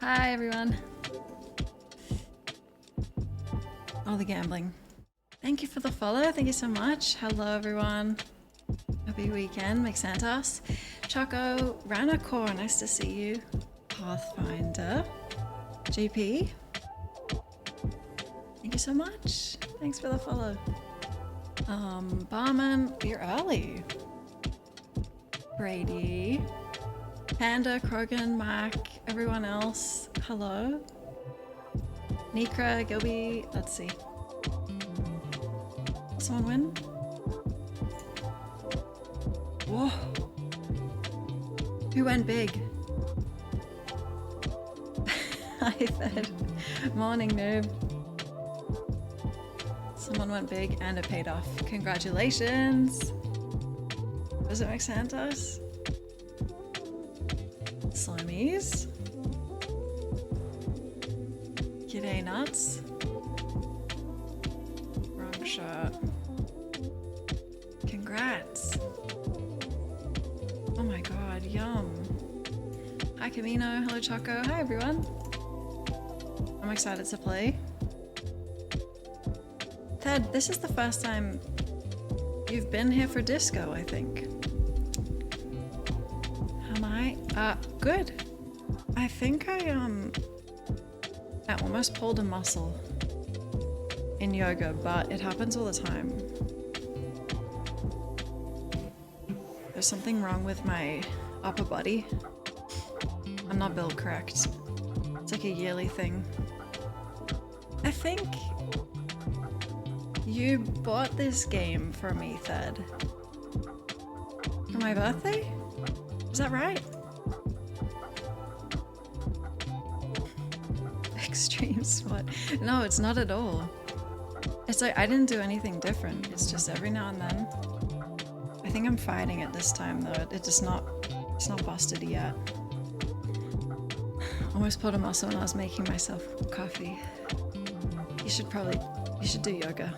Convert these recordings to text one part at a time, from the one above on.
Hi everyone. All the gambling. Thank you for the follow. Thank you so much. Hello everyone. Happy weekend. Mixantos. Choco. Ranacore. Nice to see you. Pathfinder. GP. Thank you so much. Thanks for the follow. Barman. You're early. Brady. Panda, Krogan, Mac, everyone else. Hello. Nikra, Gilby. Let's see. Someone win? Whoa. Who went big? Hi, Thad. Morning, noob. Someone went big and it paid off. Congratulations. Was it Maxantos? Slimies. G'day nuts. Wrong shot. Congrats. Oh my god, yum. Hi Camino, hello Choco, hi everyone. I'm excited to play. Ted, this is the first time you've been here for disco, I think. Am I? Good. I think I almost pulled a muscle in yoga, but it happens all the time. There's something wrong with my upper body. I'm not built correct. It's like a yearly thing. I think you bought this game for me, Thad. For my birthday? Is that right? Extreme spot. No, it's not at all. It's like I didn't do anything different. It's just every now and then. I think I'm fighting it this time though. It's not busted yet. Almost pulled a muscle when I was making myself coffee. You should do yoga.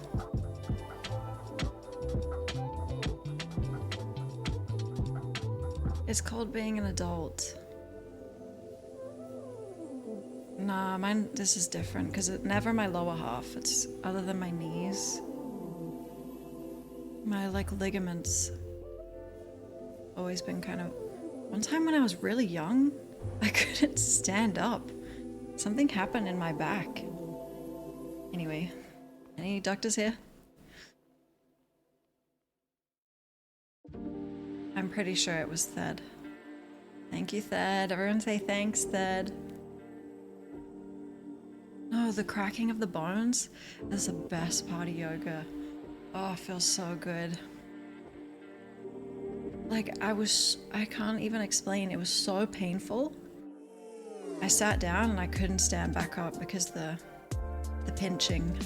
It's called being an adult. Nah, this is different because it's never my lower half. It's other than my knees. My ligaments always been kind of... One time when I was really young, I couldn't stand up. Something happened in my back. Anyway, any doctors here? I'm pretty sure it was Thed. Thank you, Thed. Everyone say thanks, Thed. Oh, the cracking of the bones is the best part of yoga. Oh, it feels so good. Like, I can't even explain. It was so painful. I sat down and I couldn't stand back up because the pinching.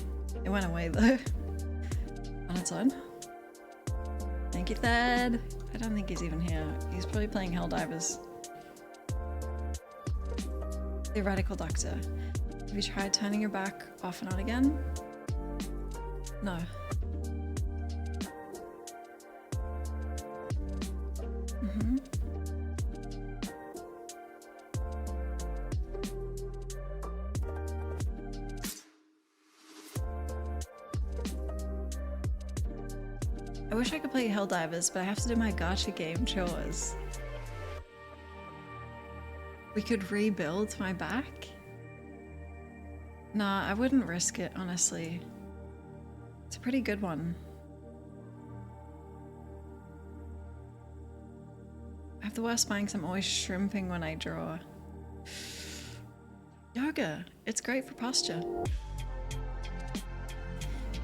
It went away though. On its own. Thank you, Thad. I don't think he's even here. He's probably playing Helldivers. Theoretical doctor. Have you tried turning your back off and on again? No. I wish I could play Helldivers, but I have to do my gacha game chores. We could rebuild my back? Nah, I wouldn't risk it, honestly. It's a pretty good one. I have the worst spine because I'm always shrimping when I draw. Yoga, it's great for posture. $1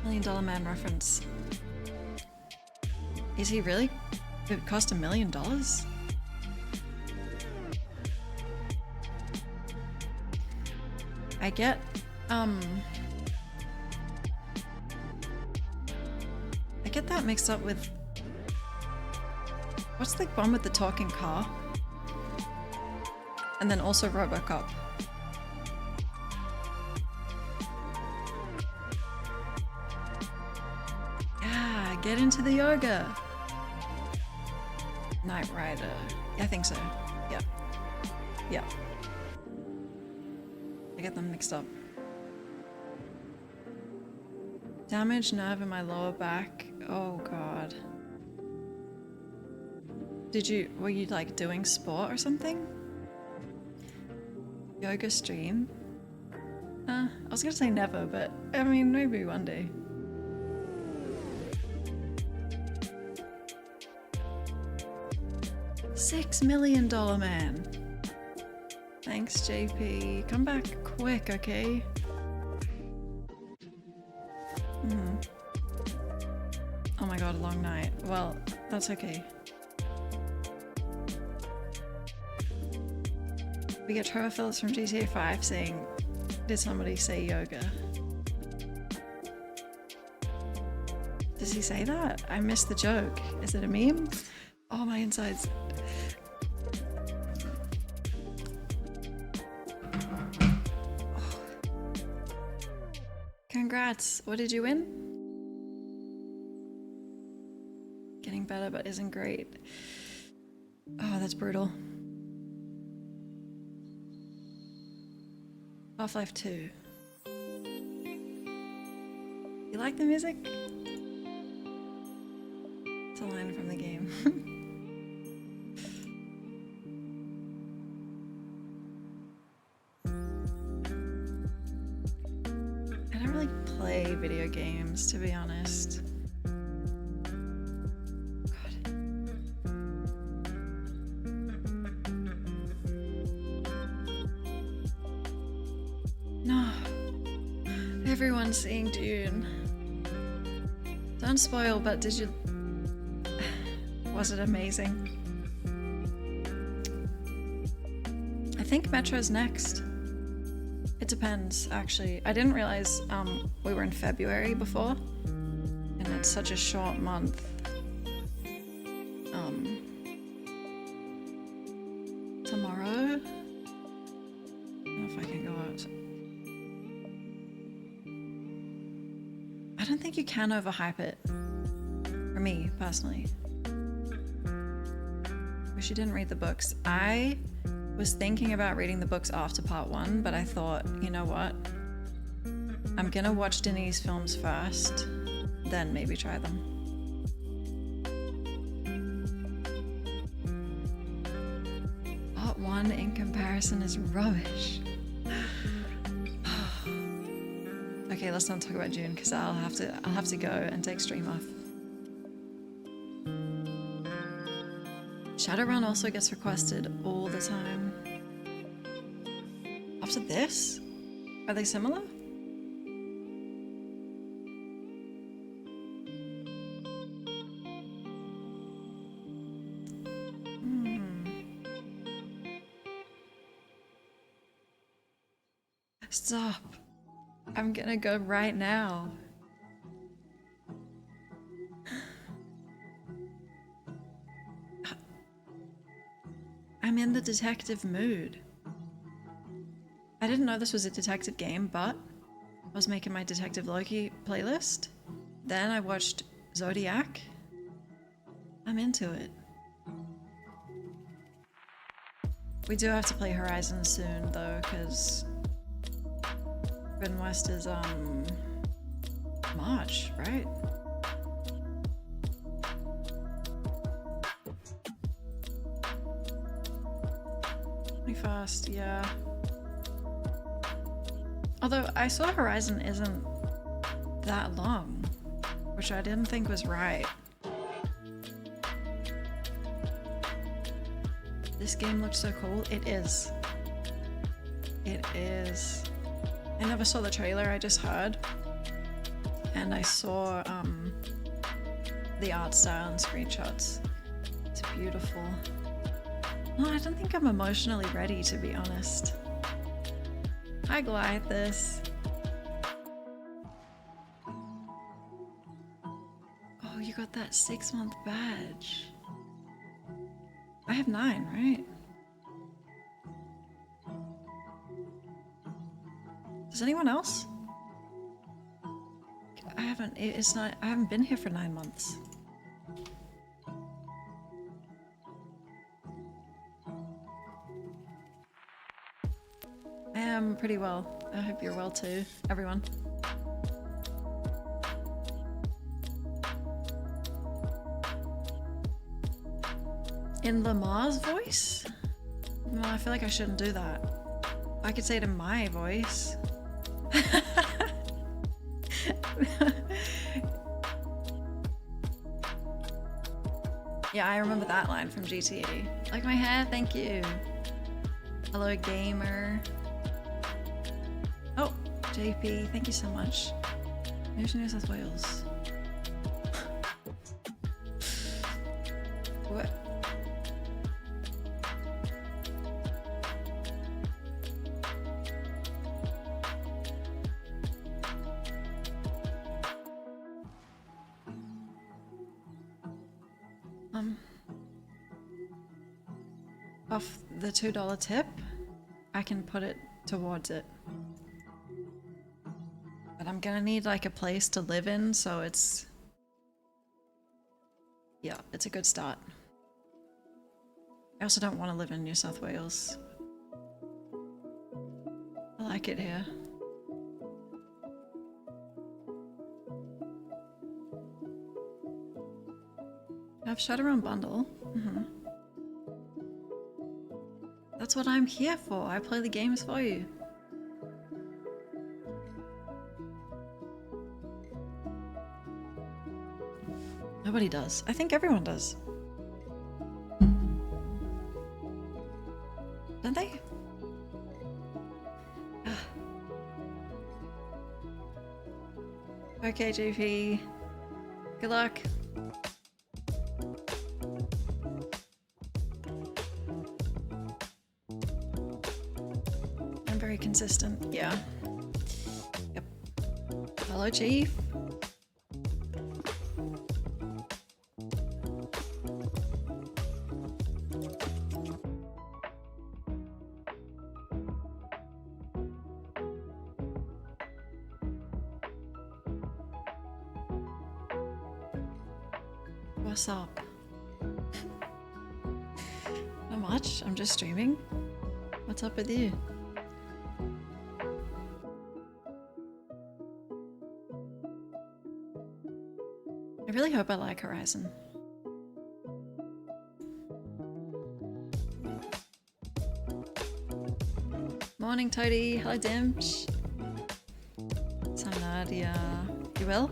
Million Man reference. Is he really? It cost $1 million? I get, that mixed up with... What's the one with the talking car? And then also Robocop. Yeah, get into the yoga. Knight Rider. I think so. Yeah. Yeah. get them mixed up. Damaged nerve in my lower back. Oh god. Were you like doing sport or something? Yoga stream? I was gonna say never, but I mean, maybe one day. $6 million man. Thanks, JP. Come back quick, okay? Oh my god, a long night. Well, that's okay. We get Trevor Phillips from GTA 5 saying, did somebody say yoga? Does he say that? I missed the joke. Is it a meme? Oh, my insides. Oh. Congrats. What did you win? Getting better but isn't great. Oh, that's brutal. Half-Life 2. You like the music? It's a line from the game. I don't really play video games, to be honest. Everyone's seeing Dune. Don't spoil, but did you... Was it amazing? I think Metro's next. It depends, actually. I didn't realize we were in February before, and it's such a short month. Tomorrow? I don't know if I can go out. I don't think you can overhype it. For me, personally. Wish you didn't read the books. I was thinking about reading the books after part 1, but I thought, you know what? I'm gonna watch Denis' films first, then maybe try them. Part 1 in comparison is rubbish. Okay, let's not talk about June because I'll have to go and take stream off. Shadowrun also gets requested all the time. After this? Are they similar? Stop. I'm gonna go right now. I'm in the detective mood. I didn't know this was a detective game, but I was making my Detective Loki playlist. Then I watched Zodiac. I'm into it. We do have to play Horizon soon though, because Forbidden West is March, right? Fast, yeah. Although I saw Horizon isn't that long, which I didn't think was right. This game looks so cool. It is. It is. I never saw the trailer, I just heard. And I saw the art style and screenshots. It's beautiful. No, I don't think I'm emotionally ready, to be honest. Hi, Glythus. Oh, you got that 6-month badge. I have 9, right? Does anyone else? I haven't been here for 9 months. I am pretty well. I hope you're well too, everyone. In Lamar's voice? No, I feel like I shouldn't do that. I could say it in my voice. Yeah, I remember that line from GTE. Like my hair, thank you. Hello, gamer. Oh, JP, thank you so much. Move to New South Wales. What? Off the $2 tip, I can put it towards it. But I'm gonna need like a place to live in, so it's... yeah, it's a good start. I also don't want to live in New South Wales. I like it here. I've Shadowrun bundle. That's what I'm here for. I play the games for you. Nobody does. I think everyone does. Don't they? Okay, JP. Good luck. I'm very consistent. Yeah. Yep. Hello, Chief. What's up? Not much. I'm just streaming. What's up with you? I really hope I like Horizon. Morning, Toady. Hello, Dimch. So Nadia. You will?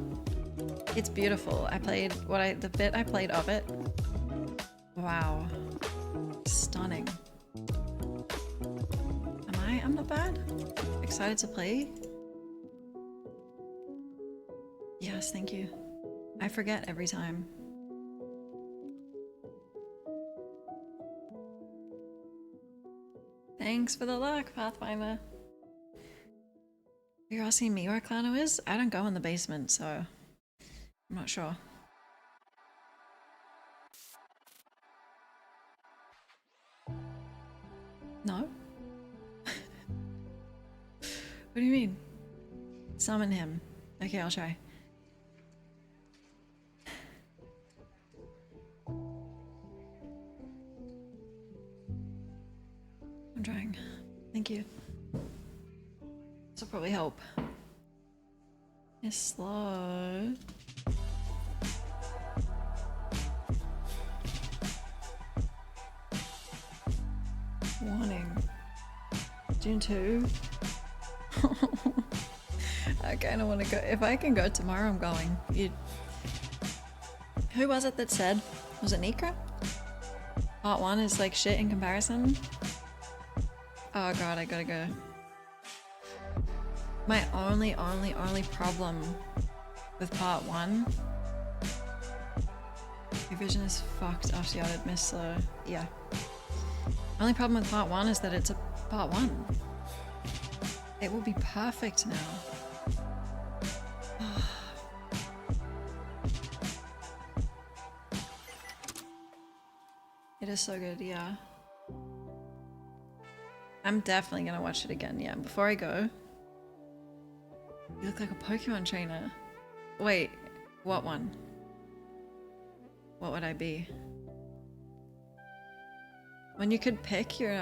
It's beautiful. I played the bit I played of it. Wow. Stunning. I'm not bad. Excited to play? Yes, thank you. I forget every time. Thanks for the luck, Pathfinder. You're asking me where Clano is? I don't go in the basement, so I'm not sure. No? What do you mean? Summon him. Okay, I'll try. I'm trying. Thank you. This will probably help. It's slow. Warning. June 2. I kinda wanna go. If I can go tomorrow, I'm going. Who was it that said? Was it Nikra? Part 1 is like shit in comparison. Oh god, I gotta go. My only problem with part 1. Your vision is fucked after the added miss, so yeah. Only problem with part 1 is that it's a part 1. It will be perfect now. It is so good, yeah. I'm definitely gonna watch it again, yeah. Before I go. You look like a Pokemon trainer. Wait, what one? What would I be? When you could pick your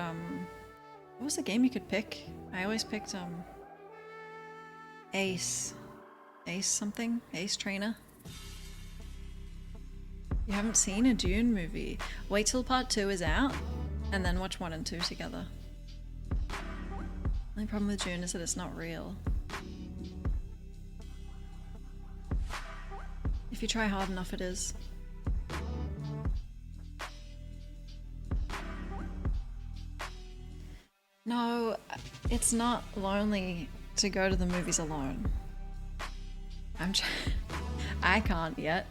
What was the game you could pick? I always picked Ace. Ace something? Ace Trainer? You haven't seen a Dune movie? Wait till part 2 is out and then watch 1 and 2 together. The only problem with Dune is that it's not real. If you try hard enough, it is. No, it's not lonely to go to the movies alone. I can't yet,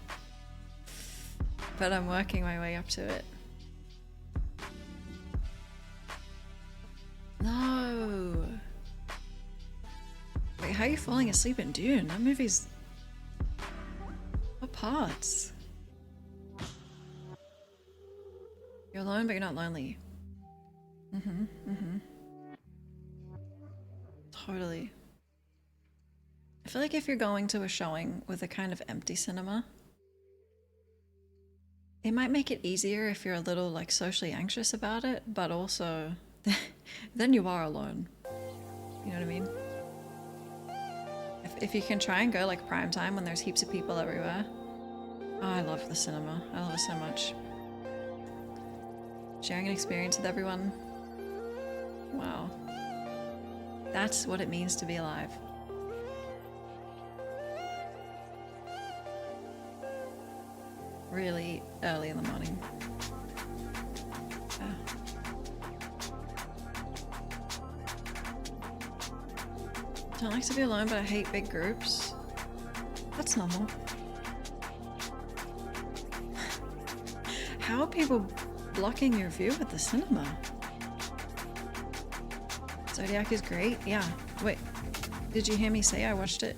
but I'm working my way up to it. No. Wait, how are you falling asleep in Dune? That movie's... What parts? You're alone, but you're not lonely. Totally. I feel like if you're going to a showing with a kind of empty cinema, it might make it easier if you're a little like socially anxious about it, but also then you are alone. You know what I mean? If you can try and go like prime time when there's heaps of people everywhere. Oh, I love the cinema. I love it so much. Sharing an experience with everyone. Wow. That's what it means to be alive. Really early in the morning. Don't like to be alone, but I hate big groups. That's normal. How are people blocking your view at the cinema? Zodiac is great? Yeah. Wait, did you hear me say I watched it?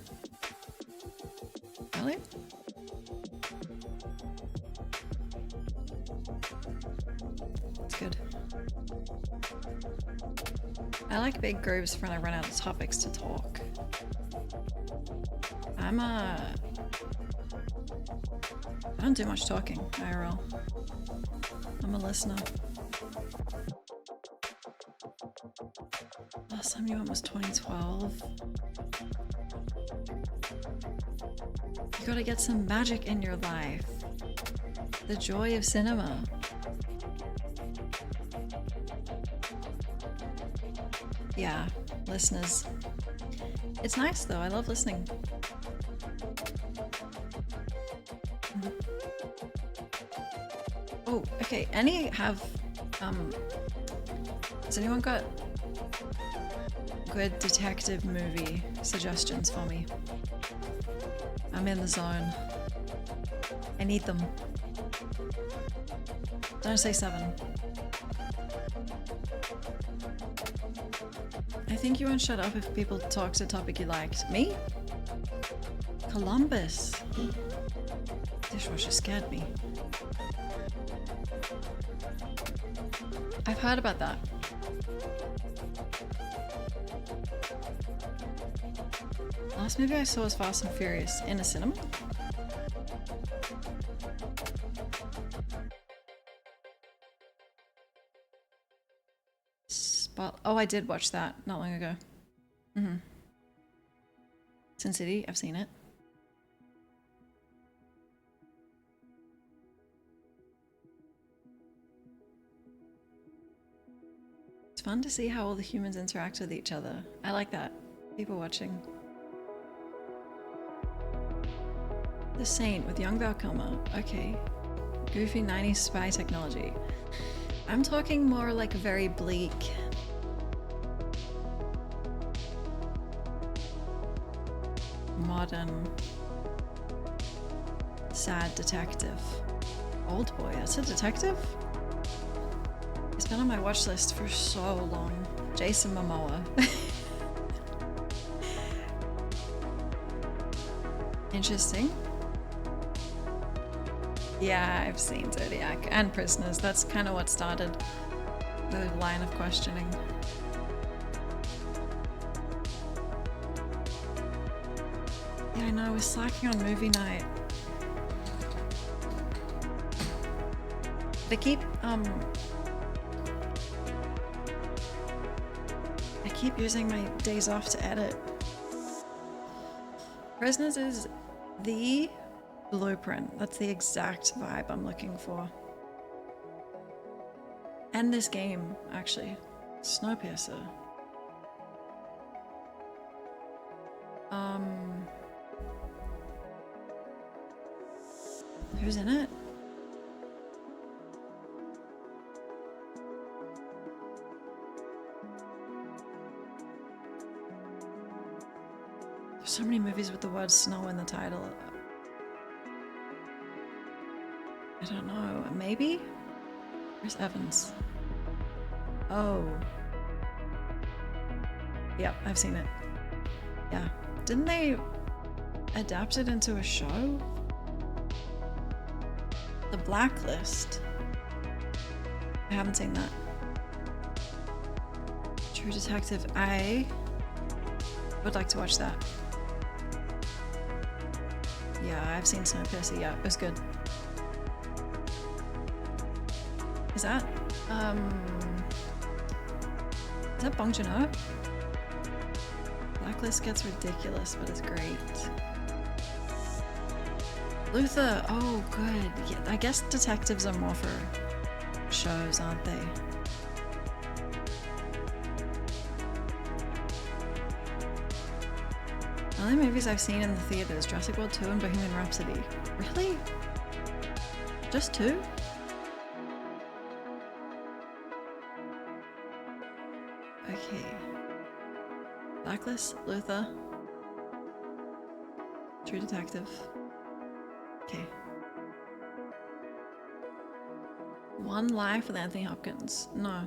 Really? It's good. I like big groups when I run out of topics to talk. I don't do much talking, IRL. I'm a listener. Last time you went was 2012. You gotta get some magic in your life. The joy of cinema. Yeah, listeners. It's nice though, I love listening. Oh, okay, any have, has anyone got good detective movie suggestions for me? I'm in the zone. I need them. Don't say 7. I think you won't shut up if people talk to a topic you liked. Me? Columbus. Dishwasher scared me. I've heard about that. Last movie I saw was Fast and Furious in a cinema. Oh, I did watch that not long ago. Sin City, I've seen it. It's fun to see how all the humans interact with each other. I like that. People watching. The Saint with young Val Kilmer. Okay. Goofy 90s spy technology. I'm talking more like a very bleak... modern... sad detective. Old Boy, that's a detective? It's been on my watch list for so long. Jason Momoa. Interesting. Yeah, I've seen Zodiac and Prisoners. That's kind of what started the line of questioning. Yeah, I know, I was slacking on movie night. They keep, keep using my days off to edit. Prisoners is the blueprint. That's the exact vibe I'm looking for. And this game, actually. Snowpiercer. Who's in it? There's so many movies with the word snow in the title. I don't know. Maybe? Where's Evans? Oh. Yep, I've seen it. Yeah. Didn't they adapt it into a show? The Blacklist. I haven't seen that. True Detective. I would like to watch that. Yeah, I've seen Snowpiercer. Yeah, it was good. Is that Bong Joon-ho? Blacklist gets ridiculous, but it's great. Luther, oh good. Yeah, I guess detectives are more for shows, aren't they? The only movies I've seen in the theaters, Jurassic World 2 and Bohemian Rhapsody. Really? Just 2? Okay. Blacklist, Luther. True Detective. Okay. One Life with Anthony Hopkins. No.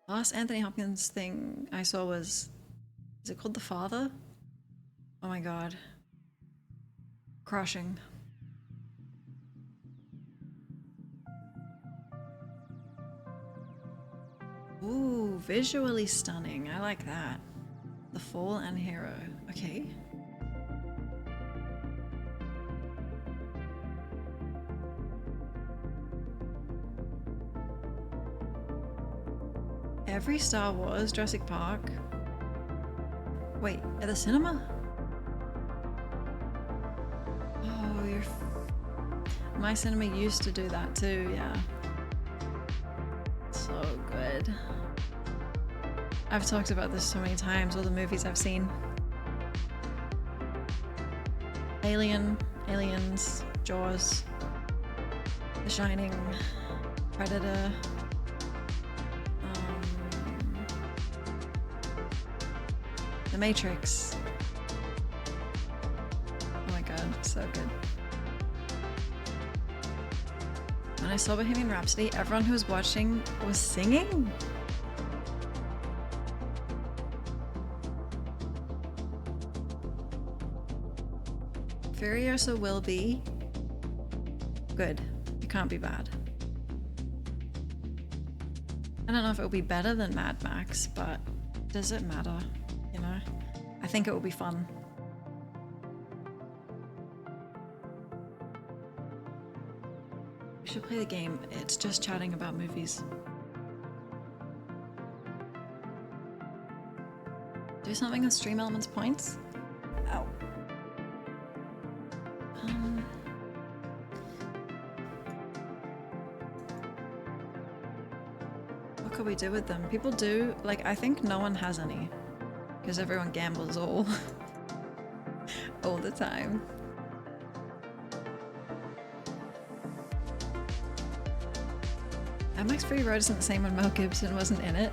Last Anthony Hopkins thing I saw was... Is it called The Father? Oh my god. Crushing. Ooh, visually stunning. I like that. The Fall and Hero. Okay. Every Star Wars, Jurassic Park. Wait, at the cinema? Oh, my cinema used to do that too, yeah. So good. I've talked about this so many times, all the movies I've seen. Aliens, Jaws, The Shining, Predator. The Matrix. Oh my god, so good. When I saw Bohemian Rhapsody, everyone who was watching was singing. Furiosa will be good. It can't be bad. I don't know if it will be better than Mad Max, but does it matter? You know? I think it will be fun. We should play the game. It's just chatting about movies. Do something with Stream Elements points? Ow. What could we do with them? People do, like, I think no one has any. Because everyone gambles all the time. Mad Max Fury Road isn't the same when Mel Gibson wasn't in it.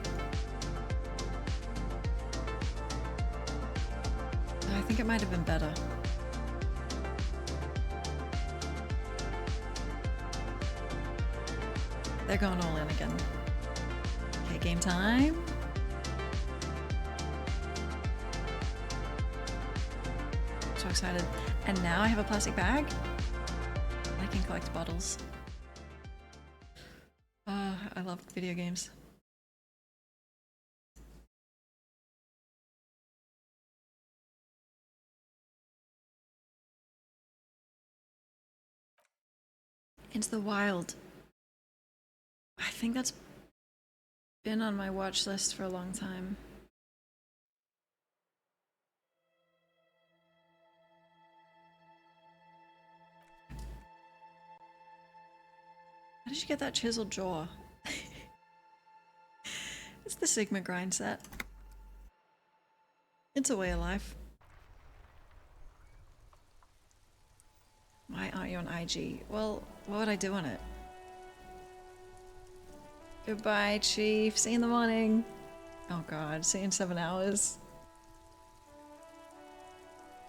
I think it might have been better. They're going all in again. Okay, game time. So excited. And now I have a plastic bag. I can collect bottles. I love video games. Into the Wild. I think that's Been on my watch list for a long time. How did you get that chiseled jaw? It's the Sigma grind set. It's a way of life. Why aren't you on IG? Well, what would I do on it? Goodbye, Chief. See you in the morning. Oh god, see you in 7 hours.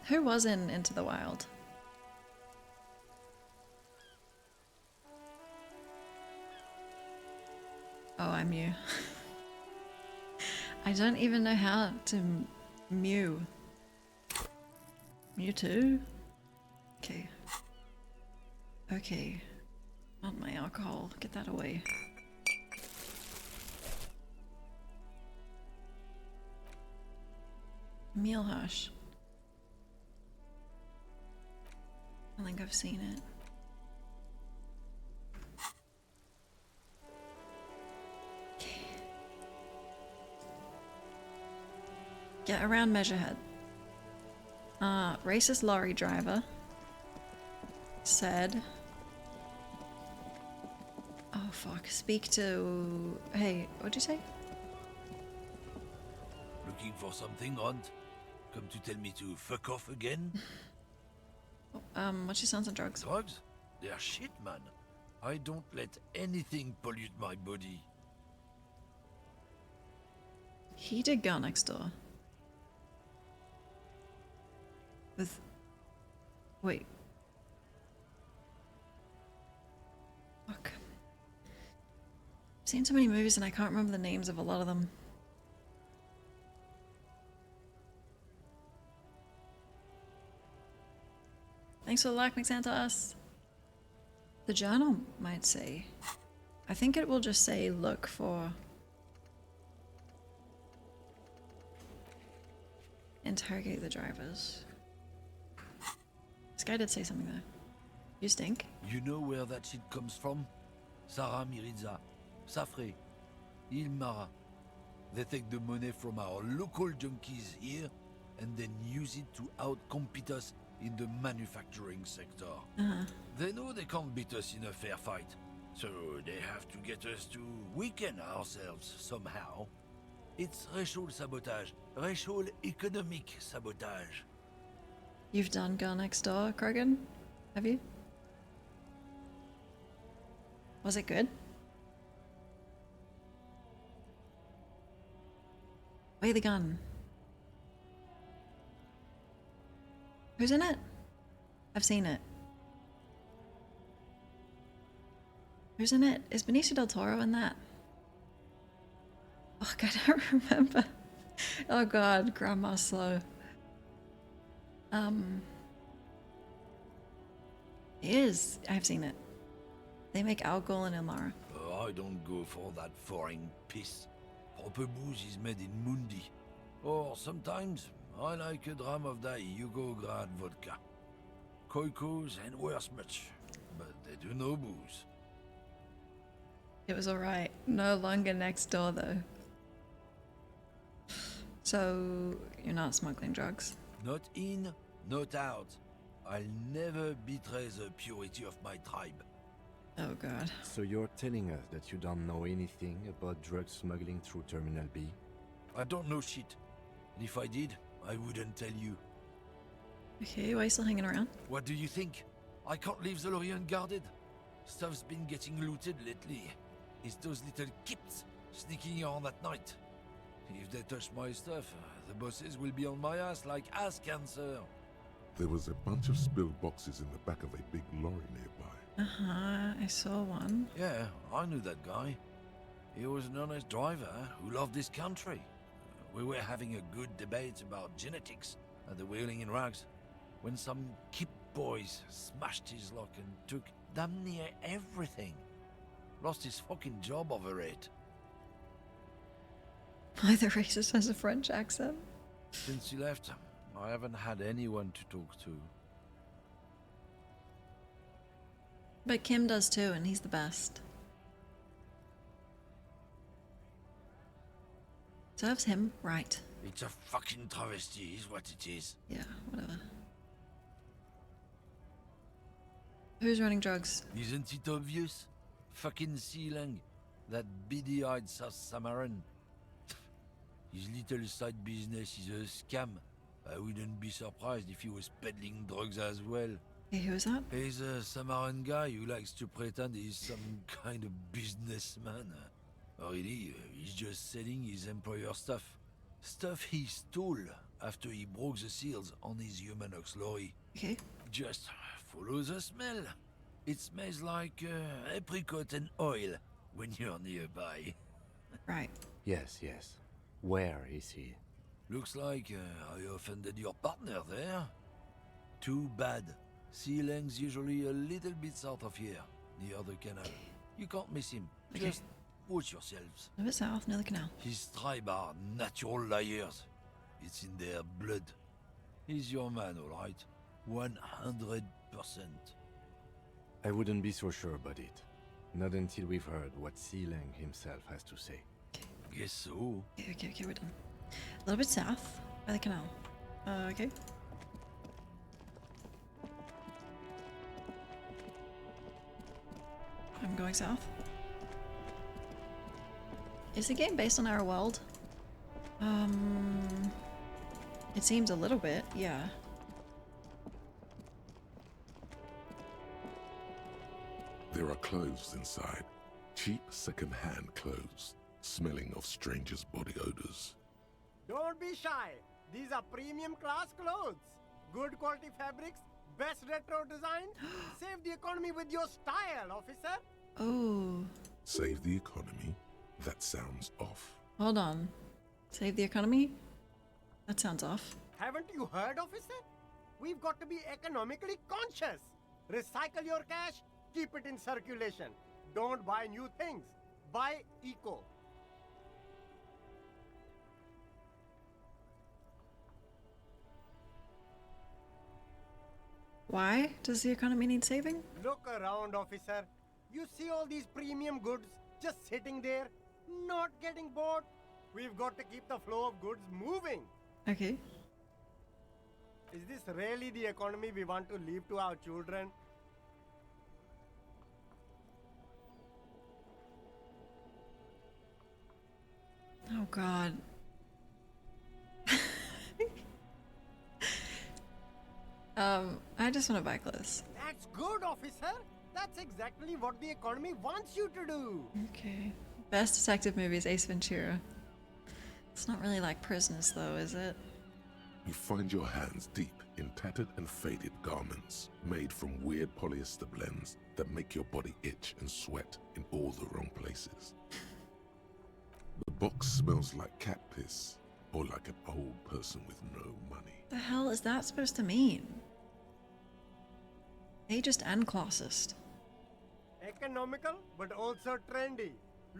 Who was in Into the Wild? Oh, I'm Mew. I don't even know how to Mew. Mewtwo? Okay. Okay. Not my alcohol. Get that away. Meal Hush. I think I've seen it. Okay. Get around Measurehead. Racist lorry driver said... Oh fuck, speak to... Hey, what'd you say? Looking for something, Rond? Come to tell me to fuck off again? What's your stance on drugs? Drugs? They're shit, man. I don't let anything pollute my body. He did Girl Next Door. With... Wait. Fuck. I've seen so many movies and I can't remember the names of a lot of them. Thanks for the like, McSantos. The journal might say... I think it will just say look for... Interrogate the drivers. This guy did say something though. You stink. You know where that shit comes from? Sarah Miriza, Safre, Ilmara. They take the money from our local junkies here and then use it to outcompete us in the manufacturing sector. They know they can't beat us in a fair fight, so they have to get us to weaken ourselves somehow. It's racial sabotage, racial economic sabotage. You've done Girl Next Door, Krogan? Have you? Was it good? Weigh the gun. Who's in it? I've seen it. Who's in it? Is Benicio del Toro in that? Oh, I don't remember. Oh god, Grandma Slow. It is. I've seen it. They make Algol and Ilmara. I don't go for that foreign piss. Proper booze is made in Mundi. Or sometimes, I like a dram of that Yugograd vodka. Koikos and worse much, but they do no booze. It was alright. No longer next door though. So, you're not smuggling drugs? Not in, not out. I'll never betray the purity of my tribe. Oh god. So you're telling us that you don't know anything about drug smuggling through Terminal B? I don't know shit. And if I did, I wouldn't tell you. Okay, why are you still hanging around? What do you think? I can't leave the lorry unguarded. Stuff's been getting looted lately. It's those little kips sneaking around at night. If they touch my stuff, the bosses will be on my ass like ass cancer. There was a bunch of spilled boxes in the back of a big lorry nearby. I saw one. Yeah, I knew that guy. He was an honest driver who loved this country. We were having a good debate about genetics at the Wheeling in Rags when some kip boys smashed his lock and took damn near everything. Lost his fucking job over it. Why the racist has a French accent? Since he left, I haven't had anyone to talk to. But Kim does too, and he's the best. Serves him right. It's a fucking travesty, is what it is. Yeah, whatever. Who's running drugs? Isn't it obvious? Fucking Sealang, that beady-eyed South Samaran. His little side business is a scam. I wouldn't be surprised if he was peddling drugs as well. Hey, who is that? He's a Samaran guy who likes to pretend he's some kind of businessman. Really, he's just selling his employer stuff. Stuff he stole after he broke the seals on his Humanox lorry. Okay. Just follow the smell. It smells like apricot and oil when you're nearby. Right. Yes, yes. Where is he? Looks like I offended your partner there. Too bad. Sealang's usually a little bit south of here, near the canal. You can't miss him. Okay. Just watch yourselves. A bit south, near the canal. His tribe are natural liars. It's in their blood. He's your man, all right. 100%. I wouldn't be so sure about it. Not until we've heard what Sealang himself has to say. Guess so. Okay, we're done. A little bit south, by the canal. Okay. I'm going south. Is the game based on our world? It seems a little bit, yeah. There are clothes inside. Cheap second-hand clothes, smelling of strangers' body odors. Don't be shy. These are premium class clothes. Good quality fabrics, best retro design. Save the economy with your style, officer. Oh, Save the economy? That sounds off. hold on. Save the economy? That sounds off. Haven't you heard, officer? We've got to be economically conscious. Recycle your cash, keep it in circulation. Don't buy new things. Buy eco. Why does the economy need saving? Look around, officer. You see all these premium goods just sitting there, not getting bought. We've got to keep the flow of goods moving. Okay. Is this really the economy we want to leave to our children? Oh god. I just want to buy clothes. That's good, officer. That's exactly what the economy wants you to do. Okay. Best detective movie is Ace Ventura. It's not really like Prisoners though, is it? You find your hands deep in tattered and faded garments made from weird polyester blends that make your body itch and sweat in all the wrong places. The box smells like cat piss or like an old person with no money. The hell is that supposed to mean? Ageist and classist. Economical, but also trendy.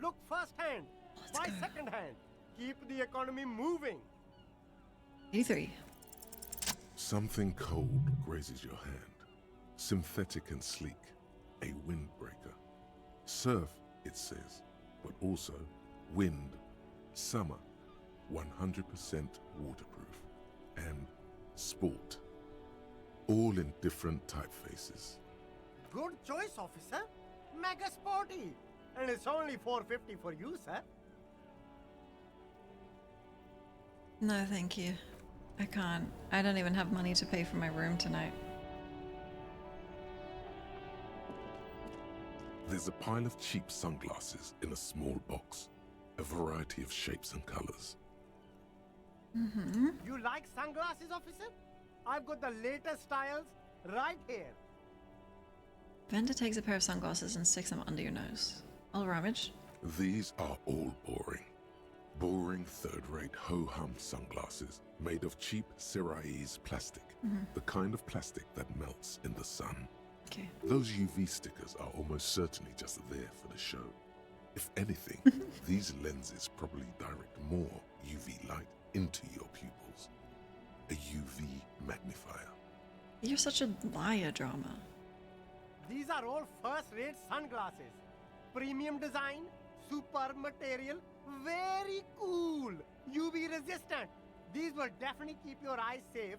Look first-hand, Let's buy go. second-hand. Keep the economy moving. 83. Something cold grazes your hand. Synthetic and sleek. A windbreaker. Surf, it says, but also wind, summer, 100% waterproof, and sport. All in different typefaces. Good choice, officer. Mega sporty. And it's only $4.50 for you, sir. No, thank you. I can't. I don't even have money to pay for my room tonight. There's a pile of cheap sunglasses in a small box, a variety of shapes and colors. You like sunglasses, officer? I've got the latest styles right here. Vendor takes a pair of sunglasses and sticks them under your nose. I'll rummage. These are all boring. Boring third-rate ho-hum sunglasses made of cheap Syrahese plastic, the kind of plastic that melts in the sun. Okay. Those UV stickers are almost certainly just there for the show. If anything, these lenses probably direct more UV light into your pupils. A UV magnifier. You're such a liar, drama. These are all first-rate sunglasses. Premium design, superb material, Very cool. UV resistant. These will definitely keep your eyes safe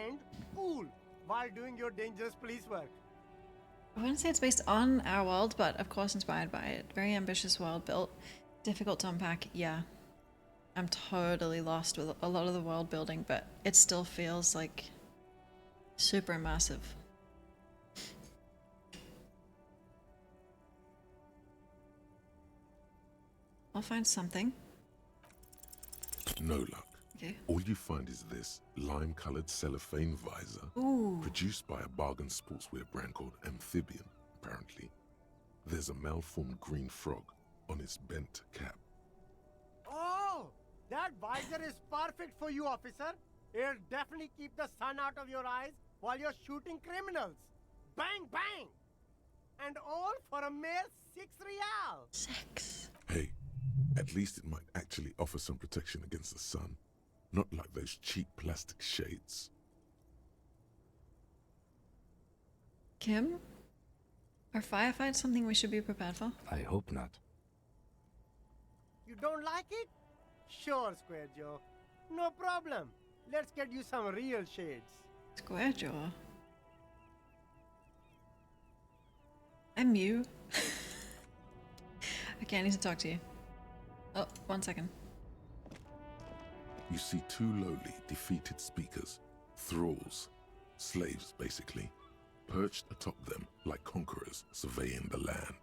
and cool while doing your dangerous police work. I wouldn't say it's based on our world, but of course inspired by it. Very ambitious world built. Difficult to unpack, yeah. I'm totally lost with a lot of the world building, but it still feels like super immersive. I'll find something. No luck. Okay. All you find is this lime-colored cellophane visor, Ooh. produced by a bargain sportswear brand called Amphibian, apparently. There's a malformed green frog on its bent cap. Oh, that visor is perfect for you, officer. It'll definitely keep the sun out of your eyes while you're shooting criminals. Bang, bang! And all for a mere 6 real. 6. Hey, at least it might actually offer some protection against the sun. Not like those cheap plastic shades. Kim? Are firefights something we should be prepared for? I hope not. You don't like it? Sure, Square Joe. No problem. Let's get you some real shades. Square jaw. I'm you. Okay, I need to talk to you. Oh, 1 second. You see two lowly, defeated speakers, thralls, slaves basically, perched atop them like conquerors surveying the land.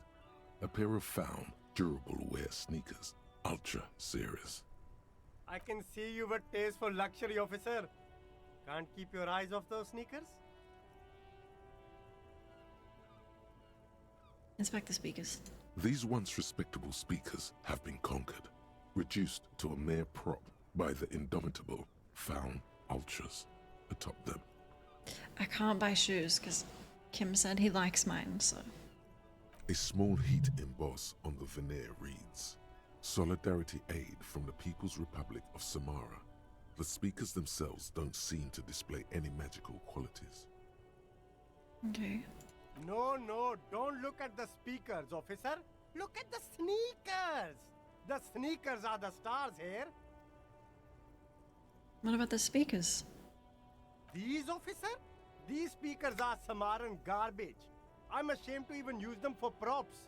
A pair of found, durable wear sneakers, ultra serious. I can see you with taste for luxury, officer. Can't keep your eyes off those sneakers? Inspect the speakers. These once respectable speakers have been conquered, reduced to a mere prop by the indomitable found ultras atop them. I can't buy shoes because Kim said he likes mine, so. A small heat emboss on the veneer reads, Solidarity Aid from the People's Republic of Samara. The speakers themselves don't seem to display any magical qualities. Okay. No, don't look at the speakers, officer. Look at the sneakers. The sneakers are the stars here. What about the speakers? These, officer? These speakers are Samaran garbage. I'm ashamed to even use them for props.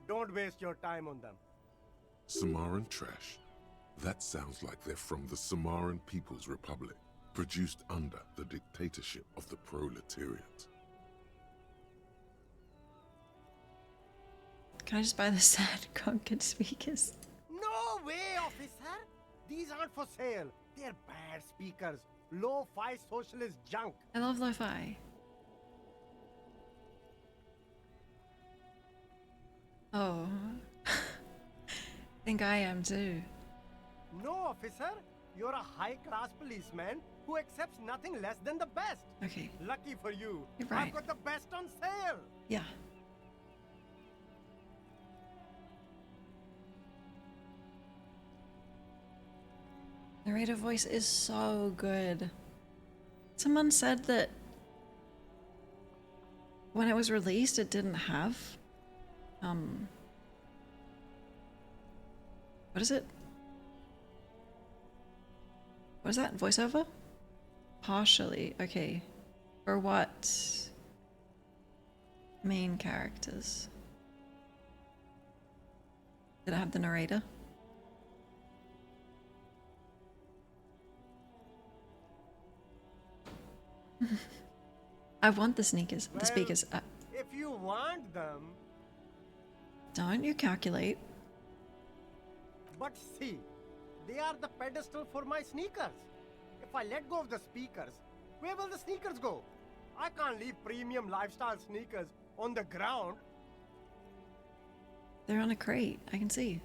Don't waste your time on them. Samaran trash. That sounds like they're from the Samaran People's Republic, produced under the dictatorship of the proletariat. Can I just buy the sad conquered speakers? No way, officer. These aren't for sale. They're bad speakers. Lo-fi socialist junk. I love lo-fi. Oh. I think I am too. No, officer. You're a high-class policeman who accepts nothing less than the best. Okay. Lucky for you. You're right. I've got the best on sale. Yeah. Narrator voice is so good. Someone said that when it was released, it didn't have, what is it? What is that? Voiceover? Partially. Okay. For what main characters? Did it have the narrator? I want the sneakers. The speakers. If you want them, Don't you calculate. but see, they are the pedestal for my sneakers. If I let go of the speakers, where will the sneakers go? I can't leave premium lifestyle sneakers on the ground. They're on a crate. I can see.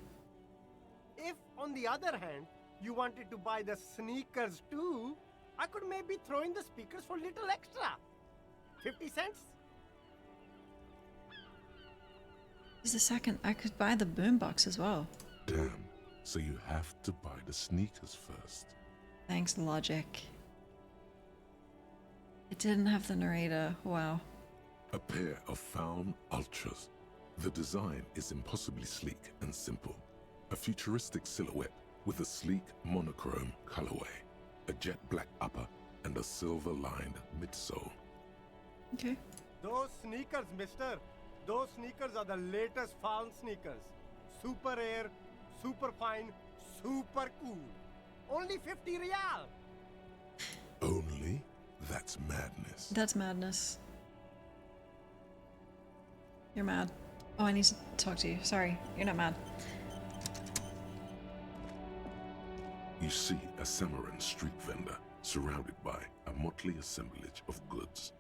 If, on the other hand, you wanted to buy the sneakers too, I could maybe throw in the speakers for little extra. 50 cents? Just a second. I could buy the boombox as well. Damn, so you have to buy the sneakers first. Thanks, logic. It didn't have the narrator. Wow. A pair of found ultras. The design is impossibly sleek and simple. A futuristic silhouette with a sleek monochrome colorway, a jet black upper, and a silver-lined midsole. Okay. Those sneakers, mister. Those sneakers are the latest fallen sneakers. Super air, super fine, super cool. Only 50 real. Only? That's madness. That's madness. You're mad. Oh, I need to talk to you. Sorry, you're not mad. You see a Samaran street vendor surrounded by a motley assemblage of goods.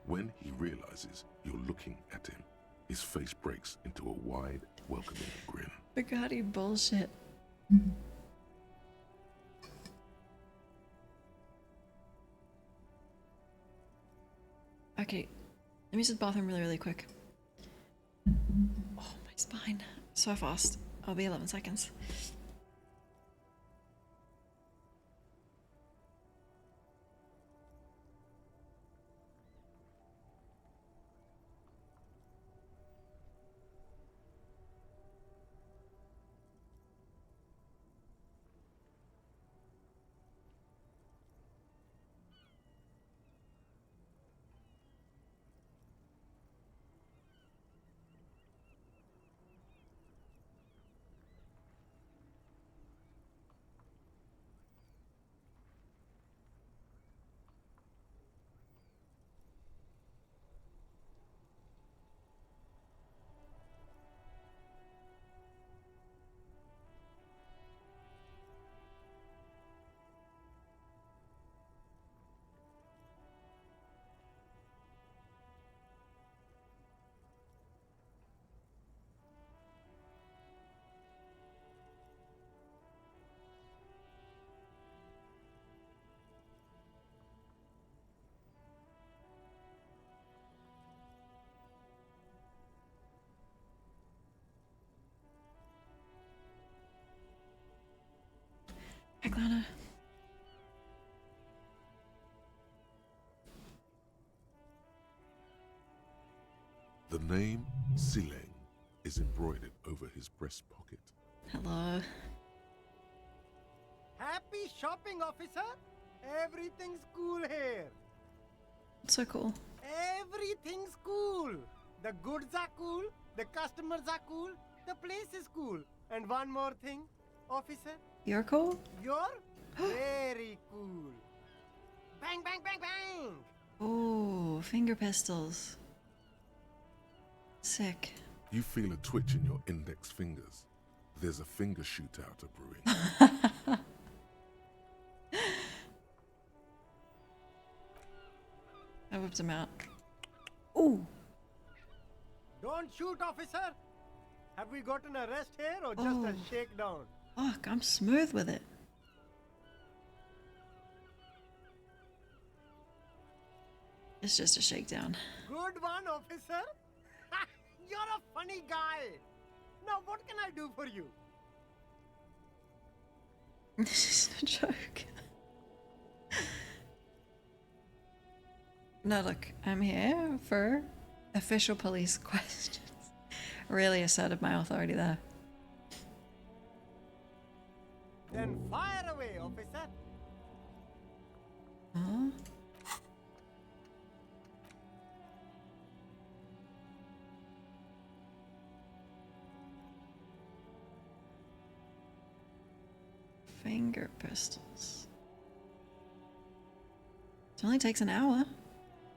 When he realizes you're looking at him, his face breaks into a wide, welcoming grin. Bugatti bullshit. Okay, let me use the bathroom really, really quick. Oh, my spine. So fast. I'll be 11 seconds. Atlanta. The name Sileng is embroidered over his breast pocket. Hello. Happy shopping, officer. Everything's cool here. So cool. Everything's cool. The goods are cool. The customers are cool. The place is cool. And one more thing, officer. You're cool? You're very cool. Bang, bang, bang, bang. Oh, finger pistols. Sick. You feel a twitch in your index fingers. There's a finger shootout brewing. I whipped him out. Ooh. Don't shoot, officer. Have we got an arrest here or just a shakedown? Fuck, I'm smooth with it. It's just a shakedown. Good one, officer. You're a funny guy. Now, what can I do for you? This is a joke. No, look, I'm here for official police questions. Really asserted my authority there. Then fire away, officer. Huh? Finger pistols. It only takes an hour.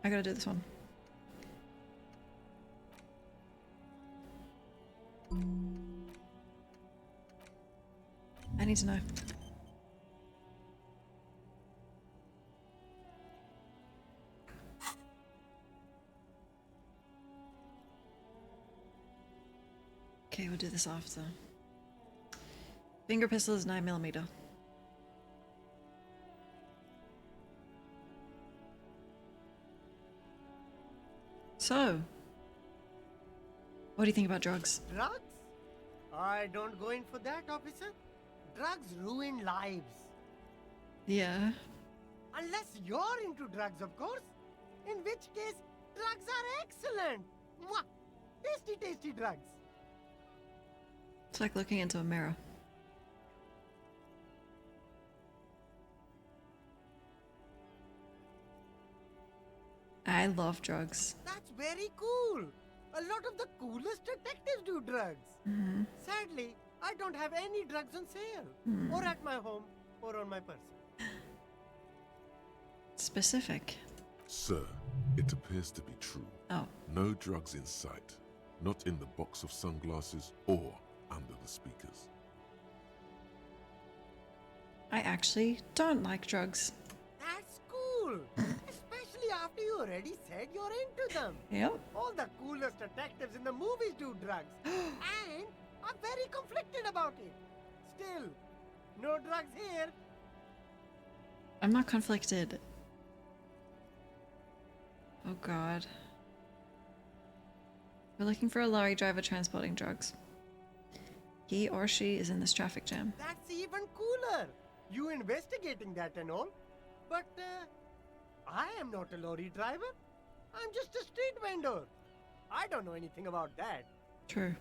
I gotta do this one. I need to know. Okay, we'll do this after. Finger pistol is 9mm. So, what do you think about drugs? Drugs? I don't go in for that, officer. Drugs ruin lives. Yeah. Unless you're into drugs, of course. In which case, drugs are excellent. Mwah! Tasty, tasty drugs. It's like looking into a mirror. I love drugs. That's very cool. A lot of the coolest detectives do drugs. Sadly, I don't have any drugs on sale, or at my home, or on my person. Specific. Sir, it appears to be true. Oh, No drugs in sight. Not in the box of sunglasses or under the speakers. I actually don't like drugs. That's cool. Especially after you already said you're into them. Yep. All the coolest detectives in the movies do drugs. And I'm very conflicted about it. Still, no drugs here. I'm not conflicted. Oh god. We're looking for a lorry driver transporting drugs. He or she is in this traffic jam. That's even cooler. You investigating that and all. But I am not a lorry driver. I'm just a street vendor. I don't know anything about that. True.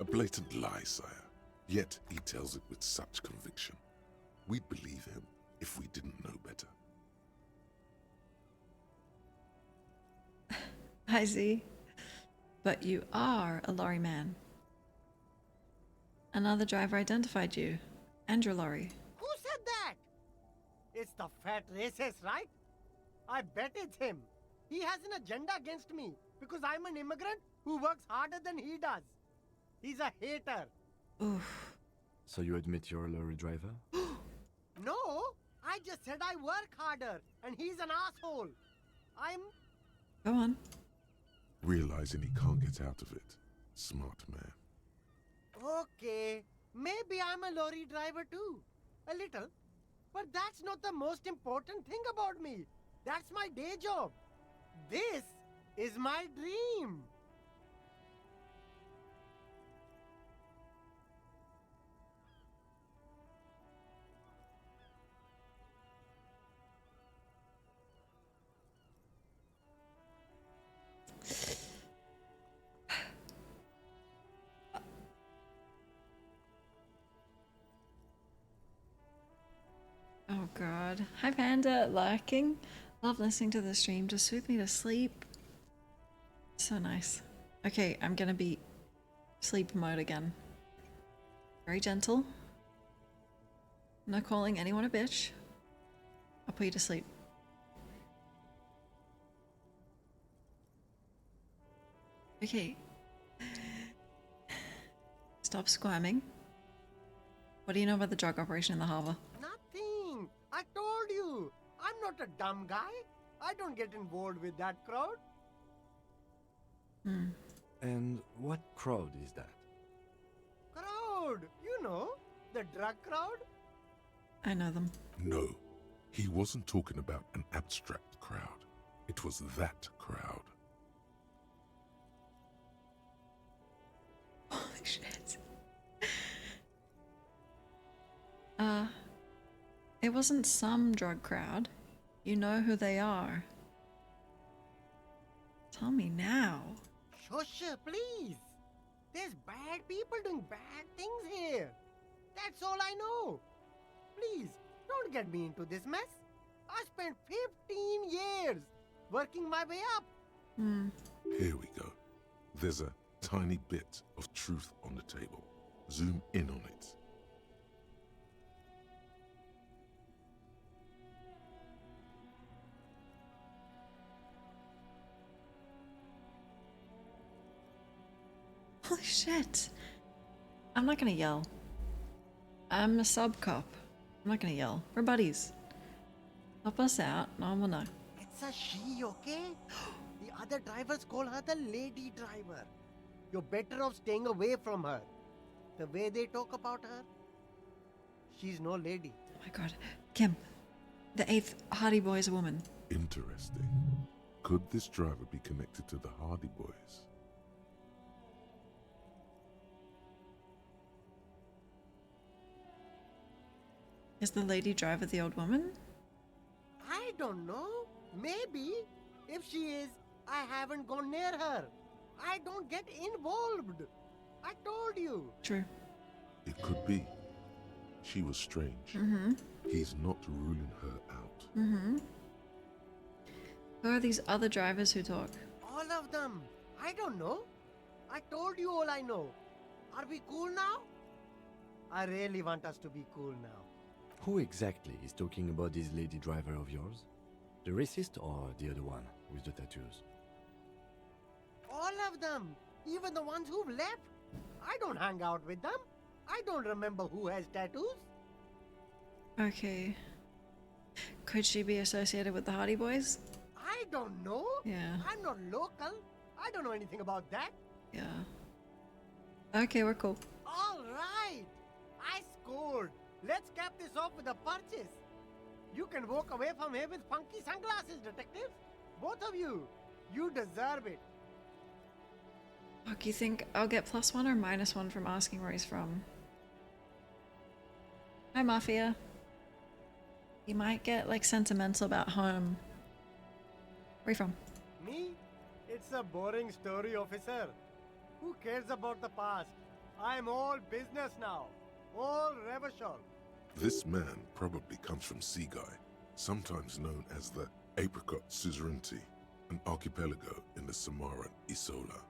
A blatant lie, sire. Yet he tells it with such conviction. We'd believe him if we didn't know better. I see. But you are a lorry man. Another driver identified you and your lorry. Who said that? It's the fat racist, right? I bet it's him. He has an agenda against me because I'm an immigrant who works harder than he does. He's a hater. Oof. So you admit you're a lorry driver? No, I just said I work harder and he's an asshole. I'm... Go on. Realizing he can't get out of it. Smart man. Okay, maybe I'm a lorry driver too. A little. But that's not the most important thing about me. That's my day job. This is my dream. Oh god. Hi Panda, lurking. Love listening to the stream to soothe me to sleep. So nice. Okay, I'm gonna be sleep mode again. Very gentle. Not calling anyone a bitch. I'll put you to sleep. Okay. Stop squirming. What do you know about the drug operation in the harbor? Nothing. I told you. I'm not a dumb guy. I don't get involved with that crowd. And what crowd is that? Crowd. You know, the drug crowd. I know them. No, he wasn't talking about an abstract crowd. It was that crowd. Holy shit. It wasn't some drug crowd. You know who they are. Tell me now. Shush, please. There's bad people doing bad things here. That's all I know. Please, don't get me into this mess. I spent 15 years working my way up. Here we go. There's a tiny bit of truth on the table. Zoom in on it. Holy shit. I'm not gonna yell. I'm a sub cop. I'm not gonna yell. We're buddies. Help us out, no one will know. It's a she, okay? The other drivers call her the lady driver. You're better off staying away from her. The way they talk about her, she's no lady. Oh my god. Kim, the 8th Hardy Boy is a woman. Interesting. Could this driver be connected to the Hardy Boys? Is the lady driver the old woman? I don't know. Maybe. If she is, I haven't gone near her. I don't get involved. I told you. True. It could be. She was strange. He's not ruling her out. Who are these other drivers who talk? All of them. I don't know. I told you all I know. Are we cool now? I really want us to be cool now. Who exactly is talking about this lady driver of yours? The racist or the other one with the tattoos? All of them. Even the ones who've left. I don't hang out with them. I don't remember who has tattoos. Okay. Could she be associated with the Hardy Boys? I don't know. Yeah. I'm not local. I don't know anything about that. Yeah. Okay, we're cool. All right. I scored. Let's cap this off with a purchase. You can walk away from here with funky sunglasses, detectives. Both of you. You deserve it. Fuck, you think I'll get +1 or -1 from asking where he's from? Hi, Mafia. You might get, like, sentimental about home. Where you from? Me? It's a boring story, officer. Who cares about the past? I'm all business now. All Revachol. This man probably comes from Seaguy, sometimes known as the Apricot Suzerainty, an archipelago in the Samaran Isola.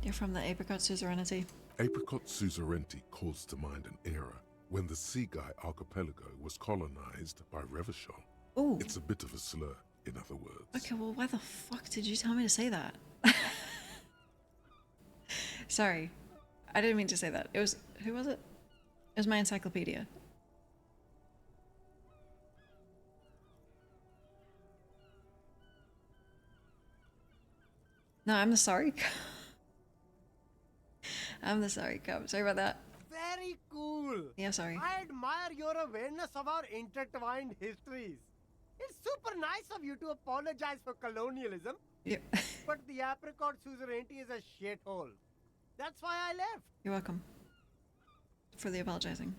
You're from the Apricot Suzerainty. Apricot Suzerainty calls to mind an era when the Seaguy archipelago was colonized by Revachol. Ooh. It's a bit of a slur, in other words. Okay, well, why the fuck did you tell me to say that? Sorry. I didn't mean to say that. It was... Who was it? It was my encyclopedia. No, I'm the sorry. I'm the sorry cop. Sorry about that. Very cool. Yeah, sorry. I admire your awareness of our intertwined histories. It's super nice of you to apologize for colonialism. Yep. But the Apricot Suzerainty is a shithole. That's why I left. You're welcome. For the apologizing.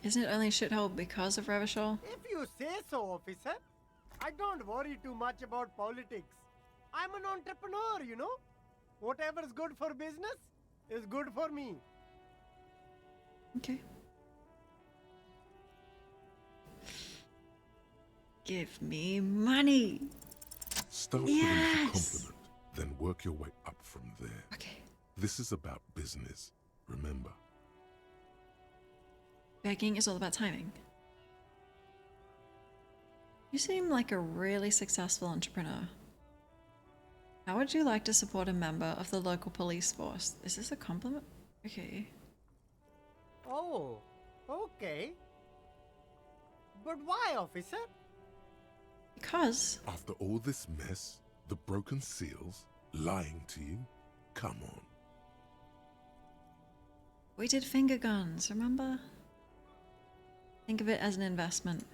Isn't it only a shithole because of Revachol? If you say so, officer. I don't worry too much about politics. I'm an entrepreneur, you know. Whatever's good for business is good for me. Okay. Give me money. Start Yes! with a compliment, then work your way up from there. Okay. This is about business, remember. Begging is all about timing. You seem like a really successful entrepreneur. How would you like to support a member of the local police force? Is this a compliment? Okay. Oh, okay. But why, officer? Because After all this mess, the broken seals, lying to you, come on. we did finger guns, remember? Think of it as an investment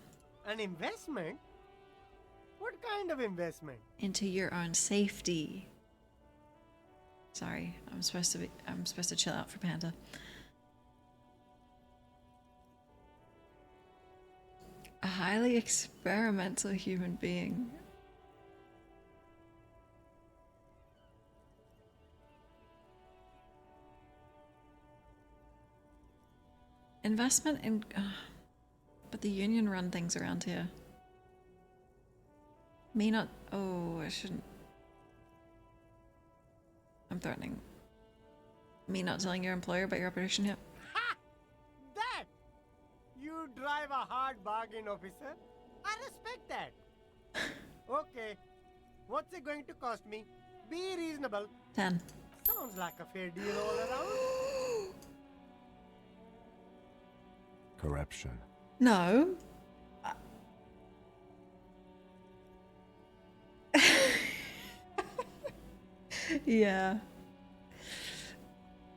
An investment? What kind of investment? into your own safety. Sorry, I'm supposed to chill out for Panda. A highly experimental human being. Investment in... but the union run things around here. Me not... Oh, I shouldn't... I'm threatening. Me not telling your employer about your operation yet? Ha! That! You drive a hard bargain, officer. I respect that. Okay. What's it going to cost me? Be reasonable. 10. Sounds like a fair deal all around. Corruption. No. Yeah.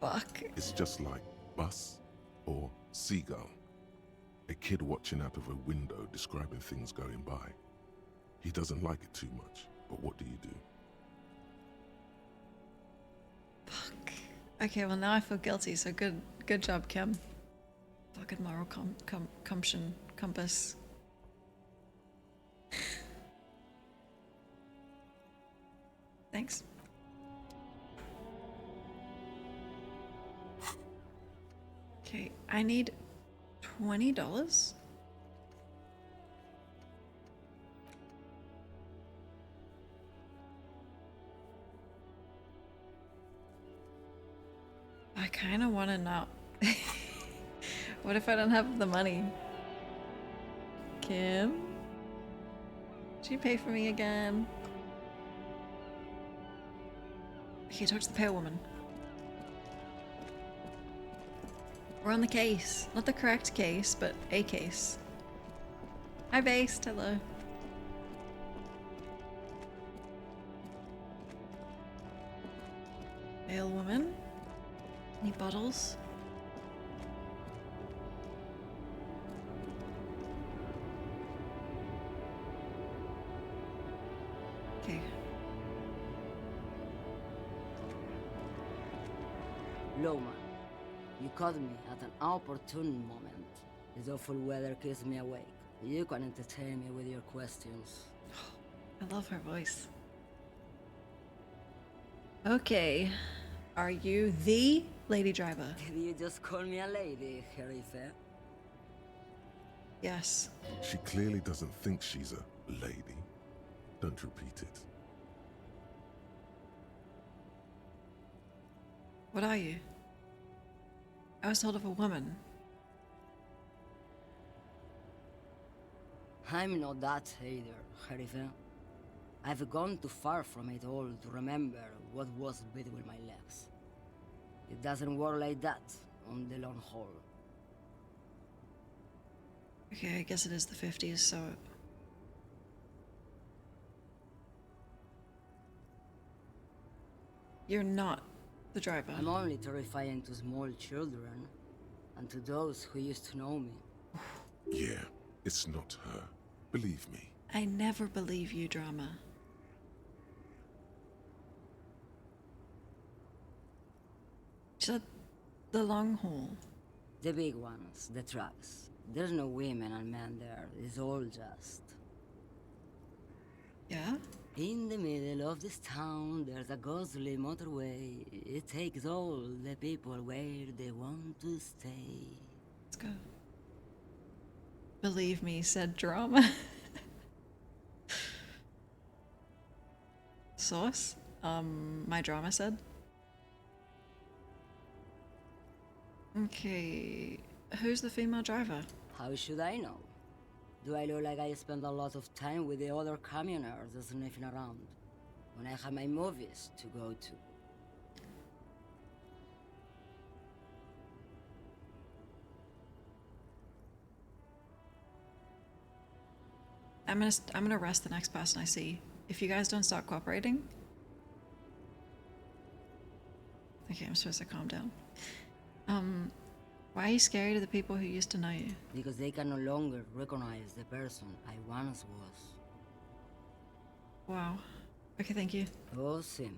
Fuck. It's just like bus or seagull. A kid watching out of a window describing things going by. He doesn't like it too much, but what do you do? Fuck. Okay, well now I feel guilty, so good job, Kim. Fucking moral compass. Thanks. Okay, I need $20. I kind of want to know. What if I don't have the money? Kim? Did you pay for me again? Okay, talk to the pale woman. We're on the case. Not the correct case, but a case. Hi, Based. Hello. Pale woman. Any bottles? Okay. Loma, you caught me at an opportune moment. This awful weather keeps me awake. You can entertain me with your questions. I love her voice. Okay. Are you the lady driver? Did you just call me a lady, Herife? Yes. She clearly doesn't think she's a lady. Don't repeat it. What are you? I was told of a woman. I'm not that either, Herife. I've gone too far from it all to remember what was between my legs. It doesn't work like that on the long haul. Okay, I guess it is the 50s, so... You're not the driver. I'm only terrifying to small children, and to those who used to know me. Yeah, it's not her. Believe me. I never believe you, drama. She said the long haul. The big ones, the trucks. There's no women and men there. It's all just... Yeah? In the middle of this town, there's a ghostly motorway. It takes all the people where they want to stay. Let's go. Believe me, said drama. Sauce? My drama said. Okay, who's the female driver? How should I know? Do I look like I spend a lot of time with the other communers sniffing around when I have my movies to go to? I'm gonna arrest the next person I see. If you guys don't start cooperating. Okay, I'm supposed to calm down. Why are you scary to the people who used to know you? Because they can no longer recognize the person I once was. Wow. Okay, thank you. Oh, Sim.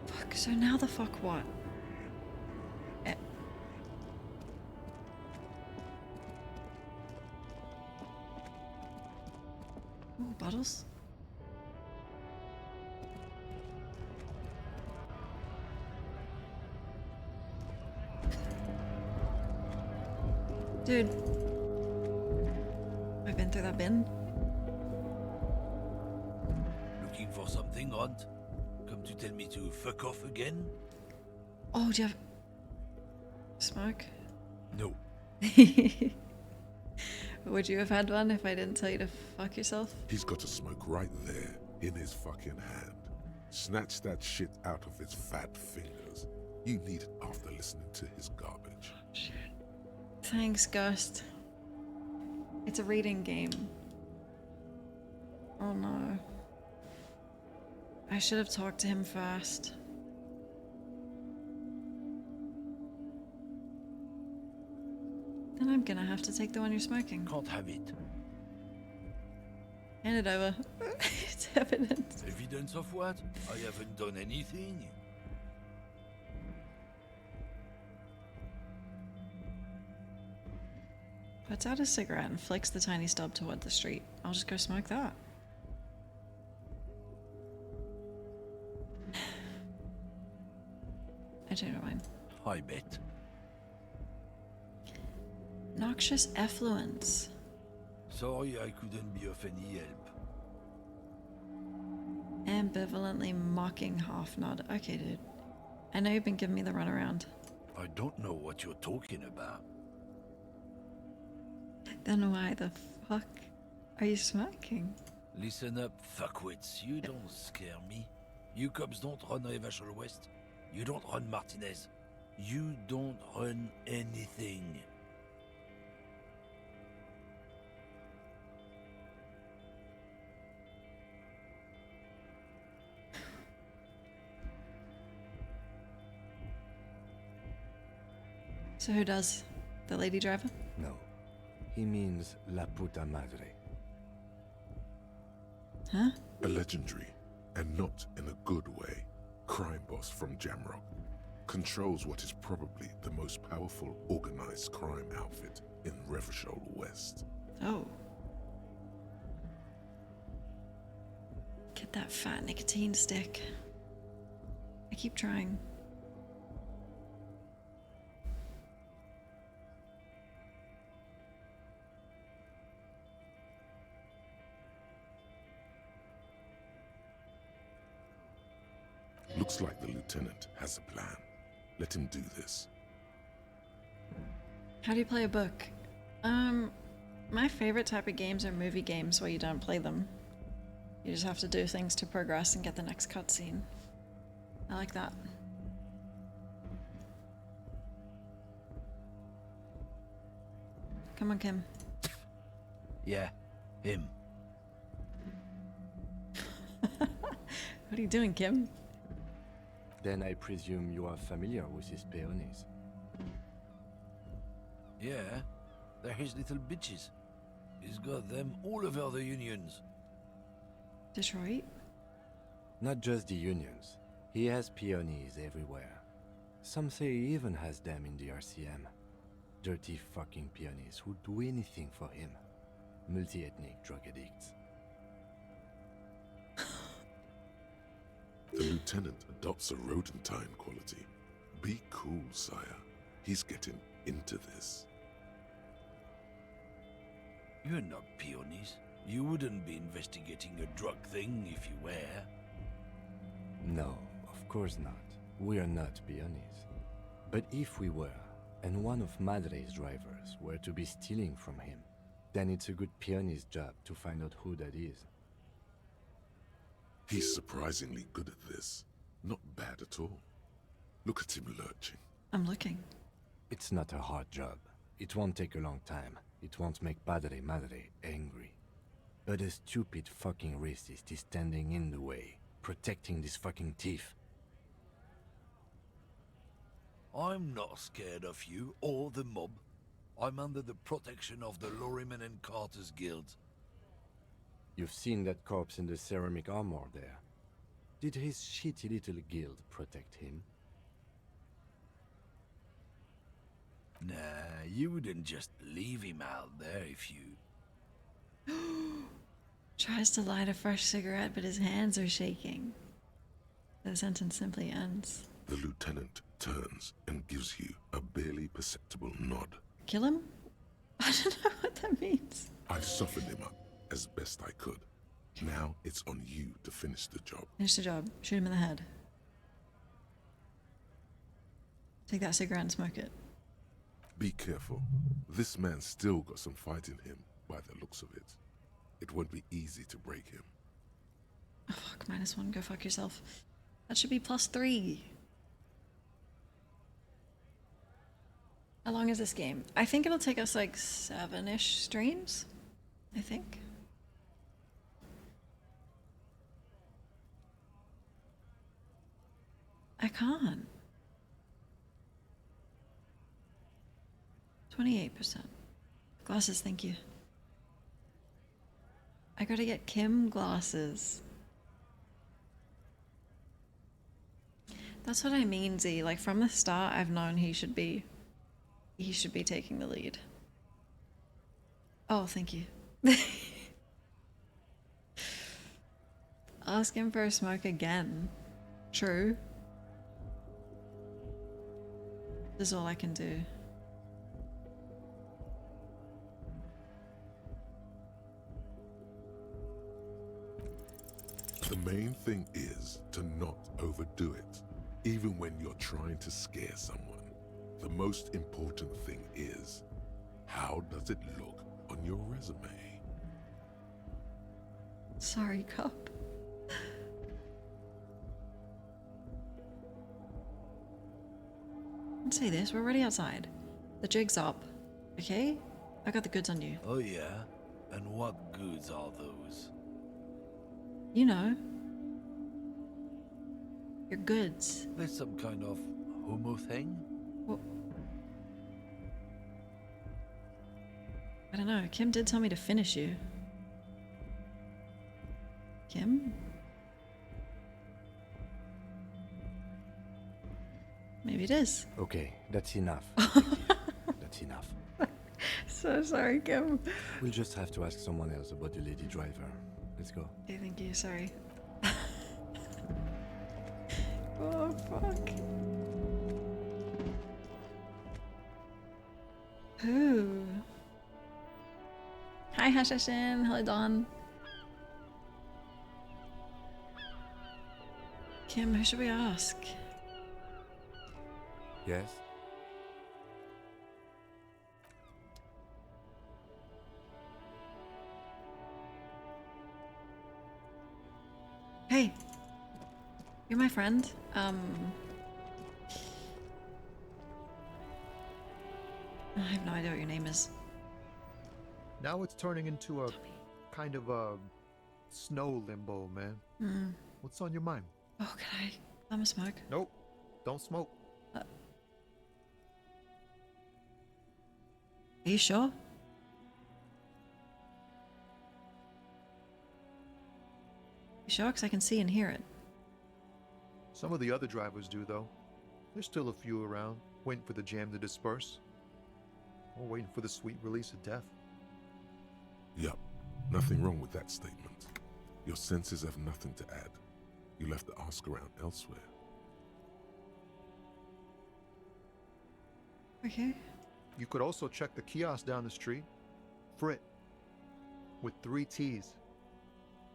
Fuck, so now the fuck what? Ooh, bottles? Dude. I've been through that bin. Looking for something, Ront? Come to tell me to fuck off again? Oh, do you have smoke? No. Would you have had one if I didn't tell you to fuck yourself? He's got a smoke right there, in his fucking hand. Snatch that shit out of his fat fingers. You need it after listening to his garbage. Shit. Thanks, Ghost. It's a reading game. Oh no. I should have talked to him first. Then I'm gonna have to take the one you're smoking. Can't have it. Hand it over. It's evidence. Evidence of what? I haven't done anything. Puts out a cigarette and flicks the tiny stub toward the street. I'll just go smoke that. I don't mind. I bet. Noxious effluence. Sorry I couldn't be of any help. Ambivalently mocking half nod. Okay, dude. I know you've been giving me the runaround. I don't know what you're talking about. Then why the fuck are you smoking? Listen up, fuckwits. You don't scare me. You cops don't run Revachol West. You don't run Martinez. You don't run anything. So who does? The lady driver? No. He means La Puta Madre. Huh? A legendary, and not in a good way, crime boss from Jamrock. Controls what is probably the most powerful organized crime outfit in Revachol West. Oh. Get that fat nicotine stick. I keep trying. Looks like the lieutenant has a plan. Let him do this. How do you play a book? My favorite type of games are movie games where you don't play them. You just have to do things to progress and get the next cutscene. I like that. Come on, Kim. Yeah, him. What are you doing, Kim? Then I presume you are familiar with his peonies. Yeah, they're his little bitches. He's got them all over the unions. Detroit? Not just the unions. He has peonies everywhere. Some say he even has them in the RCM. Dirty fucking peonies who'd do anything for him. Multi-ethnic drug addicts. The lieutenant adopts a rodentine quality. Be cool, sire. He's getting into this. You're not peonies. You wouldn't be investigating a drug thing if you were. No, of course not. We are not peonies. But if we were, and one of Madre's drivers were to be stealing from him, then it's a good peony's job to find out who that is. He's surprisingly good at this. Not bad at all. Look at him lurching. I'm looking. It's not a hard job. It won't take a long time. It won't make Padre Madre angry. But a stupid fucking racist is standing in the way, protecting this fucking thief. I'm not scared of you or the mob. I'm under the protection of the Lorryman and Carter's Guild. You've seen that corpse in the ceramic armor there. Did his shitty little guild protect him? Nah, you wouldn't just leave him out there if you... Tries to light a fresh cigarette, but his hands are shaking. The sentence simply ends. The lieutenant turns and gives you a barely perceptible nod. Kill him? I don't know what that means. I softened him up as best I could. Now it's on you to finish the job. Finish the job. Shoot him in the head. Take that cigarette and smoke it. Be careful. This man's still got some fight in him, by the looks of it. It won't be easy to break him. Oh, fuck, -1. Go fuck yourself. That should be +3. How long is this game? I think it'll take us like 7-ish streams. I think. I can't. 28%. Glasses, thank you. I gotta get Kim glasses. That's what I mean, Z. Like from the start, I've known he should be taking the lead. Oh, thank you. Ask him for a smoke again. True. This is all I can do. The main thing is to not overdo it, even when you're trying to scare someone. The most important thing is, how does it look on your resume? Sorry, cop. Let's say this, we're already outside. The jig's up, okay? I got the goods on you. Oh yeah? And what goods are those? You know. Your goods. There's some kind of homo thing? Well, I don't know. Kim did tell me to finish you. Kim? Maybe it is. Okay, that's enough. Thank you. That's enough. So sorry, Kim. We'll just have to ask someone else about the lady driver. Let's go. Okay, thank you. Sorry. Oh, fuck. Who? Hi, Hashashin. Hello, Dawn. Kim, who should we ask? Yes? Hey. You're my friend. I have no idea what your name is. Now it's turning into a kind of a snow limbo, man. Mm. What's on your mind? Oh, can I? I'm a smoke. Nope. Don't smoke. Are you sure? You sure? Because I can see and hear it. Some of the other drivers do, though. There's still a few around, waiting for the jam to disperse. Or waiting for the sweet release of death. Yup, nothing wrong with that statement. Your senses have nothing to add. You left the ask around elsewhere. Okay. You could also check the kiosk down the street. Frit. With 3 T's.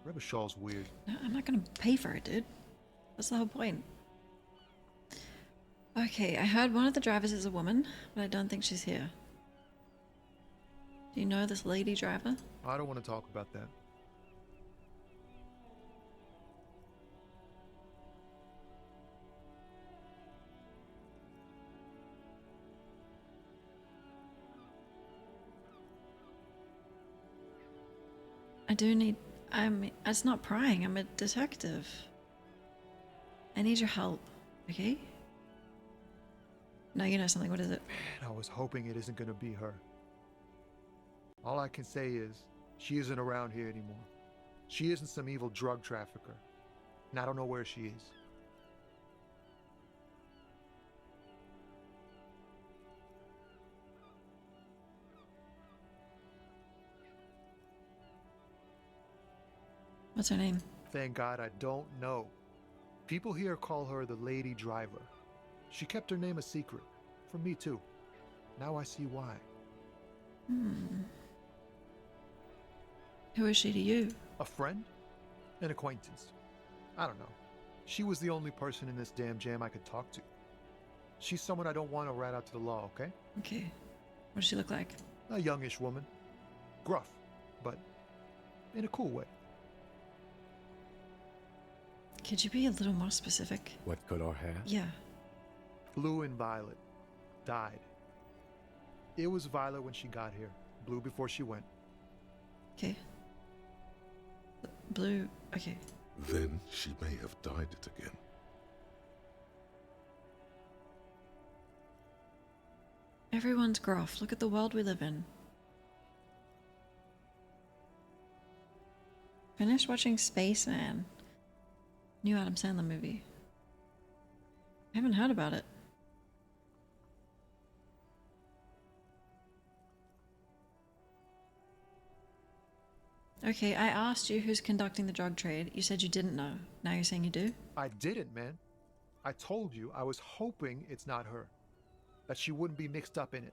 Rebishaw's weird. No, I'm not gonna pay for it, dude. That's the whole point. Okay, I heard one of the drivers is a woman, but I don't think she's here. Do you know this lady driver? I don't want to talk about that. I do need... It's not prying, I'm a detective. I need your help, okay? No, you know something, what is it? Man, I was hoping it isn't gonna be her. All I can say is, she isn't around here anymore. She isn't some evil drug trafficker. And I don't know where she is. What's her name? Thank God I don't know. People here call her the Lady Driver. She kept her name a secret. From me too. Now I see why. Who is she to you? A friend? An acquaintance. I don't know. She was the only person in this damn jam I could talk to. She's someone I don't want to rat out to the law, okay? Okay. What does she look like? A youngish woman. Gruff, but in a cool way. Could you be a little more specific? What color hair? Yeah. Blue and violet. Died. It was violet when she got here. Blue before she went. Okay. Blue. Okay. Then she may have dyed it again. Everyone's gruff. Look at the world we live in. Finished watching Spaceman. New Adam Sandler movie. I haven't heard about it. Okay, I asked you who's conducting the drug trade. You said you didn't know. Now you're saying you do? I didn't, man. I told you I was hoping it's not her. That she wouldn't be mixed up in it.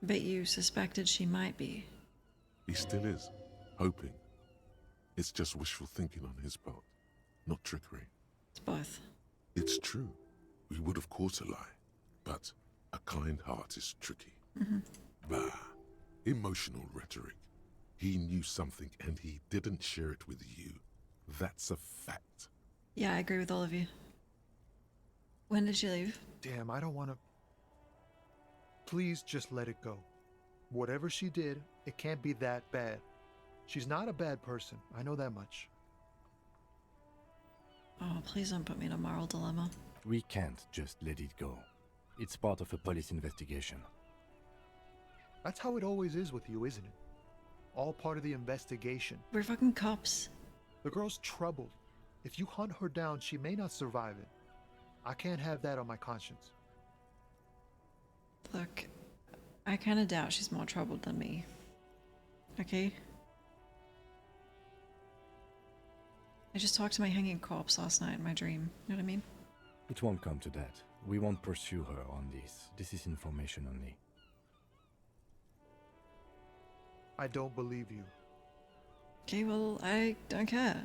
But you suspected she might be. He still is, hoping. It's just wishful thinking on his part, not trickery. It's both. It's true. We would of course a lie, but a kind heart is tricky. Bah, emotional rhetoric. He knew something and he didn't share it with you. That's a fact. Yeah, I agree with all of you. When did she leave? Damn, I don't want to... Please just let it go. Whatever she did, it can't be that bad. She's not a bad person. I know that much. Oh, please don't put me in a moral dilemma. We can't just let it go. It's part of a police investigation. That's how it always is with you, isn't it? All part of the investigation. We're fucking cops. The girl's troubled. If you hunt her down, she may not survive it. I can't have that on my conscience. Look, I kind of doubt she's more troubled than me. Okay? I just talked to my hanging corpse last night in my dream. You know what I mean? It won't come to that. We won't pursue her on this. This is information only. I don't believe you. Okay, well, I don't care.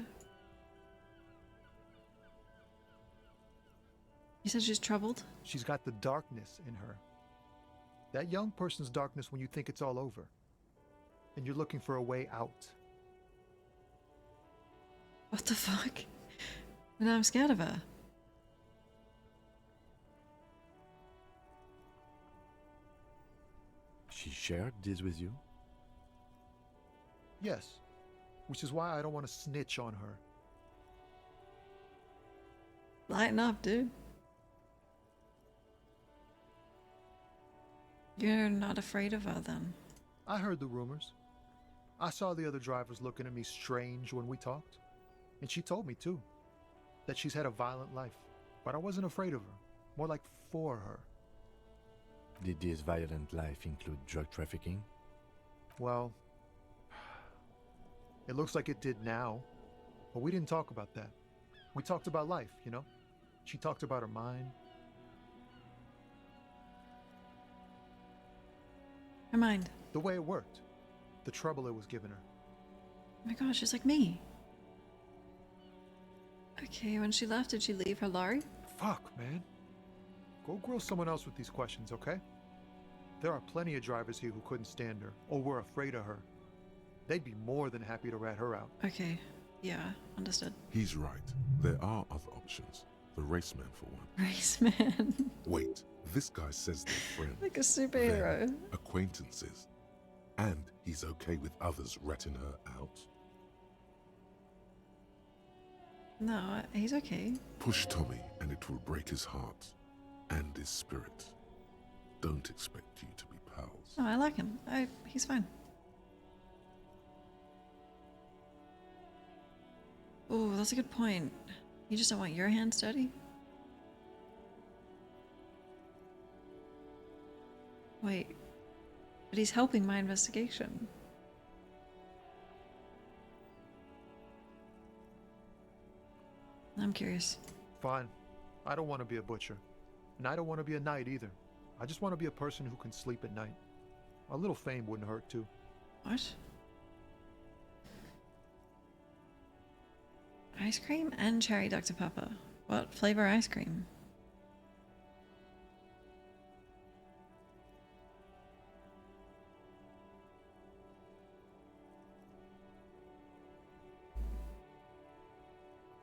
You said she's troubled? She's got the darkness in her. That young person's darkness when you think it's all over. And you're looking for a way out. What the fuck? Now I'm scared of her. She shared this with you? Yes. Which is why I don't want to snitch on her. Lighten up, dude. You're not afraid of her, then? I heard the rumors. I saw the other drivers looking at me strange when we talked. And she told me, too, that she's had a violent life. But I wasn't afraid of her. More like for her. Did this violent life include drug trafficking? Well, it looks like it did now. But we didn't talk about that. We talked about life, you know? She talked about her mind. Her mind. The way it worked. The trouble it was giving her. Oh my gosh, she's like me. Okay, when she left, did she leave her lorry? Fuck, man. Go grill someone else with these questions, okay? There are plenty of drivers here who couldn't stand her, or were afraid of her. They'd be more than happy to rat her out. Okay, yeah, understood. He's right. There are other options. The raceman, for one. Raceman. Wait, this guy says they're friends. Like a superhero. Then acquaintances. And he's okay with others ratting her out. No, he's okay. Push Tommy and it will break his heart and his spirit. Don't expect you to be pals. No, I like him. He's fine. Oh, that's a good point. You just don't want your hands dirty? Wait. But he's helping my investigation. I'm curious. Fine. I don't want to be a butcher. And I don't want to be a knight either. I just want to be a person who can sleep at night. A little fame wouldn't hurt too. What? Ice cream and cherry Dr. Pepper. What flavor ice cream?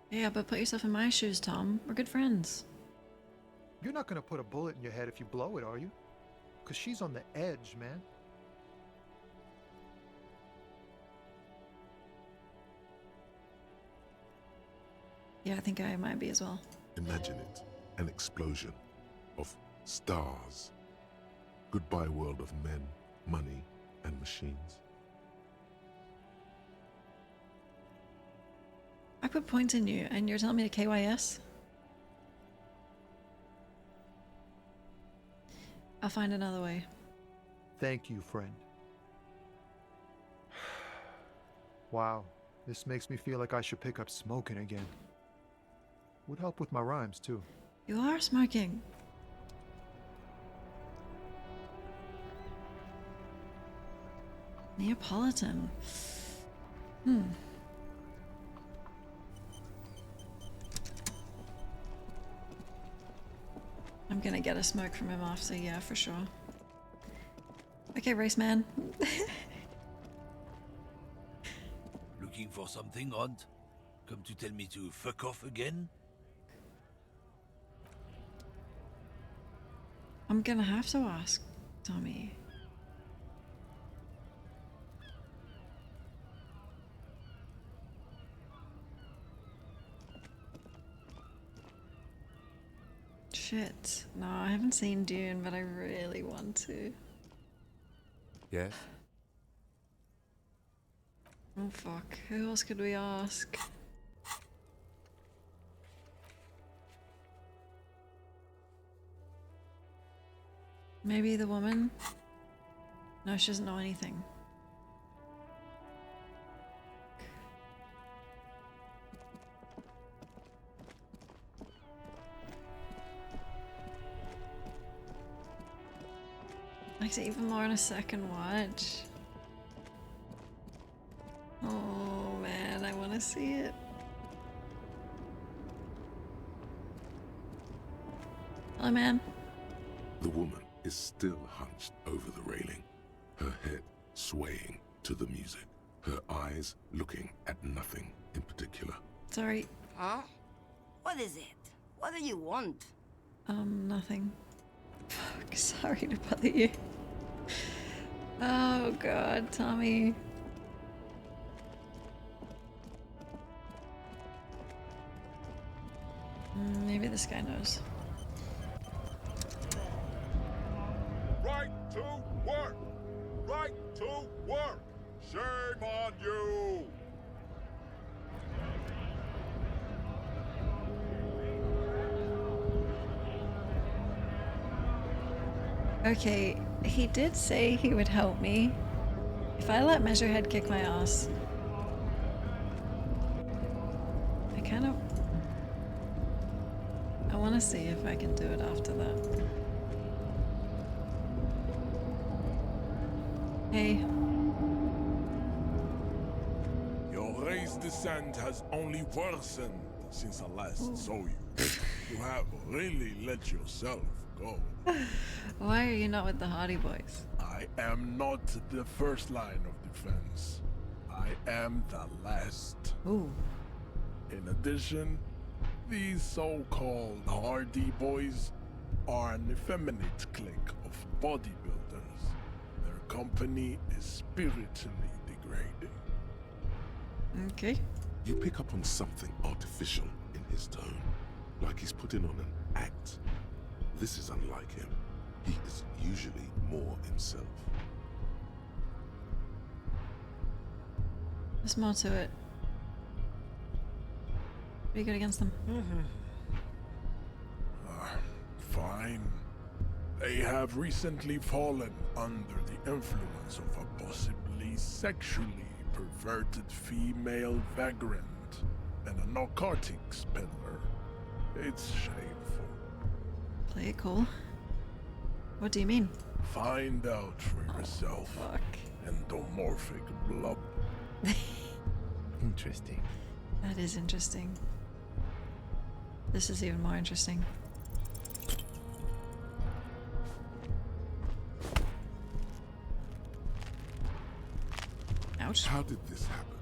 Yeah, but put yourself in my shoes, Tom. We're good friends. You're not going to put a bullet in your head if you blow it, are you? Because she's on the edge, man. Yeah, I think I might be as well. Imagine it. An explosion of stars. Goodbye world of men, money, and machines. I put points in you, and you're telling me to KYS? I'll find another way. Thank you, friend. Wow, this makes me feel like I should pick up smoking again. Would help with my rhymes, too. You are smoking. Neapolitan. I'm gonna get a smoke from him after, yeah, for sure. Okay, race man. Looking for something, Hunt? Come to tell me to fuck off again? I'm gonna have to ask, Tommy. Shit. No, I haven't seen Dune, but I really want to. Yes? Oh fuck. Who else could we ask? Maybe the woman? No, she doesn't know anything. Makes it even more on a second watch. Oh man, I want to see it. Hello, man. The woman is still hunched over the railing, her head swaying to the music, her eyes looking at nothing in particular. Sorry. Huh? What is it? What do you want? Nothing. Fuck, sorry to bother you. Oh god, Tommy. Maybe this guy knows. Right to work! Right to work! Shame on you! Okay, he did say he would help me if I let Measurehead kick my ass. I want to see if I can do it after that. Hey. Your race descent has only worsened since I last saw you. You have really let yourself go. Why are you not with the Hardy Boys? I am not the first line of defense. I am the last. Ooh. In addition, these so-called Hardy Boys are an effeminate clique of bodybuilders. Their company is spiritually degrading. Okay. You pick up on something artificial in his tone, like he's putting on an act. This is unlike him. He is usually more himself. There's more to it. What do you got against them? Fine. They have recently fallen under the influence of a possibly sexually perverted female vagrant and a narcotics peddler. It's shameful. Play it cool. What do you mean? Find out for yourself. Fuck. Endomorphic blob. Interesting. That is interesting. This is even more interesting. Ouch. How did this happen?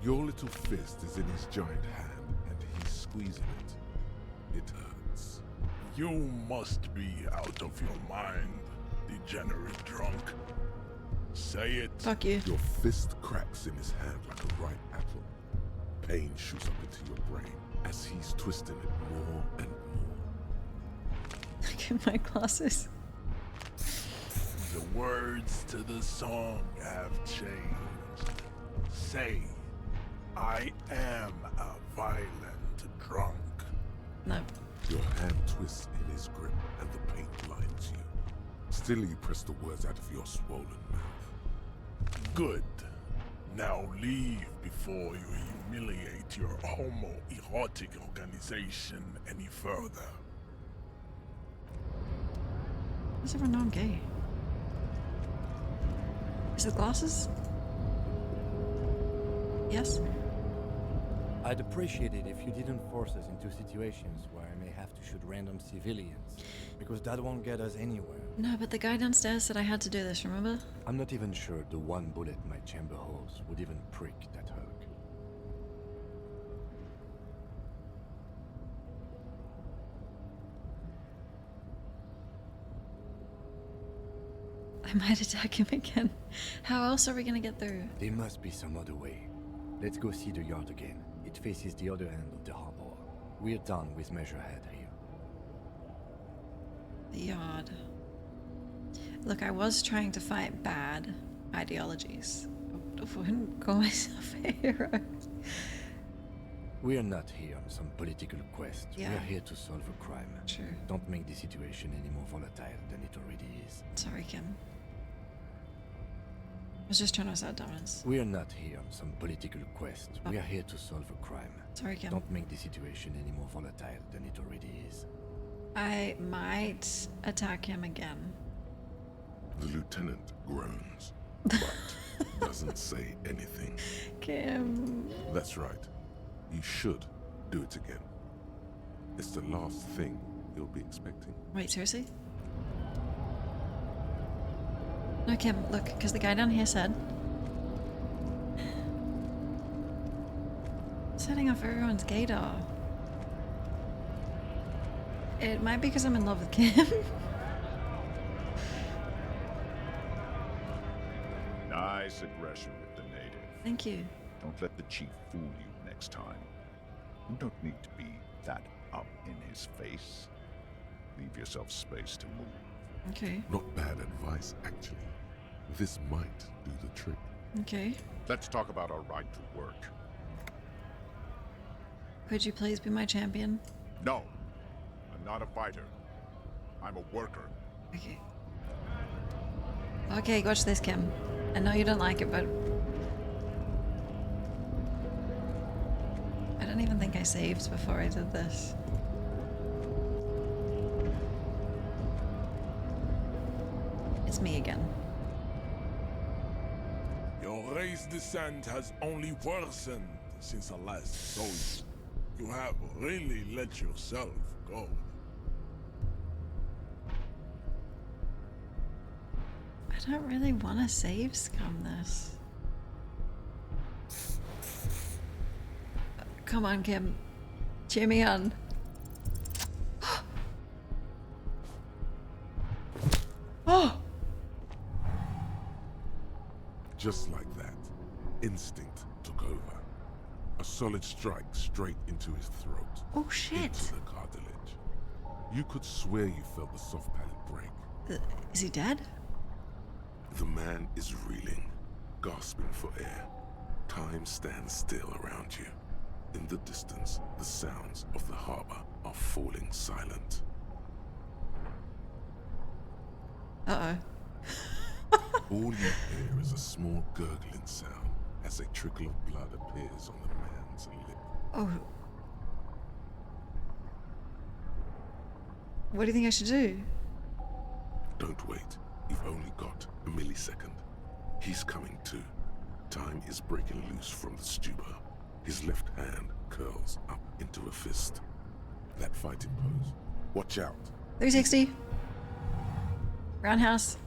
Your little fist is in his giant hand, and he's squeezing it. It hurts. You must be out of your mind, degenerate drunk. Say it. Fuck you. Your fist cracks in his hand like a ripe apple. Pain shoots up into your brain as he's twisting it more and more. Look at my glasses. The words to the song have changed. Say, I am a violent drunk. No. Your hand twists in his grip and the pain blinds you. Still you press the words out of your swollen mouth. Good. Now leave before you humiliate your homoerotic organization any further. Does everyone know I'm gay? Is it glasses? Yes? I'd appreciate it if you didn't force us into situations where I may have to shoot random civilians, because that won't get us anywhere. No, but the guy downstairs said I had to do this, remember? I'm not even sure the one bullet my chamber holds would even prick that Hulk. I might attack him again. How else are we gonna get through? There must be some other way. Let's go see the yard again. It faces the other end of the harbor. We're done with Measurehead here. The yard. Look, I was trying to fight bad ideologies. I wouldn't call myself a hero. We're not here on some political quest. Yeah. We're here to solve a crime. Sure. Don't make the situation any more volatile than it already is. Sorry, Kim. I was just trying to assert dominance. We're not here on some political quest. Oh. We're here to solve a crime. Sorry, Kim. Don't make the situation any more volatile than it already is. I might attack him again. The lieutenant groans, but doesn't say anything. Kim. That's right. You should do it again. It's the last thing you'll be expecting. Wait, seriously? No, Kim, look, because the guy down here said... Setting off everyone's gaydar. It might be because I'm in love with Kim. Nice aggression with the native. Thank you. Don't let the chief fool you next time. You don't need to be that up in his face. Leave yourself space to move. Okay, Not bad advice, actually. This might do the trick. okay. Let's talk about our right to work. Could you please be my champion? No, I'm not a fighter. I'm a worker. Okay. Okay, watch this, Kim. I know you don't like it, but... I don't even think I saved before I did this. It's me again. Your race descent has only worsened since I last saw you. You have really let yourself go. I don't really want to save scum this. Come on, Kim. Cheer me on. Oh! Just like that, instinct took over. A solid strike straight into his throat. Oh shit! Into the cartilage. You could swear you felt the soft palate break. Is he dead? The man is reeling, gasping for air. Time stands still around you. In the distance, the sounds of the harbor are falling silent. Uh-oh. All you hear is a small gurgling sound as a trickle of blood appears on the man's lip. Oh. What do you think I should do? Don't wait. You've only got a millisecond. He's coming to. Time is breaking loose from the stupor. His left hand curls up into a fist. That fighting pose. Watch out. 360. Roundhouse.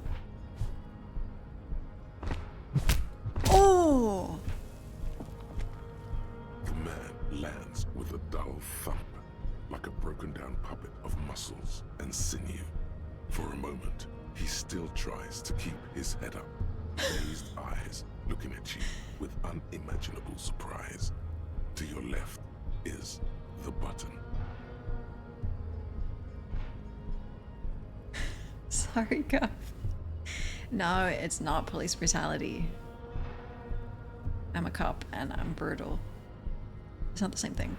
Oh! The man lands with a dull thump, like a broken down puppet of muscles and sinew. For a moment, he still tries to keep his head up, dazed eyes looking at you with unimaginable surprise. To your left is the button. Sorry, Cuff. No, it's not police brutality. I'm a cop and I'm brutal. It's not the same thing.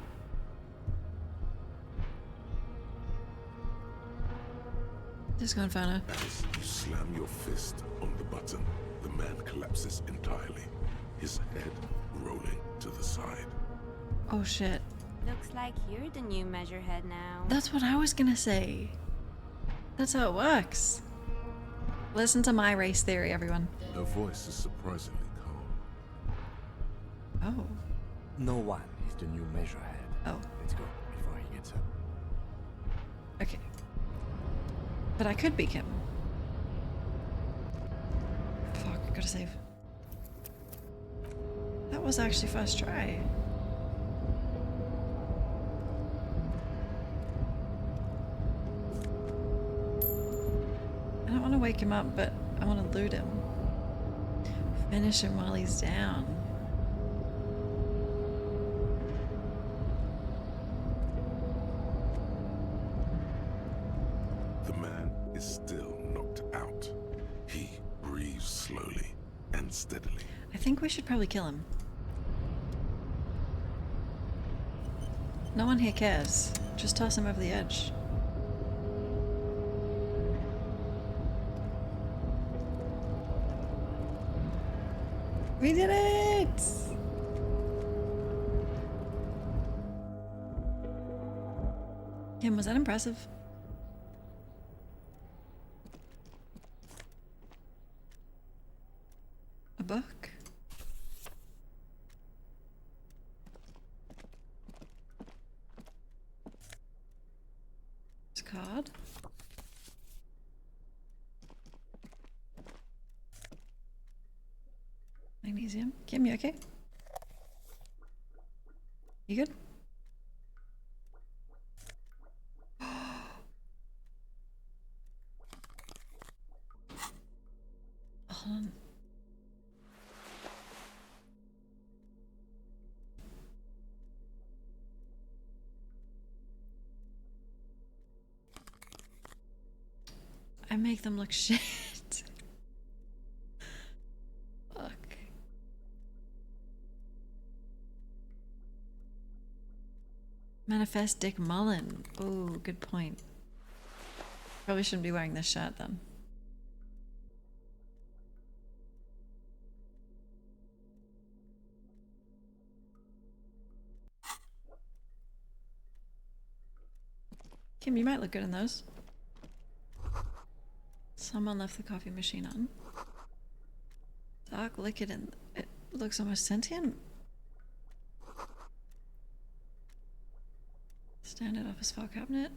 Just go Inferno. As you slam your fist on the button, the man collapses entirely. his head rolling to the side. Oh shit. Looks like you're the new measurehead now. That's what I was gonna say. That's how it works. Listen to my race theory, everyone. Her voice is surprisingly calm. Oh. No one is the new measurehead. Oh. Let's go before he gets up. Okay. But I could be Kim. Fuck, I gotta save. That was actually first try. I don't want to wake him up, but I want to loot him. Finish him while he's down. The man is still knocked out. He breathes slowly and steadily. I think we should probably kill him. No one here cares. Just toss him over the edge. We did it! Kim, was that impressive? A book? It's a card. Magnesium. Kim, you okay? You good? Hold on. I make them look shit. Fuck. Manifest Dick Mullen. Oh, good point. Probably shouldn't be wearing this shirt then. Kim, you might look good in those. Someone left the coffee machine on. Dark liquid and it looks almost sentient. Standard office file cabinet.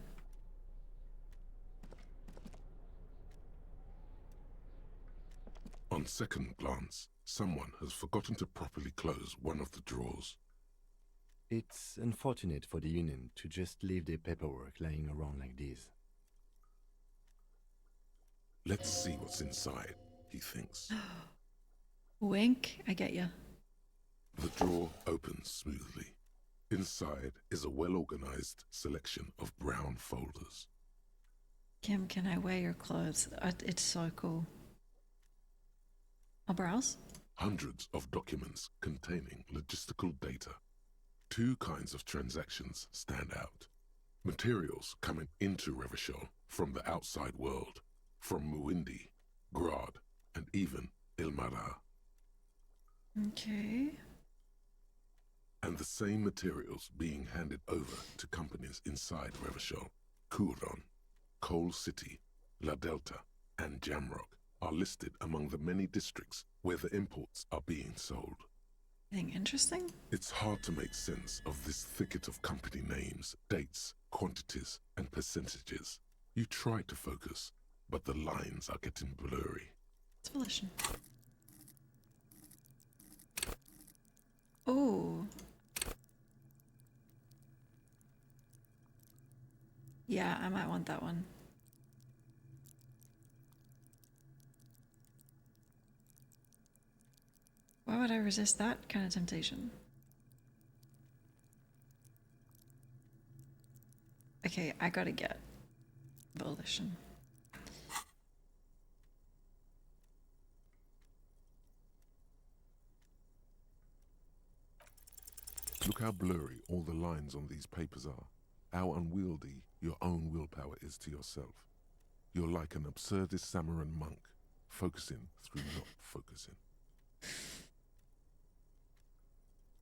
On second glance, someone has forgotten to properly close one of the drawers. It's unfortunate for the Union to just leave their paperwork lying around like this. Let's see what's inside, he thinks. Wink, I get ya. The drawer opens smoothly. Inside is a well-organized selection of brown folders. Kim, can I wear your clothes? It's so cool. I'll browse. Hundreds of documents containing logistical data. Two kinds of transactions stand out. Materials coming into Revachol from the outside world, from Muindi, Grad, and even Ilmara. Okay. And the same materials being handed over to companies inside Revachol, Kuron, Coal City, La Delta, and Jamrock are listed among the many districts where the imports are being sold. Anything interesting? It's hard to make sense of this thicket of company names, dates, quantities, and percentages. You try to focus, but the lines are getting blurry. It's volition. Oh. Yeah, I might want that one. Why would I resist that kind of temptation? Okay, I gotta get volition. Look how blurry all the lines on these papers are. How unwieldy your own willpower is to yourself. You're like an absurdist Samaran monk, focusing through not focusing.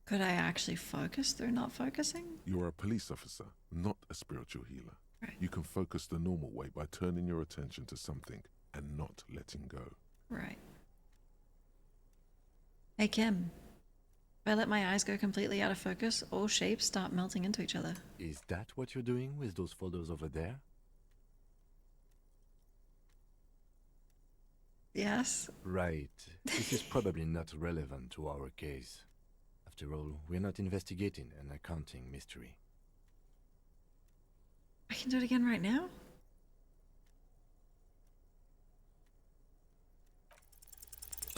Could I actually focus through not focusing? You're a police officer, not a spiritual healer. Right. You can focus the normal way by turning your attention to something and not letting go. Right. Hey Kim, if I let my eyes go completely out of focus, all shapes start melting into each other. Is that what you're doing with those photos over there? Yes. Right. This is probably not relevant to our case. After all, we're not investigating an accounting mystery. I can do it again right now?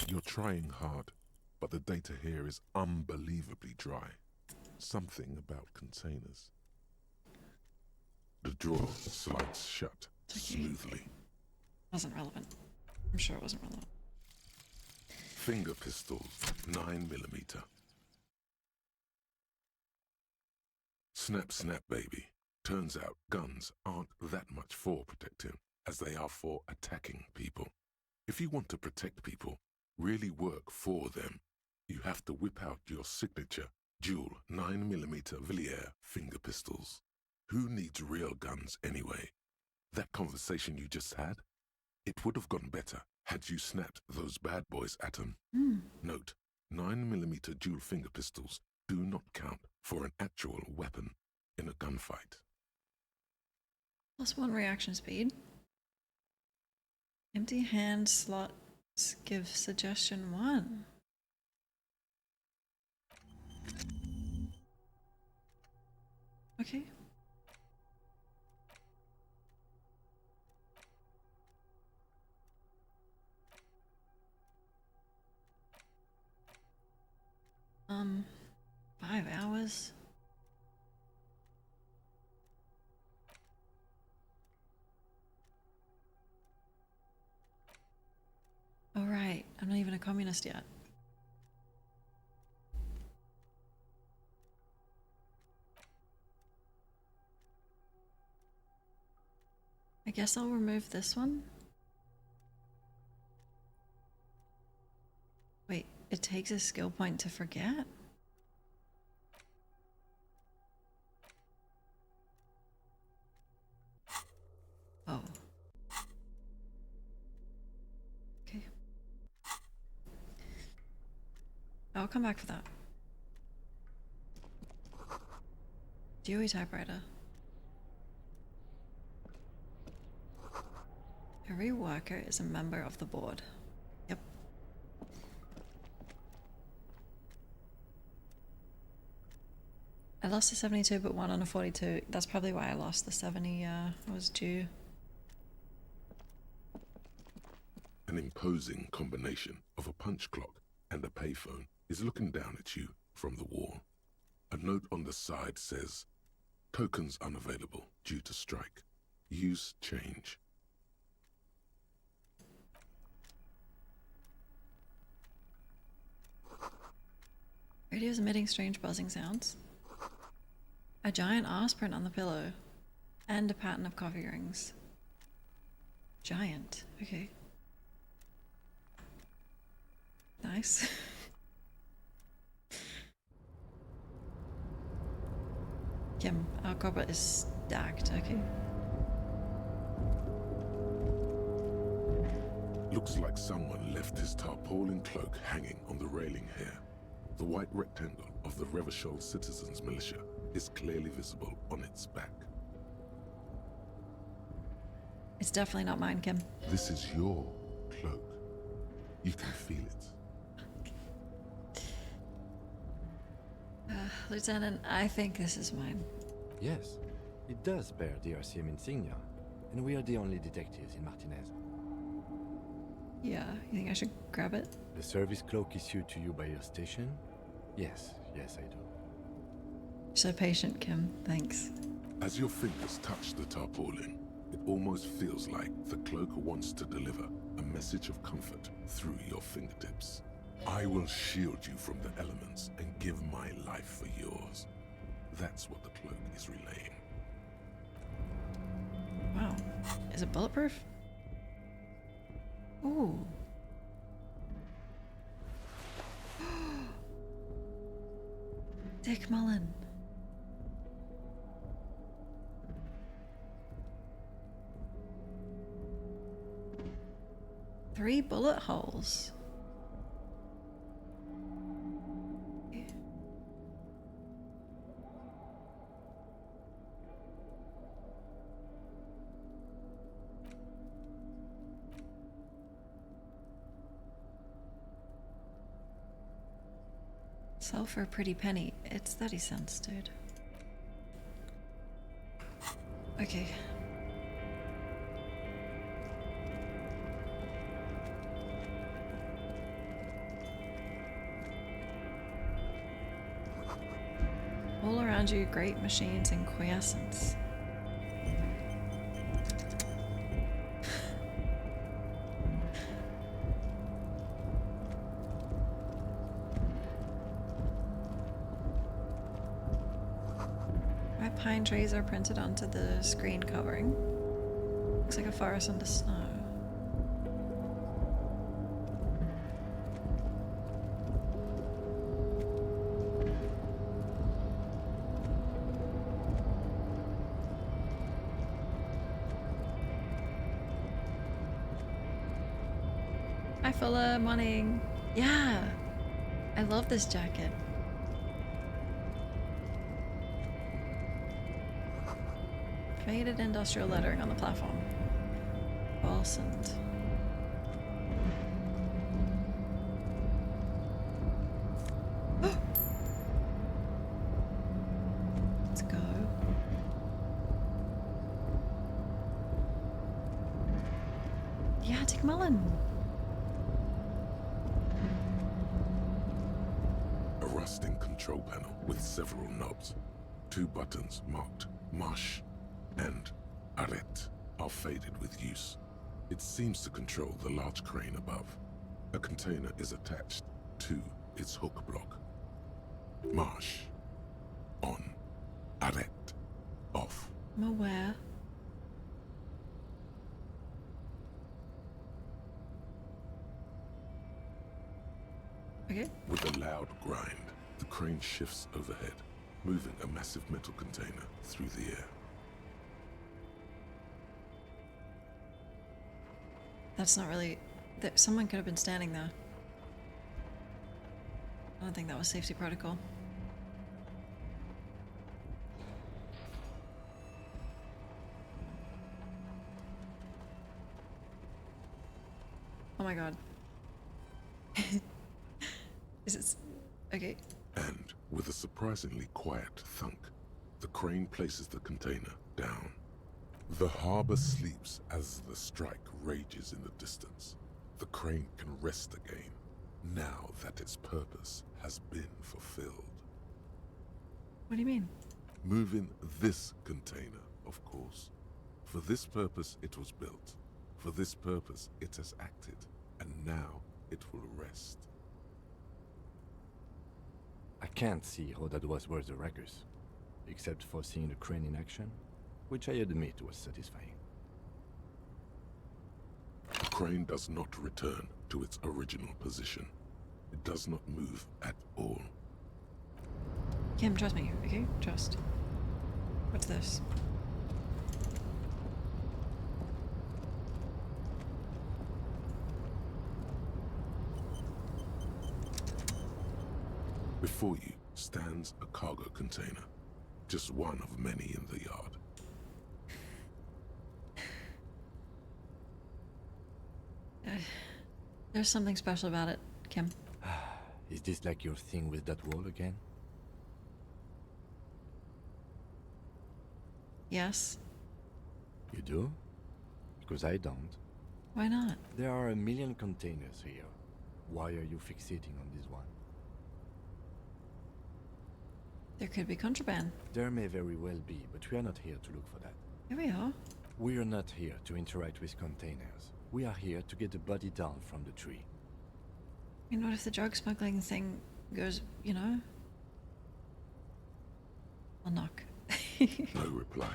You're trying hard, but the data here is unbelievably dry. Something about containers. The drawer slides shut smoothly. Wasn't relevant. I'm sure it wasn't relevant. Finger pistols, 9mm. Snap, snap, baby. Turns out guns aren't that much for protecting as they are for attacking people. If you want to protect people, really work for them, you have to whip out your signature dual 9mm Villiers finger pistols. Who needs real guns anyway? That conversation you just had? It would have gone better had you snapped those bad boys at them. Note, 9mm dual finger pistols do not count for an actual weapon in a gunfight. +1 reaction speed. Empty hand slots give suggestion 1. Okay. Um, 5 hours. Oh right, I'm not even a communist yet. I guess I'll remove this one. Wait, it takes a skill point to forget? Oh. Okay. I'll come back for that. Dewey typewriter. Every worker is a member of the board. Yep. I lost a 72 but won on a 42. That's probably why I lost the 70 I was due. An imposing combination of a punch clock and a payphone is looking down at you from the wall. A note on the side says, "Tokens unavailable due to strike. Use change." Radio's emitting strange buzzing sounds. A giant arse print on the pillow. And a pattern of coffee rings. Giant. Okay. Nice. Kim, our copper is stacked. Okay. Looks like someone left his tarpaulin cloak hanging on the railing here. The white rectangle of the Revachol Citizens Militia is clearly visible on its back. It's definitely not mine, Kim. This is your cloak. You can feel it. Lieutenant, I think this is mine. Yes, it does bear the RCM insignia, and we are the only detectives in Martinez. Yeah, you think I should grab it? The service cloak issued to you by your station? Yes, yes I do. So patient, Kim. Thanks. As your fingers touch the tarpaulin, it almost feels like the cloak wants to deliver a message of comfort through your fingertips. I will shield you from the elements and give my life for yours. That's what the cloak is relaying. Wow. Is it bulletproof? Ooh. Dick Mullen. Three bullet holes. Sell for a pretty penny. It's 30 cents, dude. Okay. All around you, great machines and quiescence. My pine trees are printed onto the screen covering. Looks like a forest under snow. Hi Fuller, morning. Yeah, I love this jacket. Faded industrial lettering on the platform. Balsand. Let's go. Yeah, Dick Mullen. A rusting control panel with several knobs. 2 buttons marked Marsh and Arrête are faded with use. It seems to control the large crane above. A container is attached to its hook block. Marsh. On. Arrête. Off. I'm aware. Okay. With a loud grind, the crane shifts overhead, moving a massive metal container through the air. That's not really... Someone could have been standing there. I don't think that was safety protocol. Oh my god. Is it... Okay. And with a surprisingly quiet thunk, the crane places the container down. The harbor sleeps as the strike rages in the distance. The crane can rest again, now that its purpose has been fulfilled. What do you mean? Moving this container, of course. For this purpose it was built. For this purpose it has acted. And now it will rest. I can't see how that was worth the wreckers, except for seeing the crane in action, which I admit was satisfying. The crane does not return to its original position. It does not move at all. Kim, trust me, okay? Trust. What's this? Before you stands a cargo container, just one of many in the yard. There's something special about it, Kim. Is this like your thing with that wall again? Yes. You do? Because I don't. Why not? There are a million containers here. Why are you fixating on this one? There could be contraband. There may very well be, but we are not here to look for that. Here we are. We are not here to interact with containers. We are here to get the body down from the tree. I mean, what if the drug smuggling thing goes, you know? I'll knock. No reply.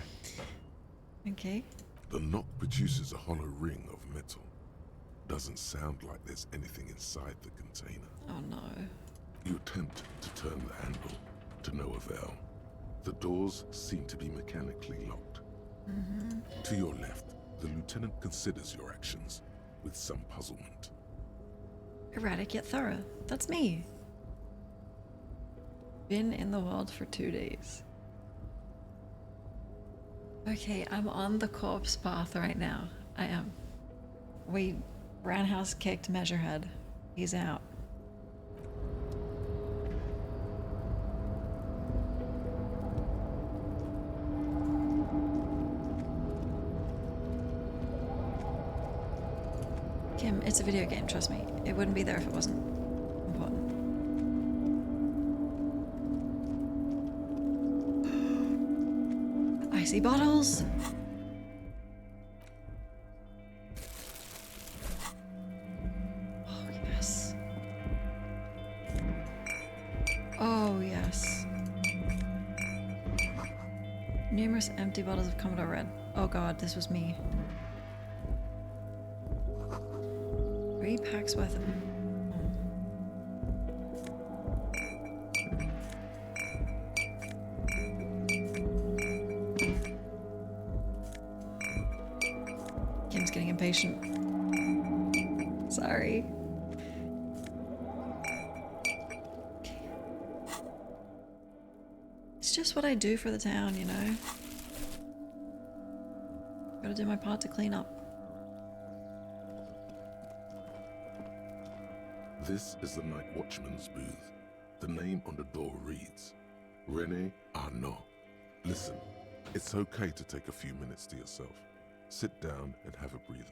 Okay. The knock produces a hollow ring of metal. Doesn't sound like there's anything inside the container. Oh no. You attempt to turn the handle, to no avail. The doors seem to be mechanically locked. To your left, the lieutenant considers your actions with some puzzlement. Erratic yet thorough. That's me. Been in the world for 2 days. Okay, I'm on the corpse path right now. I am. We roundhouse kicked Measurehead. He's out. Kim, it's a video game, trust me. It wouldn't be there if it wasn't important. Icy bottles! Oh, yes. Oh, yes. Numerous empty bottles of Commodore Red. Oh god, this was me. 3 packs worth of... Kim's getting impatient. Sorry. It's just what I do for the town, you know? Gotta do my part to clean up. This is the night watchman's booth. The name on the door reads, Rene Arnaud. Listen, it's okay to take a few minutes to yourself. Sit down and have a breather.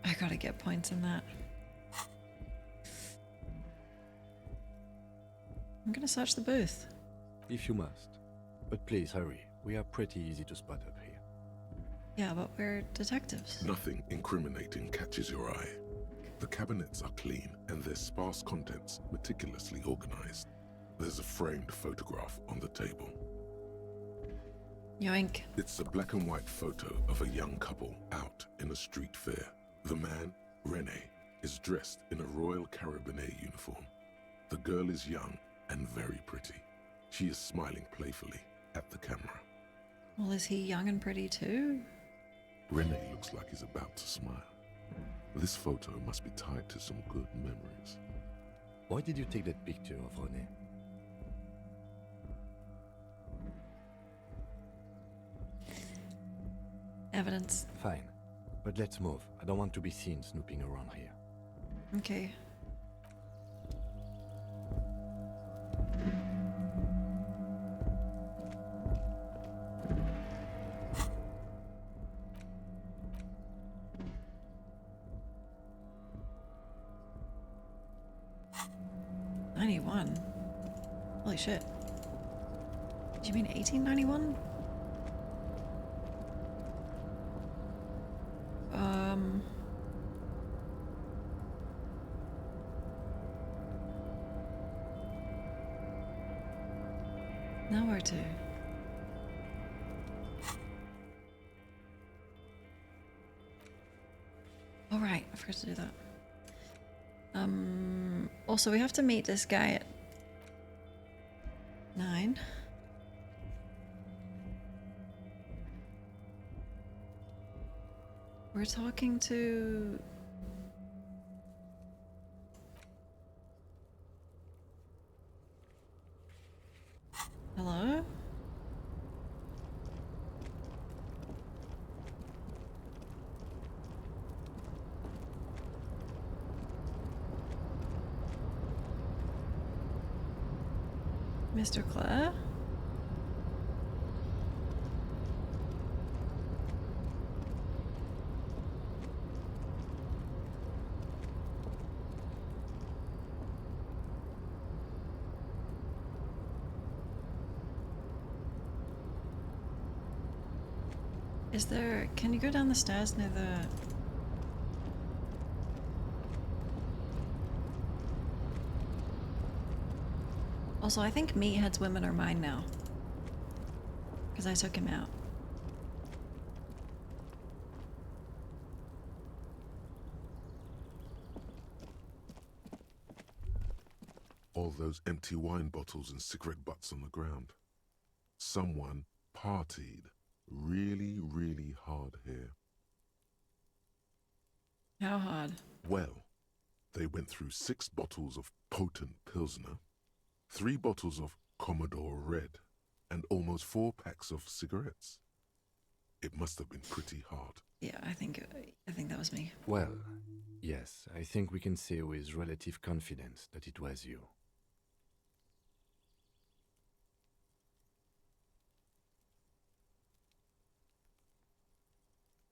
I gotta get points in that. I'm gonna search the booth. If you must. But please hurry. We are pretty easy to spot up here. Yeah, but we're detectives. Nothing incriminating catches your eye. The cabinets are clean and their sparse contents meticulously organized. There's a framed photograph on the table. Yoink. It's a black and white photo of a young couple out in a street fair. The man, Rene, is dressed in a Royal Carabinier uniform. The girl is young and very pretty. She is smiling playfully at the camera. Well, is he young and pretty too? Rene looks like he's about to smile. This photo must be tied to some good memories. Why did you take that picture of René? Evidence. Fine. But let's move. I don't want to be seen snooping around here. Okay. Holy shit. Do you mean 1891? Now where to? Oh right, I forgot to do that. Also we have to meet this guy at 9. We're talking to... Hello? Mr. Clare? Is there... Can you go down the stairs near the... Also, I think Meathead's women are mine now. Because I took him out. those empty wine bottles and cigarette butts on the ground. Someone partied really, really hard here. How hard? Well, they went through 6 bottles of potent Pilsner, 3 bottles of Commodore Red, and almost 4 packs of cigarettes. It must have been pretty hard. Yeah, I think that was me. Well, yes, I think we can say with relative confidence that it was you.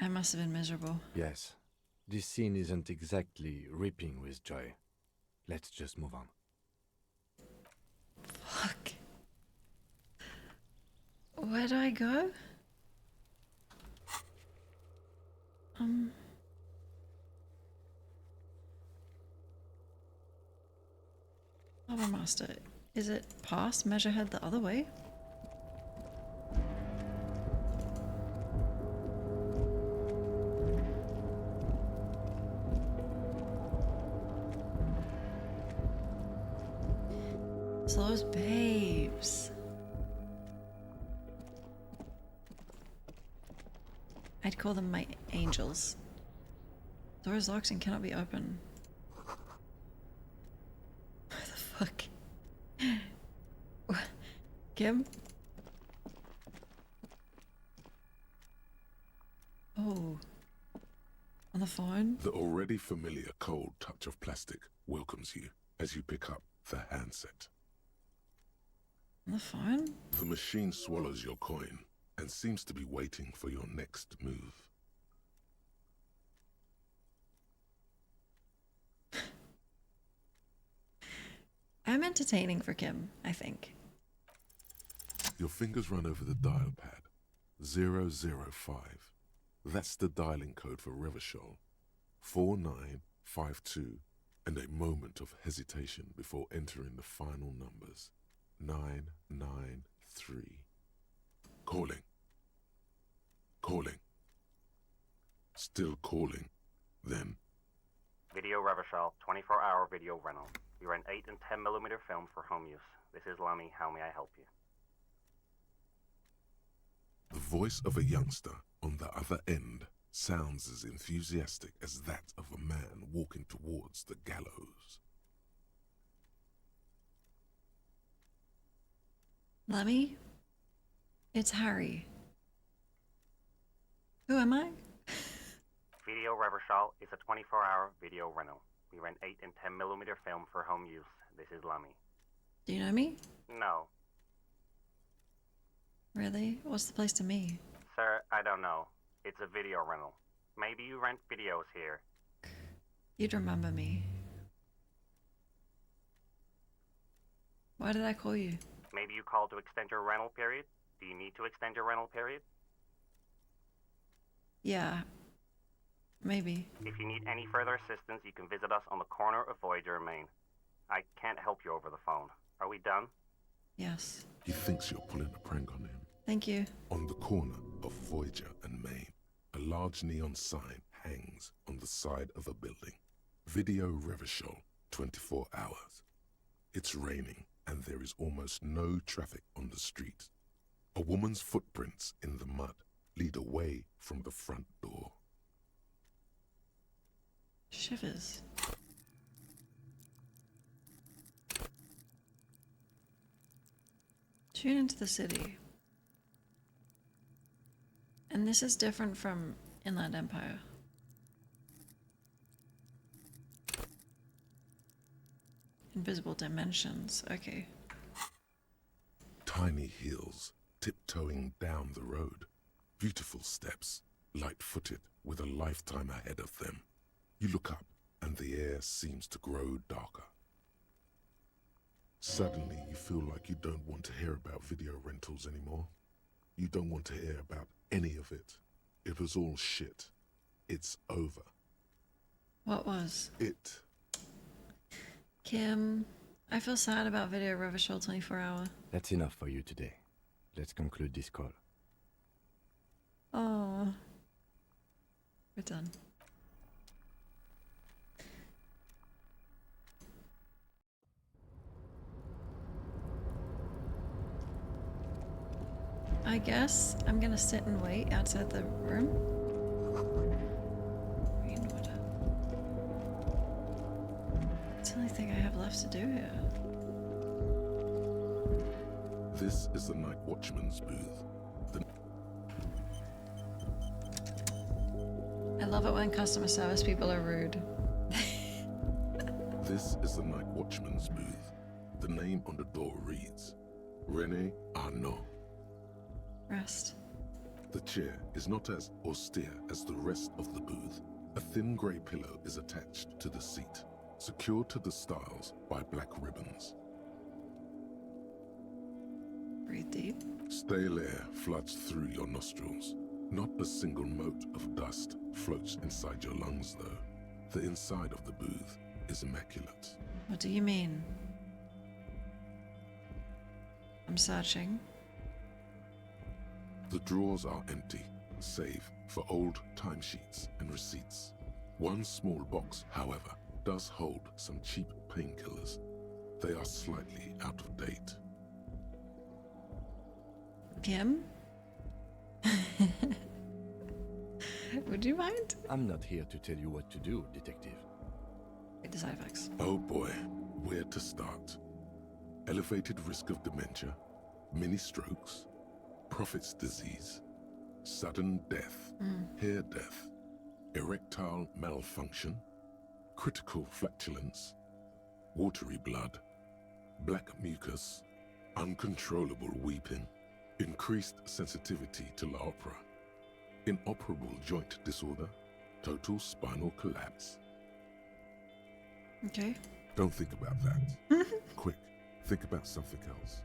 I must have been miserable. Yes, this scene isn't exactly ripping with joy. Let's just move on. Fuck. Where do I go? Harbor Master. Is it past Measurehead the other way? So those babes. I'd call them my angels. Door is locked and cannot be opened. What the fuck? Kim? Oh. On the phone? The already familiar cold touch of plastic welcomes you as you pick up the handset. On the phone? The machine swallows your coin and seems to be waiting for your next move. I'm entertaining for Kim, I think. Your fingers run over the dial pad. 005. That's the dialing code for Revachol. 4952. And a moment of hesitation before entering the final numbers. 993. Calling. Calling. Still calling. Then. Video Revachol, 24-hour video rental. We rent 8 and 10mm film for home use. This is Lemmy. How may I help you? The voice of a youngster on the other end sounds as enthusiastic as that of a man walking towards the gallows. Lemmy? It's Harry. Who am I? Video Revachol is a 24-hour video rental. We rent 8 and 10mm film for home use. This is Lemmy. Do you know me? No. Really? What's the place to me? Sir, I don't know. It's a video rental. Maybe you rent videos here. You'd remember me. Why did I call you? Maybe you called to extend your rental period? Do you need to extend your rental period? Yeah. Maybe. If you need any further assistance, you can visit us on the corner of Voyager and Main. I can't help you over the phone. Are we done? Yes. He thinks you're pulling a prank on him. Thank you. On the corner of Voyager and Main, a large neon sign hangs on the side of a building. Video Revachol, 24 hours. It's raining and there is almost no traffic on the street. A woman's footprints in the mud lead away from the front door. Shivers. Tune into the city. And this is different from Inland Empire. Invisible dimensions. Okay. Tiny heels tiptoeing down the road. Beautiful steps, light-footed with a lifetime ahead of them. You look up and the air seems to grow darker. Suddenly you feel like you don't want to hear about video rentals anymore. You don't want to hear about any of it. It was all shit. It's over. What was? It. Kim, I feel sad about Video Revachol 24 hour. That's enough for you today. Let's conclude this call. Oh. We're done. I guess I'm gonna sit and wait outside the room. Rainwater. It's the only thing I have left to do here. This is the Night Watchman's booth. I love it when customer service people are rude. This is the Night Watchman's booth. The name on the door reads, René Arnaud. Rest. The chair is not as austere as the rest of the booth. A thin grey pillow is attached to the seat, secured to the stiles by black ribbons. Breathe deep. Stale air floods through your nostrils. Not a single mote of dust floats inside your lungs, though. The inside of the booth is immaculate. What do you mean? I'm searching. The drawers are empty, save for old timesheets and receipts. One small box, however, does hold some cheap painkillers. They are slightly out of date. Kim? Would you mind? I'm not here to tell you what to do, detective. Read the side effects. Oh boy, where to start? Elevated risk of dementia, mini strokes, Prophet's disease, sudden death, hair death, erectile malfunction, critical flatulence, watery blood, black mucus, uncontrollable weeping, increased sensitivity to la opera, inoperable joint disorder, total spinal collapse. Okay. Don't think about that. Quick, think about something else.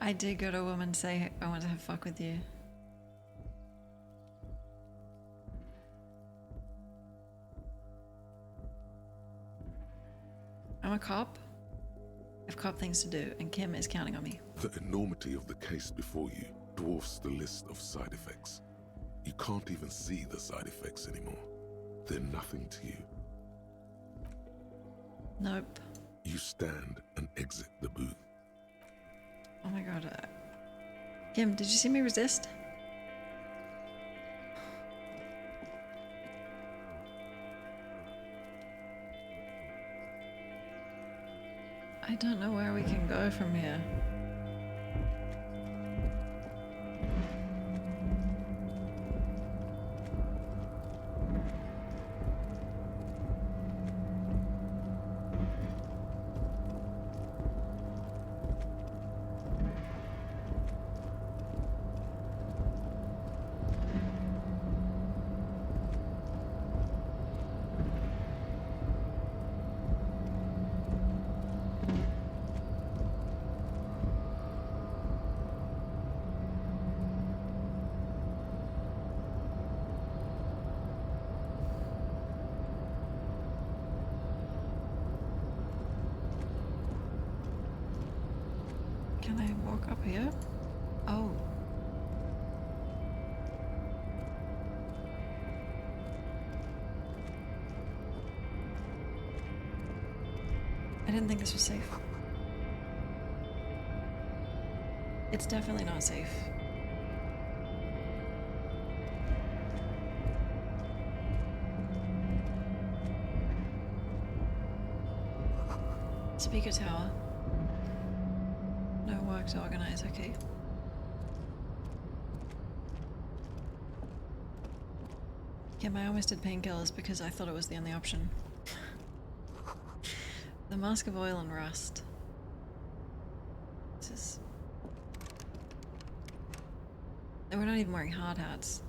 I did go to a woman and say I want to have fuck with you. I'm a cop. I have cop things to do, and Kim is counting on me. The enormity of the case before you dwarfs the list of side effects. You can't even see the side effects anymore. They're nothing to you. Nope. You stand and exit the booth. Oh my god. Kim, did you see me resist? I don't know where we can go from here. Can I walk up here? Oh. I didn't think this was safe. It's definitely not safe. Speaker tower. No work to organize, okay. Yeah, I almost did painkillers because I thought it was the only option. The mask of oil and rust. This is... And we're not even wearing hard hats.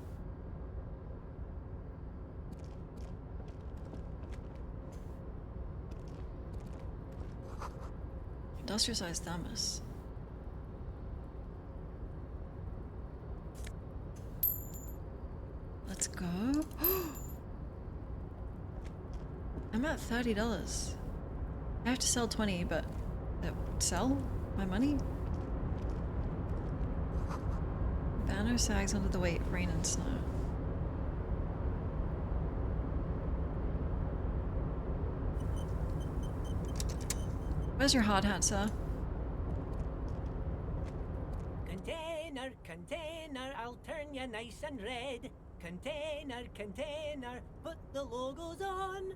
Industrial-sized thermos. Let's go. I'm at $30. I have to sell 20, but sell my money? Banner sags under the weight of rain and snow. Where's your hard hat, sir? Container, container, I'll turn you nice and red. Container, container, put the logos on.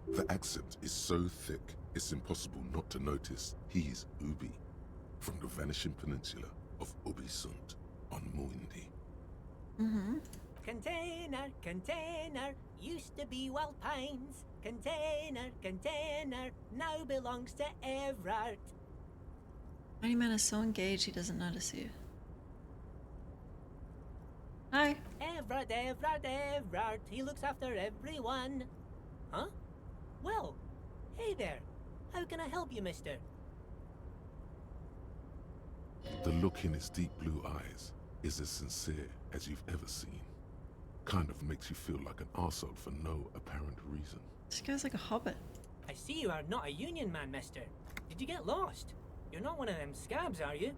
The accent is so thick, it's impossible not to notice he's Ubi, from the vanishing peninsula of Ubisund on Muindi. Mm-hmm. Container, container, used to be Wild Pines. Container, container, now belongs to Everard. Mighty Man is so engaged he doesn't notice you. Hi. Everard, Everard, Everard, he looks after everyone. Huh? Well, hey there. How can I help you, mister? The look in his deep blue eyes is as sincere as you've ever seen. Kind of makes you feel like an arsehole for no apparent reason. This guy's like a hobbit. I see you are not a union man, mister. Did you get lost? You're not one of them scabs, are you?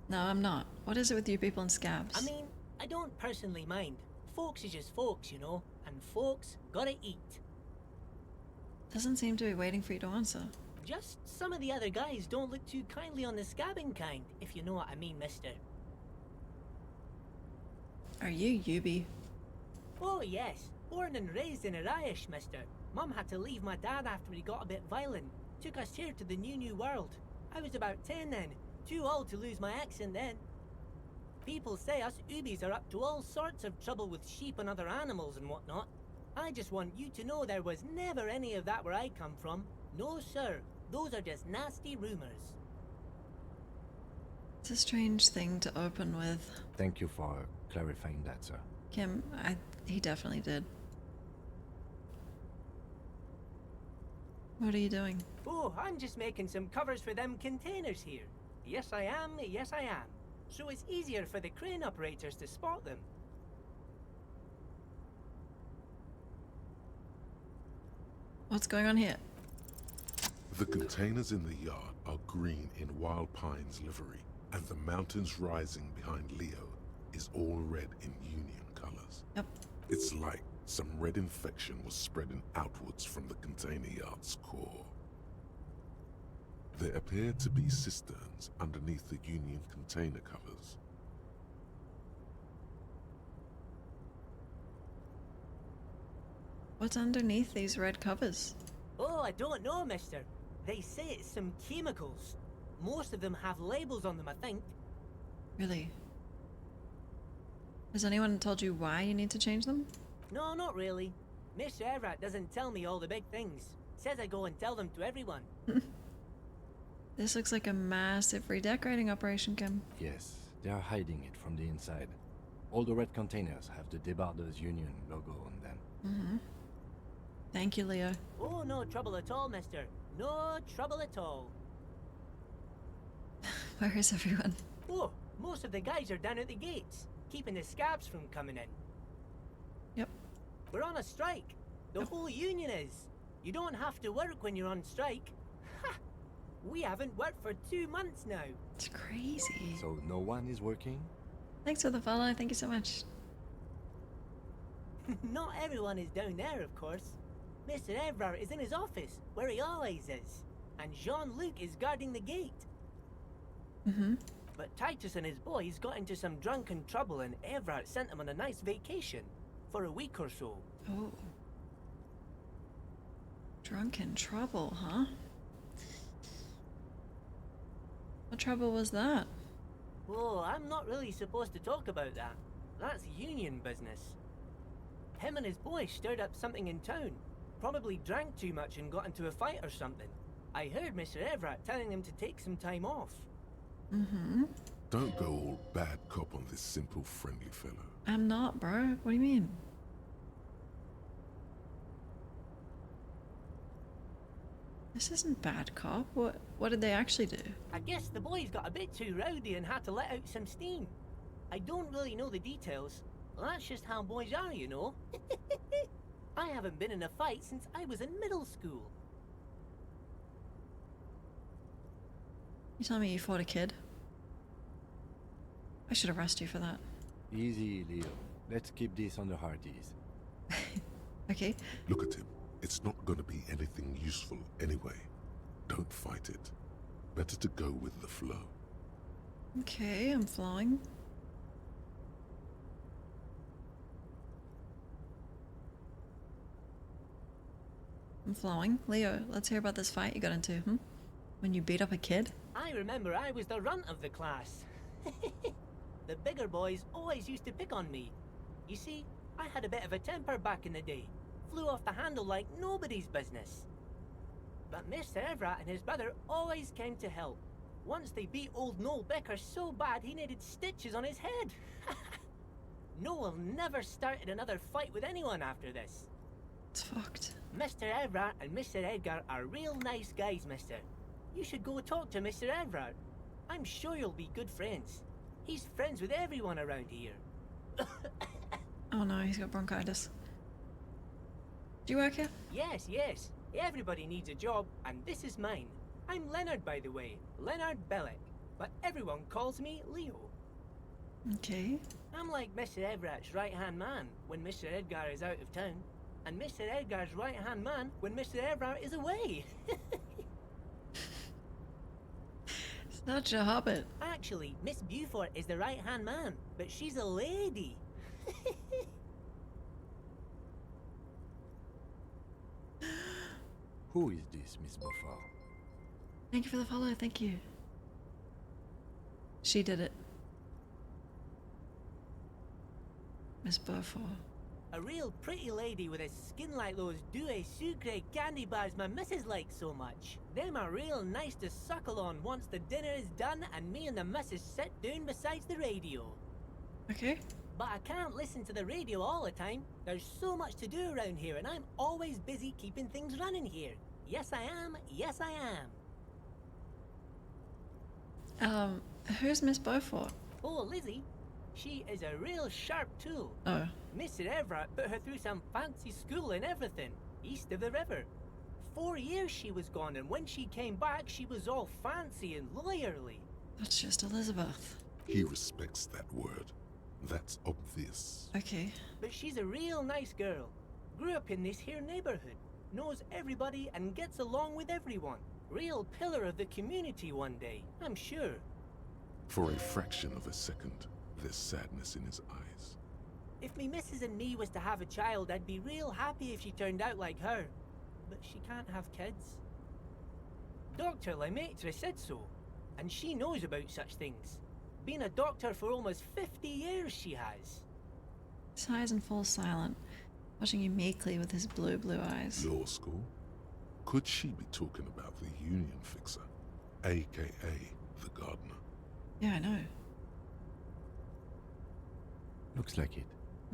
No, I'm not. What is it with you people and scabs? I mean, I don't personally mind. Folks is just folks, you know, and folks gotta eat. Doesn't seem to be waiting for you to answer. Just some of the other guys don't look too kindly on the scabbing kind, if you know what I mean, mister. Are you Yubi? Oh yes, born and raised in Irish, mister. Mum had to leave my dad after he got a bit violent. Took us here to the new world. I was about 10 then, too old to lose my accent then. People say us Ubis are up to all sorts of trouble with sheep and other animals and whatnot. I just want you to know there was never any of that where I come from. No sir, those are just nasty rumors. It's a strange thing to open with. Thank you for clarifying that, sir. Kim, he definitely did. What are you doing? Oh, I'm just making some covers for them containers here. Yes I am, yes I am. So it's easier for the crane operators to spot them. What's going on here? The containers in the yard are green in Wild Pine's livery, and the mountains rising behind Leo is all red in Union colors. Yep. It's like some red infection was spreading outwards from the container yard's core. There appear to be cisterns underneath the Union container covers. What's underneath these red covers? Oh, I don't know, mister. They say it's some chemicals. Most of them have labels on them, I think. Really? Has anyone told you why you need to change them? No, not really. Mr. Everett doesn't tell me all the big things. Says I go and tell them to everyone. This looks like a massive redecorating operation, Kim. Yes, they are hiding it from the inside. All the red containers have the Debarders Union logo on them. Mm-hmm. Thank you, Leo. Oh, no trouble at all, mister. No trouble at all. Where is everyone? Oh, most of the guys are down at the gates, keeping the scabs from coming in. Yep. We're on a strike. The whole union is. You don't have to work when you're on strike. Ha! We haven't worked for 2 months now. It's crazy. So no one is working? Thanks for the follow. Thank you so much. Not everyone is down there, of course. Mr. Everard is in his office, where he always is. And Jean-Luc is guarding the gate. Mm-hmm. But Titus and his boys got into some drunken trouble and Everard sent them on a nice vacation. For a week or so. Oh. Drunken trouble, huh? What trouble was that? Oh, I'm not really supposed to talk about that. That's union business. Him and his boys stirred up something in town. Probably drank too much and got into a fight or something. I heard Mr. Everett telling them to take some time off. Mm-hmm. Don't go all bad cop on this simple, friendly fellow. I'm not, bro. What do you mean? This isn't bad cop. What did they actually do? I guess the boys got a bit too rowdy and had to let out some steam. I don't really know the details. That's just how boys are, you know. I haven't been in a fight since I was in middle school. You telling me you fought a kid? I should arrest you for that. Easy, Leo. Let's keep this on the hard ease. Okay. Look at him. It's not going to be anything useful anyway. Don't fight it. Better to go with the flow. Okay, I'm flowing. I'm flowing. Leo, let's hear about this fight you got into, when you beat up a kid? I remember I was the runt of the class. The bigger boys always used to pick on me. You see, I had a bit of a temper back in the day. Flew off the handle like nobody's business. But Mr. Everett and his brother always came to help. Once they beat old Noel Becker so bad he needed stitches on his head. Noel never started another fight with anyone after this. It's fucked. Mr. Everett and Mr. Edgar are real nice guys, mister. You should go talk to Mr. Everett. I'm sure you'll be good friends. He's friends with everyone around here. Oh no, he's got bronchitis. Do you work here? Yes, yes. Everybody needs a job, and this is mine. I'm Leonard, by the way. Leonard Bellick. But everyone calls me Leo. Okay. I'm like Mr. Everett's right-hand man when Mr. Edgar is out of town, and Mr. Edgar's right-hand man when Mr. Everett is away. Such a hobbit. Actually, Miss Beaufort is the right-hand man, but she's a lady. Who is this, Miss Beaufort? Thank you for the follow, thank you. She did it. Miss Beaufort. A real pretty lady with a skin like those Douai Sucre candy bars my missus likes so much. Them are real nice to suckle on once the dinner is done and me and the missus sit down beside the radio. Okay. But I can't listen to the radio all the time. There's so much to do around here and I'm always busy keeping things running here. Yes I am, yes I am. Who's Miss Beaufort? Oh, Lizzie. She is a real sharp tool. Oh. Mr. Everett put her through some fancy school and everything, east of the river. 4 years she was gone, and when she came back, she was all fancy and lawyerly. That's just Elizabeth. He respects that word. That's obvious. Okay. But she's a real nice girl. Grew up in this here neighborhood. Knows everybody and gets along with everyone. Real pillar of the community one day, I'm sure. For a fraction of a second, there's sadness in his eyes. If me missus and me was to have a child, I'd be real happy if she turned out like her. But she can't have kids. Dr. Lemaitre said so, and she knows about such things. Been a doctor for almost 50 years, she has. Sighs and falls silent, watching you meekly with his blue eyes. Law school? Could she be talking about the union fixer, aka the gardener? Yeah, I know. Looks like it.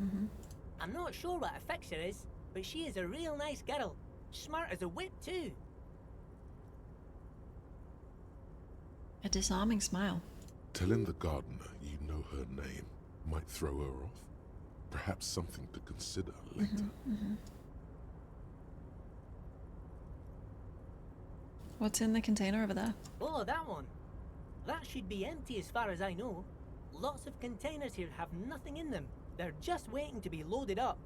Mm-hmm. I'm not sure what a fixer is, but she is a real nice girl. Smart as a whip, too. A disarming smile. Telling the gardener you know her name might throw her off. Perhaps something to consider later. Mm-hmm. What's in the container over there? Oh, that one. That should be empty as far as I know. Lots of containers here have nothing in them. They're just waiting to be loaded up.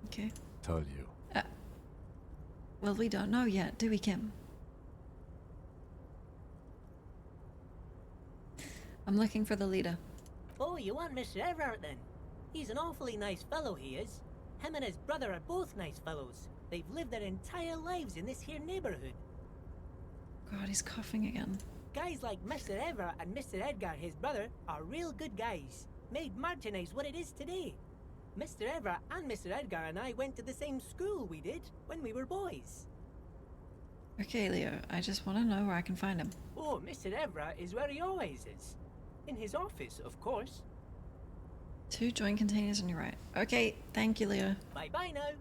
Okay. Told you. Well, we don't know yet, do we, Kim? I'm looking for the leader. Oh, you want Mr. Everett then? He's an awfully nice fellow, he is. Him and his brother are both nice fellows. They've lived their entire lives in this here neighborhood. God, he's coughing again. Guys like Mr. Everett and Mr. Edgar, his brother, are real good guys. Made Martinez what it is today. Mr. Everett and Mr. Edgar and I went to the same school we did when we were boys. Okay, Leo, I just want to know where I can find him. Oh, Mr. Everett is where he always is. In his office, of course. 2 joint containers on your right. Okay, thank you, Leo. Bye-bye now.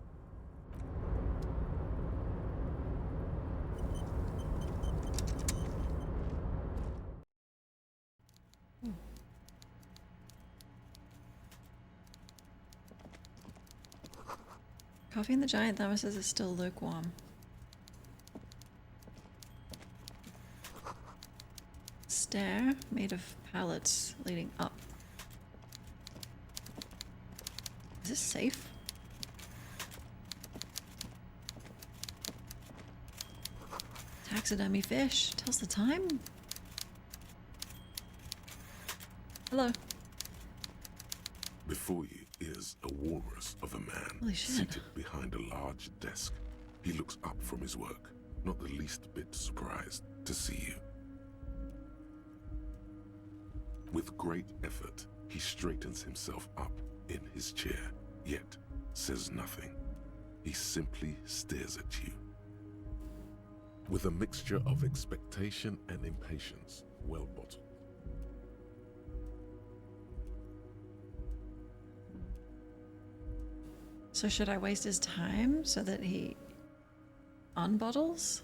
Coffee in the giant thermoses is still lukewarm. Stair made of pallets leading up. Is this safe? Taxidermy fish. Tells the time. Hello. Before you is a walrus of a man Holy shit. seated behind a large desk. He looks up from his work, not the least bit surprised to see you. With great effort, he straightens himself up in his chair, yet says nothing. He simply stares at you. With a mixture of expectation and impatience, well bottled. So should I waste his time so that he unbottles?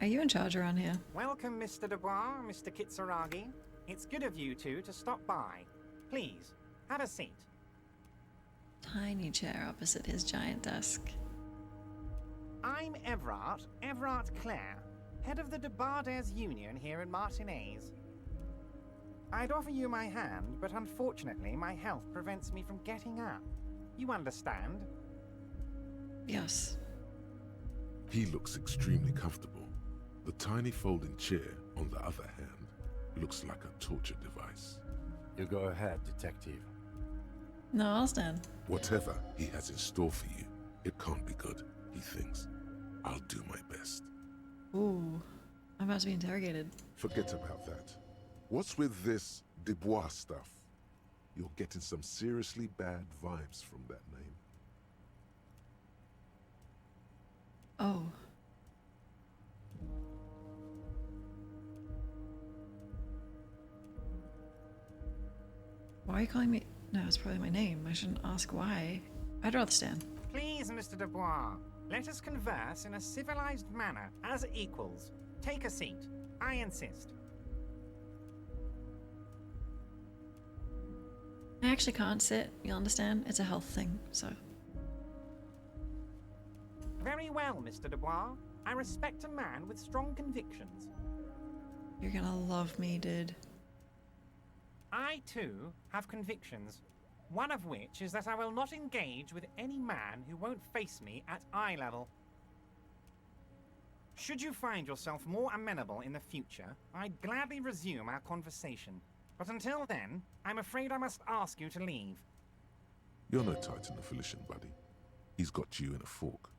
Are you in charge around here? Welcome, Mr. Dubois, Mr. Kitsuragi. It's good of you two to stop by. Please, have a seat. Tiny chair opposite his giant desk. I'm Everard Clare, head of the Debarders Union here in Martinez. I'd offer you my hand, but unfortunately my health prevents me from getting up. You understand? Yes. He looks extremely comfortable. The tiny folding chair, on the other hand, looks like a torture device. You go ahead, detective. No, I'll stand. Whatever he has in store for you, it can't be good, he thinks. I'll do my best. Ooh, I'm about to be interrogated. Forget about that. What's with this Dubois stuff? You're getting some seriously bad vibes from that name. Oh. Why are you calling me? No, it's probably my name. I shouldn't ask why. I'd rather stand. Please, Mr. Dubois, let us converse in a civilized manner, as equals. Take a seat. I insist. I actually can't sit, you'll understand? It's a health thing, so. Very well, Mr. Dubois. I respect a man with strong convictions. You're gonna love me, dude. I, too, have convictions. One of which is that I will not engage with any man who won't face me at eye level. Should you find yourself more amenable in the future, I'd gladly resume our conversation. But until then, I'm afraid I must ask you to leave. You're no Titan of Elysium, buddy. He's got you in a fork.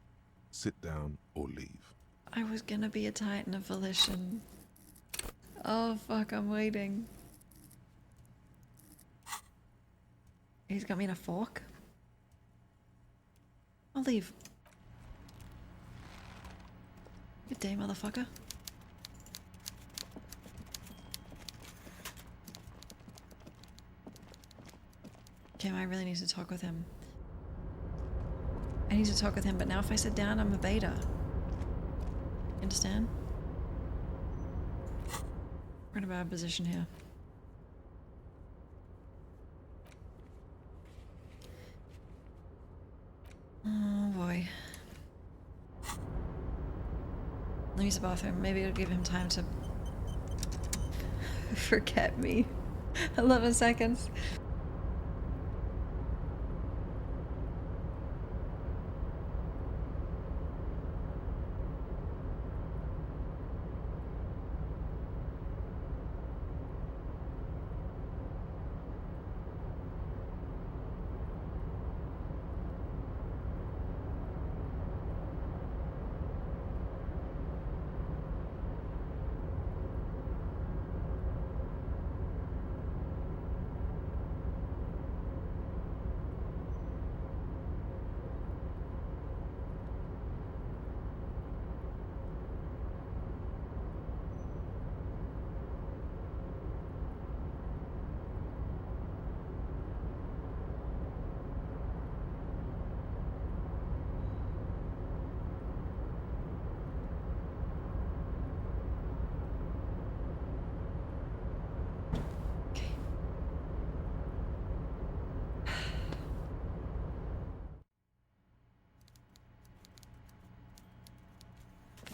Sit down or leave. I was gonna be a Titan of Volition. Oh fuck, I'm waiting. He's got me in a fork? I'll leave. Good day, motherfucker. Kim, I really need to talk with him. I need to talk with him, but now if I sit down, I'm a beta. You understand? We're in a bad position here. Oh boy. Let me use the bathroom. Maybe it'll give him time to forget me. 11 seconds.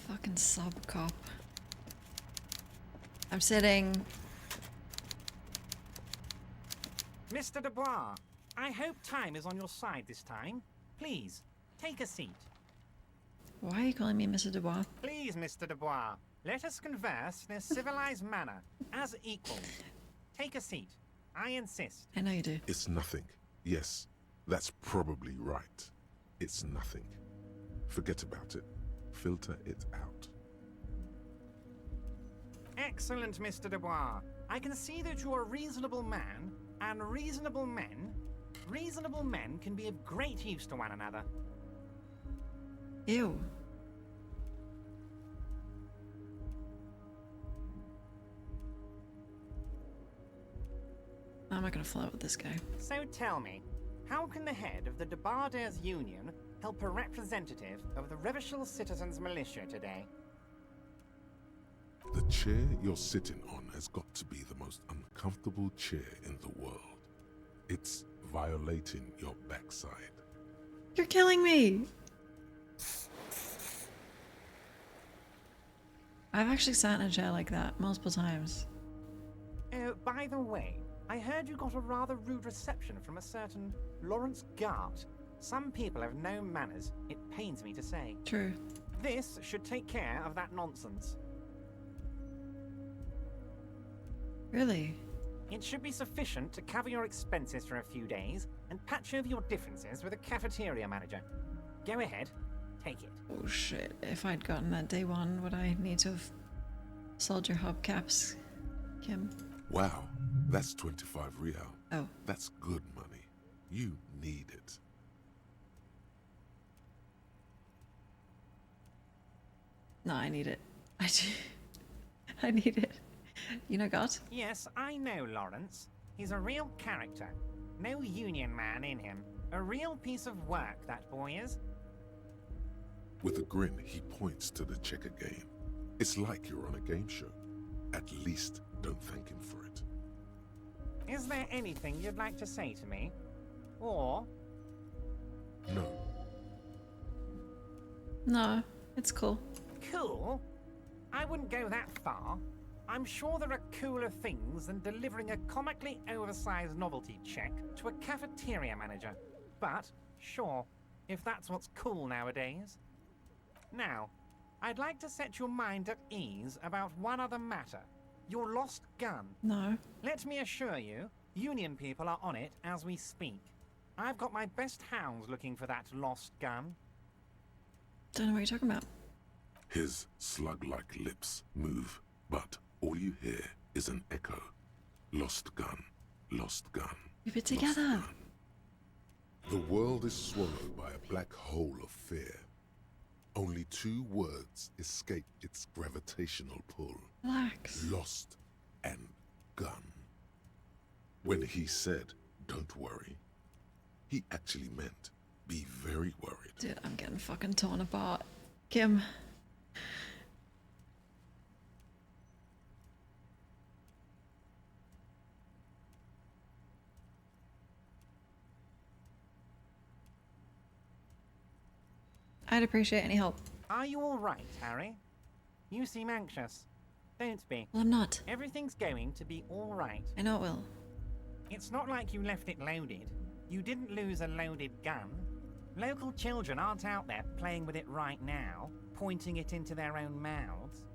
Fucking sub cop. I'm sitting. Mr. Dubois, I hope time is on your side this time. Please, take a seat. Why are you calling me Mr. Dubois? Please, Mr. Dubois, let us converse in a civilized manner, as equals. Take a seat. I insist. I know you do. It's nothing. Yes, that's probably right. It's nothing. Forget about it. Filter it out. Excellent, Mr. Dubois. I can see that you're a reasonable man, and reasonable men can be of great use to one another. Ew. I'm not gonna flirt with this guy. So tell me, how can the head of the Debarders Union help a representative of the Revachol Citizens Militia today? The chair you're sitting on has got to be the most uncomfortable chair in the world. It's violating your backside. You're killing me! I've actually sat in a chair like that multiple times. Oh, by the way, I heard you got a rather rude reception from a certain Lawrence Gart. Some people have no manners, it pains me to say. True. This should take care of that nonsense. Really? It should be sufficient to cover your expenses for a few days and patch over your differences with a cafeteria manager. Go ahead, take it. Oh shit, if I'd gotten that day one, would I need to have sold your hubcaps, Kim? Wow, that's 25 real. Oh. That's good money. You need it. No, I need it. I do. I need it. You know God? Yes, I know Lawrence. He's a real character. No union man in him. A real piece of work, that boy is. With a grin, he points to the checker game. It's like you're on a game show. At least don't thank him for it. Is there anything you'd like to say to me? Or... No. No, it's cool. Cool? I wouldn't go that far. I'm sure there are cooler things than delivering a comically oversized novelty check to a cafeteria manager. But, sure, if that's what's cool nowadays. Now, I'd like to set your mind at ease about one other matter. Your lost gun. No. Let me assure you, Union people are on it as we speak. I've got my best hounds looking for that lost gun. Don't know what you're talking about. His slug-like lips move, but all you hear is an echo. Lost gun, lost gun. Keep it together. The world is swallowed by a black hole of fear. Only two words escape its gravitational pull. Relax. Lost and gun. When he said, don't worry, he actually meant, be very worried. Dude, I'm getting fucking torn apart. Kim. I'd appreciate any help. Are you all right, Harry? You seem anxious. Don't be. Well, I'm not. Everything's going to be all right. I know it will. It's not like you left it loaded. You didn't lose a loaded gun. Local children aren't out there playing with it right now, pointing it into their own mouths.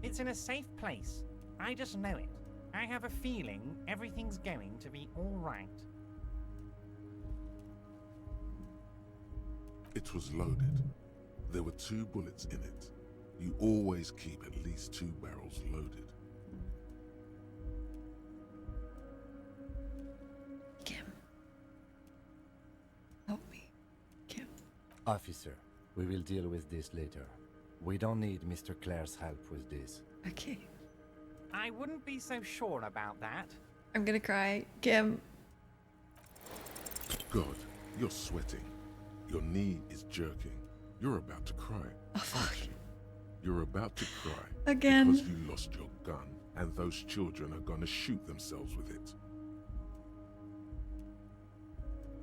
It's in a safe place. I just know it. I have a feeling everything's going to be all right. It was loaded. There were 2 bullets in it. You always keep at least 2 barrels loaded. Kim. Help me. Kim. Officer, we will deal with this later. We don't need Mr. Clare's help with this. Okay. I wouldn't be so sure about that. I'm gonna cry. Kim. God, you're sweating. Your knee is jerking. You're about to cry. Oh, fuck. You're about to cry. Again. Because you lost your gun, and those children are gonna shoot themselves with it.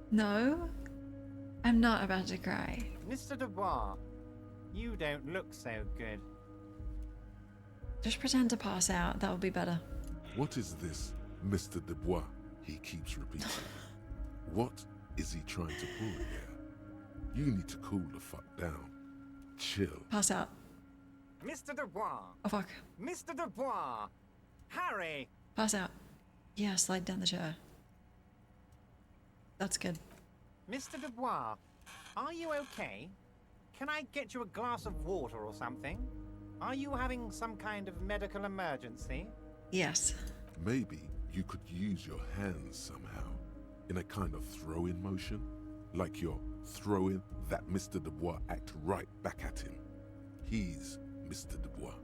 No. I'm not about to cry. Mr. Dubois, you don't look so good. Just pretend to pass out. That would be better. What is this, Mr. Dubois? He keeps repeating. What is he trying to pull here? You need to cool the fuck down. Chill. Pass out. Mr. Dubois! Oh fuck. Mr. Dubois! Harry! Pass out. Yeah, slide down the chair. That's good. Mr. Dubois, are you okay? Can I get you a glass of water or something? Are you having some kind of medical emergency? Yes. Maybe you could use your hands somehow, in a kind of throw-in motion, like you're throwing that Mr. Dubois act right back at him. He's Mr. Dubois.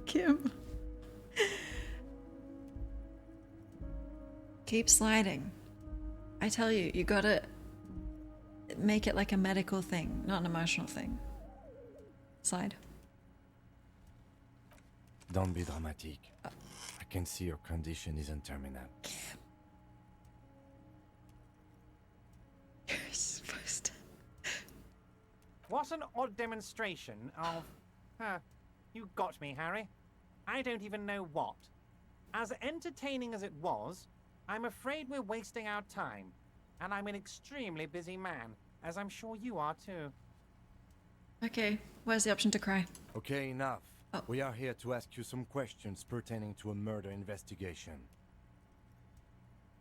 Kim. Keep sliding. I tell you, you gotta make it like a medical thing, not an emotional thing. Slide. Don't be dramatic. I can see your condition isn't terminal. You're supposed to. What an odd demonstration of... you got me, Harry. I don't even know what. As entertaining as it was, I'm afraid we're wasting our time. And I'm an extremely busy man, as I'm sure you are too. Okay, where's the option to cry? Okay, enough. Oh. We are here to ask you some questions pertaining to a murder investigation.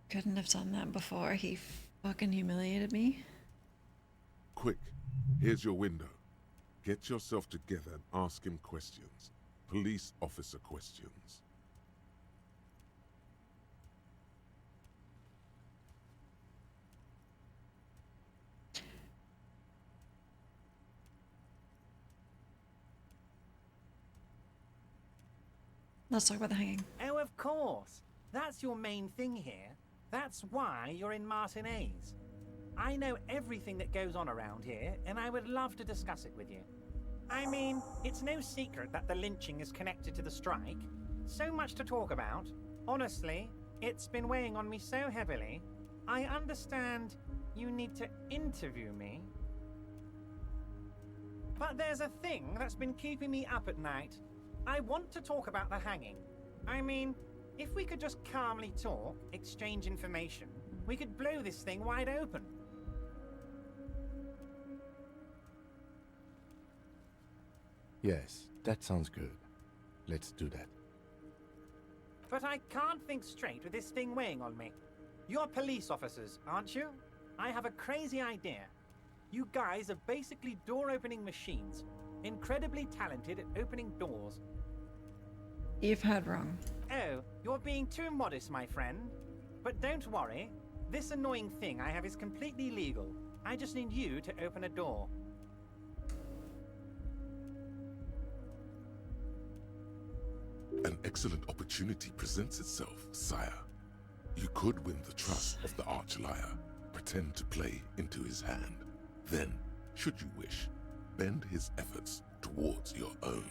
Couldn't have done that before. He fucking humiliated me. Quick, here's your window. Get yourself together and ask him questions. Police officer questions. Let's talk about the hanging. Oh, of course. That's your main thing here. That's why you're in Martinez. I know everything that goes on around here, and I would love to discuss it with you. I mean, it's no secret that the lynching is connected to the strike. So much to talk about. Honestly, it's been weighing on me so heavily. I understand you need to interview me. But there's a thing that's been keeping me up at night. I want to talk about the hanging. I mean, if we could just calmly talk, exchange information, we could blow this thing wide open. Yes, that sounds good. Let's do that. But I can't think straight with this thing weighing on me. You're police officers, aren't you? I have a crazy idea. You guys are basically door-opening machines. Incredibly talented at opening doors. You've heard wrong. Oh, you're being too modest, my friend. But don't worry. This annoying thing I have is completely legal. I just need you to open a door. An excellent opportunity presents itself, sire. You could win the trust of the arch-liar, pretend to play into his hand. Then, should you wish, bend his efforts towards your own.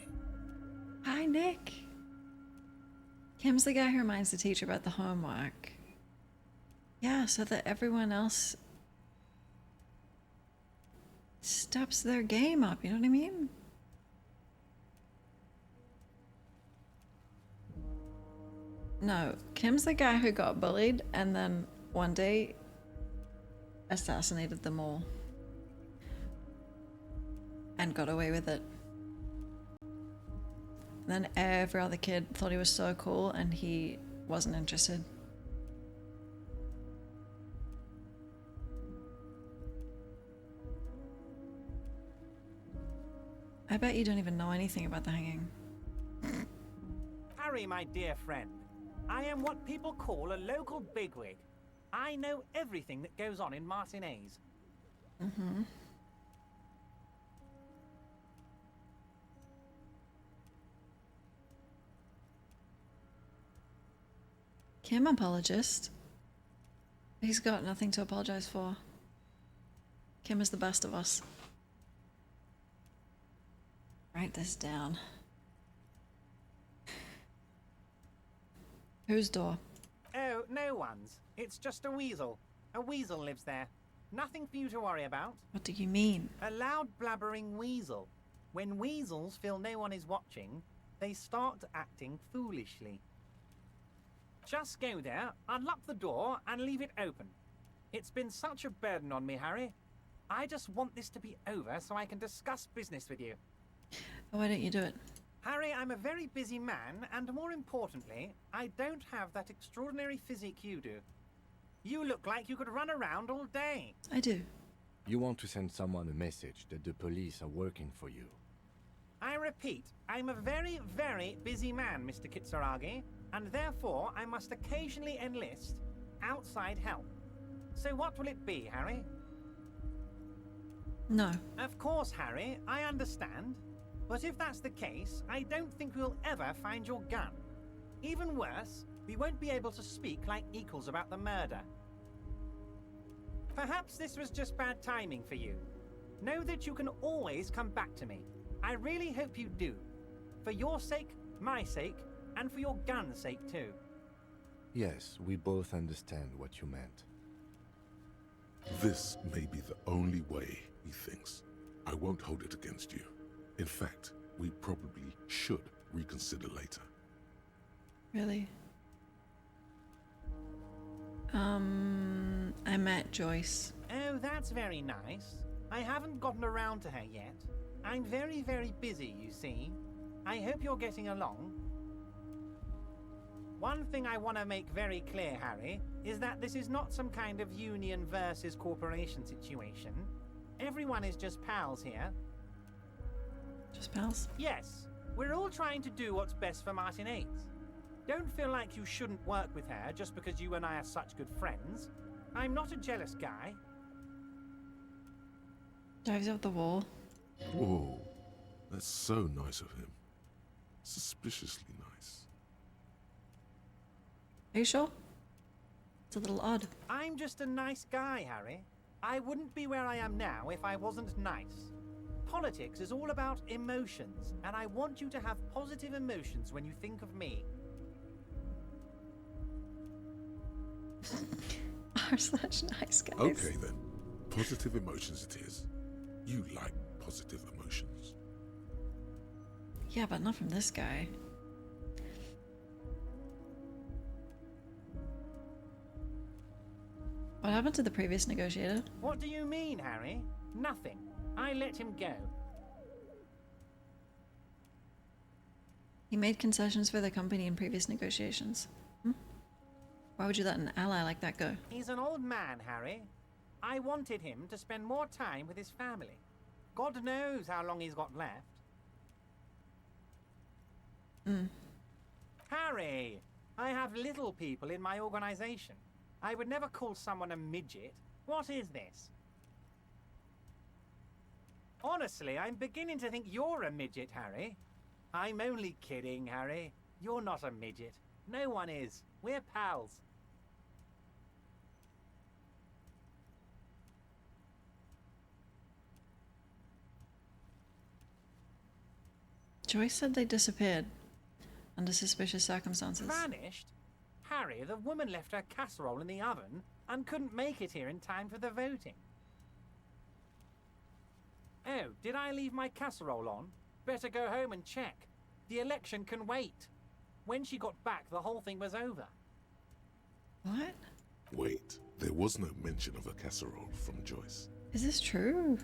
Hi, Nick. Kim's the guy who reminds the teacher about the homework. Yeah, so that everyone else steps their game up, you know what I mean? No, Kim's the guy who got bullied and then one day assassinated them all. And got away with it. Then every other kid thought he was so cool and he wasn't interested. I bet you don't even know anything about the hanging. Harry, my dear friend, I am what people call a local bigwig. I know everything that goes on in Martinez. Mm-hmm. Kim apologist. He's got nothing to apologize for. Kim is the best of us. Write this down. Whose door? Oh, no one's. It's just a weasel. A weasel lives there. Nothing for you to worry about. What do you mean? A loud blabbering weasel. When weasels feel no one is watching, they start acting foolishly. Just go there, unlock the door, and leave it open. It's been such a burden on me, Harry. I just want this to be over so I can discuss business with you. Why don't you do it? Harry, I'm a very busy man, and more importantly, I don't have that extraordinary physique you do. You look like you could run around all day. I do. You want to send someone a message that the police are working for you. I repeat, I'm a very, very busy man, Mr. Kitsuragi, and therefore I must occasionally enlist outside help. So what will it be, Harry? No. Of course, Harry, I understand. But if that's the case, I don't think we'll ever find your gun. Even worse, we won't be able to speak like equals about the murder. Perhaps this was just bad timing for you. Know that you can always come back to me. I really hope you do. For your sake, my sake, and for your gun's sake too. Yes, we both understand what you meant. This may be the only way, he thinks. I won't hold it against you. In fact, we probably should reconsider later. Really? I met Joyce. Oh, that's very nice. I haven't gotten around to her yet. I'm very, very busy, you see. I hope you're getting along. One thing I want to make very clear, Harry, is that this is not some kind of union versus corporation situation. Everyone is just pals here. Just pals? Yes, we're all trying to do what's best for Martin 8. Don't feel like you shouldn't work with her just because you and I are such good friends. I'm not a jealous guy. Dives up the wall. Whoa, that's so nice of him. Suspiciously nice. Are you sure? It's a little odd. I'm just a nice guy, Harry. I wouldn't be where I am now if I wasn't nice. Politics is all about emotions, and I want you to have positive emotions when you think of me. Are such nice guys. Okay then, positive emotions it is. You like positive emotions. Yeah, but not from this guy. What happened to the previous negotiator? What do you mean, Harry? Nothing. I let him go. He made concessions for the company in previous negotiations. Why would you let an ally like that go? He's an old man, Harry. I wanted him to spend more time with his family. God knows how long he's got left. Harry, I have little people in my organization. I would never call someone a midget. What is this? Honestly, I'm beginning to think you're a midget, Harry. I'm only kidding, Harry. You're not a midget. No one is. We're pals. Joyce said they disappeared under suspicious circumstances. Vanished? Harry, the woman left her casserole in the oven and couldn't make it here in time for the voting. Oh, did I leave my casserole on? Better go home and check. The election can wait. When she got back, the whole thing was over. What? Wait, there was no mention of a casserole from Joyce. Is this true?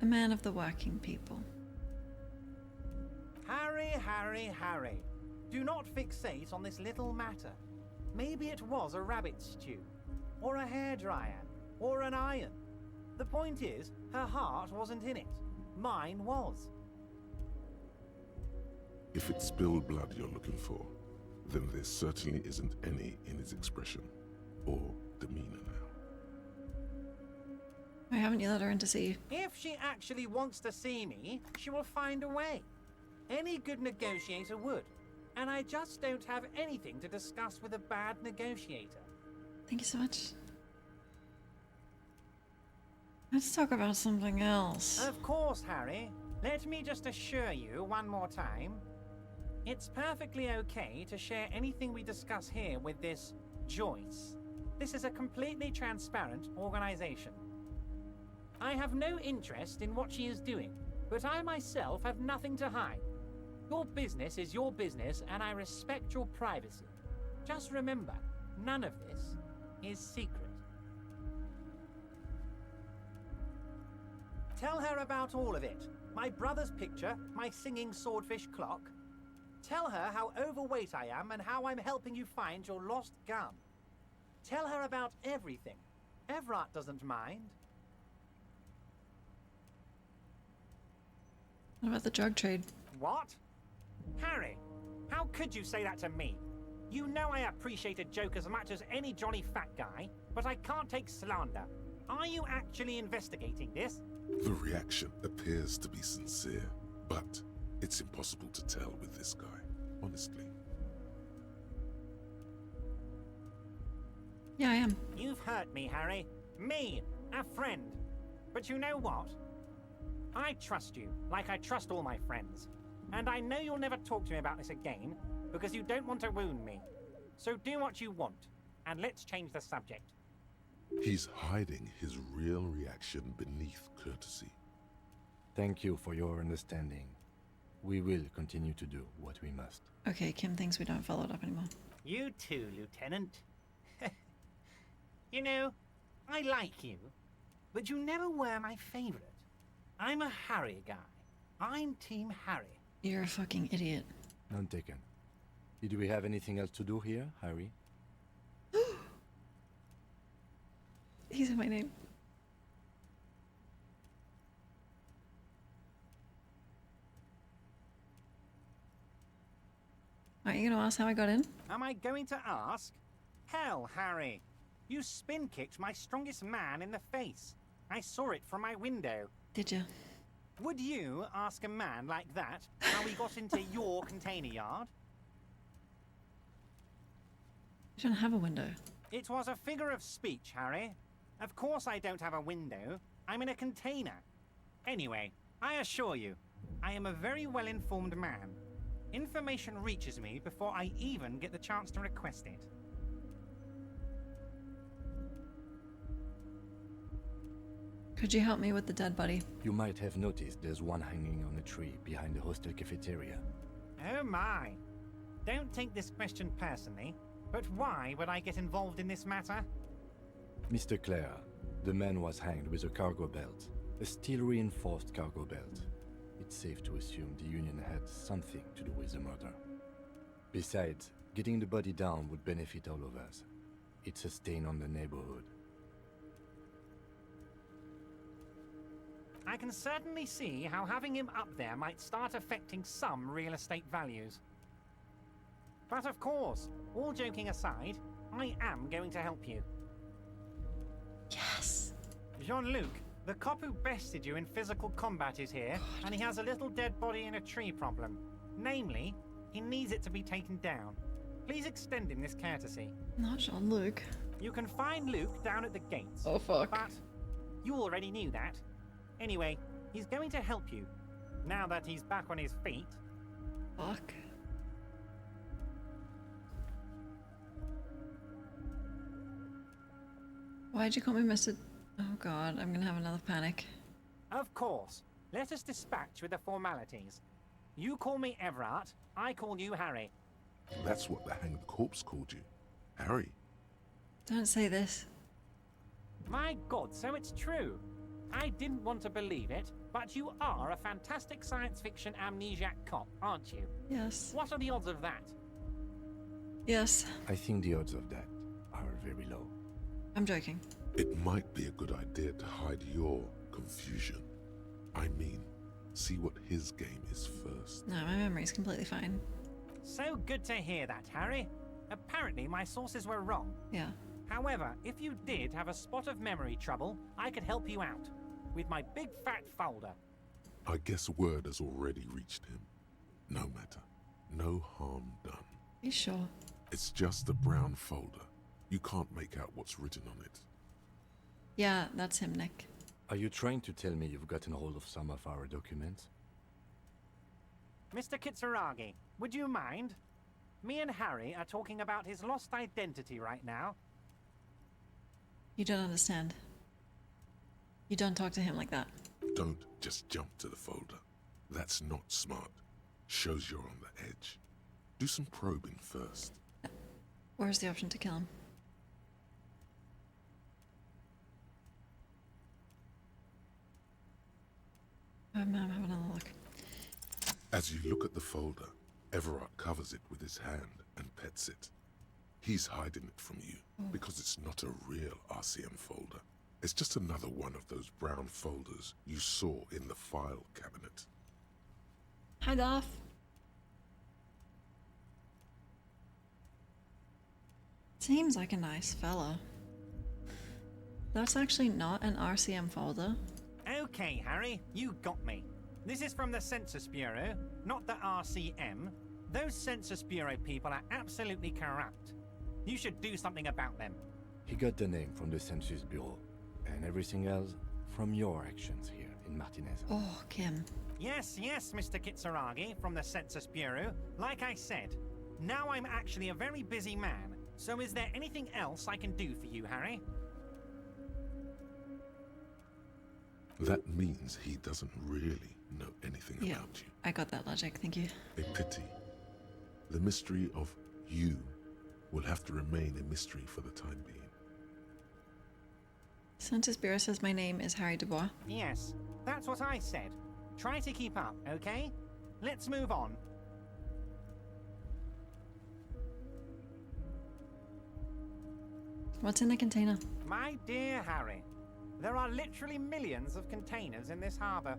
A man of the working people. Harry, Harry, Harry. Do not fixate on this little matter. Maybe it was a rabbit stew, or a hairdryer, or an iron. The point is, her heart wasn't in it. Mine was. If it's spilled blood you're looking for, then there certainly isn't any in his expression or demeanor now. Why haven't you let her in to see you? If she actually wants to see me, she will find a way. Any good negotiator would. And I just don't have anything to discuss with a bad negotiator. Thank you so much. Let's talk about something else. Of course, Harry. Let me just assure you one more time. It's perfectly okay to share anything we discuss here with this Joyce. This is a completely transparent organization. I have no interest in what she is doing, but I myself have nothing to hide. Your business is your business, and I respect your privacy. Just remember, none of this is secret. Tell her about all of it. My brother's picture, my singing swordfish clock. Tell her how overweight I am and how I'm helping you find your lost gun. Tell her about everything. Everard doesn't mind. What about the drug trade? What? Harry, how could you say that to me? You know I appreciate a joke as much as any jolly fat guy, but I can't take slander. Are you actually investigating this? The reaction appears to be sincere, but it's impossible to tell with this guy, honestly. Yeah, I am. You've hurt me, Harry. Me, a friend. But you know what? I trust you, like I trust all my friends. And I know you'll never talk to me about this again, because you don't want to wound me. So do what you want, and let's change the subject. He's hiding his real reaction beneath courtesy. Thank you for your understanding. We will continue to do what we must. Okay, Kim thinks we don't follow it up anymore. You too, Lieutenant. You know, I like you, but you never were my favorite. I'm a Harry guy. I'm Team Harry. You're a fucking idiot. None taken. Did we have anything else to do here, Harry? He said my name. Are you gonna ask how I got in? Am I going to ask? Hell, Harry. You spin-kicked my strongest man in the face. I saw it from my window. Did you? Would you ask a man like that how he got into your container yard? You don't have a window. It was a figure of speech, Harry. Of course I don't have a window. I'm in a container. Anyway, I assure you, I am a very well-informed man. Information reaches me before I even get the chance to request it. Could you help me with the dead body? You might have noticed there's one hanging on a tree behind the hostel cafeteria. Oh my. Don't take this question personally, but why would I get involved in this matter? Mr. Clare, the man was hanged with a cargo belt. A steel-reinforced cargo belt. It's safe to assume the Union had something to do with the murder. Besides, getting the body down would benefit all of us. It's a stain on the neighborhood. I can certainly see how having him up there might start affecting some real estate values. But of course, all joking aside, I am going to help you. Yes! Jean-Luc, the cop who bested you in physical combat is here, and he has a little dead body in a tree problem. Namely, he needs it to be taken down. Please extend him this courtesy. Not Jean-Luc. You can find Luke down at the gates. Oh, fuck. But you already knew that. Anyway, he's going to help you, now that he's back on his feet. Fuck. Why'd you call me Mr. Oh god, I'm gonna have another panic. Of course. Let us dispatch with the formalities. You call me Everard, I call you Harry. That's what the hanged corpse called you. Harry. Don't say this. My god, so it's true. I didn't want to believe it, but you are a fantastic science fiction amnesiac cop, aren't you? Yes. What are the odds of that? Yes. I think the odds of that are very low. I'm joking. It might be a good idea to hide your confusion. I mean, see what his game is first. No, my memory's completely fine. So good to hear that, Harry. Apparently my sources were wrong. Yeah. However, if you did have a spot of memory trouble, I could help you out. With my big fat folder. I guess word has already reached him. No matter. No harm done. You sure? It's just a brown folder. You can't make out what's written on it. Yeah, that's him, Nick. Are you trying to tell me you've gotten hold of some of our documents? Mr. Kitsuragi, would you mind? Me and Harry are talking about his lost identity right now. You don't understand. You don't talk to him like that. Don't just jump to the folder. That's not smart. Shows you're on the edge. Do some probing first. Where's the option to kill him? I'm having another look. As you look at the folder, Everard covers it with his hand and pets it. He's hiding it from you because it's not a real RCM folder. It's just another one of those brown folders you saw in the file cabinet. Hi, Darth. Seems like a nice fella. That's actually not an RCM folder. Okay, Harry, you got me. This is from the Census Bureau, not the RCM. Those Census Bureau people are absolutely corrupt. You should do something about them. He got the name from the Census Bureau, and everything else from your actions here in Martinez. Oh, Kim. Yes, Mr. Kitsuragi from the Census Bureau. Like I said, now I'm actually a very busy man, so is there anything else I can do for you, Harry? That means he doesn't really know anything about you. I got that logic, thank you. A pity. The mystery of you will have to remain a mystery for the time being. Census Bureau says my name is Harry Dubois. Yes, that's what I said. Try to keep up, okay? Let's move on. What's in the container? My dear Harry, there are literally millions of containers in this harbor.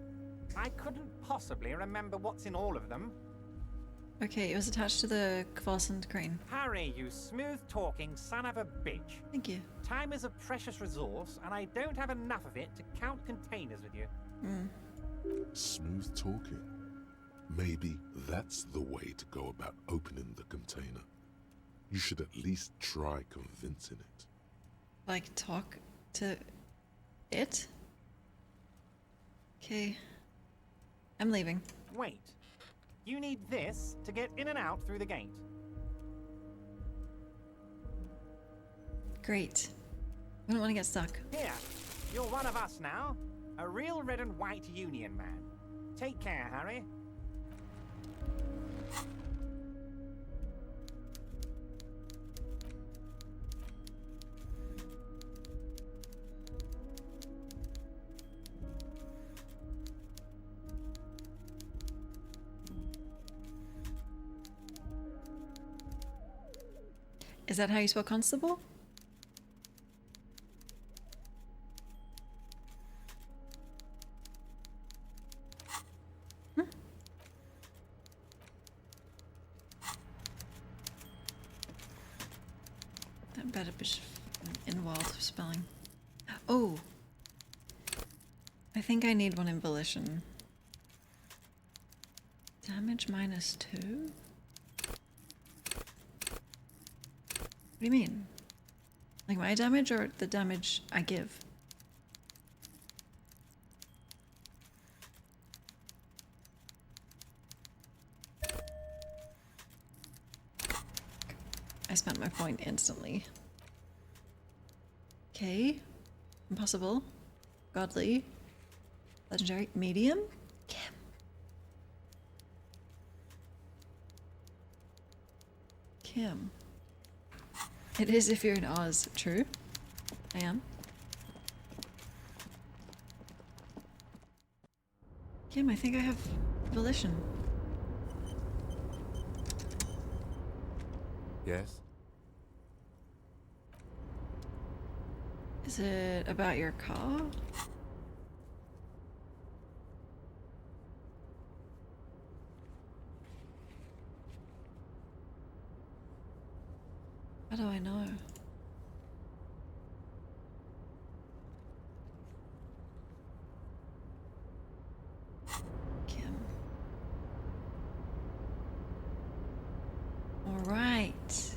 I couldn't possibly remember what's in all of them. Okay, it was attached to the Kvalsund crane. Harry, you smooth-talking son of a bitch. Thank you. Time is a precious resource, and I don't have enough of it to count containers with you. Smooth talking. Maybe that's the way to go about opening the container. You should at least try convincing it. Like, talk to it? Okay. I'm leaving. Wait. You need this to get in and out through the gate. Great. I don't want to get stuck. Here, you're one of us now. A real red and white union man. Take care, Harry. Is that how you spell constable? That better be involved spelling. Oh! I think I need one in volition. Damage -2? What do you mean? Like my damage or the damage I give? I spent my point instantly. Okay. Impossible. Godly. Legendary. Medium? Kim. Kim. It is if you're in Oz. True. I am. Kim, I think I have volition. Yes? Is it about your car? How do I know? Kim. All right.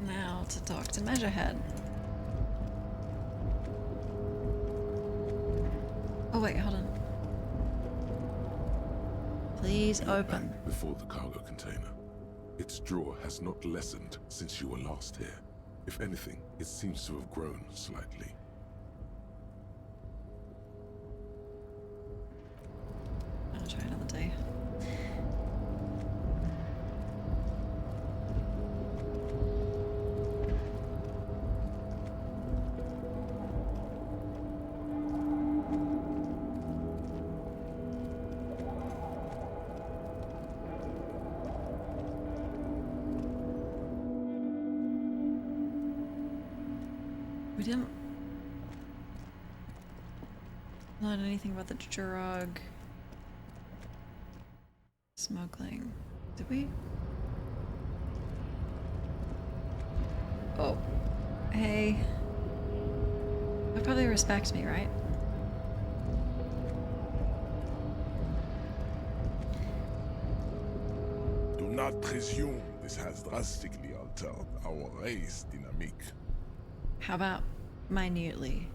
Now to talk to Measurehead. Oh wait, hold on. Please open. Before the cargo container. Its drawer has not lessened since you were last here. If anything, it seems to have grown slightly. We didn't learn anything about the drug smuggling. Did we? Oh. Hey. They'll probably respect me, right? Do not presume this has drastically altered our race dynamic. How about minutely?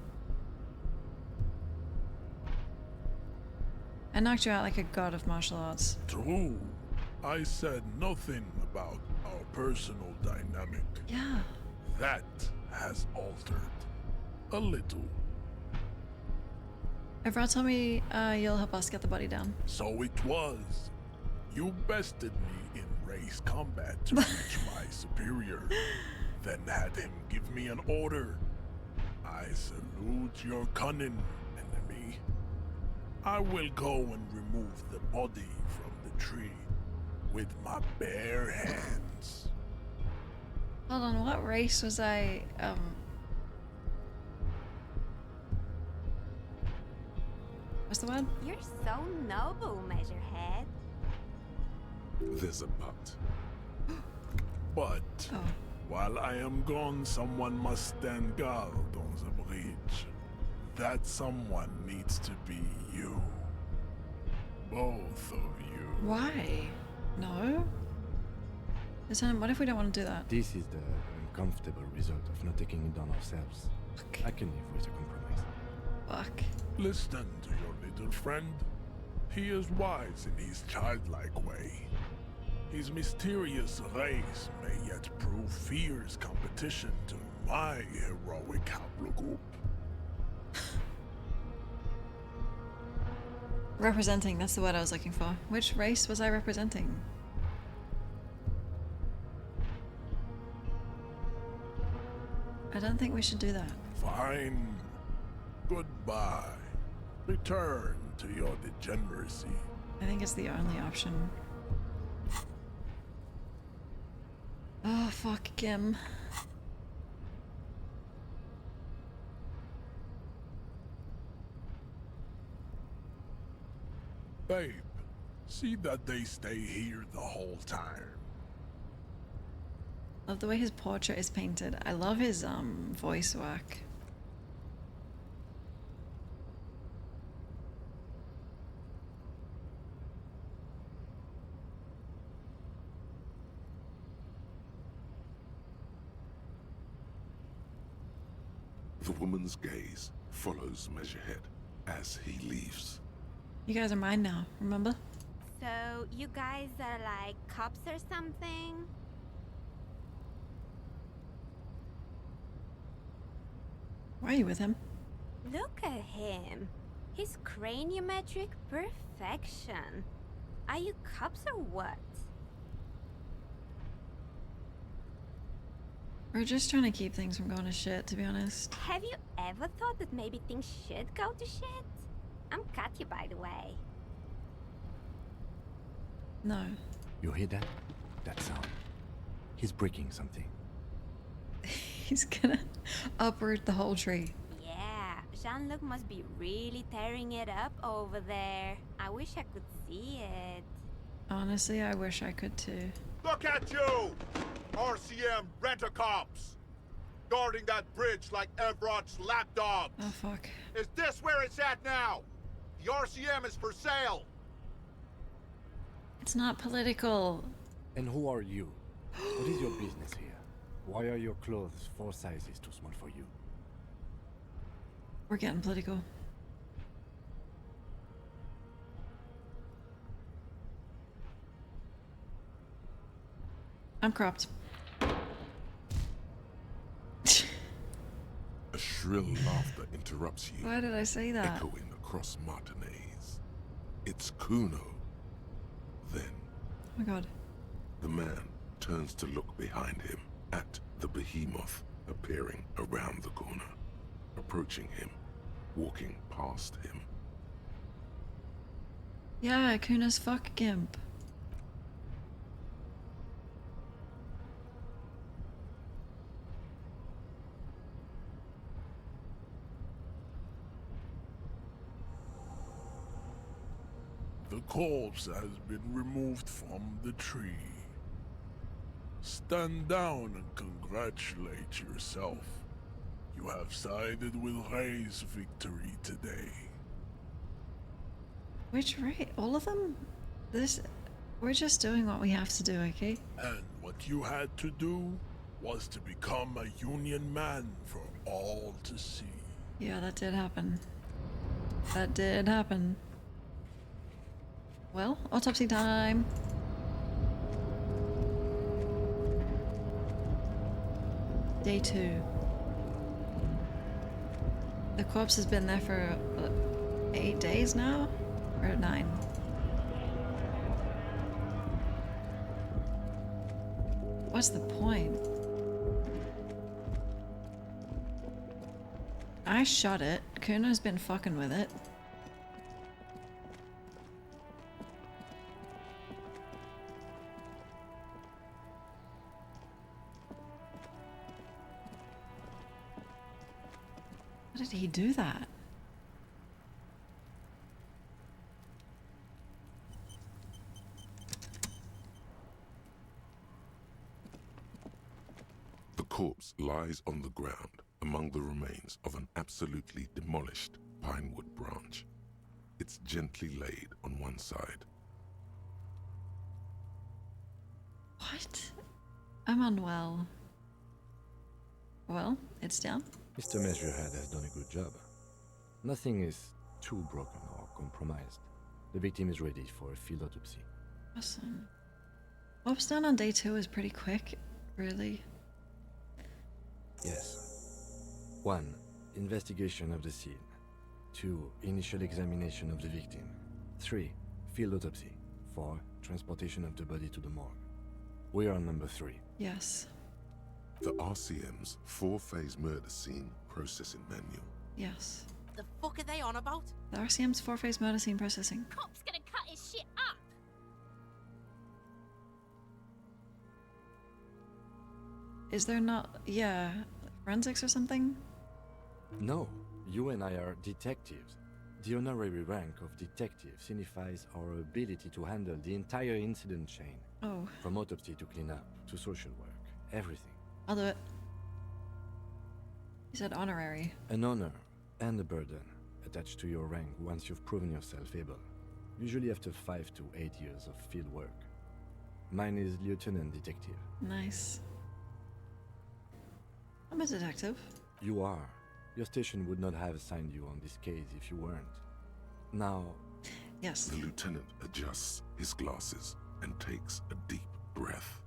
I knocked you out like a god of martial arts. True. I said nothing about our personal dynamic. Yeah. That has altered. A little. Everyone told me you'll help us get the body down. So it was. You bested me in race combat to reach my superior, then had him give me an order. I salute your cunning, enemy. I will go and remove the body from the tree with my bare hands. Hold on, what race was I, what's the word? You're so noble, Measurehead. There's a but. But while I am gone, someone must stand guard on the bridge. That someone needs to be you. Both of you. Why? No? Lieutenant, what if we don't want to do that? This is the uncomfortable result of not taking it down ourselves. I can live with a compromise. Fuck. Listen to your little friend. He is wise in his childlike way. His mysterious race may yet prove fierce competition to my heroic haplogroup. Representing, that's the word I was looking for. Which race was I representing? I don't think we should do that. Fine. Goodbye. Return to your degeneracy. I think it's the only option. Oh, fuck Kim. Babe, see that they stay here the whole time. Love the way his portrait is painted. I love his voice work. The woman's gaze follows Measurehead as he leaves. You guys are mine now, remember? So, you guys are like cops or something? Why are you with him? Look at him. His craniometric perfection. Are you cops or what? We're just trying to keep things from going to shit, to be honest. Have you ever thought that maybe things should go to shit? I'm Katya, by the way. No. You hear that? That sound. He's breaking something. He's gonna uproot the whole tree. Yeah, Jean-Luc must be really tearing it up over there. I wish I could see it. Honestly, I wish I could too. Look at you! RCM rent-a-cops! Guarding that bridge like Everott's lapdogs! Oh, fuck. Is this where it's at now? The RCM is for sale! It's not political. And who are you? What is your business here? Why are your clothes 4 sizes too small for you? We're getting political. I'm cropped. A shrill laughter interrupts you. Why did I say that? Echoing across Martinez. It's Kuno. Then, Oh my god. the man turns to look behind him at the behemoth appearing around the corner, approaching him, walking past him. Yeah, Kuna's fuck gimp. corpse has been removed from the tree. Stand down and congratulate yourself. You have sided with Ray's victory today. Which Ray? All of them? We're just doing what we have to do, okay? And what you had to do was to become a Union man for all to see. Yeah, that did happen. That did happen. Well, autopsy time. Day 2. The corpse has been there for 8 days now? Or 9? What's the point? I shot it. Kuno's been fucking with it. How did he do that? The corpse lies on the ground among the remains of an absolutely demolished pinewood branch. It's gently laid on one side. What? I'm unwell. Well, it's down. Mr. Measurehead has done a good job. Nothing is too broken or compromised. The victim is ready for a field autopsy. Awesome. What was done on day 2 is pretty quick, really. Yes. 1. Investigation of the scene. 2. Initial examination of the victim. 3. Field autopsy. 4. Transportation of the body to the morgue. We are on number 3. Yes. The RCM's 4-phase murder scene processing manual. Yes. The fuck are they on about? The RCM's 4-phase murder scene processing. Cop's gonna cut his shit up. Is there not... yeah... forensics or something? No, you and I are detectives. The honorary rank of detective signifies our ability to handle the entire incident chain. Oh. From autopsy to cleanup, to social work, everything. I'll do it. You said honorary. An honor and a burden attached to your rank once you've proven yourself able. Usually after 5 to 8 years of field work. Mine is lieutenant detective. Nice. I'm a detective. You are. Your station would not have assigned you on this case if you weren't. Now... Yes. The lieutenant adjusts his glasses and takes a deep breath.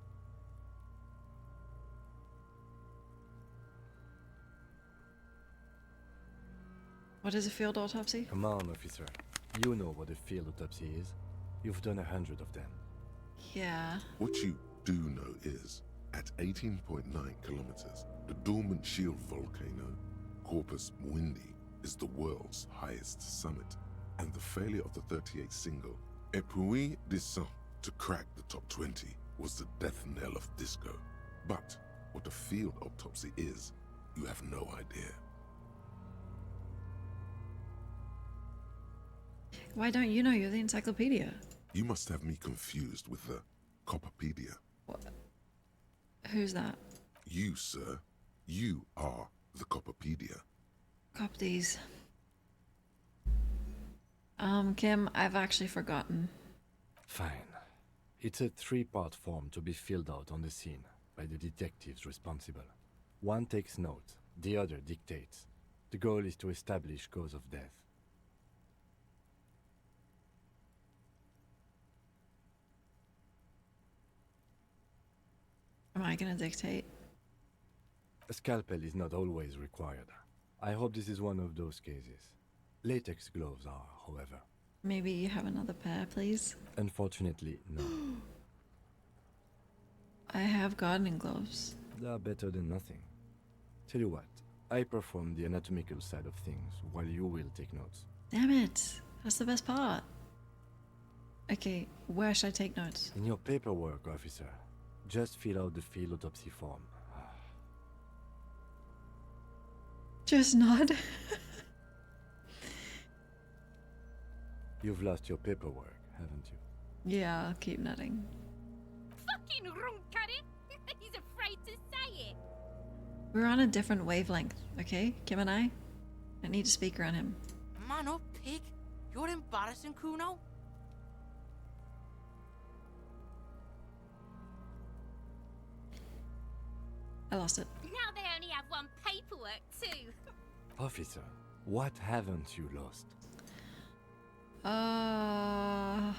What is a field autopsy? Come on, officer. You know what a field autopsy is. You've done 100 of them. Yeah. What you do know is, at 18.9 kilometers, the dormant shield volcano, Corpus Mundi, is the world's highest summit, and the failure of the 38 single, Et puis descend, to crack the top 20 was the death knell of disco. But what a field autopsy is, you have no idea. Why don't you know? You're the encyclopedia. You must have me confused with the Copopedia. What? Who's that? You, sir. You are the Copopedia. Cop these. Kim, I've actually forgotten. Fine. It's a 3-part form to be filled out on the scene by the detectives responsible. One takes note, the other dictates. The goal is to establish cause of death. Am I gonna dictate? A scalpel is not always required. I hope this is one of those cases. Latex gloves are, however. Maybe you have another pair, please? Unfortunately, no. I have gardening gloves. They are better than nothing. Tell you what, I perform the anatomical side of things while you will take notes. Damn it! That's the best part. Okay, where should I take notes? In your paperwork, officer. Just fill out the field autopsy form. Just nod. You've lost your paperwork, haven't you? Yeah, I'll keep nutting. Fucking Runkari! He's afraid to say it. We're on a different wavelength, okay? Kim and I need to speak around him. Man up, pig. You're embarrassing, Kuno. I lost it. Now they only have one paperwork, too. Officer, what haven't you lost? I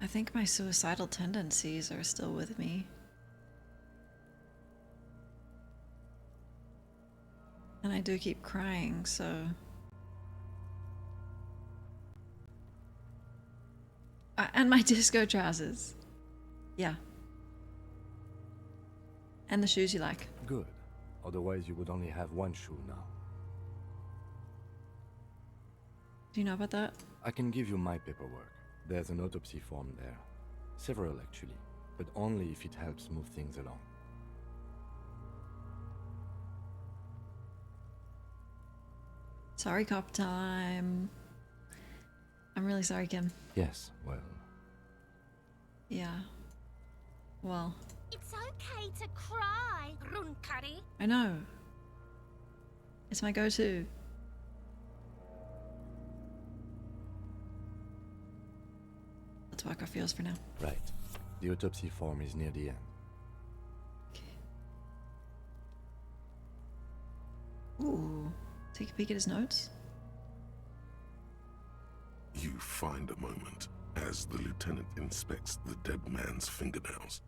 think my suicidal tendencies are still with me. And I do keep crying, so... and my disco trousers. Yeah. And the shoes you like. Good. Otherwise you would only have one shoe now. Do you know about that? I can give you my paperwork. There's an autopsy form there. Several actually, but only if it helps move things along. Sorry, cop time. I'm really sorry, Kim. Yes, well... Yeah. Well... It's okay to cry, Runkari. I know. It's my go-to. Let's work our feels for now. Right. The autopsy form is near the end. Ooh. Take a peek at his notes. You find a moment as the lieutenant inspects the dead man's fingernails.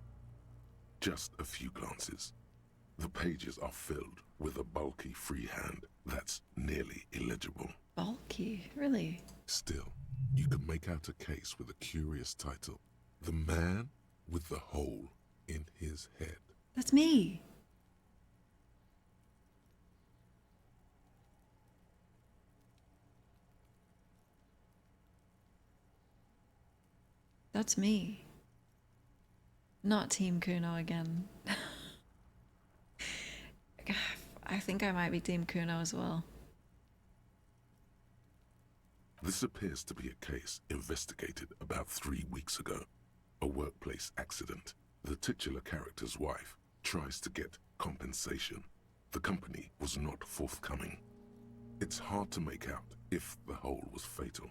Just a few glances. The pages are filled with a bulky freehand that's nearly illegible. Bulky? Really? Still, you can make out a case with a curious title. The Man with the Hole in His Head. That's me! That's me. Not Team Kuno again. I think I might be Team Kuno as well. This appears to be a case investigated about 3 weeks ago. A workplace accident. The titular character's wife tries to get compensation. The company was not forthcoming. It's hard to make out if the hole was fatal.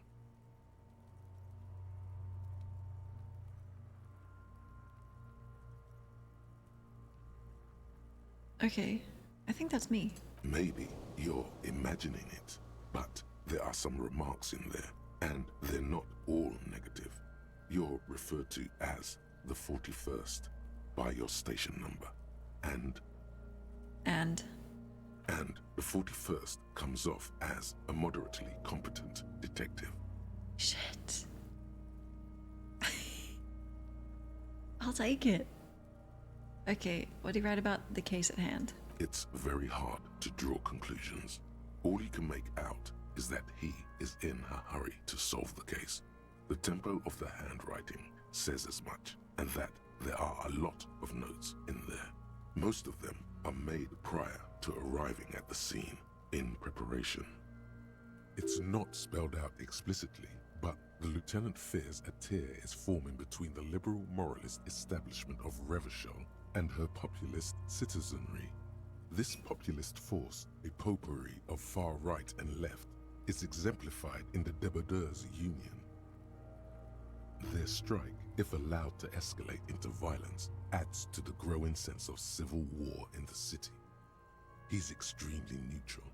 Okay, I think that's me. Maybe you're imagining it, but there are some remarks in there, and they're not all negative. You're referred to as the 41st by your station number, and the 41st comes off as a moderately competent detective. Shit. I'll take it. Okay, what do you write about the case at hand? It's very hard to draw conclusions. All you can make out is that he is in a hurry to solve the case. The tempo of the handwriting says as much, and that there are a lot of notes in there. Most of them are made prior to arriving at the scene, in preparation. It's not spelled out explicitly, but the lieutenant fears a tear is forming between the liberal moralist establishment of Revachol and her populist citizenry. This populist force, a potpourri of far right and left, is exemplified in the Débardeurs Union. Their strike, if allowed to escalate into violence, adds to the growing sense of civil war in the city. He's extremely neutral,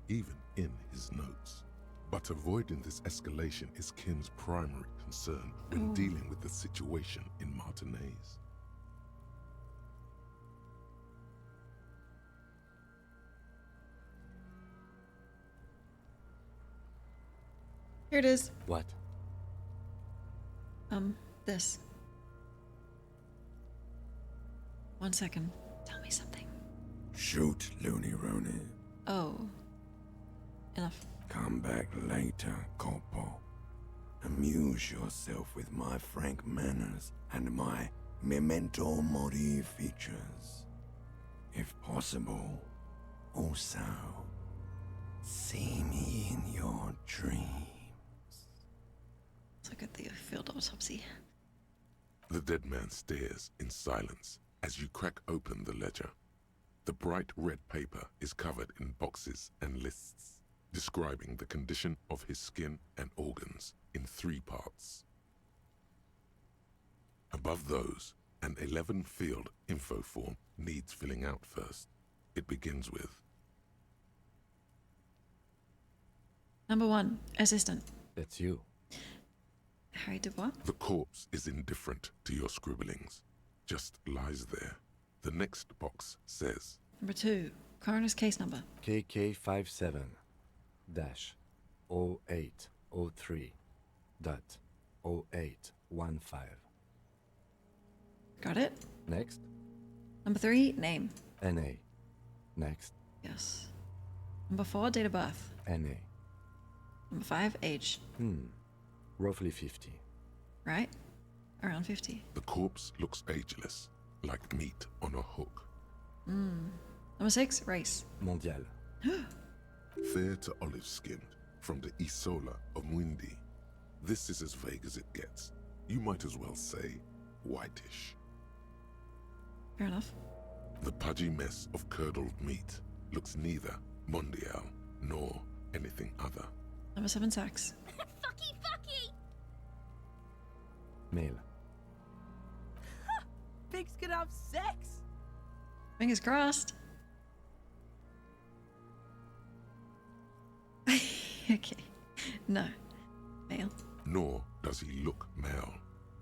even in his notes. But avoiding this escalation is Kim's primary concern when dealing with the situation in Martinez. Here it is. What? This. 1 second. Tell me something. Shoot, Looney Rooney. Oh. Enough. Come back later, Corpo. Amuse yourself with my frank manners and my memento mori features. If possible, also, See me in your dreams. Let's look at the field autopsy. The dead man stares in silence as you crack open the ledger. The bright red paper is covered in boxes and lists, describing the condition of his skin and organs in 3 parts. Above those, an 11-field info form needs filling out first. It begins with Number 1, assistant. That's you. Harry Dubois. The corpse is indifferent to your scribblings, just lies there. The next box says Number 2, coroner's case number. KK57-0803.0815. Got it? Next. Number 3, name. NA. Next. Yes. Number 4, date of birth. NA. Number 5, age. Roughly 50. Right? Around 50. the corpse looks ageless, like meat on a hook. Number 6, race. Mondial. Fair to olive-skinned, from the Isola of Mwindi. This is as vague as it gets. You might as well say whitish. Fair enough. The pudgy mess of curdled meat looks neither mondial nor anything other. Number 7, sex. Fucky, fucky! Male. Pigs can have sex! Fingers crossed. Okay. No. Male. Nor does he look male,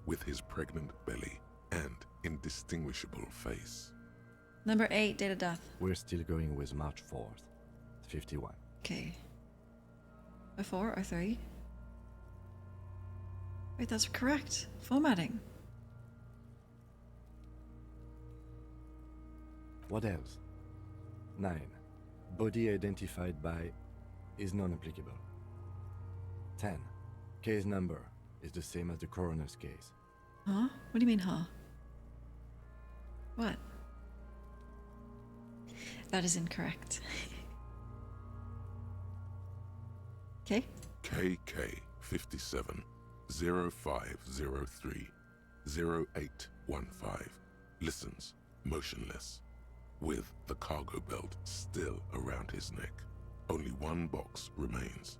with his pregnant belly and indistinguishable face. Number 8, date of death. We're still going with March 4th. 51. Okay. A 4 or 3? Wait, that's correct. Formatting. What else? 9. Body identified by is non-applicable. 10. Case number is the same as the coroner's case. Huh? What do you mean, huh? What? That is incorrect. Okay. KK 57 0503 0815 listens, motionless, with the cargo belt still around his neck. Only one box remains.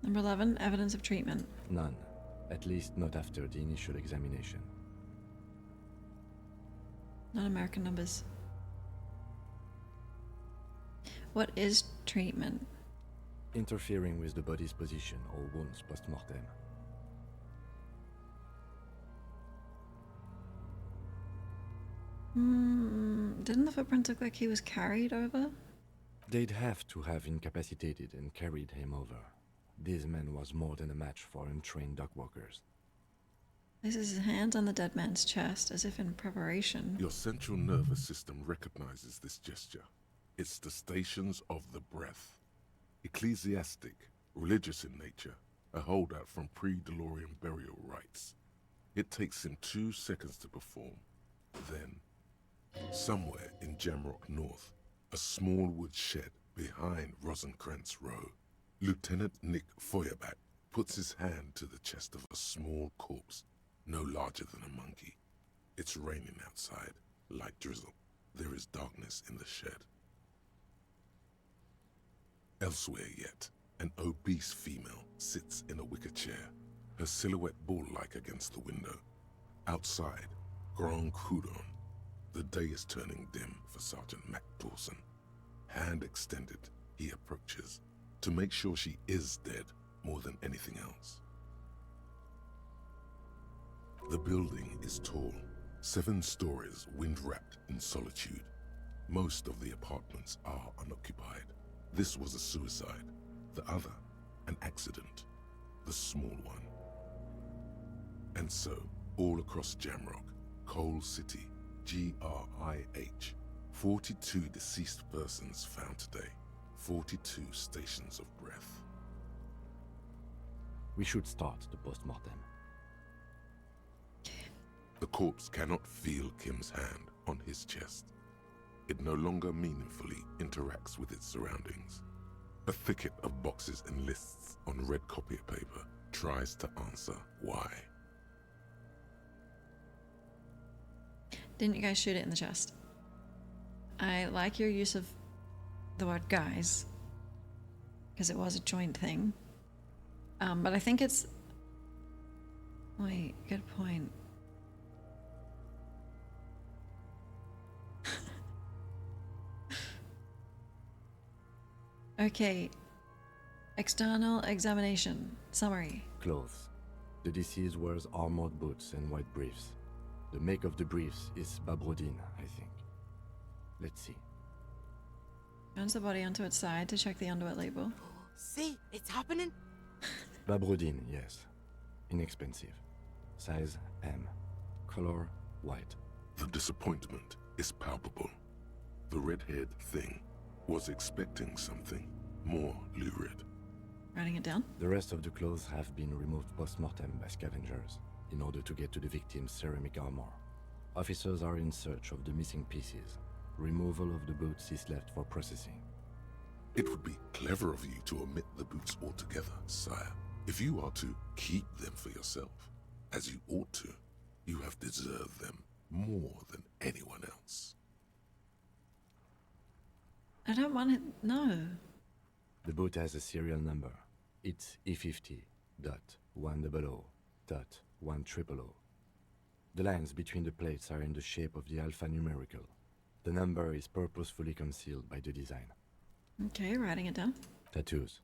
Number 11, evidence of treatment. None. At least not after the initial examination. Not American numbers. What is treatment? Interfering with the body's position or wounds post-mortem. Didn't the footprint look like he was carried over? They'd have to have incapacitated and carried him over. This man was more than a match for untrained dog walkers. Places his hands on the dead man's chest as if in preparation. Your central nervous system recognizes this gesture. It's the stations of the breath. Ecclesiastic, religious in nature, a holdout from pre-DeLorean burial rites. It takes him 2 seconds to perform. Then, somewhere in Jamrock North, a small wood shed behind Rosencrantz Row, Lieutenant Nick Feuerbach puts his hand to the chest of a small corpse, no larger than a monkey. It's raining outside, light drizzle. There is darkness in the shed. Elsewhere yet, an obese female sits in a wicker chair, her silhouette bull-like against the window. Outside, Grand Coudon. The day is turning dim for Sergeant Mac Dawson. Hand extended, he approaches, to make sure she is dead more than anything else. The building is tall, 7 stories wind-wrapped in solitude. Most of the apartments are unoccupied. This was a suicide, the other an accident, the small one. And so, all across Jamrock, Coal City, GRIH, 42 deceased persons found today, 42 stations of breath. We should start the post-mortem. The corpse cannot feel Kim's hand on his chest. It no longer meaningfully interacts with its surroundings. A thicket of boxes and lists on red copier paper tries to answer why. Didn't you guys shoot it in the chest? I like your use of the word guys, because it was a joint thing. But I think it's... Wait, good point. Okay. External examination. Summary. Clothes. The deceased wears armored boots and white briefs. The make of the briefs is Babrodin, I think. Let's see. Turns the body onto its side to check the underwear label. See, it's happening. Babrodin, yes. Inexpensive. Size M. Color white. The disappointment is palpable. The red-haired thing was expecting something more lurid. Writing it down. The rest of the clothes have been removed post-mortem by scavengers in order to get to the victim's ceramic armor. Officers are in search of the missing pieces. Removal of the boots is left for processing. It would be clever of you to omit the boots altogether, sire. If you are to keep them for yourself, as you ought to, you have deserved them more than anyone else. I don't want it. No. The boot has a serial number. It's E50.100.100. The lines between the plates are in the shape of the alphanumerical. The number is purposefully concealed by the design. Okay, writing it down. Tattoos.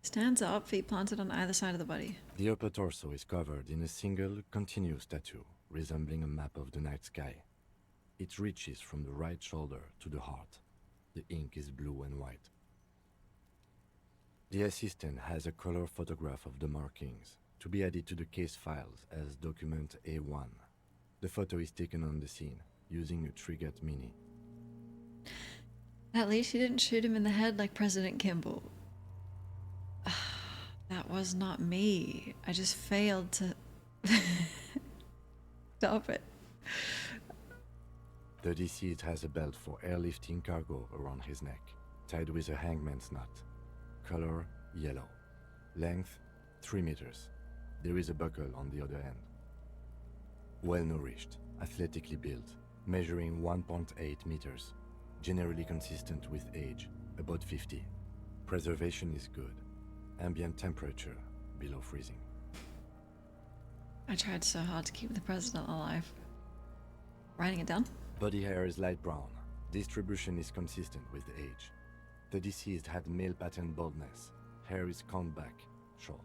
Stands up, feet planted on either side of the body. The upper torso is covered in a single, continuous tattoo, resembling a map of the night sky. It reaches from the right shoulder to the heart. The ink is blue and white. The assistant has a color photograph of the markings, to be added to the case files as document A1. The photo is taken on the scene, using a Trigat Mini. At least he didn't shoot him in the head like President Kimball. That was not me. I just failed to... Stop it. The deceased has a belt for airlifting cargo around his neck, tied with a hangman's knot. Color, yellow. Length, 3 meters. There is a buckle on the other end. Well-nourished, athletically built, measuring 1.8 meters. Generally consistent with age, about 50. Preservation is good. Ambient temperature, below freezing. I tried so hard to keep the president alive. Writing it down. Body hair is light brown. Distribution is consistent with age. The deceased had male pattern baldness. Hair is combed back, short.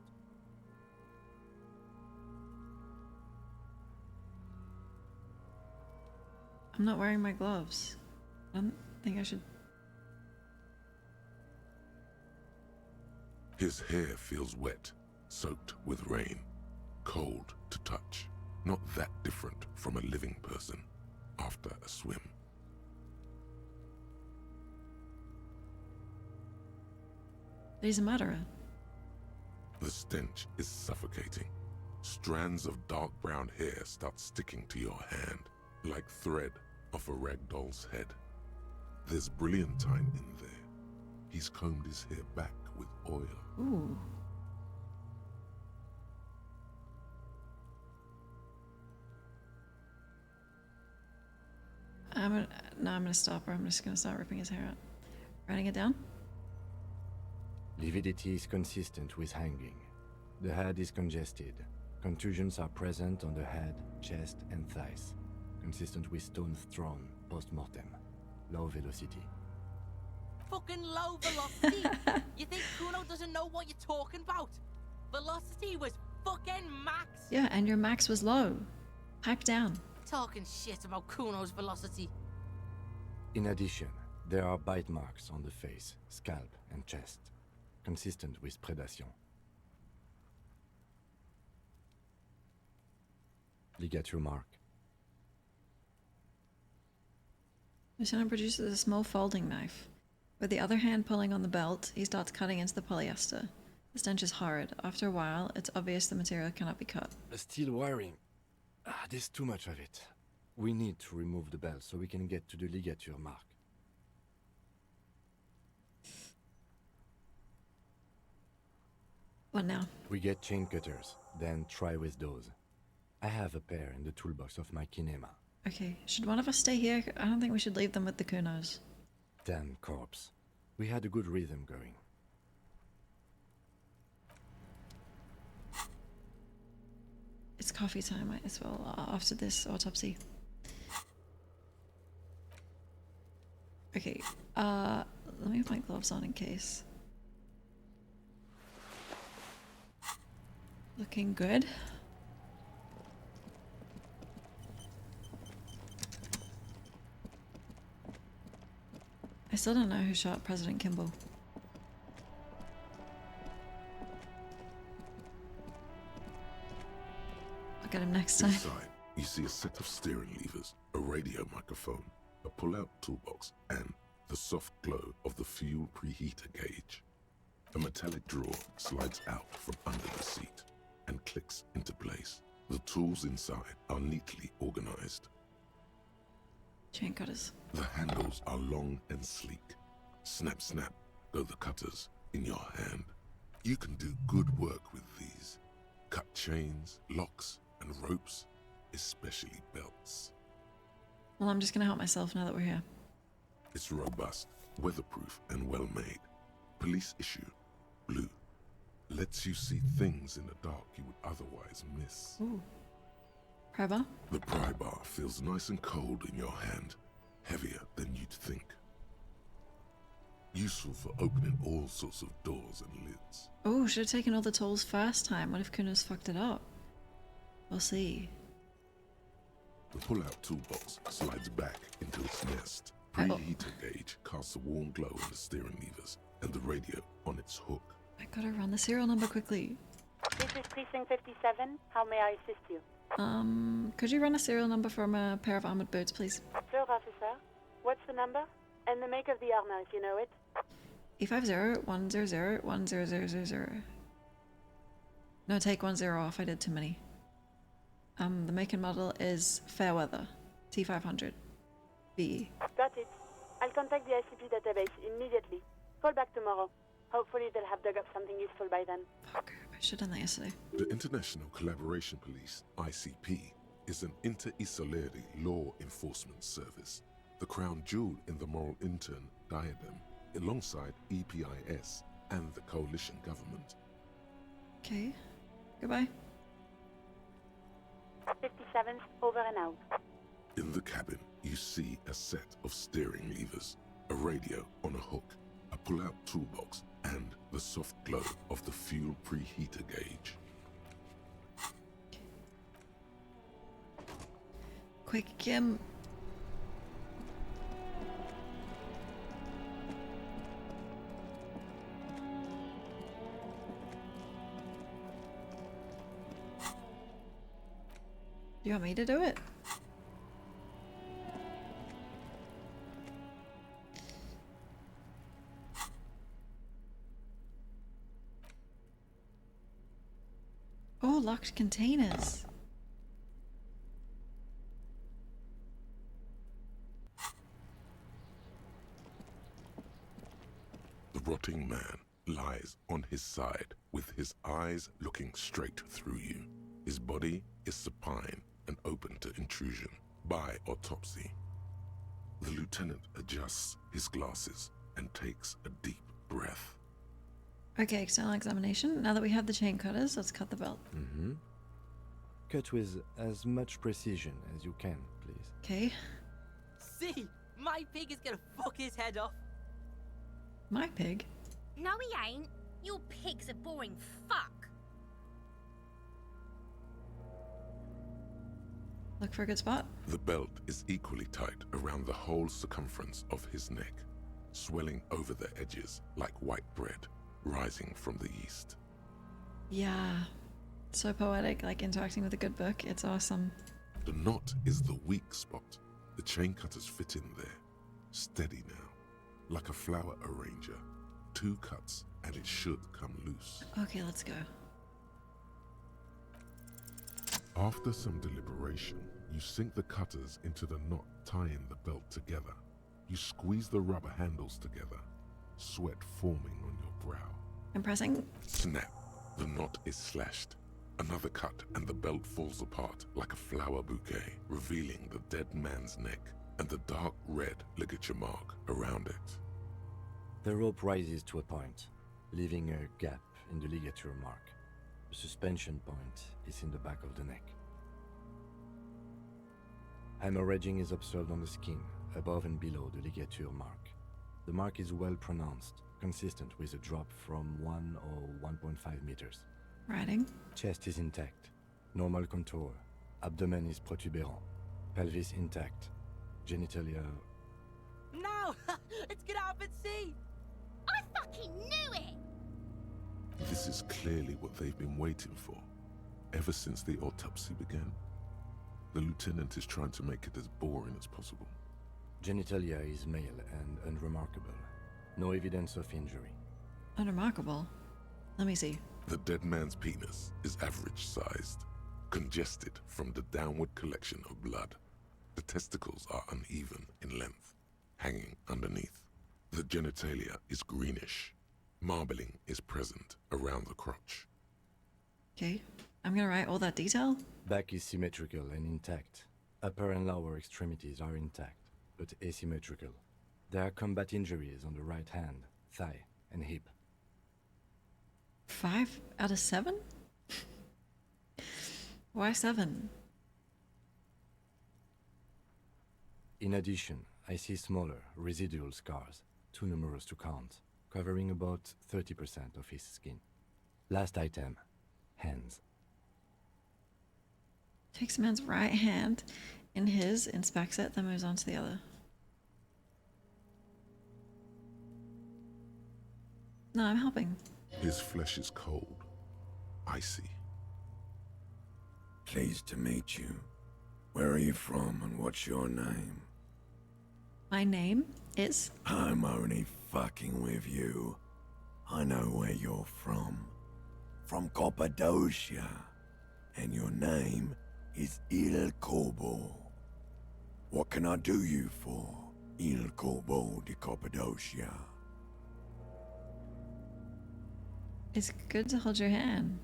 I'm not wearing my gloves. I don't think I should... His hair feels wet, soaked with rain, cold to touch. Not that different from a living person after a swim. He's a murderer. The stench is suffocating. Strands of dark brown hair start sticking to your hand, like thread off a rag doll's head. There's brilliantine in there. He's combed his hair back with oil. Ooh. I'm gonna stop, or I'm just gonna start ripping his hair out. Writing it down. Lividity is consistent with hanging. The head is congested. Contusions are present on the head, chest, and thighs. Consistent with stones thrown post-mortem. Low velocity. Fucking low velocity? You think Kuno doesn't know what you're talking about? Velocity was fucking max. Yeah, and your max was low. Pipe down. Talking shit about Kuno's velocity. In addition, there are bite marks on the face, scalp, and chest. Consistent with predation. Ligature mark. Lieutenant produces a small folding knife. With the other hand pulling on the belt, he starts cutting into the polyester. The stench is horrid. After a while, it's obvious the material cannot be cut. Steel wiring. There's too much of it. We need to remove the belt so we can get to the ligature mark. What now? We get chain cutters, then try with those. I have a pair in the toolbox of my kinema. Okay, should one of us stay here? I don't think we should leave them with the Kunos. Damn corpse. We had a good rhythm going. It's coffee time, might as well, after this autopsy. Okay, let me put my gloves on in case. Looking good. I still don't know who shot President Kimball. I'll get him next time. Inside, you see a set of steering levers, a radio microphone, a pull-out toolbox, and the soft glow of the fuel preheater gauge. A metallic drawer slides out from under the seat and clicks into place. The tools inside are neatly organized. Chain cutters. The handles are long and sleek. Snap, snap, go the cutters in your hand. You can do good work with these. Cut chains, locks, and ropes, especially belts. Well, I'm just gonna help myself now that we're here. It's robust, weatherproof, and well-made. Police issue, blue. Lets you see things in the dark you would otherwise miss. Ooh. Pry bar? The pry bar feels nice and cold in your hand, heavier than you'd think. Useful for opening all sorts of doors and lids. Oh, should have taken all the tools first time. What if Kuno's fucked it up? We'll see. The pull-out toolbox slides back into its nest. Oh. Preheater gauge casts a warm glow on the steering levers and the radio on its hook. I gotta run the serial number quickly. This is Precinct 57. How may I assist you? Could you run a serial number from a pair of armored boots, please? Sure, officer. What's the number? And the make of the armor, if you know it. E50-100-10000. No, take 10 off. I did too many. The make and model is Fairweather T500 VE. Got it. I'll contact the ICP database immediately. Call back tomorrow. Hopefully they'll have dug up something useful by then. Fuck, I should have done that yesterday. The International Collaboration Police, ICP, is an inter-Isolari law enforcement service, the crown jewel in the moral intern diadem, alongside EPIS and the coalition government. Okay, goodbye. 57's over and out. In the cabin, you see a set of steering levers, a radio on a hook, a pull-out toolbox, and the soft glow of the fuel preheater gauge. Quick, Kim. Do you want me to do it? Oh, locked containers. The rotting man lies on his side with his eyes looking straight through you. His body is supine and open to intrusion by autopsy. The lieutenant adjusts his glasses and takes a deep breath. Okay, external examination. Now that we have the chain cutters, let's cut the belt. Mm-hmm. Cut with as much precision as you can, please. Okay. See, my pig is gonna fuck his head off. My pig? No, he ain't. Your pig's a boring fuck. Look for a good spot. The belt is equally tight around the whole circumference of his neck, swelling over the edges like white bread rising from the yeast. Yeah. So poetic, like interacting with a good book. It's awesome. The knot is the weak spot. The chain cutters fit in there. Steady now. Like a flower arranger. 2 cuts and it should come loose. Okay, let's go. After some deliberation, you sink the cutters into the knot tying the belt together. You squeeze the rubber handles together, sweat forming on your brow. I'm pressing. Snap. The knot is slashed. Another cut and the belt falls apart like a flower bouquet, revealing the dead man's neck and the dark red ligature mark around it. The rope rises to a point, leaving a gap in the ligature mark. The suspension point is in the back of the neck. Hemorrhaging is observed on the skin, above and below the ligature mark. The mark is well pronounced, consistent with a drop from 1 or 1.5 meters. Writing. Chest is intact, normal contour. Abdomen is protuberant, pelvis intact, genitalia. No! Let's get out and see! I fucking knew it! This is clearly what they've been waiting for, ever since the autopsy began. The lieutenant is trying to make it as boring as possible. Genitalia is male and unremarkable. No evidence of injury. Unremarkable? Let me see. The dead man's penis is average-sized, congested from the downward collection of blood. The testicles are uneven in length, hanging underneath. The genitalia is greenish. Marbling is present around the crotch. Okay, I'm gonna write all that detail. Back is symmetrical and intact. Upper and lower extremities are intact, but asymmetrical. There are combat injuries on the right hand, thigh, and hip. 5 out of 7? Why 7? In addition, I see smaller, residual scars, too numerous to count, covering about 30% of his skin. Last item, hands. Takes a man's right hand in his, inspects it, then moves on to the other. No, I'm helping. His flesh is cold, icy. Pleased to meet you. Where are you from and what's your name? My name is... I'm only fucking with you. I know where you're from. From Cappadocia. And your name is Il Corbo. What can I do you for, Il Corbo de Cappadocia? It's good to hold your hand.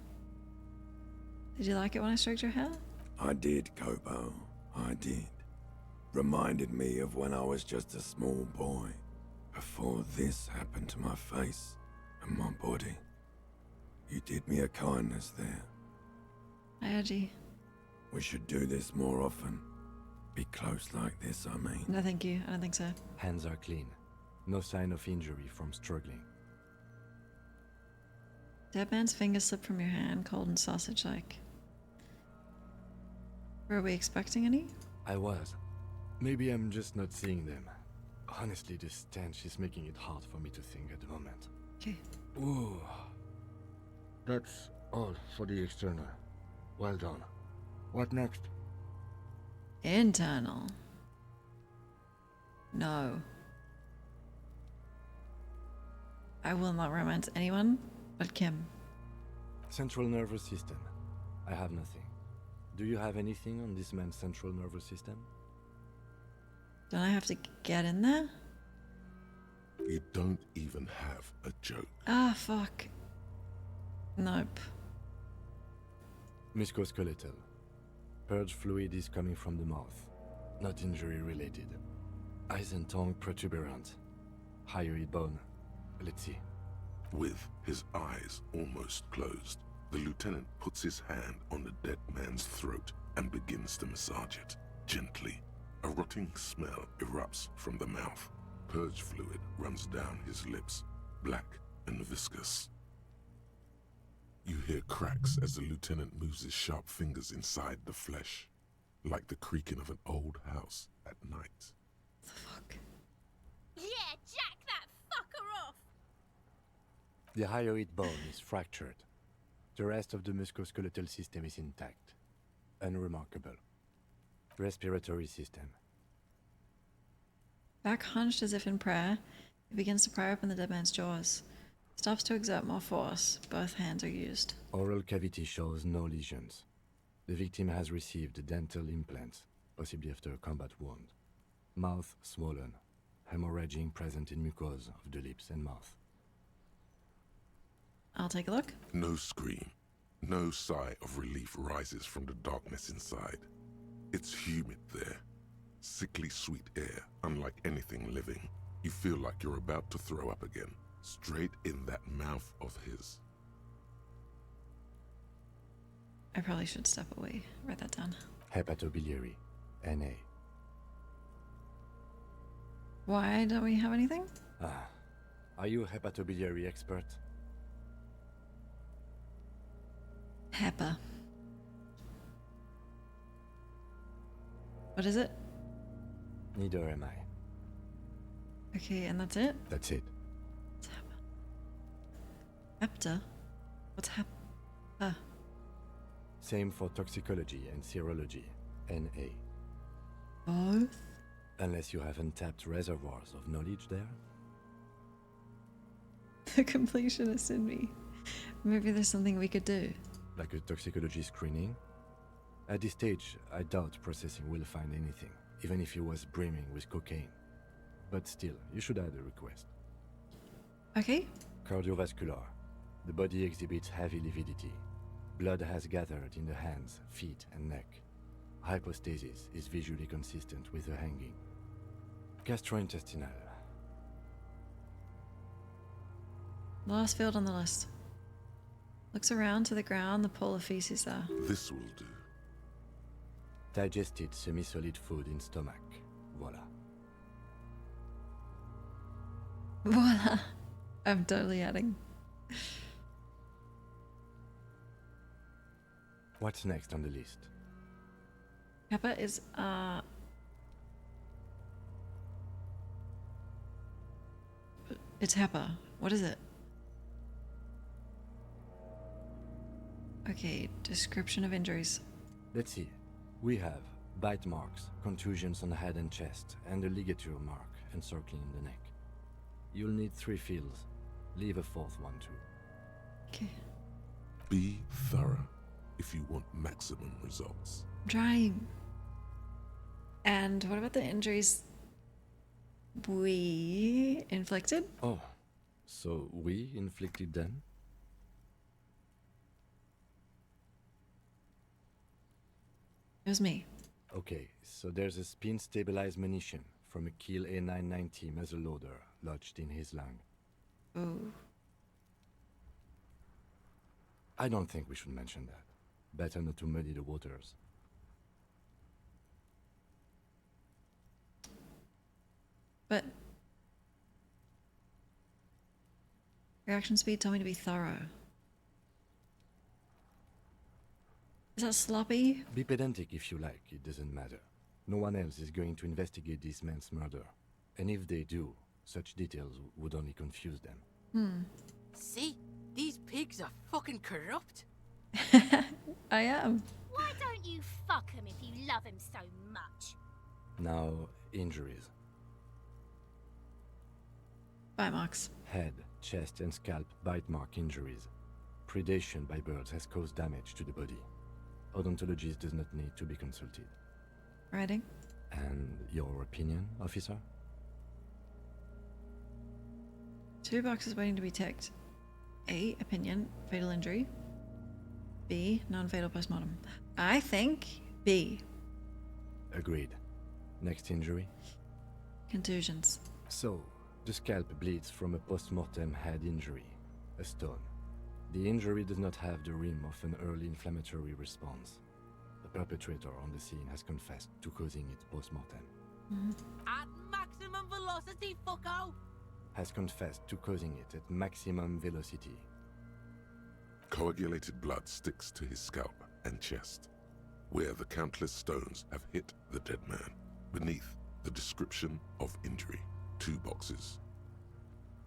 Did you like it when I stroked your hair? I did, Kobo. I did. Reminded me of when I was just a small boy, before this happened to my face and my body. You did me a kindness there. Hi, Archie. We should do this more often. Be close like this, I mean. No, thank you. I don't think so. Hands are clean. No sign of injury from struggling. Dead man's fingers slip from your hand, cold and sausage-like. Were we expecting any? I was. Maybe I'm just not seeing them. Honestly, this stench is making it hard for me to think at the moment. Okay. Ooh. That's all for the external. Well done. What next? Internal. No. I will not romance anyone but Kim. Central nervous system. I have nothing. Do you have anything on this man's central nervous system? Don't I have to get in there? You don't even have a joke. Ah, fuck. Nope. Musculoskeletal. Purge fluid is coming from the mouth. Not injury related. Eyes and tongue protuberant. Hyoid bone. Let's see. With his eyes almost closed, the lieutenant puts his hand on the dead man's throat and begins to massage it, gently. A rotting smell erupts from the mouth. Purge fluid runs down his lips, black and viscous. You hear cracks as the lieutenant moves his sharp fingers inside the flesh, like the creaking of an old house at night. The fuck? Yeah, jack that fucker off! The hyoid bone is fractured. The rest of the musculoskeletal system is intact. Unremarkable. Respiratory system. Back hunched as if in prayer, he begins to pry open the dead man's jaws. Stops to exert more force. Both hands are used. Oral cavity shows no lesions. The victim has received dental implants, possibly after a combat wound. Mouth swollen. Hemorrhaging present in mucosa of the lips and mouth. I'll take a look. No scream, no sigh of relief rises from the darkness inside. It's humid there. Sickly sweet air, unlike anything living. You feel like you're about to throw up again, straight in that mouth of his. I probably should step away. Write that down. Hepatobiliary, NA. Why don't we have anything? Are you a hepatobiliary expert? Hepa. What is it? Neither am I. Okay, and that's it? That's it. What's Hepa? Hepta? What's Hepa? Same for toxicology and serology, NA. Both? Unless you have untapped reservoirs of knowledge there. The completionist in me. Maybe there's something we could do. Like a toxicology screening? At this stage, I doubt processing will find anything, even if he was brimming with cocaine. But still, you should add a request. Okay. Cardiovascular. The body exhibits heavy lividity. Blood has gathered in the hands, feet, and neck. Hypostasis is visually consistent with the hanging. Gastrointestinal. Last field on the list. Looks around to the ground, the pool of feces there. This will do. Digested semi-solid food in stomach. Voila. Voila. I'm totally adding. What's next on the list? Hepa is, it's Hepa. What is it? Okay, description of injuries. Let's see. We have bite marks, contusions on the head and chest, and a ligature mark encircling the neck. You'll need 3 fields. Leave a 4th one too. Okay. Be thorough if you want maximum results. I'm trying. And what about the injuries we inflicted? Oh, so we inflicted them? It was me. Okay, so there's a spin-stabilized munition from a Kiel A990 muzzleloader lodged in his lung. Ooh. I don't think we should mention that. Better not to muddy the waters. But reaction speed told me to be thorough. Is that sloppy? Be pedantic if you like, it doesn't matter. No one else is going to investigate this man's murder. And if they do, such details would only confuse them. See? These pigs are fucking corrupt. I am. Why don't you fuck him if you love him so much? Now, injuries. Bite marks. Head, chest and scalp bite mark injuries. Predation by birds has caused damage to the body. Odontologist does not need to be consulted. Writing. And your opinion, officer? 2 boxes waiting to be ticked. A, opinion, fatal injury. B, non-fatal postmortem. I think B. Agreed. Next injury? Contusions. So, the scalp bleeds from a post-mortem head injury, a stone. The injury does not have the rim of an early inflammatory response. The perpetrator on the scene has confessed to causing it post-mortem. At maximum velocity, fucko! Has confessed to causing it at maximum velocity. Coagulated blood sticks to his scalp and chest, where the countless stones have hit the dead man. Beneath, the description of injury. 2 boxes.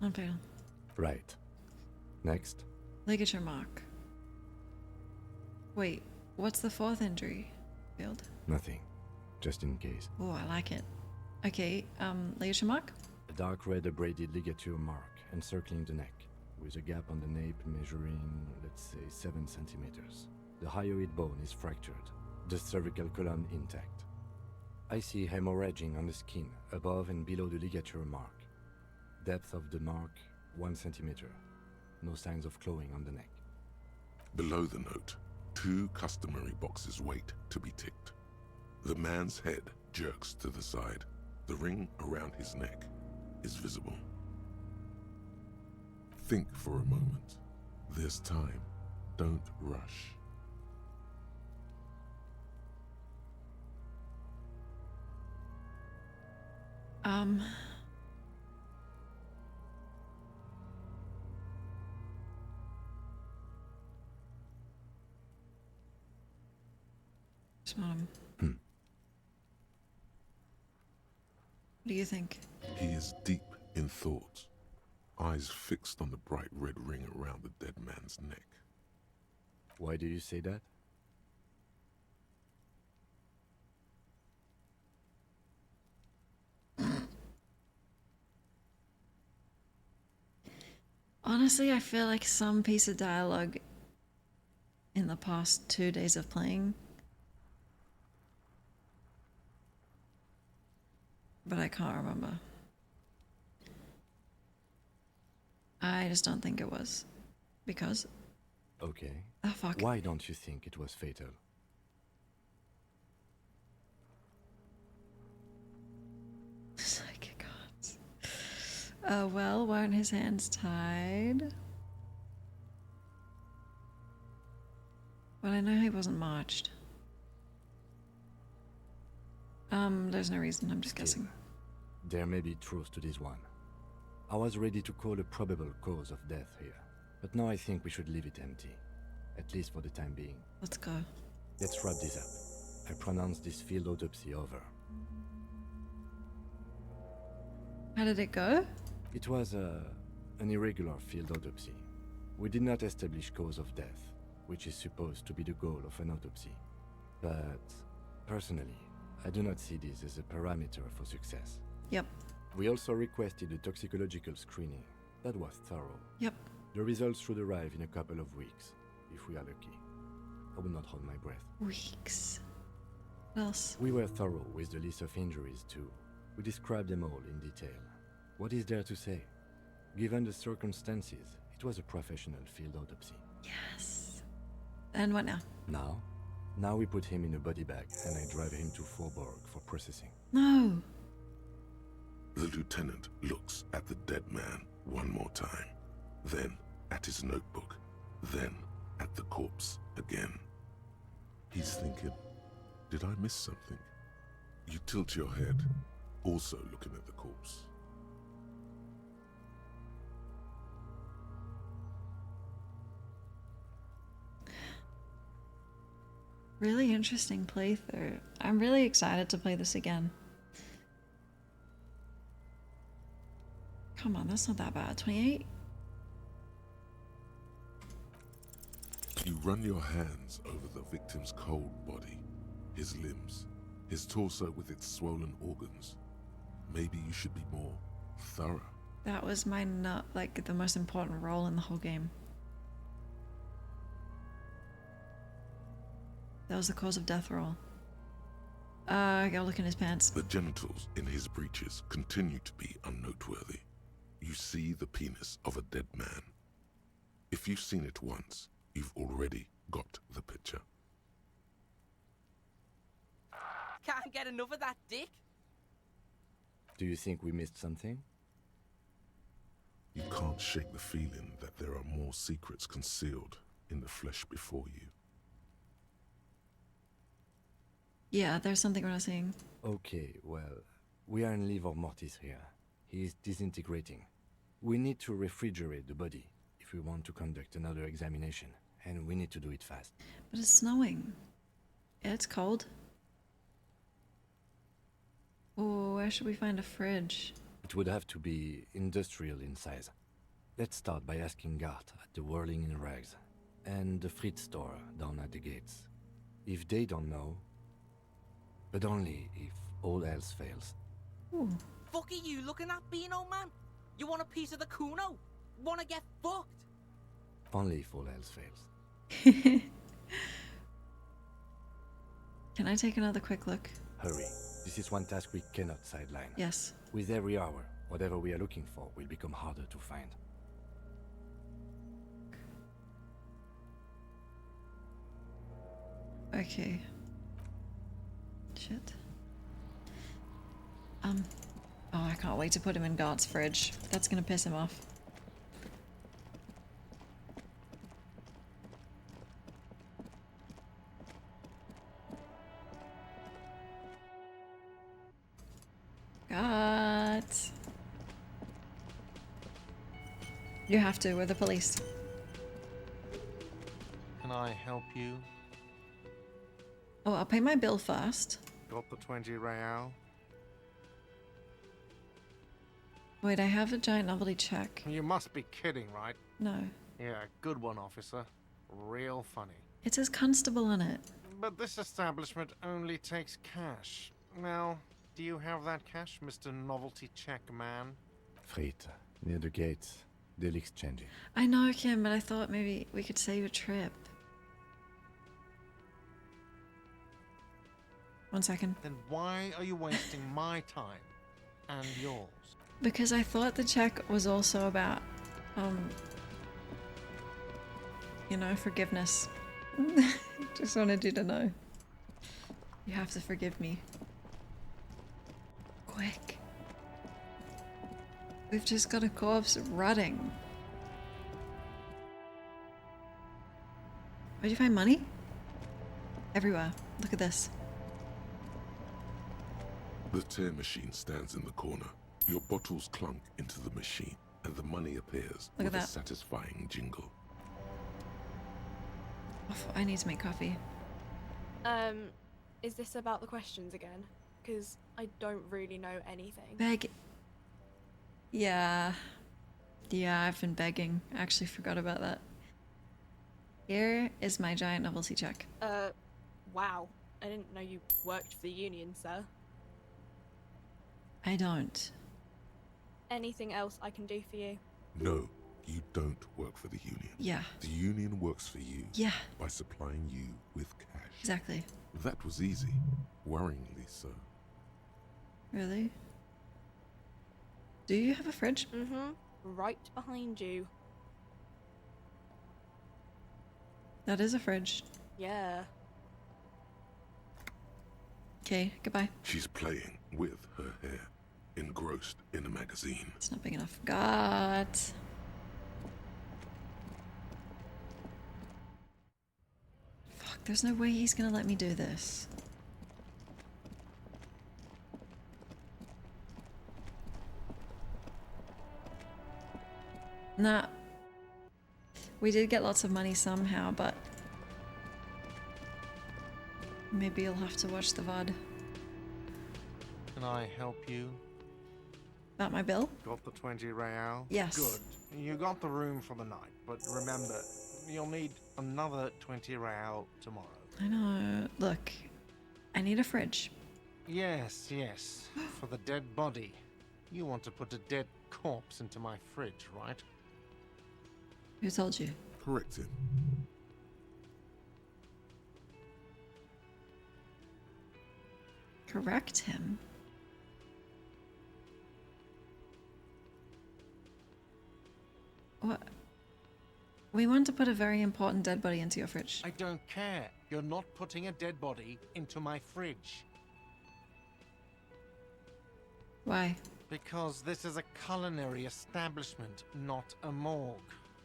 Non-fatal. Right. Next. Ligature mark. Wait, what's the 4th injury field? Nothing. Just in case. Oh, I like it. Okay, ligature mark? A dark red abraded ligature mark encircling the neck, with a gap on the nape measuring, let's say, 7 centimeters. The hyoid bone is fractured, the cervical column intact. I see hemorrhaging on the skin, above and below the ligature mark. Depth of the mark, 1 centimeter. No signs of clawing on the neck. Below the note, 2 customary boxes wait to be ticked. The man's head jerks to the side. The ring around his neck is visible. Think for a moment. There's time. Don't rush. What do you think? He is deep in thought, eyes fixed on the bright red ring around the dead man's neck. Why do you say that? Honestly, I feel like some piece of dialogue in the past 2 days of playing, but I can't remember. I just don't think it was. Because? Okay. Oh, fuck. Why don't you think it was fatal? Psychic gods. Well, weren't his hands tied? But I know he wasn't marched. There's no reason, I'm just guessing. There may be truth to this one. I was ready to call a probable cause of death here, but now I think we should leave it empty. At least for the time being. Let's go. Let's wrap this up. I pronounce this field autopsy over. How did it go? It was an irregular field autopsy. We did not establish cause of death, which is supposed to be the goal of an autopsy. But personally, I do not see this as a parameter for success. Yep. We also requested a toxicological screening. That was thorough. Yep. The results should arrive in a couple of weeks, if we are lucky. I will not hold my breath. Weeks. What else? We were thorough with the list of injuries too. We described them all in detail. What is there to say? Given the circumstances, it was a professional field autopsy. Yes. And what now? Now we put him in a body bag and I drive him to Forborg for processing. No. The lieutenant looks at the dead man one more time, then at his notebook, then at the corpse again. He's thinking, did I miss something? You tilt your head, also looking at the corpse. Really interesting playthrough. I'm really excited to play this again. Come on, that's not that bad. 28? You run your hands over the victim's cold body, his limbs, his torso with its swollen organs. Maybe you should be more thorough. That was my the most important role in the whole game. That was the cause of death roll. Go look in his pants. The genitals in his breeches continue to be unnoteworthy. You see the penis of a dead man. If you've seen it once, you've already got the picture. Can't get enough of that dick. Do you think we missed something? You can't shake the feeling that there are more secrets concealed in the flesh before you. Yeah, there's something we're not seeing. Okay, well, we are in livor mortis here. He is disintegrating. We need to refrigerate the body if we want to conduct another examination, and we need to do it fast. But it's snowing. Yeah, it's cold. Oh, where should we find a fridge? It would have to be industrial in size. Let's start by asking Gart at the Whirling in Rags and the Fritz store down at the gates. If they don't know, but only if all else fails. Ooh. Fuck are you looking at, Beano man? You want a piece of the Kuno? Wanna get fucked? Only if all else fails. Can I take another quick look? Hurry. This is one task we cannot sideline. Yes. With every hour, whatever we are looking for will become harder to find. Okay. Shit. Oh, I can't wait to put him in Gart's fridge. That's gonna piss him off. Gart. You have to, we're the police. Can I help you? Oh, I'll pay my bill first. Got the 20 real? Wait, I have a giant novelty check. You must be kidding, right? No. Yeah, good one, officer. Real funny. It says constable on it. But this establishment only takes cash. Now, do you have that cash, Mr. Novelty Check Man? Frit, near the gates. They'll exchange it. I know, Kim, but I thought maybe we could save a trip. 1 second. Then why are you wasting my time and yours? Because I thought the check was also about, you know, forgiveness. Just wanted you to know. You have to forgive me. Quick. We've just got a corpse rotting. Where'd you find money? Everywhere. Look at this. The tear machine stands in the corner. Your bottles clunk into the machine, and the money appears Look at with a that. satisfying jingle. Oh, I need to make coffee. Is this about the questions again? Because I don't really know anything. Beg. Yeah. Yeah, I've been begging. I actually forgot about that. Here is my giant novelty check. Wow. I didn't know you worked for the union, sir. I don't. Anything else I can do for you? No, you don't work for the union. Yeah. The union works for you. Yeah. By supplying you with cash. Exactly. That was easy. Worryingly so. Really? Do you have a fridge? Mm-hmm. Right behind you. That is a fridge. Yeah. Okay, goodbye. She's playing with her hair, engrossed in a magazine. It's not big enough. God. Fuck, there's no way he's gonna let me do this. Nah. We did get lots of money somehow, but maybe you'll have to watch the VOD. Can I help you? About my bill? Got the 20 real? Yes. Good. You got the room for the night, but remember, you'll need another 20 real tomorrow. I know. Look, I need a fridge. Yes, yes. For the dead body. You want to put a dead corpse into my fridge, right? Who told you? Correct him. Correct him? What? We want to put a very important dead body into your fridge. I don't care. You're not putting a dead body into my fridge. Why? Because this is a culinary establishment, not a morgue.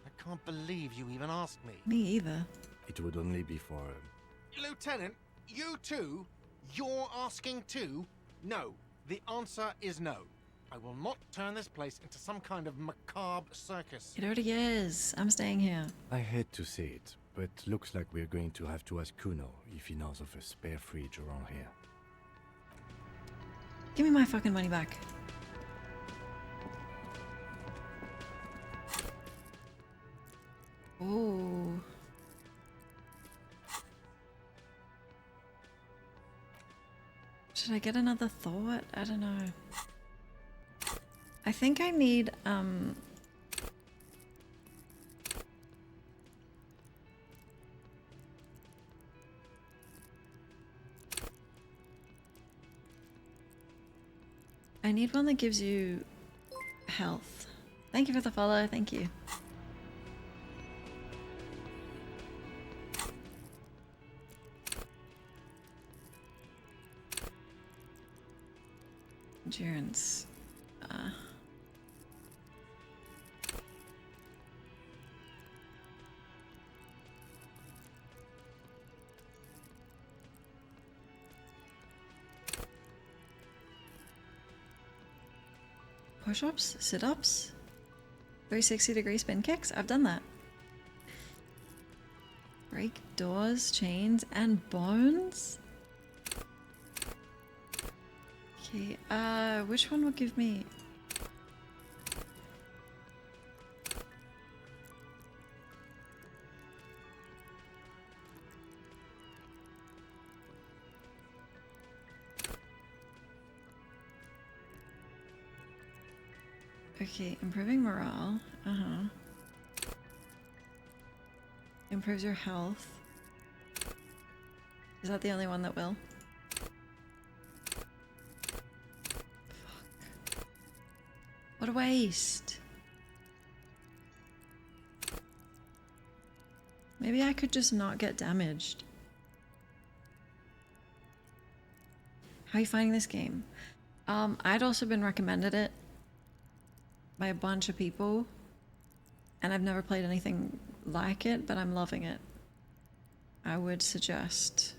I can't believe you even asked me. Me either. It would only be for... Lieutenant, you too? You're asking too? No. The answer is no. I will not turn this place into some kind of macabre circus. It already is. I'm staying here. I hate to say it, but looks like we're going to have to ask Kuno if he knows of a spare fridge around here. Give me my fucking money back. Oh. Should I get another thought? I don't know. I think I need, I need one that gives you health. Thank you for the follow, thank you. Endurance. Push-ups? Sit-ups? 360-degree spin kicks? I've done that. Break doors, chains, and bones? Okay, which one will give me... Okay, improving morale. Improves your health. Is that the only one that will? Fuck. What a waste. Maybe I could just not get damaged. How are you finding this game? I'd also been recommended it by a bunch of people, and I've never played anything like it, but I'm loving it. I would suggest,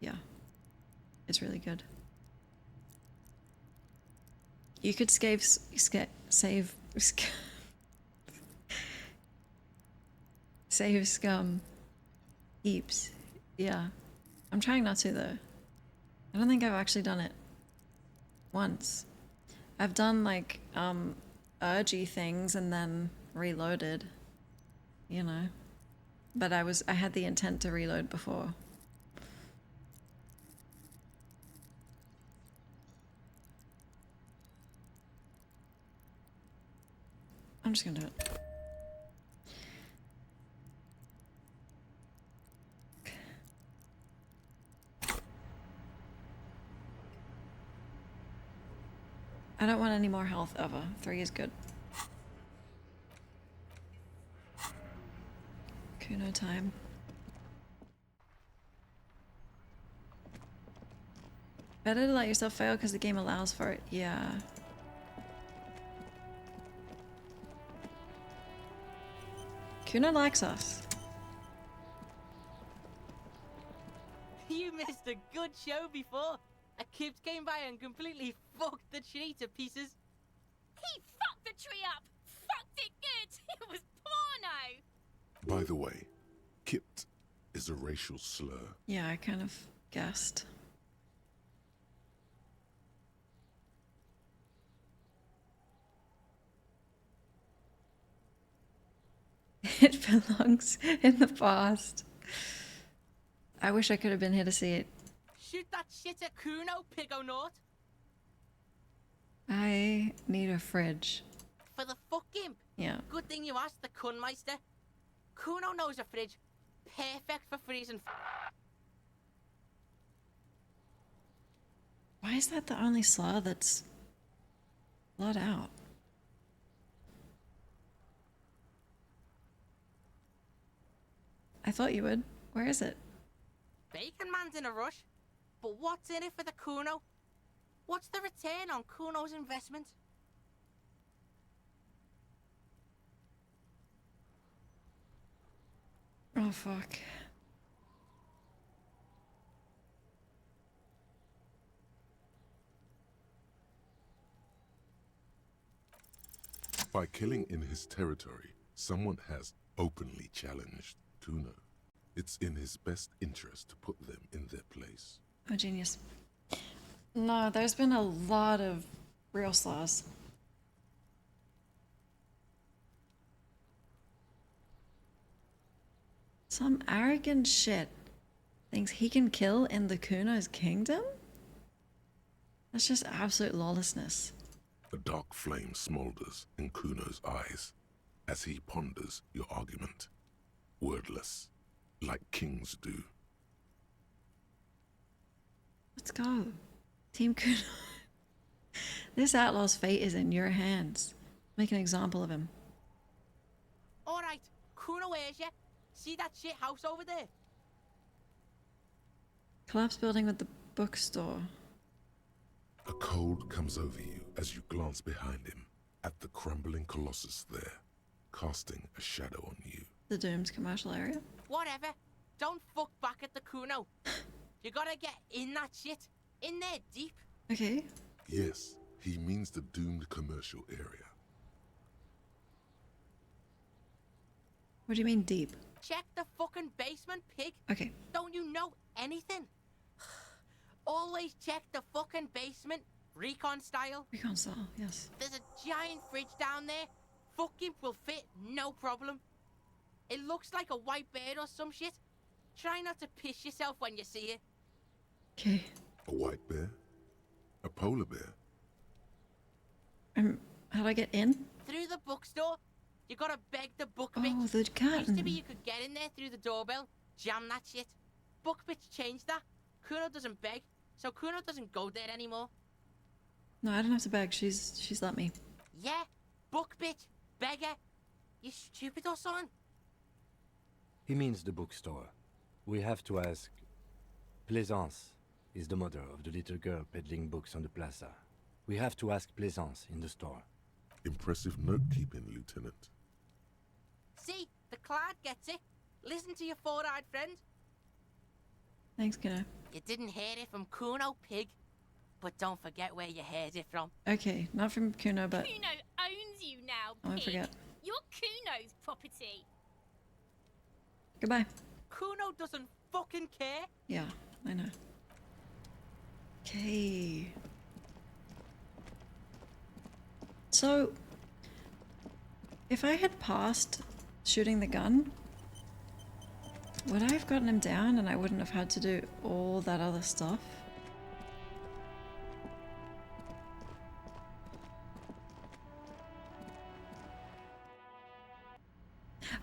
yeah, it's really good. You could save scum heaps. Yeah, I'm trying not to though. I don't think I've actually done it once. I've done like urgy things and then reloaded, you know. But I had the intent to reload before. I'm just gonna do it. I don't want any more health ever. 3 is good. Kuno time. Better to let yourself fail because the game allows for it. Yeah. Kuno likes us. You missed a good show before. A kid came by and completely fucked the tree to pieces. He fucked the tree up! Fucked it good! It was porno! By the way, Kipt is a racial slur. Yeah, I kind of guessed. It belongs in the past. I wish I could have been here to see it. Shoot that shit at Kuno, Pigonaught. I need a fridge. For the fuck imp. Yeah. Good thing you asked the Kunmeister. Kuno knows a fridge. Perfect for freezing. Why is that the only slur that's blurred out? I thought you would. Where is it? Bacon Man's in a rush. But what's in it for the Kuno? What's the return on Kuno's investment? Oh, fuck. By killing in his territory, someone has openly challenged Kuno. It's in his best interest to put them in their place. Oh, genius. No, there's been a lot of real slurs. Some arrogant shit thinks he can kill in the Kuno's kingdom? That's just absolute lawlessness. A dark flame smolders in Kuno's eyes as he ponders your argument. Wordless, like kings do. Let's go. Team Kuno. This outlaw's fate is in your hands. Make an example of him. Alright, Kuno hears ya. See that shit house over there? Collapse building with the bookstore. A cold comes over you as you glance behind him at the crumbling colossus there, casting a shadow on you. The Dooms commercial area? Whatever. Don't fuck back at the Kuno. You gotta get in that shit. In there deep. Okay. Yes, he means the doomed commercial area. What do you mean deep? Check the fucking basement, pig. Okay. Don't you know anything? Always check the fucking basement. Recon style. Recon style, yes. There's a giant fridge down there. Fucking will fit, no problem. It looks like a white bear or some shit. Try not to piss yourself when you see it. Okay. A white bear? A polar bear? How do I get in? Through the bookstore. You gotta beg the book Oh, bitch. the curtain. Used to be you could get in there through the doorbell, jam that shit. Book bitch changed that. Kuno doesn't beg, so Kuno doesn't go there anymore. No, I don't have to beg. She's let me. Yeah, book bitch, beggar. You stupid or something? He means the bookstore. We have to ask. Plaisance is the mother of the little girl peddling books on the plaza. We have to ask Plaisance in the store. Impressive note-keeping, Lieutenant. See, the Clyde gets it. Listen to your four-eyed friend. Thanks, kiddo. You didn't hear it from Kuno, pig. But don't forget where you heard it from. Okay, not from Kuno, but Kuno owns you now, I won't pig. forget. You're Kuno's property. Goodbye. Kuno doesn't fucking care. Yeah, I know. Okay. So, if I had passed shooting the gun, would I have gotten him down and I wouldn't have had to do all that other stuff?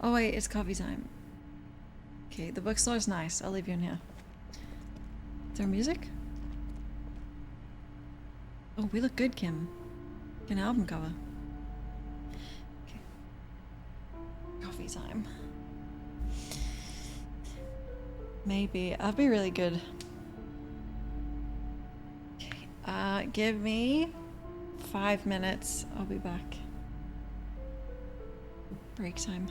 Oh wait, it's coffee time. Okay, the bookstore's nice. I'll leave you in here. Is there music? Oh, we look good, Kim. An album cover. Okay. Coffee time. Maybe. I'll be really good. Okay. Give me 5 minutes. I'll be back. Break time.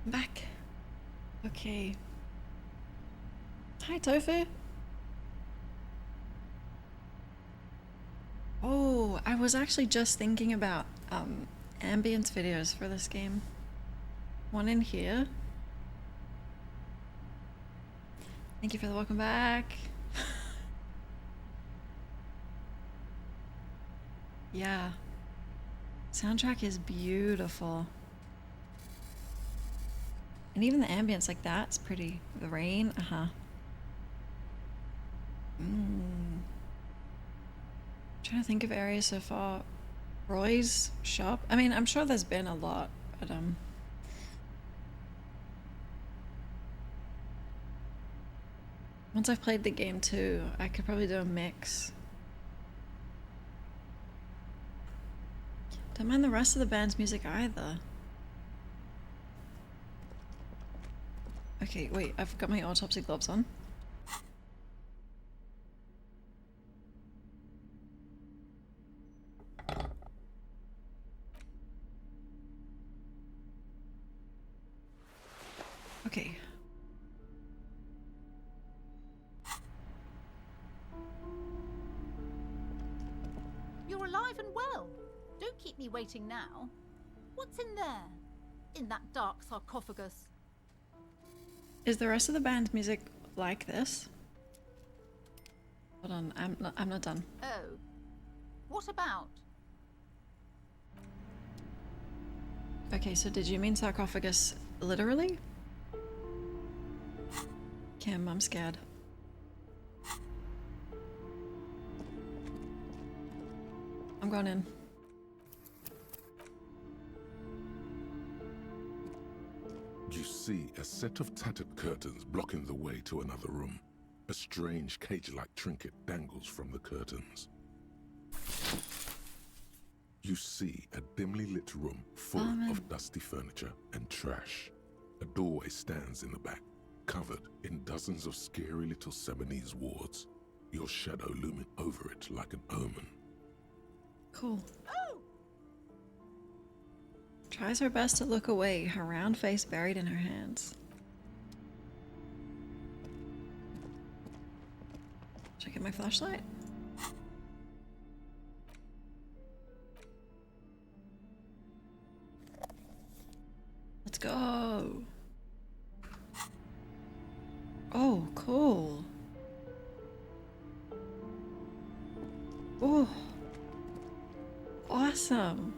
I'm back. Okay. Hi, Tofu. Oh, I was actually just thinking about ambience videos for this game. One in here. Thank you for the welcome back. Yeah. Soundtrack is beautiful. And even the ambience like that's pretty. The rain, Trying to think of areas so far. Roy's shop. I mean, I'm sure there's been a lot, but once I've played the game too, I could probably do a mix. Don't mind the rest of the band's music either. Okay, wait, I've got my autopsy gloves on. Okay. You're alive and well. Don't keep me waiting now. What's in there? In that dark sarcophagus? Is the rest of the band's music like this? Hold on, I'm not done. Oh. What about? Okay, so did you mean sarcophagus literally? Kim, I'm scared. I'm going in. You see a set of tattered curtains blocking the way to another room. A strange cage-like trinket dangles from the curtains. You see a dimly lit room full of dusty furniture and trash. A doorway stands in the back, covered in dozens of scary little Seminese wards, your shadow looming over it like an omen. Cool. Tries her best to look away, her round face buried in her hands. Should I get my flashlight? Let's go. Oh, cool. Oh. Awesome.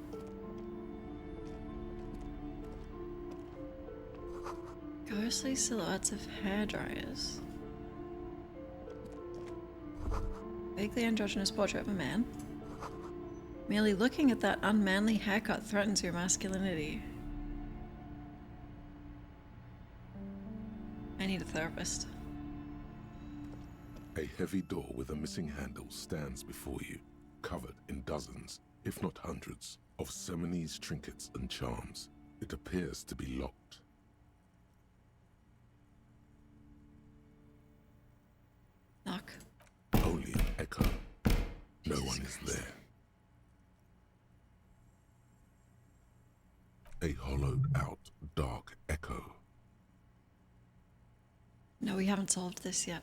Ghostly silhouettes of hairdryers. Vaguely androgynous portrait of a man. Merely looking at that unmanly haircut threatens your masculinity. I need a therapist. A heavy door with a missing handle stands before you, covered in dozens, if not hundreds, of Seminese trinkets and charms. It appears to be locked. Knock. Only an echo. No one is there. A hollowed-out, dark echo. No, we haven't solved this yet.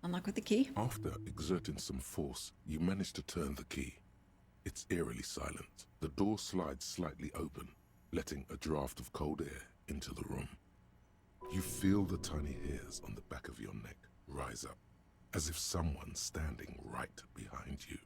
Unlock with the key. After exerting some force, you manage to turn the key. It's eerily silent. The door slides slightly open, letting a draft of cold air into the room. You feel the tiny hairs on the back of your neck rise up, as if someone's standing right behind you.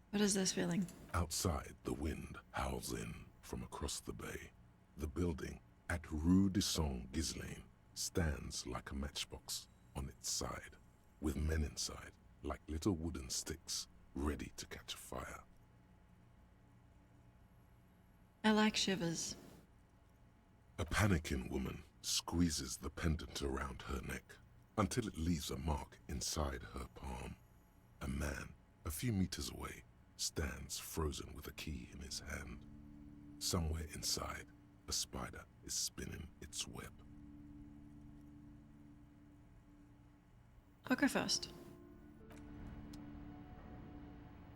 What is this feeling? Outside, the wind howls in from across the bay. The building at Rue de Saint-Ghislain stands like a matchbox on its side, with men inside, like little wooden sticks, ready to catch a fire. I like shivers. A panicking woman squeezes the pendant around her neck until it leaves a mark inside her palm. A man, a few meters away, stands frozen with a key in his hand. Somewhere inside, a spider is spinning its web. I'll go first.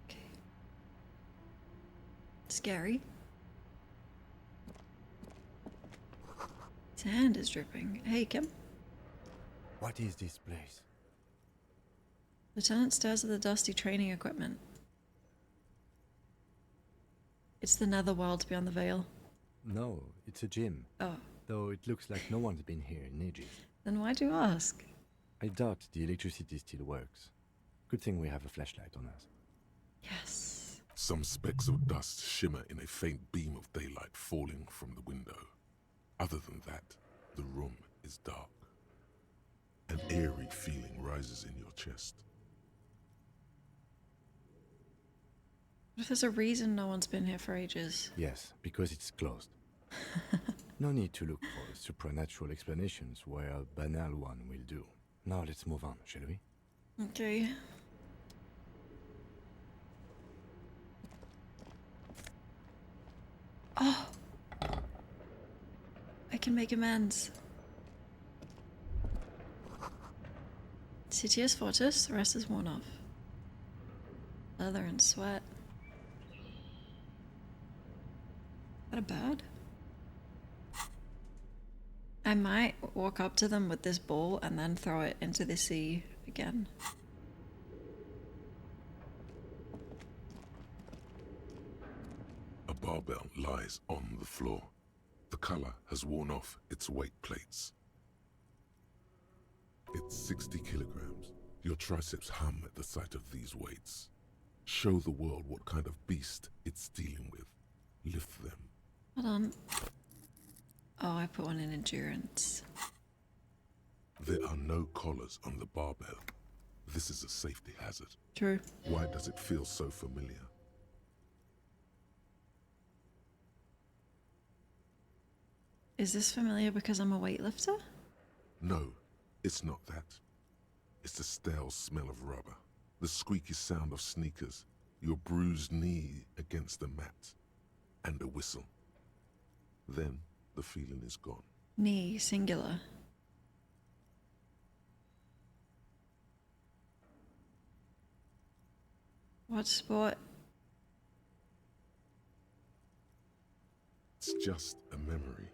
Okay. Scary. His hand is dripping. Hey, Kim. What is this place? Lieutenant stares at the dusty training equipment. It's the netherworld beyond the veil. No, it's a gym. Oh. Though it looks like no one's been here in ages. Then why'd you ask? I doubt the electricity still works. Good thing we have a flashlight on us. Yes. Some specks of dust shimmer in a faint beam of daylight falling from the window. Other than that, the room is dark. An eerie feeling rises in your chest. What if there's a reason no one's been here for ages? Yes, because it's closed. No need to look for supernatural explanations where a banal one will do. Now let's move on, shall we? Okay. Oh! I can make amends. Citius Fortis, the rest is worn off. Leather and sweat. Is that a bird? I might walk up to them with this ball and then throw it into the sea again. A barbell lies on the floor. The color has worn off its weight plates. It's 60 kilograms. Your triceps hum at the sight of these weights. Show the world what kind of beast it's dealing with. Lift them. Hold on. Oh, I put one in endurance. There are no collars on the barbell. This is a safety hazard. True. Why does it feel so familiar? Is this familiar because I'm a weightlifter? No, it's not that. It's the stale smell of rubber, the squeaky sound of sneakers, your bruised knee against the mat, and a whistle. Then the feeling is gone. Knee, singular. What sport? It's just a memory.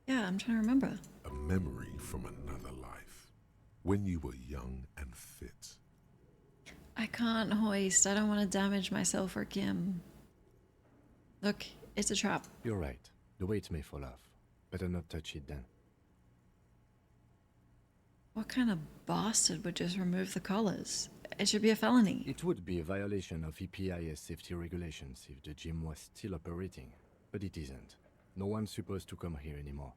Yeah, I'm trying to remember. A memory from another life. When you were young and fit. I can't hoist. I don't want to damage myself or Kim. Look, it's a trap. You're right. The weight may fall off. Better not touch it then. What kind of bastard would just remove the collars? It should be a felony. It would be a violation of EPIS safety regulations if the gym was still operating, but it isn't. No one's supposed to come here anymore.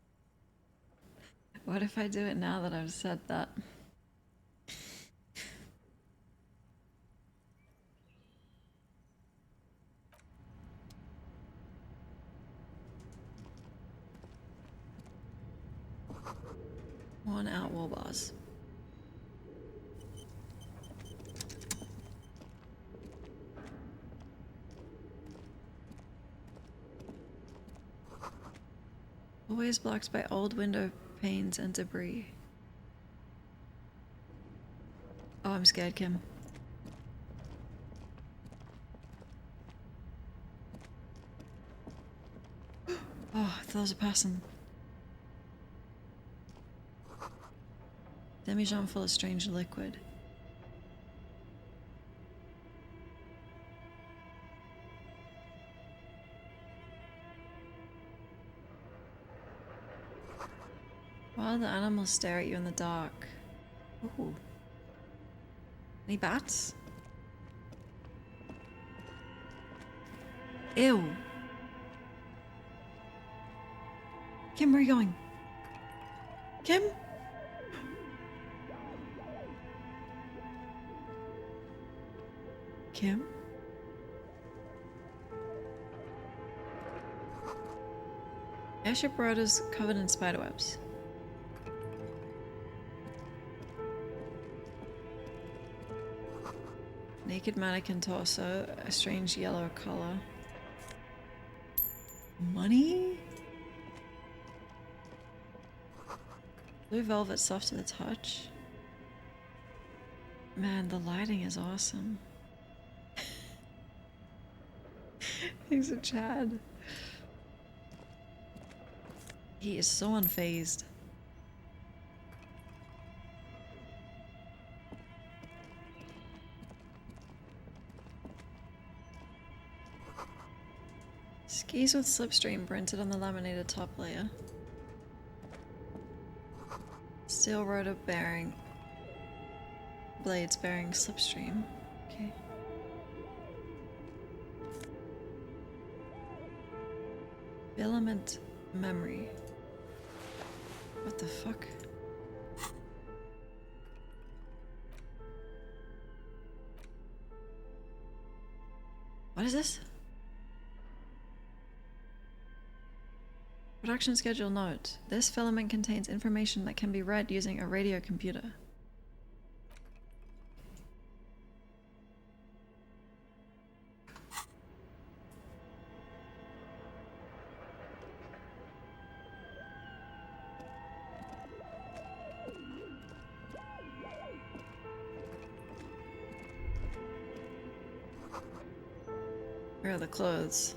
What if I do it now that I've said that? One out wall bars. Always blocked by old window panes and debris. Oh, I'm scared, Kim. Oh, I thought there was a person. Demijohn full of strange liquid. Why do the animals stare at you in the dark? Ooh. Any bats? Ew. Kim, where are you going? Kim? Kim? Airship road is covered in spiderwebs. Naked mannequin torso, a strange yellow color. Money? Blue velvet soft to the touch. Man, the lighting is awesome. Thanks to Chad. He is so unfazed. Skis with slipstream printed on the laminated top layer. Steel rotor bearing. Blades bearing slipstream. Okay. Filament memory. What the fuck? What is this? Production schedule note. This filament contains information that can be read using a radio computer. Where are the clothes?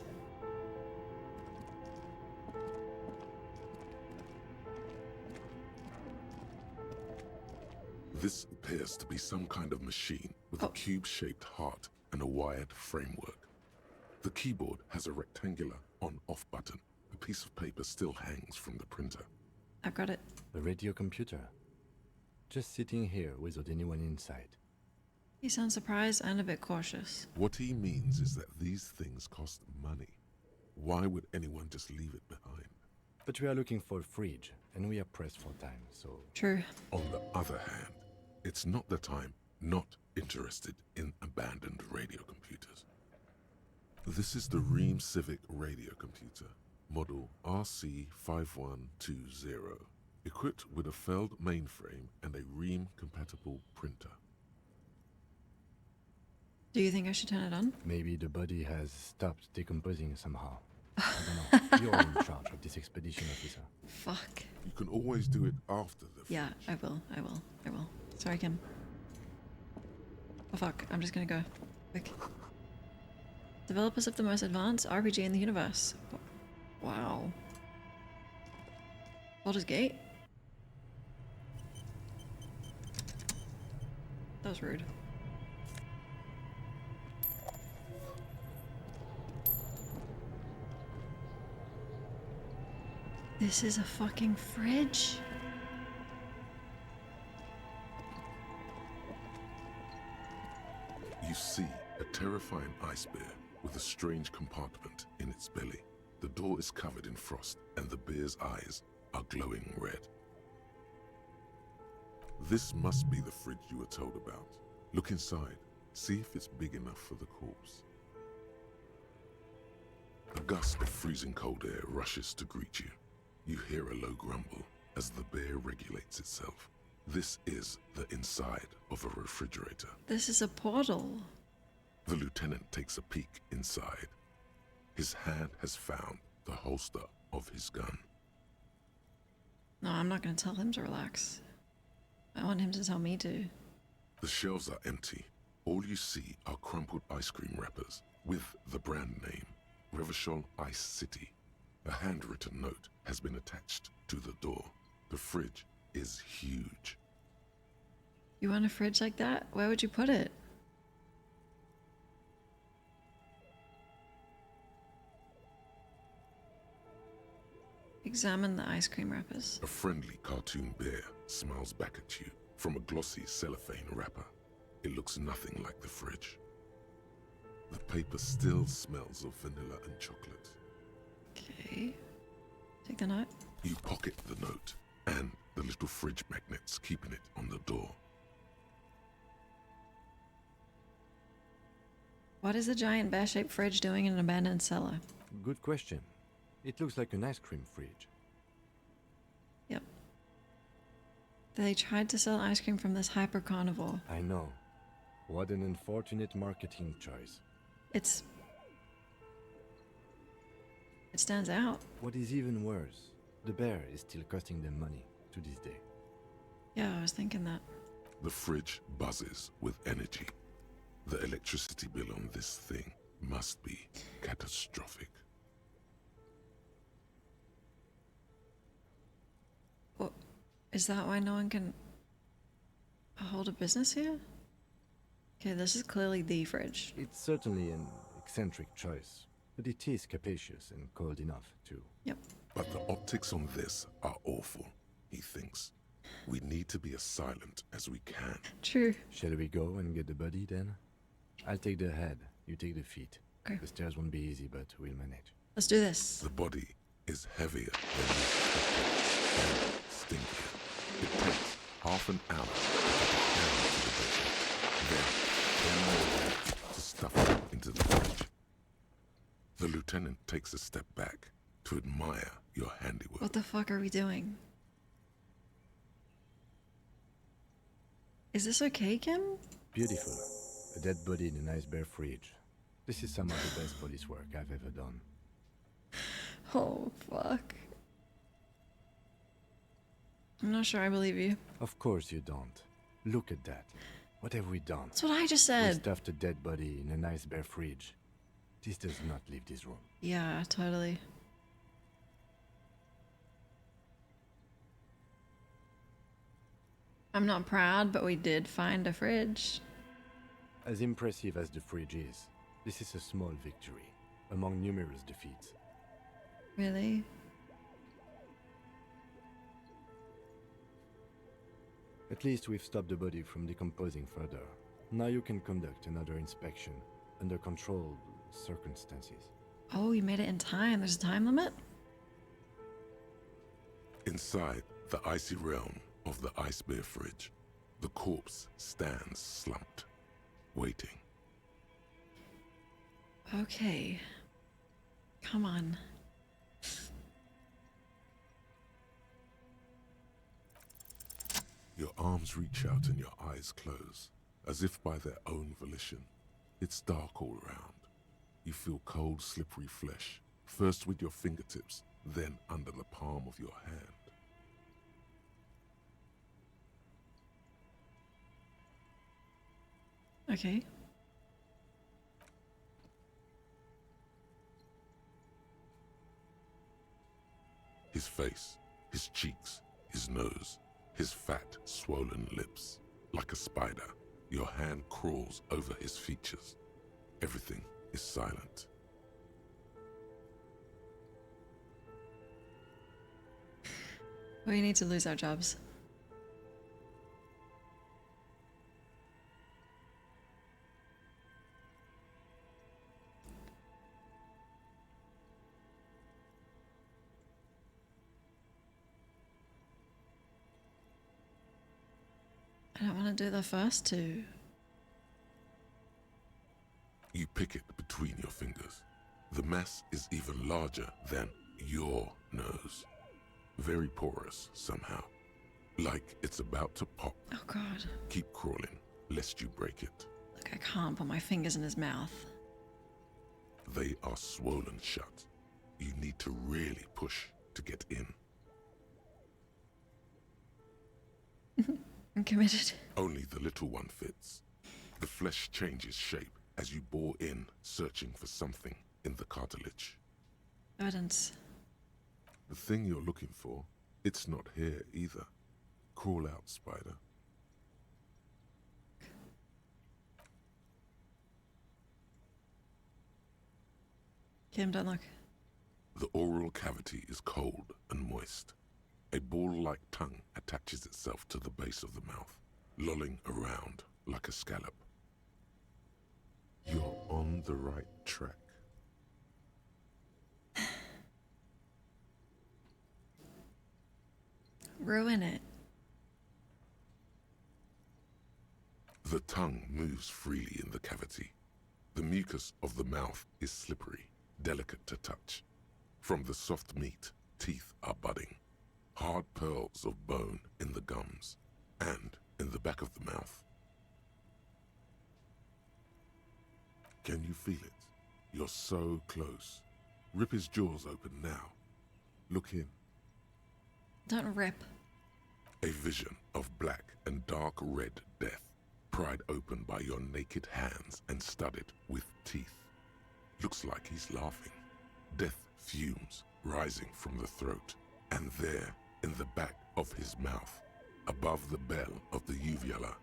This appears to be some kind of machine with a cube-shaped heart and a wired framework. The keyboard has a rectangular on-off button. A piece of paper still hangs from the printer. I've got it. The radio computer. Just sitting here without anyone inside. He sounds surprised and a bit cautious. What he means is that these things cost money. Why would anyone just leave it behind? But we are looking for a fridge, and we are pressed for time, so... True. On the other hand, it's not that I'm not interested in abandoned radio computers. This is the Ream Civic radio computer, model RC5120, equipped with a Feld mainframe and a Ream-compatible printer. Do you think I should turn it on? Maybe the body has stopped decomposing somehow. I don't know. You're in charge of this expedition, officer. Fuck. You can always do it after the... Yeah, I will. Sorry, Kim. Oh fuck, I'm just gonna go. Quick. Developers of the most advanced RPG in the universe. Wow. Baldur's Gate? That was rude. This is a fucking fridge. You see a terrifying ice bear with a strange compartment in its belly. The door is covered in frost and the bear's eyes are glowing red. This must be the fridge you were told about. Look inside. See if it's big enough for the corpse. A gust of freezing cold air rushes to greet you. You hear a low grumble as the bear regulates itself. This is the inside of a refrigerator. This is a portal. The lieutenant takes a peek inside. His hand has found the holster of his gun. No, I'm not gonna tell him to relax. I want him to tell me to. The shelves are empty. All you see are crumpled ice cream wrappers with the brand name, Revachol Ice City. A handwritten note has been attached to the door. The fridge is huge. You want a fridge like that? Where would you put it? Examine the ice cream wrappers. A friendly cartoon bear smiles back at you from a glossy cellophane wrapper. It looks nothing like the fridge. The paper still smells of vanilla and chocolate. Okay. Take the note. You pocket the note and the little fridge magnets keeping it on the door. What is the giant bear-shaped fridge doing in an abandoned cellar? Good question. It looks like an ice cream fridge. Yep. They tried to sell ice cream from this hyper carnivore. I know. What an unfortunate marketing choice. It stands out. What is even worse, the bear is still costing them money to this day. Yeah, I was thinking that. The fridge buzzes with energy. The electricity bill on this thing must be catastrophic. Is that why no one can hold a business here? Okay, this is clearly the fridge. It's certainly an eccentric choice, but it is capacious and cold enough, too. Yep. But the optics on this are awful, he thinks. We need to be as silent as we can. True. Shall we go and get the body, then? I'll take the head, you take the feet. Okay. The stairs won't be easy, but we'll manage. Let's do this. The body is heavier than we expected and stinkier. It takes half an hour to get it down to the basement. Then 10 more hours to stuff it into the fridge. The lieutenant takes a step back to admire your handiwork. What the fuck are we doing? Is this okay, Kim? Beautiful. A dead body in a nice bare fridge. This is some of the best police work I've ever done. Oh, fuck. I'm not sure I believe you. Of course you don't. Look at that. What have we done? That's what I just We said. stuffed a dead body in a nice bare fridge. This does not leave this room. Yeah, totally. I'm not proud, but we did find a fridge. As impressive as the fridge is, this is a small victory among numerous defeats. Really? At least we've stopped the body from decomposing further. Now you can conduct another inspection under controlled circumstances. Oh, you made it in time. There's a time limit? Inside the icy realm of the ice bear fridge, the corpse stands slumped, waiting. Okay. Come on. Your arms reach out and your eyes close, as if by their own volition. It's dark all around. You feel cold, slippery flesh, first with your fingertips, then under the palm of your hand. Okay. His face, his cheeks, his nose, his fat, swollen lips. Like a spider, your hand crawls over his features. Everything is silent. We need to lose our jobs. I don't want to do the first two. You pick it between your fingers. The mess is even larger than your nose. Very porous somehow. Like it's about to pop. Oh god. Keep crawling, lest you break it. Look, I can't put my fingers in his mouth. They are swollen shut. You need to really push to get in. I'm committed. Only the little one fits. The flesh changes shape as you bore in, searching for something in the cartilage. Evidence. The thing you're looking for, it's not here either. Crawl out, spider. Kim, don't look. The oral cavity is cold and moist. A ball-like tongue attaches itself to the base of the mouth, lolling around like a scallop. You're on the right track. Ruin it. The tongue moves freely in the cavity. The mucus of the mouth is slippery, delicate to touch. From the soft meat, teeth are budding. Hard pearls of bone in the gums and in the back of the mouth. Can you feel it? You're so close. Rip his jaws open now. Look in. Don't rip. A vision of black and dark red death, pried open by your naked hands and studded with teeth. Looks like he's laughing. Death fumes rising from the throat, and there, in the back of his mouth, above the bell of the uvula,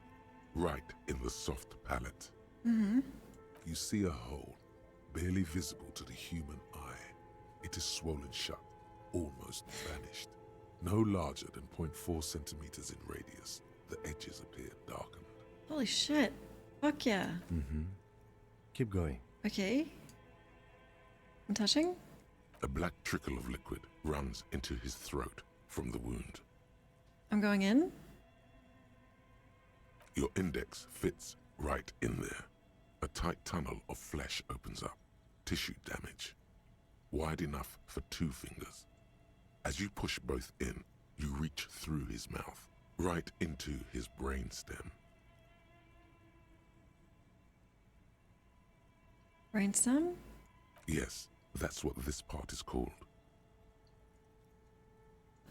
right in the soft palate. Mm-hmm. You see a hole, barely visible to the human eye. It is swollen shut, almost vanished. No larger than 0.4 centimeters in radius, the edges appear darkened. Holy shit. Fuck yeah. Mm-hmm. Keep going. Okay. I'm touching? A black trickle of liquid runs into his throat from the wound. I'm going in? Your index fits right in there. A tight tunnel of flesh opens up. Tissue damage. Wide enough for 2 fingers. As you push both in, you reach through his mouth, right into his brainstem. Brainstem? Yes, that's what this part is called.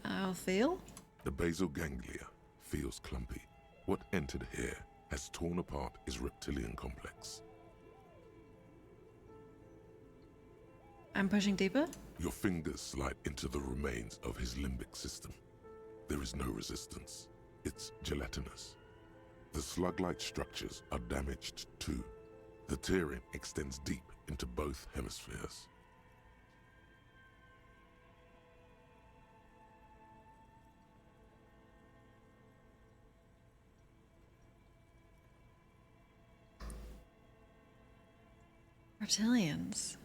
I'll feel? The basal ganglia feels clumpy. What entered here has torn apart his reptilian complex. I'm pushing deeper? Your fingers slide into the remains of his limbic system. There is no resistance. It's gelatinous. The slug-like structures are damaged too. The tearing extends deep into both hemispheres. Reptilians.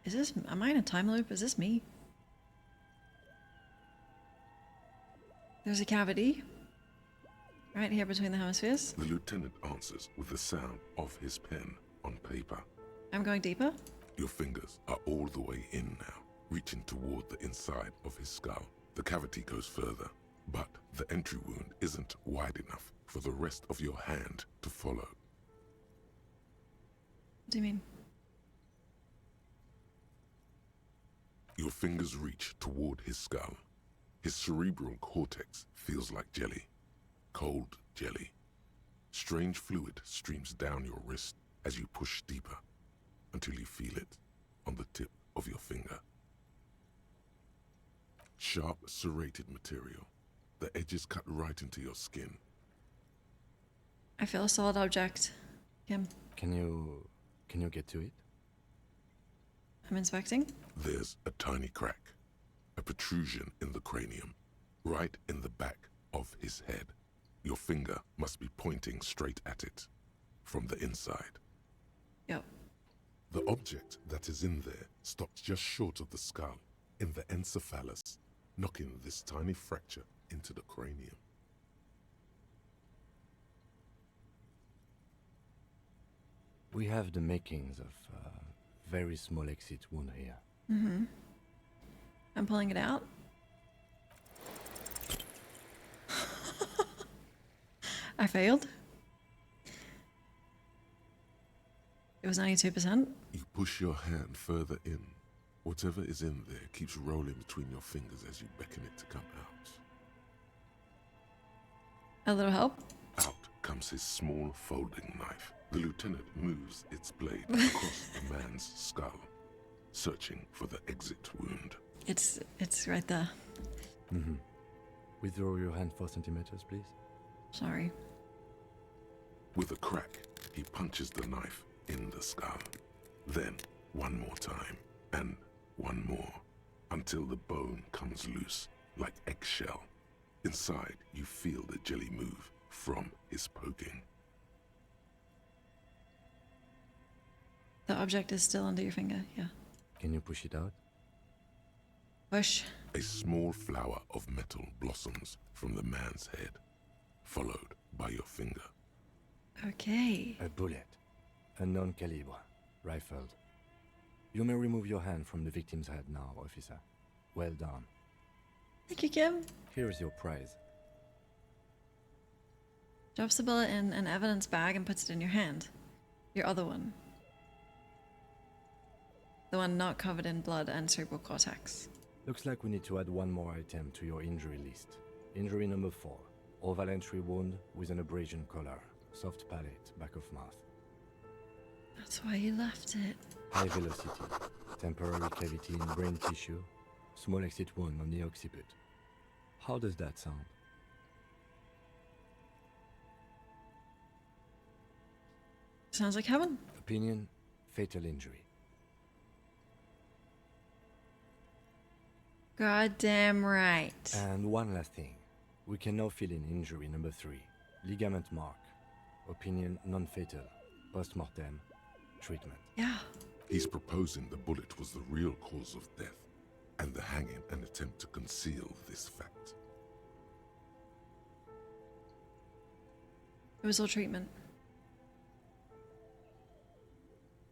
Is this... Am I in a time loop? Is this me? There's a cavity. Right here between the hemispheres. The lieutenant answers with the sound of his pen on paper. I'm going deeper. Your fingers are all the way in now, reaching toward the inside of his skull. The cavity goes further, but the entry wound isn't wide enough for the rest of your hand to follow. What do you mean? Your fingers reach toward his skull. His cerebral cortex feels like jelly. Cold jelly. Strange fluid streams down your wrist as you push deeper until you feel it on the tip of your finger. Sharp, serrated material. The edges cut right into your skin. I feel a solid object. Kim. Can you get to it? I'm inspecting. There's a tiny crack. A protrusion in the cranium. Right in the back of his head. Your finger must be pointing straight at it. From the inside. Yep. The object that is in there stops just short of the skull, in the encephalus, knocking this tiny fracture into the cranium. We have the makings of a very small exit wound here. Mm-hmm. I'm pulling it out. I failed. It was 92%. You push your hand further in. Whatever is in there keeps rolling between your fingers as you beckon it to come out. A little help? Out comes his small folding knife. The lieutenant moves its blade across the man's skull, searching for the exit wound. It's right there. Mm-hmm. Withdraw your hand 4 centimeters, please. Sorry. With a crack, he punches the knife in the skull. Then, one more time, and one more, until the bone comes loose, like eggshell. Inside, you feel the jelly move from his poking. The object is still under your finger, yeah. Can you push it out? Push. A small flower of metal blossoms from the man's head, followed by your finger. Okay. A bullet. A non-calibre. Rifled. You may remove your hand from the victim's head now, officer. Well done. Thank you, Kim. Here's your prize. Drops the bullet in an evidence bag and puts it in your hand. Your other one. The one not covered in blood and cerebral cortex. Looks like we need to add one more item to your injury list. Injury number 4. Oval entry wound with an abrasion collar. Soft palate, back of mouth. That's why you left it. High velocity. Temporary cavity in brain tissue. Small exit wound on the occiput. How does that sound? Sounds like heaven. Opinion, fatal injury. Goddamn right. And one last thing. We can now fill in injury number 3. Ligament mark. Opinion, non-fatal. Post-mortem. Treatment. Yeah. He's proposing the bullet was the real cause of death, and the hanging an attempt to conceal this fact. It was all treatment.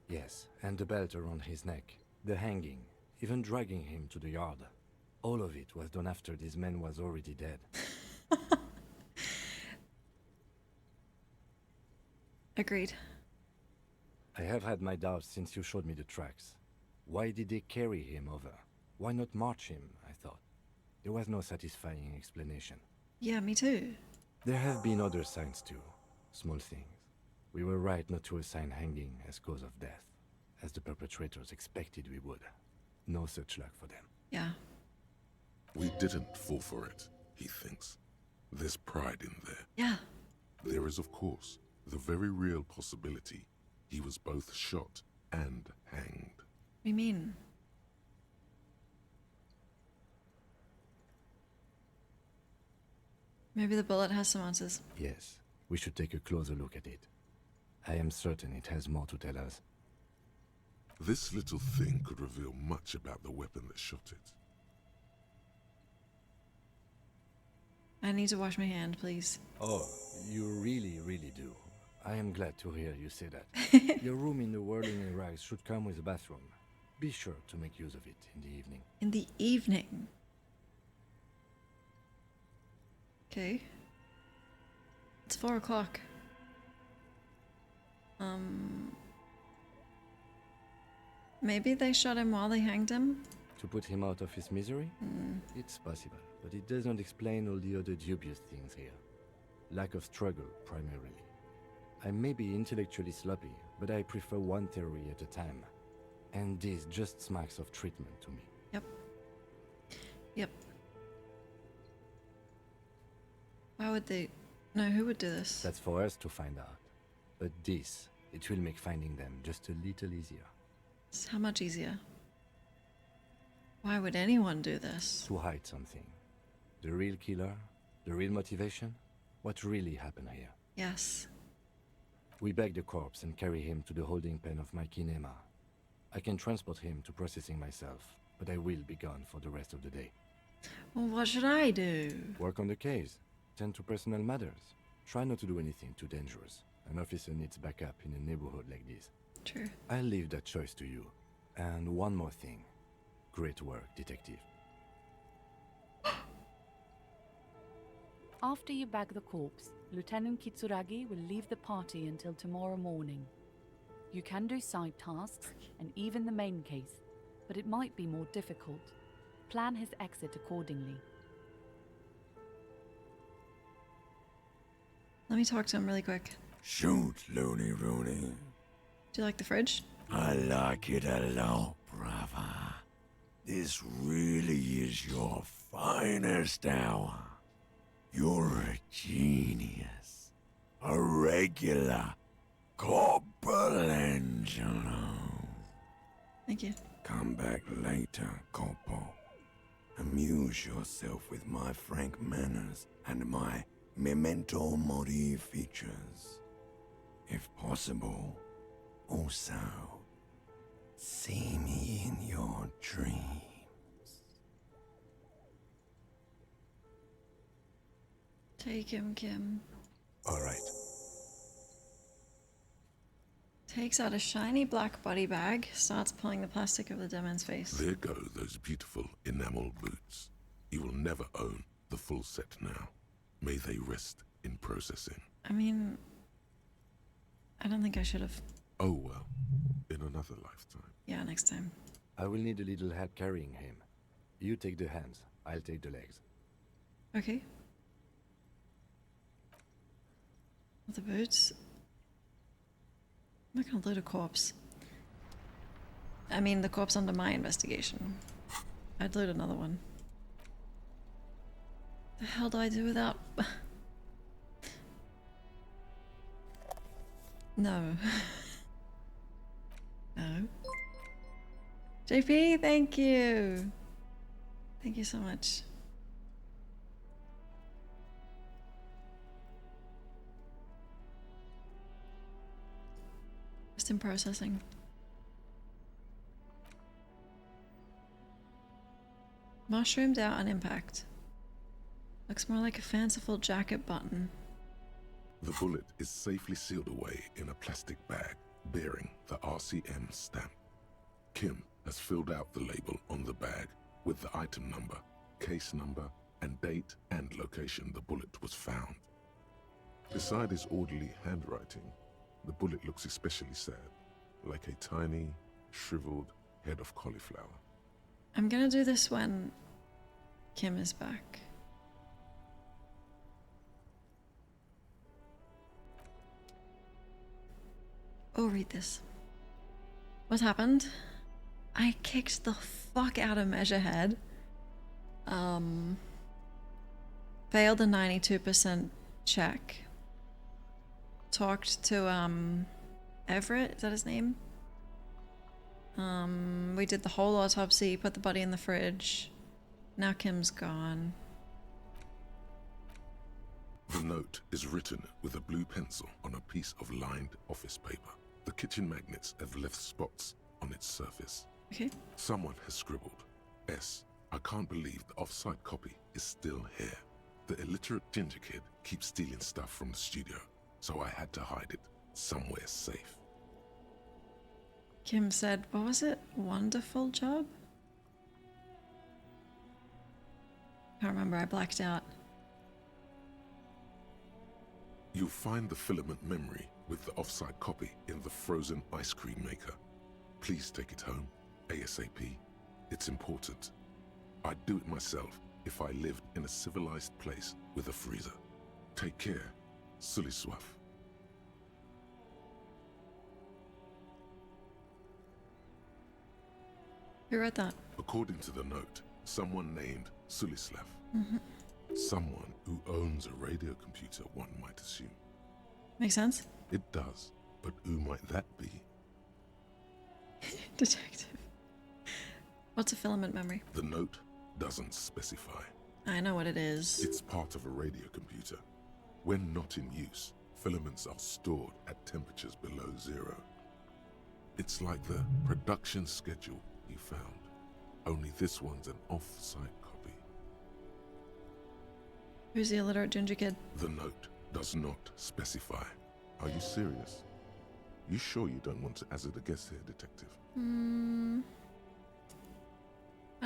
Yes, and the belt around his neck. The hanging. Even dragging him to the yard. All of it was done after this man was already dead. Agreed. I have had my doubts since you showed me the tracks. Why did they carry him over? Why not march him, I thought. There was no satisfying explanation. Yeah, me too. There have been other signs too. Small things. We were right not to assign hanging as cause of death, as the perpetrators expected we would. No such luck for them. Yeah. We didn't fall for it, he thinks. There's pride in there. Yeah. There is, of course, the very real possibility he was both shot and hanged. What do you mean? Maybe the bullet has some answers. Yes, we should take a closer look at it. I am certain it has more to tell us. This little thing could reveal much about the weapon that shot it. I need to wash my hand, please. Oh, you really, really do. I am glad to hear you say that. Your room in the whirling in rags should come with a bathroom. Be sure to make use of it in the evening. In the evening? Okay. It's 4 o'clock. Maybe they shot him while they hanged him? To put him out of his misery? It's possible, but it does not explain all the other dubious things here. Lack of struggle, primarily. I may be intellectually sloppy, but I prefer one theory at a time. And this just smacks of treatment to me. Yep. Why would they... No, who would do this? That's for us to find out. But this, it will make finding them just a little easier. It's how much easier? Why would anyone do this? To hide something. The real killer? The real motivation? What really happened here? Yes. We bag the corpse and carry him to the holding pen of my kinema. I can transport him to processing myself, but I will be gone for the rest of the day. Well, what should I do? Work on the case. Tend to personal matters. Try not to do anything too dangerous. An officer needs backup in a neighborhood like this. True. I'll leave that choice to you. And one more thing. Great work, detective. After you bag the corpse, Lieutenant Kitsuragi will leave the party until tomorrow morning. You can do side tasks and even the main case, but it might be more difficult. Plan his exit accordingly. Let me talk to him really quick. Shoot, Looney Rooney. Do you like the fridge? I like it a lot, brother. This really is your finest hour. You're a genius. A regular Corporangelo. Thank you. Come back later, Corpo. Amuse yourself with my frank manners and my memento mori features. If possible, also, see me in your dreams. Take him, Kim. All right. Takes out a shiny black body bag, starts pulling the plastic over the dead man's face. There go those beautiful enamel boots. You will never own the full set now. May they rest in processing. I mean, I don't think I should have. Oh well, in another lifetime. Yeah, next time. I will need a little help carrying him. You take the hands, I'll take the legs. Okay. The boots. I'm not gonna loot a corpse. I mean, the corpse under my investigation. I'd loot another one. The hell do I do without? No. No. JP, thank you. Thank you so much. Just in processing. Mushroomed out on impact. Looks more like a fanciful jacket button. The bullet is safely sealed away in a plastic bag bearing the RCM stamp. Kim has filled out the label on the bag with the item number, case number, and date and location the bullet was found. Beside his orderly handwriting, the bullet looks especially sad, like a tiny, shriveled head of cauliflower. I'm gonna do this when Kim is back. Oh, read this. What happened? I kicked the fuck out of Measurehead. Failed a 92% check. Talked to, Everett, is that his name? We did the whole autopsy, put the body in the fridge. Now Kim's gone. The note is written with a blue pencil on a piece of lined office paper. The kitchen magnets have left spots on its surface. Okay. Someone has scribbled, S. I can't believe the off-site copy is still here. The illiterate ginger kid keeps stealing stuff from the studio, so I had to hide it somewhere safe. Kim said, what was it? Wonderful job? Can't remember, I blacked out. You'll find the filament memory with the off-site copy in the frozen ice cream maker. Please take it home, ASAP. It's important. I'd do it myself if I lived in a civilized place with a freezer. Take care, Suliswaf. Who wrote that? According to the note, someone named Sulislav. Mm-hmm. Someone who owns a radio computer, one might assume. Makes sense. It does, but who might that be? Detective. What's a filament memory? The note doesn't specify. I know what it is. It's part of a radio computer. When not in use, filaments are stored at temperatures below zero. It's like the production schedule you found, only this one's an off-site copy. Who's the illiterate ginger kid? The note does not specify. Are you serious? You sure you don't want to hazard a guess here, Detective? I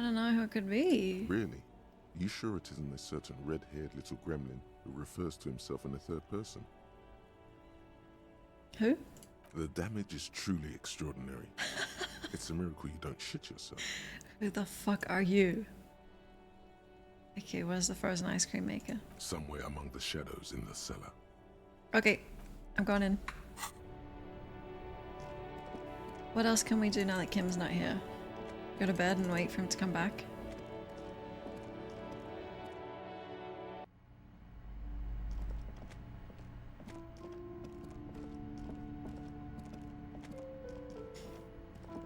don't know who it could be. Really? You sure it isn't a certain red-haired little gremlin who refers to himself in the third person? Who? The damage is truly extraordinary. It's a miracle you don't shit yourself. Who the fuck are you? Okay, where's the frozen ice cream maker? Somewhere among the shadows in the cellar. Okay, I'm going in. What else can we do now that Kim's not here? Go to bed and wait for him to come back?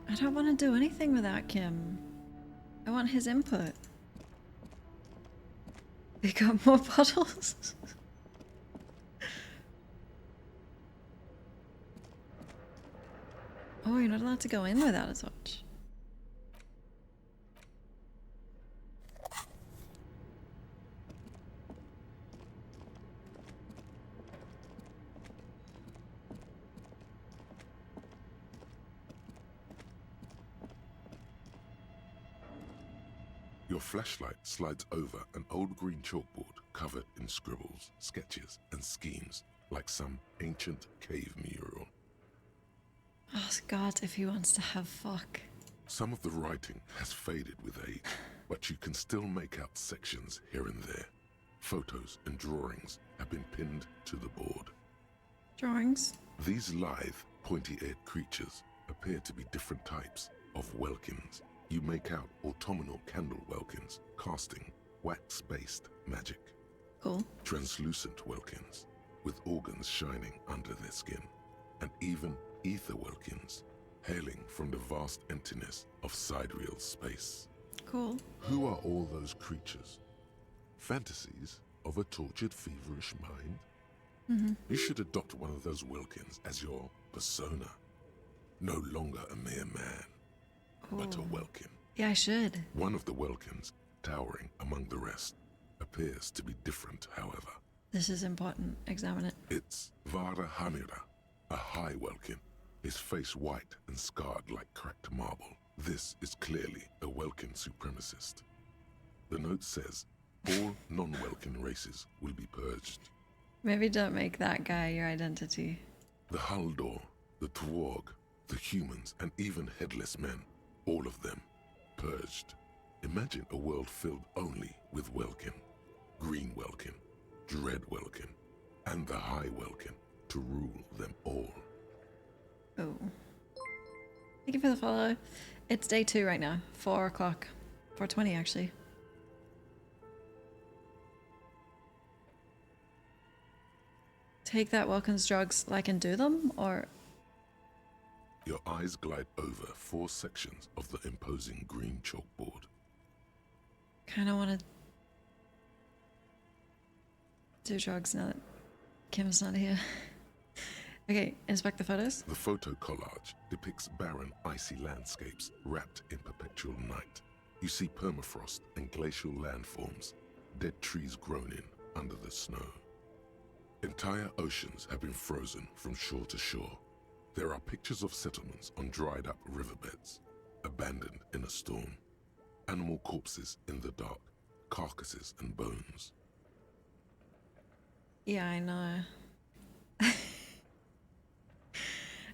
I don't want to do anything without Kim. I want his input. We got more bottles. Oh, you're not allowed to go in without a torch. Your flashlight slides over an old green chalkboard covered in scribbles, sketches, and schemes, like some ancient cave mural. Ask God if he wants to have fuck. Some of the writing has faded with age, but you can still make out sections here and there. Photos and drawings have been pinned to the board. Drawings? These lithe, pointy-eared creatures appear to be different types of Welkins. You make out autumnal candle Welkins, casting wax-based magic. Cool. Translucent Welkins, with organs shining under their skin. and even ether Welkins, hailing from the vast emptiness of sidereal space. Cool. Who are all those creatures? Fantasies of a tortured, feverish mind? You should adopt one of those Welkins as your persona. No longer a mere man, but a Welkin. Yeah, I should. One of the Welkins, towering among the rest, appears to be different, however. This is important. Examine it. It's Vara Hamira, a high Welkin, his face white and scarred like cracked marble. This is clearly a Welkin supremacist. The note says, all non-Welkin races will be purged. Maybe don't make that guy your identity. The Haldor, the Twarg, the humans, and even headless men, all of them, purged. Imagine a world filled only with Welkin, Green Welkin, Dread Welkin, and the High Welkin to rule them all. Oh. Thank you for the follow. It's day 2 right now. 4 o'clock. 4:20 actually. Take that Welkin's drugs like and do them, or... Your eyes glide over 4 sections of the imposing green chalkboard. Kinda wanna do drugs now that Kim's not here. Okay, inspect the photos. The photo collage depicts barren, icy landscapes wrapped in perpetual night. You see permafrost and glacial landforms, dead trees grown in under the snow. Entire oceans have been frozen from shore to shore. There are pictures of settlements on dried up riverbeds, abandoned in a storm. Animal corpses in the dark, carcasses and bones. Yeah, I know.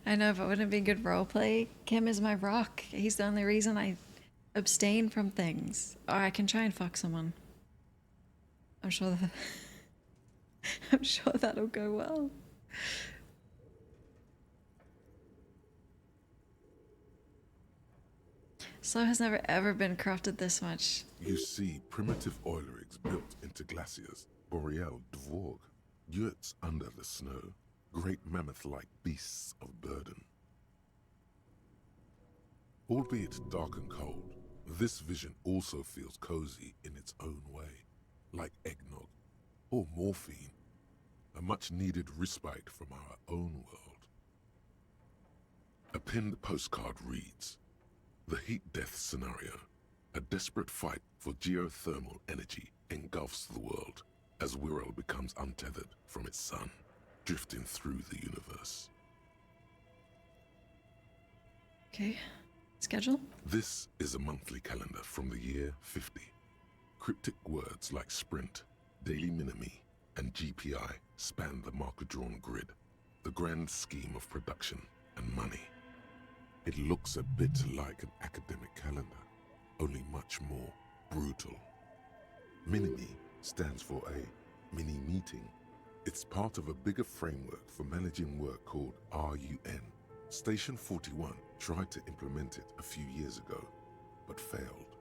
I know, but wouldn't it be good roleplay? Kim is my rock. He's the only reason I abstain from things. Or I can try and fuck someone. I'm sure that... I'm sure that'll go well. Slow has never ever been crafted this much. You see primitive oil rigs built into glaciers, boreal dvorg, yurts under the snow, great mammoth-like beasts of burden. Albeit dark and cold, this vision also feels cozy in its own way, like eggnog or morphine, a much-needed respite from our own world. A pinned postcard reads, "The heat death scenario, a desperate fight for geothermal energy engulfs the world as Wirral becomes untethered from its sun, drifting through the universe." Okay, schedule? This is a monthly calendar from the year 50. Cryptic words like sprint, daily minimi, and GPI span the marker-drawn grid, the grand scheme of production and money. It looks a bit like an academic calendar, only much more brutal. Minimi stands for a mini-meeting. It's part of a bigger framework for managing work called RUN. Station 41 tried to implement it a few years ago, but failed.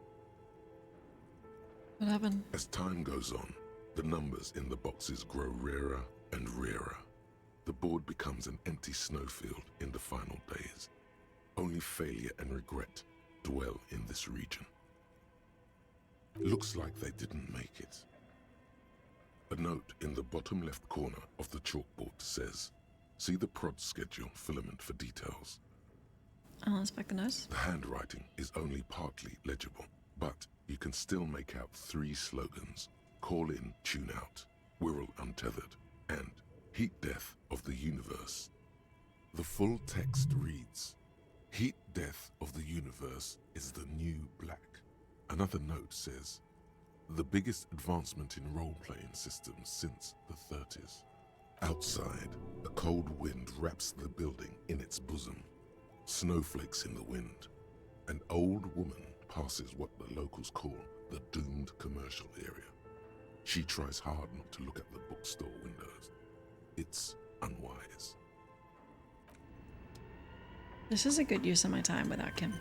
What happened? As time goes on, the numbers in the boxes grow rarer and rarer. The board becomes an empty snowfield in the final days. Only failure and regret dwell in this region. Looks like they didn't make it. A note in the bottom left corner of the chalkboard says, "See the prod schedule filament for details." I'll inspect the notes. The handwriting is only partly legible, but you can still make out 3 slogans: "Call in, tune out," "Wirral untethered," and "Heat death of the universe." The full text reads, "Heat death of the universe is the new black." Another note says, "The biggest advancement in role-playing systems since the 30s. Outside, a cold wind wraps the building in its bosom. Snowflakes in the wind. An old woman passes what the locals call the doomed commercial area. She tries hard not to look at the bookstore windows. It's unwise." This is a good use of my time without Kim.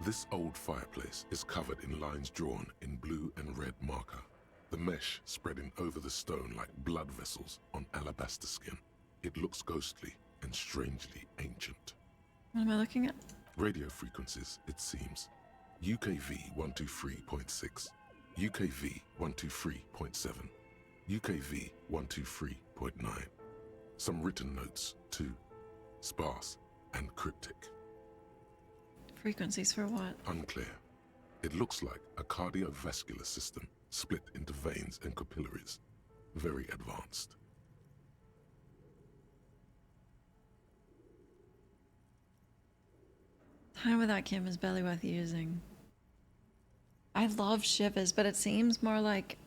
This old fireplace is covered in lines drawn in blue and red marker, the mesh spreading over the stone like blood vessels on alabaster skin. It looks ghostly and strangely ancient. What am I looking at? Radio frequencies, it seems. UKV 123.6, UKV 123.7, UKV 123.9. Some written notes, too. Sparse and cryptic. Frequencies for what? Unclear. It looks like a cardiovascular system split into veins and capillaries. Very advanced. Time without Kim is barely worth using. I love shivers, but it seems more like...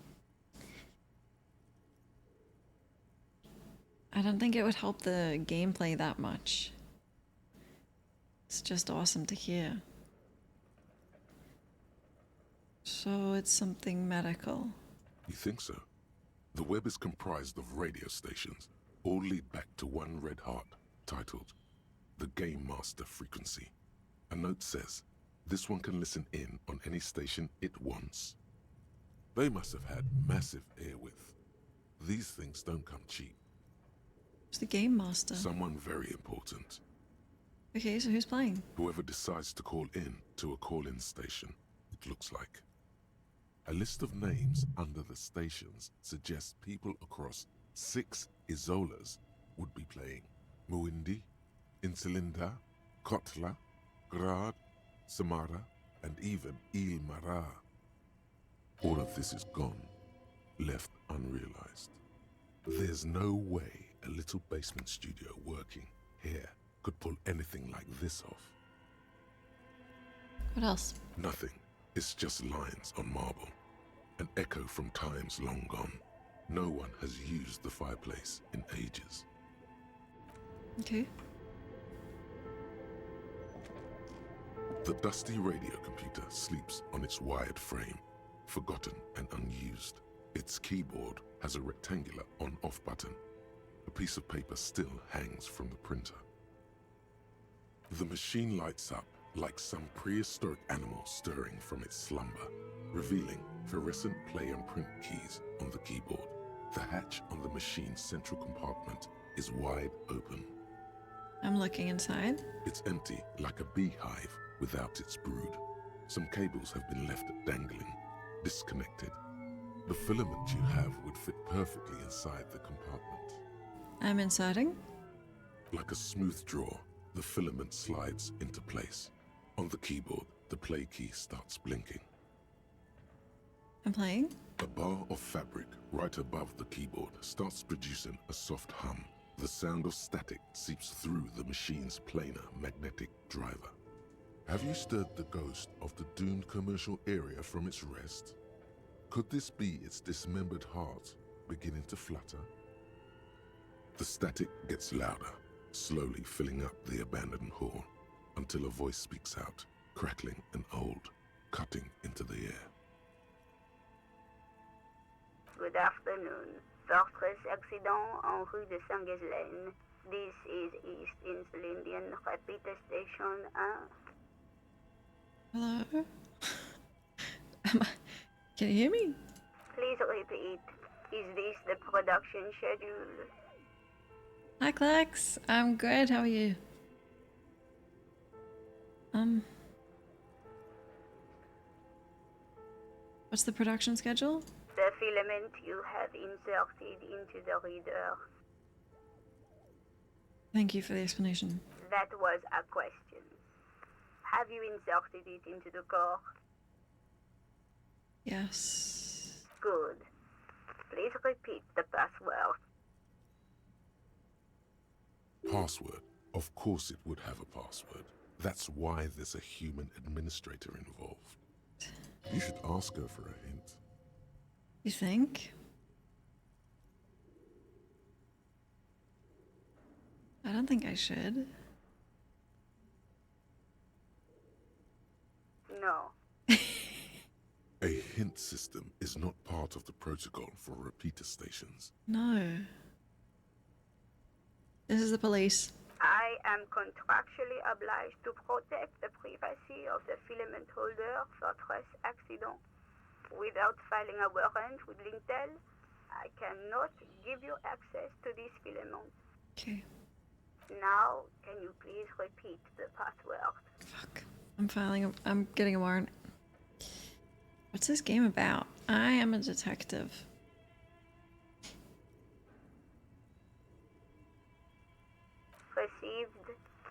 I don't think it would help the gameplay that much. It's just awesome to hear. So it's something medical. You think so? The web is comprised of radio stations, all lead back to one red heart, titled the Game Master Frequency. A note says, this one can listen in on any station it wants. They must have had massive airwidth. These things don't come cheap. It's the Game Master. Someone very important. Okay, so who's playing? Whoever decides to call in to a call-in station, it looks like. A list of names under the stations suggests people across 6 Isolas would be playing. Muindi, Insulinda, Kotla, Grad, Samara, and even Il Mara. All of this is gone, left unrealized. There's no way a little basement studio working here could pull anything like this off. What else? Nothing. It's just lines on marble. An echo from times long gone. No one has used the fireplace in ages. Okay. The dusty radio computer sleeps on its wired frame, forgotten and unused. Its keyboard has a rectangular on-off button. A piece of paper still hangs from the printer. The machine lights up like some prehistoric animal stirring from its slumber, revealing fluorescent play and print keys on the keyboard. The hatch on the machine's central compartment is wide open. I'm looking inside. It's empty like a beehive without its brood. Some cables have been left dangling, disconnected. The filament you have would fit perfectly inside the compartment. I'm inserting. Like a smooth drawer, the filament slides into place. On the keyboard, the play key starts blinking. I'm playing. A bar of fabric right above the keyboard starts producing a soft hum. The sound of static seeps through the machine's planar magnetic driver. Have you stirred the ghost of the doomed commercial area from its rest? Could this be its dismembered heart beginning to flutter? The static gets louder, slowly filling up the abandoned hall, until a voice speaks out, crackling and old, cutting into the air. Good afternoon. Fortress accident en rue de Saint-Ghislaine. This is East Insulindian Repeater Station 1. Hello? Can you hear me? Please repeat. Is this the production schedule? Hi, Clex. I'm good. How are you? What's the production schedule? The filament you have inserted into the reader. Thank you for the explanation. That was a question. Have you inserted it into the core? Yes. Good. Please repeat the password. Password? Of course it would have a password. That's why there's a human administrator involved. You should ask her for a hint. You think? I don't think I should. No. A hint system is not part of the protocol for repeater stations. No. This is the police. I am contractually obliged to protect the privacy of the filament holder for stress accident. Without filing a warrant with Lintel, I cannot give you access to this filament. Okay. Now, can you please repeat the password? I'm getting a warrant. What's this game about? I am a detective. Received.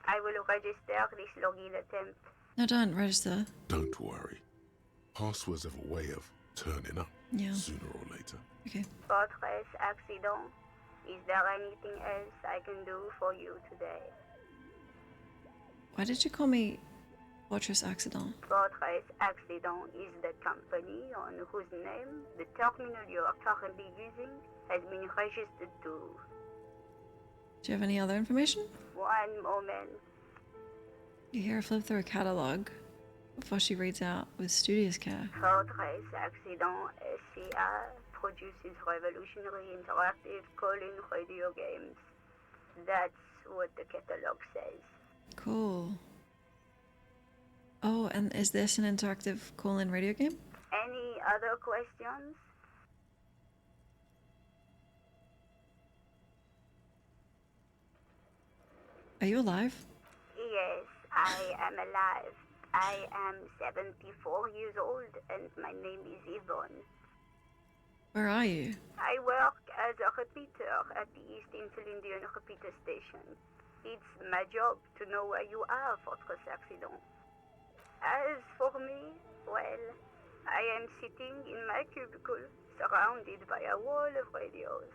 I will register this login attempt. No, don't register. Don't worry. Passwords have a way of turning up sooner or later. Okay. Fortress accident. Is there anything else I can do for you today? Why did you call me Fortress Accident? Fortress Accident is the company on whose name the terminal you are currently using has been registered to. Do you have any other information? One moment. You hear her flip through a catalog before she reads out with studious care. Fortress Accident SCA produces revolutionary interactive call-in radio games. That's what the catalog says. Cool. Oh, and is this an interactive call-in radio game? Any other questions? Are you alive? Yes, I am alive. I am 74 years old and my name is Yvonne. Where are you? I work as a repeater at the East Insulindian repeater station. It's my job to know where you are, Fortress Accident. As for me, well, I am sitting in my cubicle, surrounded by a wall of radios.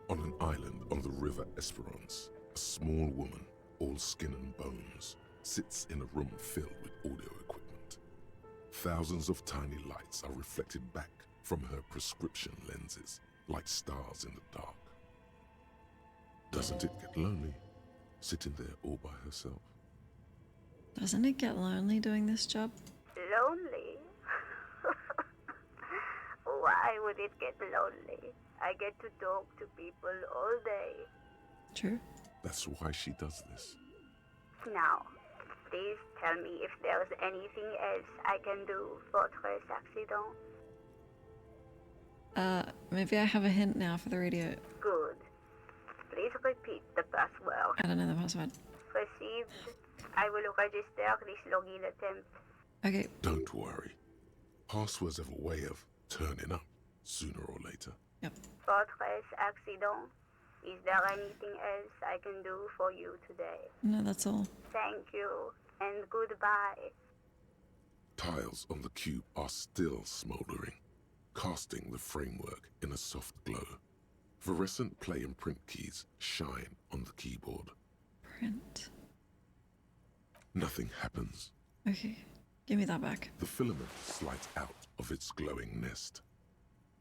On an island on the river Esperance, a small woman, all skin and bones, sits in a room filled with audio equipment. Thousands of tiny lights are reflected back from her prescription lenses, like stars in the dark. Doesn't it get lonely, sitting there all by herself? Doesn't it get lonely doing this job? Lonely? Why would it get lonely? I get to talk to people all day. True. That's why she does this. Now, please tell me if there's anything else I can do, Fortress Accident. Maybe I have a hint now for the radio. Good. Please repeat the password. I don't know the password. Received. I will register this login attempt. Okay. Don't worry. Passwords have a way of turning up sooner or later. Yep. Fortress Accident. Is there anything else I can do for you today? No, that's all. Thank you, and goodbye. Tiles on the cube are still smoldering, casting the framework in a soft glow. Fluorescent play and print keys shine on the keyboard. Print. Nothing happens. Okay. Give me that back. The filament slides out of its glowing nest.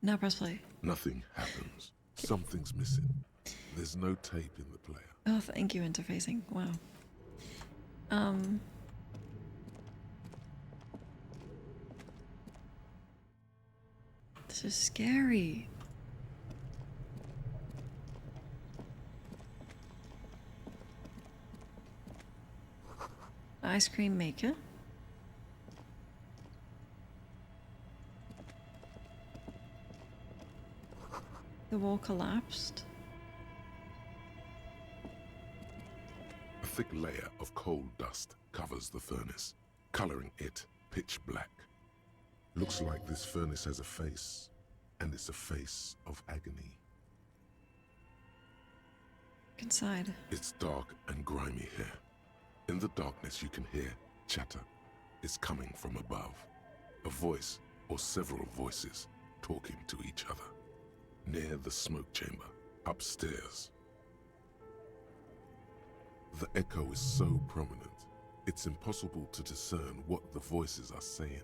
Now press play. Nothing happens. Something's missing. There's no tape in the player. Oh, thank you, interfacing. Wow. This is scary. Ice cream maker. The wall collapsed. A thick layer of coal dust covers the furnace, coloring it pitch black. Looks like this furnace has a face, and it's a face of agony. Inside. It's dark and grimy here. In the darkness you can hear chatter. It's coming from above. A voice or several voices talking to each other. Near the smoke chamber, upstairs. The echo is so prominent, it's impossible to discern what the voices are saying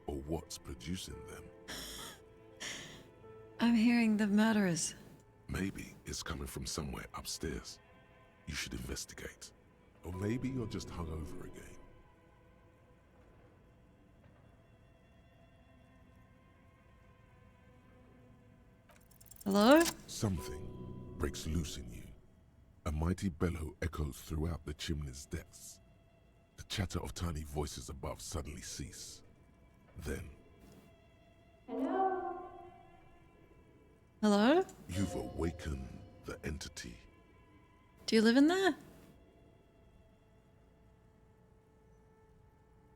or what's producing them. I'm hearing the murderers. Maybe it's coming from somewhere upstairs. You should investigate. Or maybe you're just hungover again. Hello? Something breaks loose in you. A mighty bellow echoes throughout the chimney's depths. The chatter of tiny voices above suddenly cease. Then... Hello? You've awakened the entity. Do you live in there?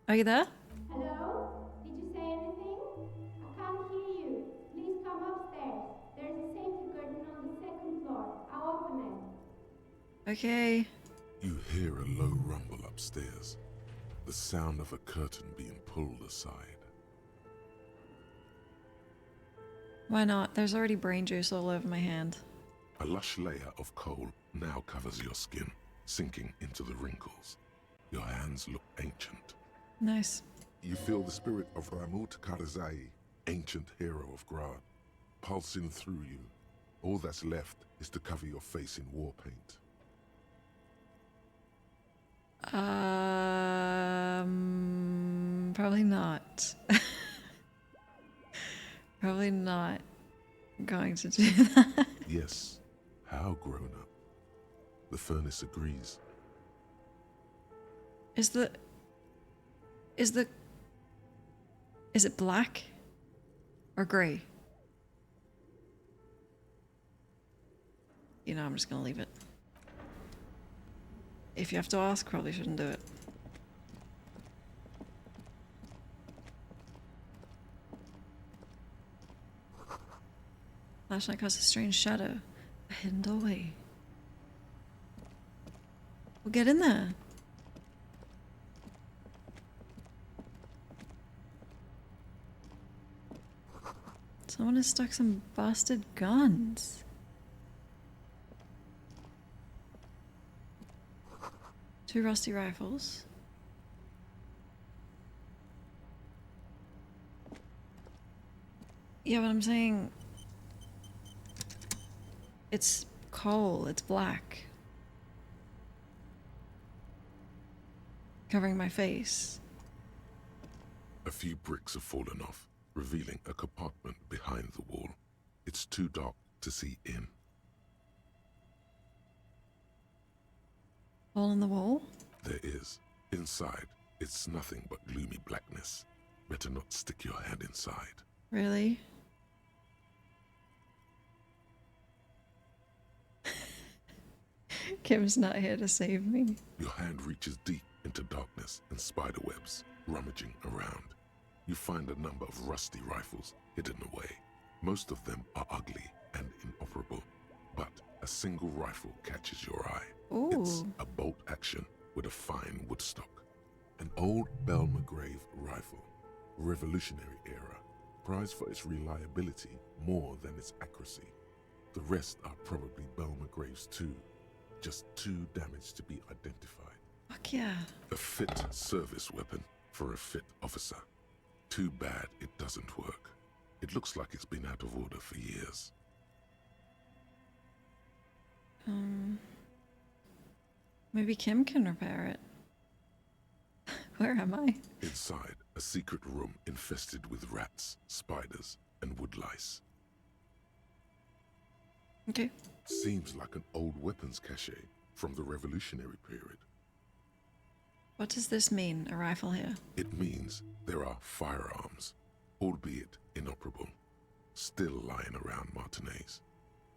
Are you there? Hello? Did you say anything? I can't hear you. Please come upstairs. There's a safety curtain on the second floor. I'll open it. Okay. You hear a low rumble upstairs, the sound of a curtain being pulled aside. Why not? There's already brain juice all over my hand. A lush layer of coal now covers your skin, sinking into the wrinkles. Your hands look ancient. Nice. You feel the spirit of Ramut Karzai, ancient hero of Grad, pulsing through you. All that's left is to cover your face in war paint. Probably not. Probably not going to do that. Yes, how grown up. The furnace agrees. Is it black or grey? You know, I'm just gonna leave it. If you have to ask, probably shouldn't do it. Flashlight casts a strange shadow. A hidden doorway. We'll get in there. Someone has stuck some bastard guns. Two rusty rifles. Yeah, but I'm saying it's coal, it's black. Covering my face. A few bricks have fallen off, revealing a compartment behind the wall. It's too dark to see in. Hole in the wall? There is. Inside, it's nothing but gloomy blackness. Better not stick your hand inside. Really? Kim's not here to save me. Your hand reaches deep into darkness and spider webs, rummaging around. You find a number of rusty rifles hidden away. Most of them are ugly and inoperable, but a single rifle catches your eye. Ooh. It's a bolt action with a fine woodstock. An old Belmagrave rifle, Revolutionary era, prized for its reliability more than its accuracy. The rest are probably Belmagraves too, just too damaged to be identified. Fuck yeah. A fit service weapon for a fit officer. Too bad it doesn't work. It looks like it's been out of order for years. Maybe Kim can repair it. Where am I? Inside, a secret room infested with rats, spiders, and woodlice. Okay. Seems like an old weapons cache from the Revolutionary period. What does this mean, a rifle here? It means there are firearms, albeit inoperable, still lying around Martinez.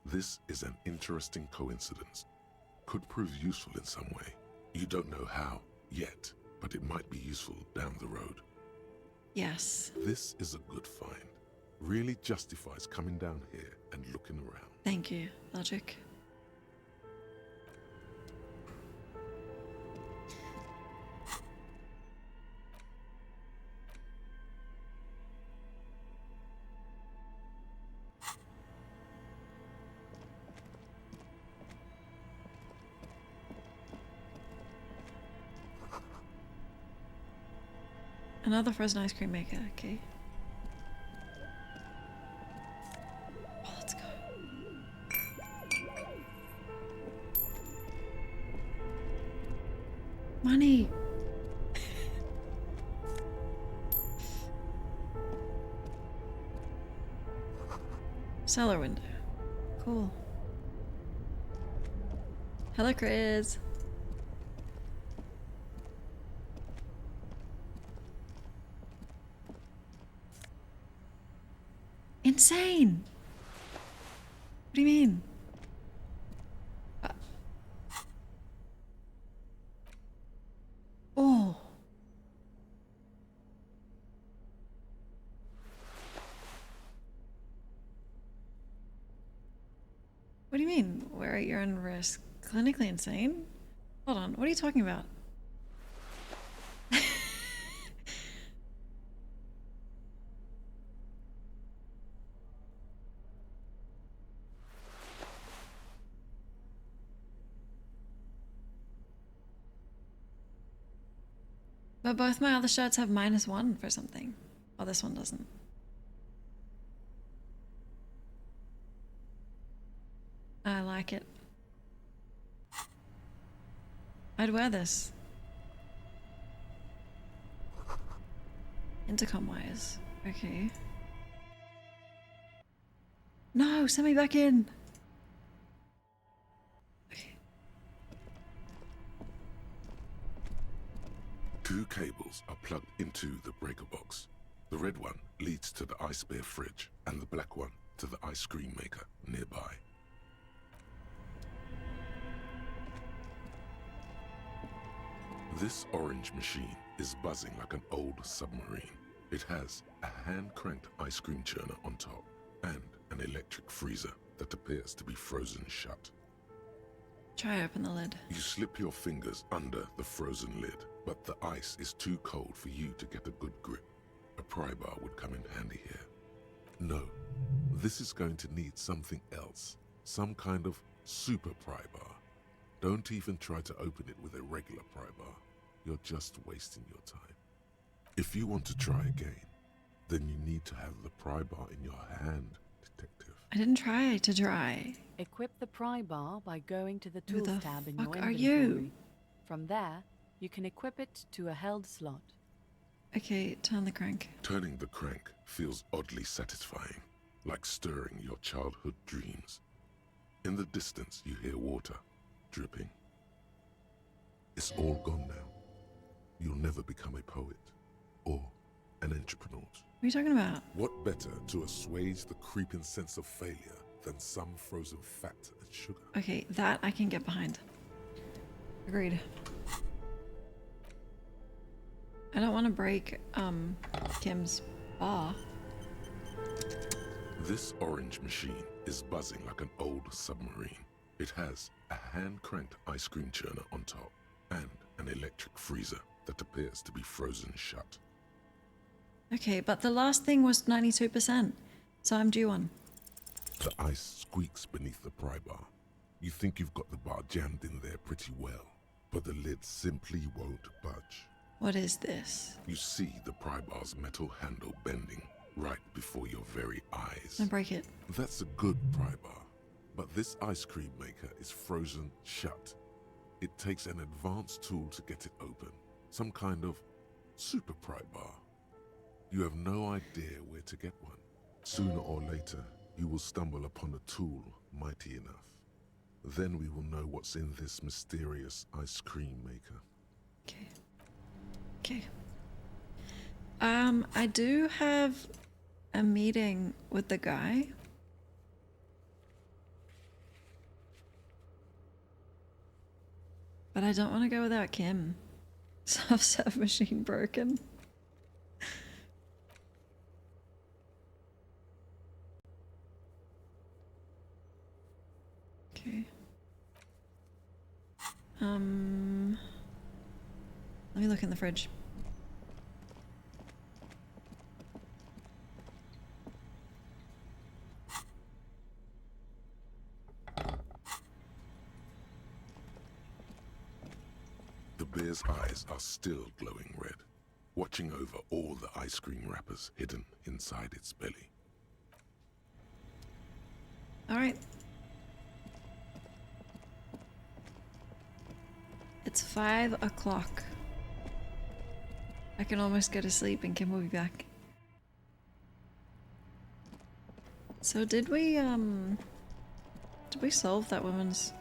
This is an interesting coincidence. Could prove useful in some way. You don't know how yet, but it might be useful down the road. Yes. This is a good find. Really justifies coming down here and looking around. Thank you, Logic. Another frozen ice cream maker, okay. Oh, let's go. Money! Cellar window. Cool. Hello, Chris. Insane! What do you mean? do you mean? We're at your own risk. Clinically insane? Hold on, what are you talking about? But both my other shirts have -1 for something. Oh, this one doesn't. I like it. I'd wear this. Intercom wires. Okay. No, send me back in. Two cables are plugged into the breaker box. The red one leads to the ice bear fridge, and the black one to the ice cream maker nearby. This orange machine is buzzing like an old submarine. It has a hand-cranked ice cream churner on top and an electric freezer that appears to be frozen shut. Try to open the lid. You slip your fingers under the frozen lid, but the ice is too cold for you to get a good grip. A pry bar would come in handy here. No, this is going to need something else. Some kind of super pry bar. Don't even try to open it with a regular pry bar. You're just wasting your time. If you want to try again, then you need to have the pry bar in your hand, detective. I didn't try to try. Equip the pry bar by going to the Who tools the tab in fuck your are inventory. you? From there, you can equip it to a held slot. Okay, turn the crank. Turning the crank feels oddly satisfying, like stirring your childhood dreams. In the distance, you hear water dripping. It's all gone now. You'll never become a poet or an entrepreneur. What are you talking about? What better to assuage the creeping sense of failure than some frozen fat and sugar? Okay, that I can get behind. Agreed. I don't want to break, Kim's bar. This orange machine is buzzing like an old submarine. It has a hand-cranked ice cream churner on top and an electric freezer that appears to be frozen shut. Okay, but the last thing was 92%, so I'm due one. The ice squeaks beneath the pry bar. You think you've got the bar jammed in there pretty well, but the lid simply won't budge. What is this? You see the pry bar's metal handle bending right before your very eyes. Don't break it. That's a good pry bar, but this ice cream maker is frozen shut. It takes an advanced tool to get it open, some kind of super pry bar. You have no idea where to get one. Sooner or later, you will stumble upon a tool mighty enough. Then we will know what's in this mysterious ice cream maker. Okay. I do have a meeting with the guy. But I don't want to go without Kim. Self-serve machine broken. Okay. Let me look in the fridge. The bear's eyes are still glowing red, watching over all the ice cream wrappers hidden inside its belly. All right. It's 5 o'clock. I can almost go to sleep and Kim will be back. So did we solve that woman's...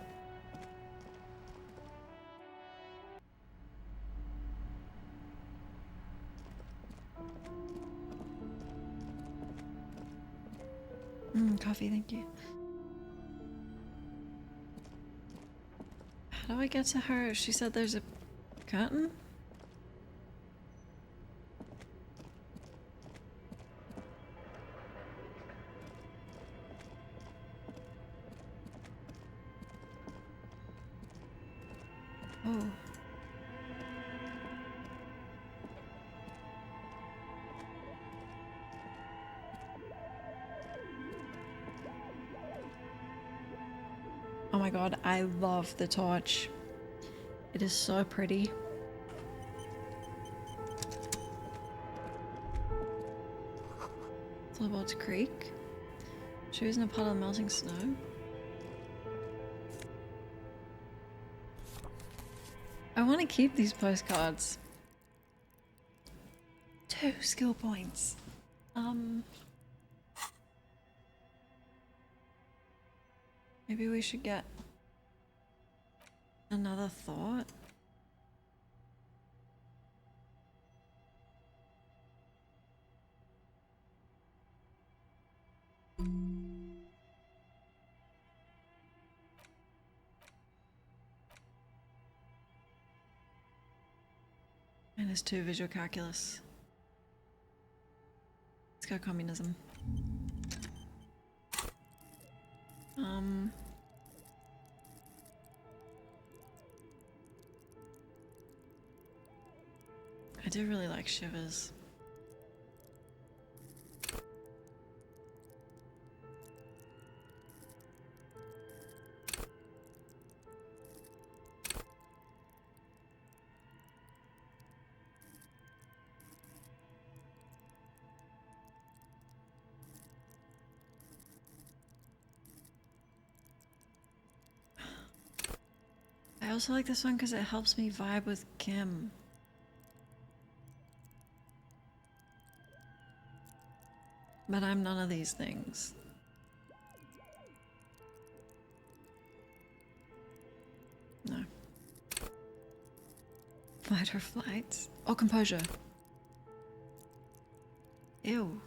coffee, thank you. How do I get to her? She said there's a curtain? Oh. Oh my god, I love the torch. It is so pretty. Floorboards creak. Shoes in a puddle of melting snow. I want to keep these postcards. 2 skill points. Maybe we should get another thought. -2 visual calculus. Let's go communism. I do really like shivers. I also like this one because it helps me vibe with Kim. But I'm none of these things. No. Fight or flight. Or composure. Ew.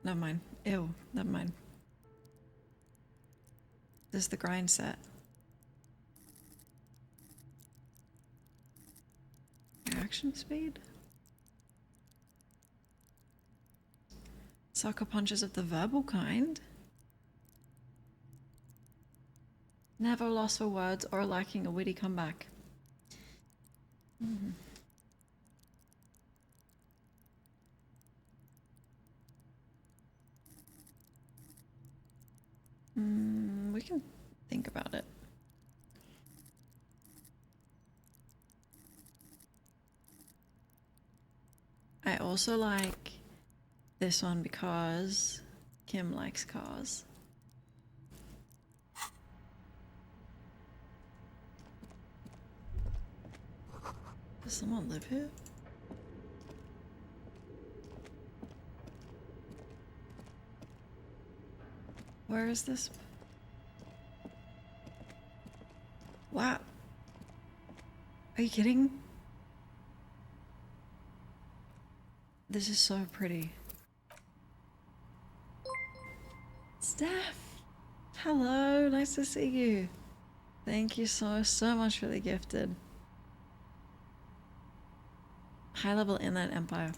Never mind. Ew. Never mind. This is the grind set. Reaction speed? Sucker punches of the verbal kind. Never lost for words or lacking a witty comeback. We can think about it. I also like this one because Kim likes cars. Does someone live here? Where is this? Wow. Are you kidding? This is so pretty. Steph! Hello, nice to see you. Thank you so much for the gifted. High level inland empire.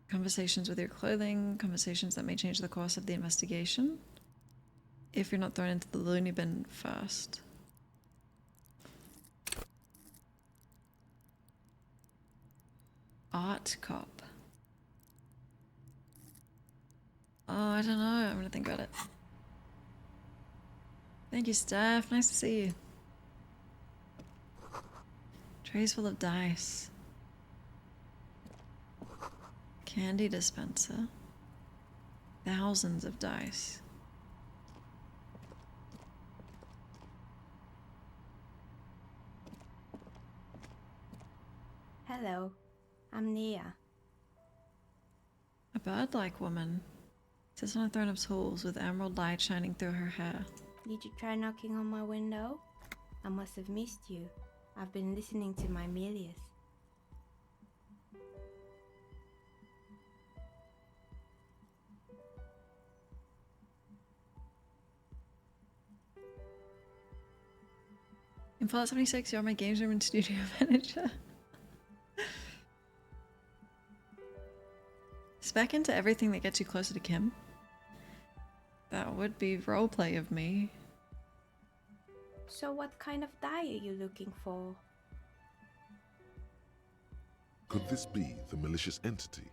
Conversations with your clothing, conversations that may change the course of the investigation. If you're not thrown into the loony bin first. Art cop. Oh, I don't know. I'm gonna think about it. Thank you, Steph. Nice to see you. Trays full of dice. Candy dispenser. Thousands of dice. Hello, I'm Nia. A bird-like woman sits on a throne of tools with emerald light shining through her hair. Did you try knocking on my window? I must have missed you. I've been listening to my Melius. In Fallout 76, you're my games room and studio manager. spec into everything that gets you closer to Kim. That would be roleplay of me. So what kind of die are you looking for? Could this be the malicious entity?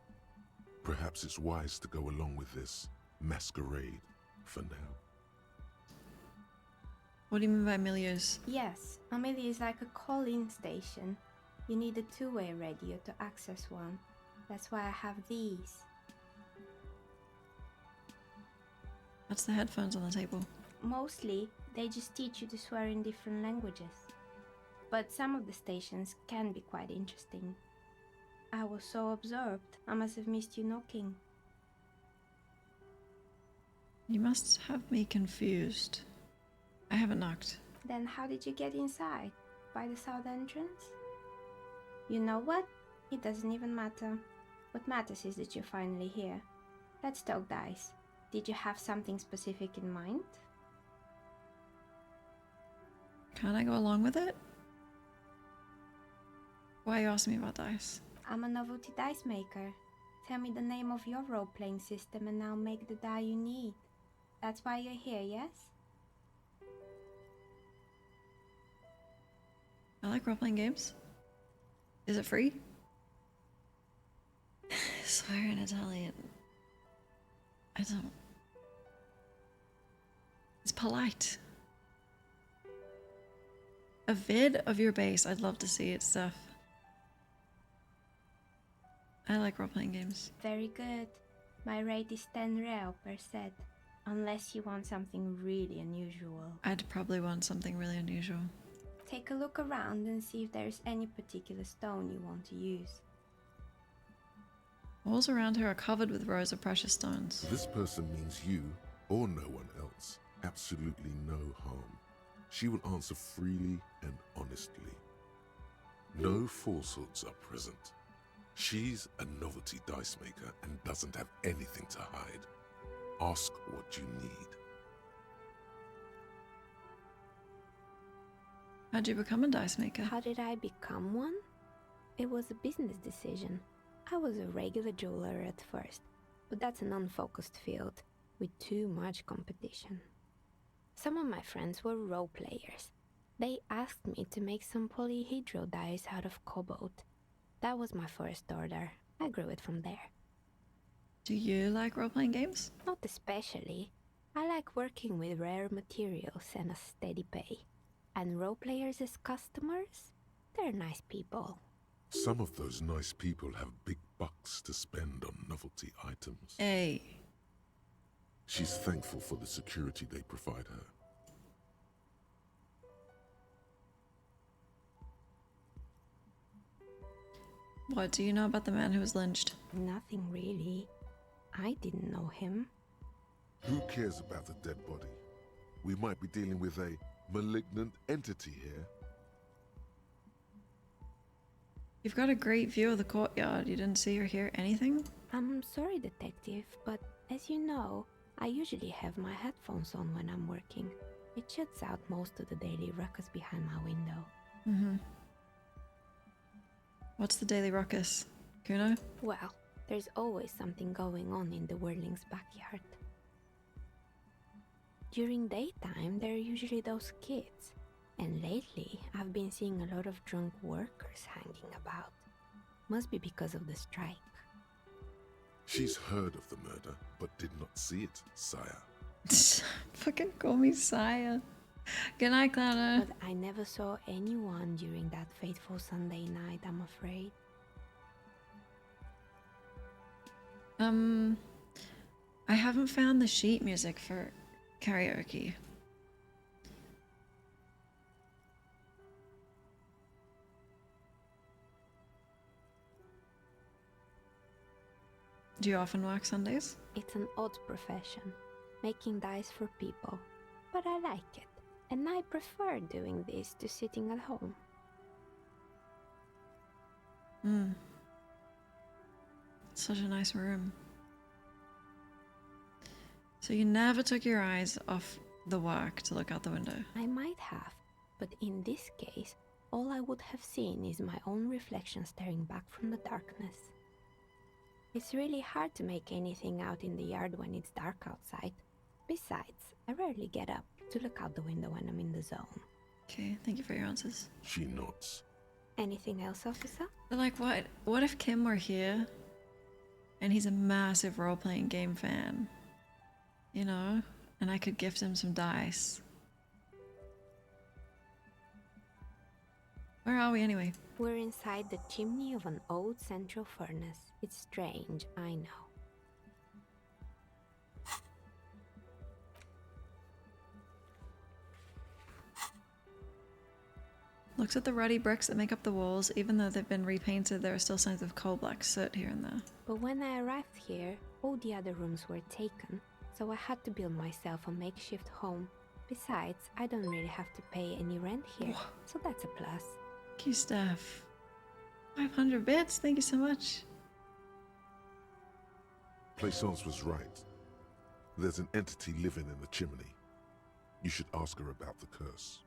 Perhaps it's wise to go along with this masquerade for now. What do you mean by milieux? Yes, a milieu is like a call-in station. You need a two-way radio to access one. That's why I have these. What's the headphones on the table? Mostly, they just teach you to swear in different languages. But some of the stations can be quite interesting. I was so absorbed, I must have missed you knocking. You must have me confused. I haven't knocked. Then how did you get inside? By the south entrance? You know what? It doesn't even matter. What matters is that you're finally here. Let's talk dice. Did you have something specific in mind? Can't I go along with it? Why are you asking me about dice? I'm a novelty dice maker. Tell me the name of your role-playing system and I'll make the die you need. That's why you're here, yes? I like role-playing games. Is it free? Swear in Italian. I don't... It's polite. A vid of your base. I'd love to see it, stuff. I like role-playing games. Very good. My rate is 10 real per set. Unless you want something really unusual. I'd probably want something really unusual. Take a look around and see if there's any particular stone you want to use. Walls around her are covered with rows of precious stones. This person means you, or no one else, absolutely no harm. She will answer freely and honestly. No falsehoods are present. She's a novelty dice maker and doesn't have anything to hide. Ask what you need. How'd you become a dice maker? How did I become one? It was a business decision. I was a regular jeweler at first, but that's an unfocused field with too much competition. Some of my friends were role players. They asked me to make some polyhedral dice out of cobalt. That was my first order. I grew it from there. Do you like role-playing games? Not especially. I like working with rare materials and a steady pay. And role players as customers? They're nice people. Some of those nice people have big bucks to spend on novelty items. Hey. She's thankful for the security they provide her. What do you know about the man who was lynched? Nothing really. I didn't know him. Who cares about the dead body? We might be dealing with a malignant entity here. You've got a great view of the courtyard. You didn't see or hear anything? I'm sorry, detective, but as you know, I usually have my headphones on when I'm working. It shuts out most of the daily ruckus behind my window. Mm-hmm. What's the daily ruckus? Kuno? Well, there's always something going on in the Whirling's backyard. During daytime, there are usually those kids. And lately, I've been seeing a lot of drunk workers hanging about. Must be because of the strike. She's heard of the murder, but did not see it, sire. Fucking call me sire. Good night, Clara. But I never saw anyone during that fateful Sunday night, I'm afraid. I haven't found the sheet music for karaoke. Do you often work Sundays? It's an odd profession, making dice for people. But I like it, and I prefer doing this to sitting at home. Such a nice room. So you never took your eyes off the work to look out the window? I might have, but in this case, all I would have seen is my own reflection staring back from the darkness. It's really hard to make anything out in the yard when it's dark outside. Besides, I rarely get up to look out the window when I'm in the zone. Okay, thank you for your answers. She nods. Anything else, officer? But like, what if Kim were here and he's a massive role-playing game fan? You know? And I could gift him some dice. Where are we anyway? We're inside the chimney of an old central furnace. It's strange, I know. Looks at the ruddy bricks that make up the walls. Even though they've been repainted, there are still signs of coal black soot here and there. But when I arrived here, all the other rooms were taken, so I had to build myself a makeshift home. Besides, I don't really have to pay any rent here, so that's a plus. Thank you, Steph. 500 bits, thank you so much. Plaisance was right. There's an entity living in the chimney. You should ask her about the curse.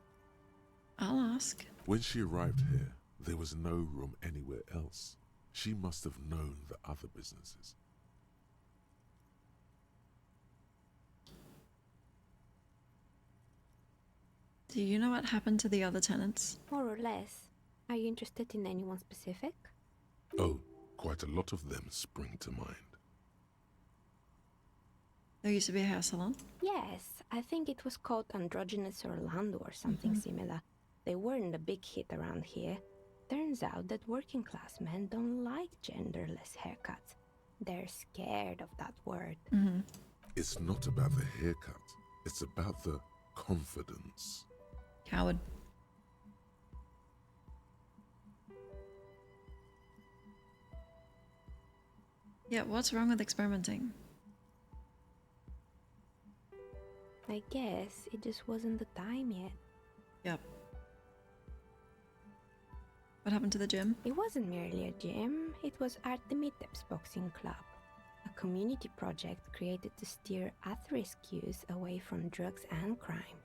I'll ask. When she arrived here, there was no room anywhere else. She must have known the other businesses. Do you know what happened to the other tenants? More or less. Are you interested in anyone specific? Oh, quite a lot of them spring to mind. There used to be a hair salon? Yes, I think it was called Androgynous Orlando or something similar. They weren't a big hit around here. Turns out that working class men don't like genderless haircuts. They're scared of that word. It's not about the haircut. It's about the confidence. Coward. Yeah, what's wrong with experimenting? I guess it just wasn't the time yet. Yep. What happened to the gym? It wasn't merely a gym, it was Artemiteps Boxing Club, a community project created to steer at-risk youth away from drugs and crime.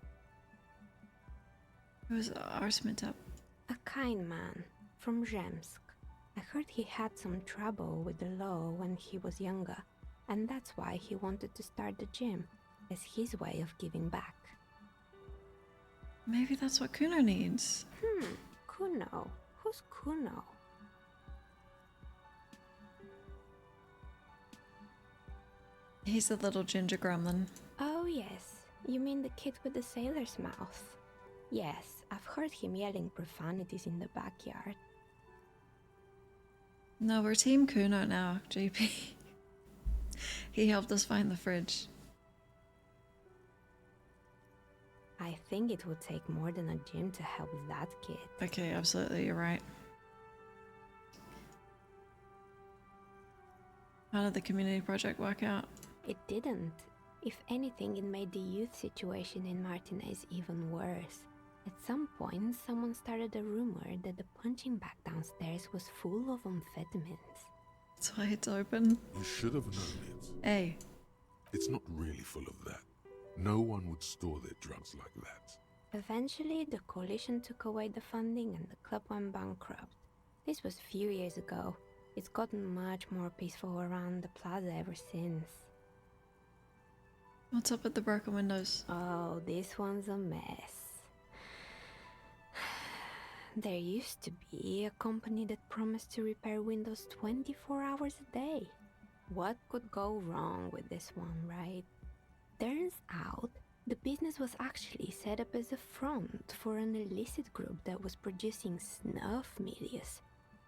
It was Artemitep. A kind man from Zemsk. I heard he had some trouble with the law when he was younger, and that's why he wanted to start the gym, as his way of giving back. Maybe that's what Kuno needs. Kuno? Who's Kuno? He's the little ginger gremlin. Oh yes, you mean the kid with the sailor's mouth. Yes, I've heard him yelling profanities in the backyard. No, we're Team Kuno now, JP. He helped us find the fridge. I think it would take more than a gym to help that kid. Okay, absolutely, you're right. How did the community project work out? It didn't. If anything, it made the youth situation in Martinez even worse. At some point, someone started a rumor that the punching bag downstairs was full of amphetamines. That's why it's open. You should have known it. Hey. It's not really full of that. No one would store their drugs like that. Eventually, the coalition took away the funding and the club went bankrupt. This was a few years ago. It's gotten much more peaceful around the plaza ever since. What's up with the broken windows? Oh, this one's a mess. There used to be a company that promised to repair windows 24 hours a day. What could go wrong with this one, right? Turns out, the business was actually set up as a front for an illicit group that was producing snuff milias.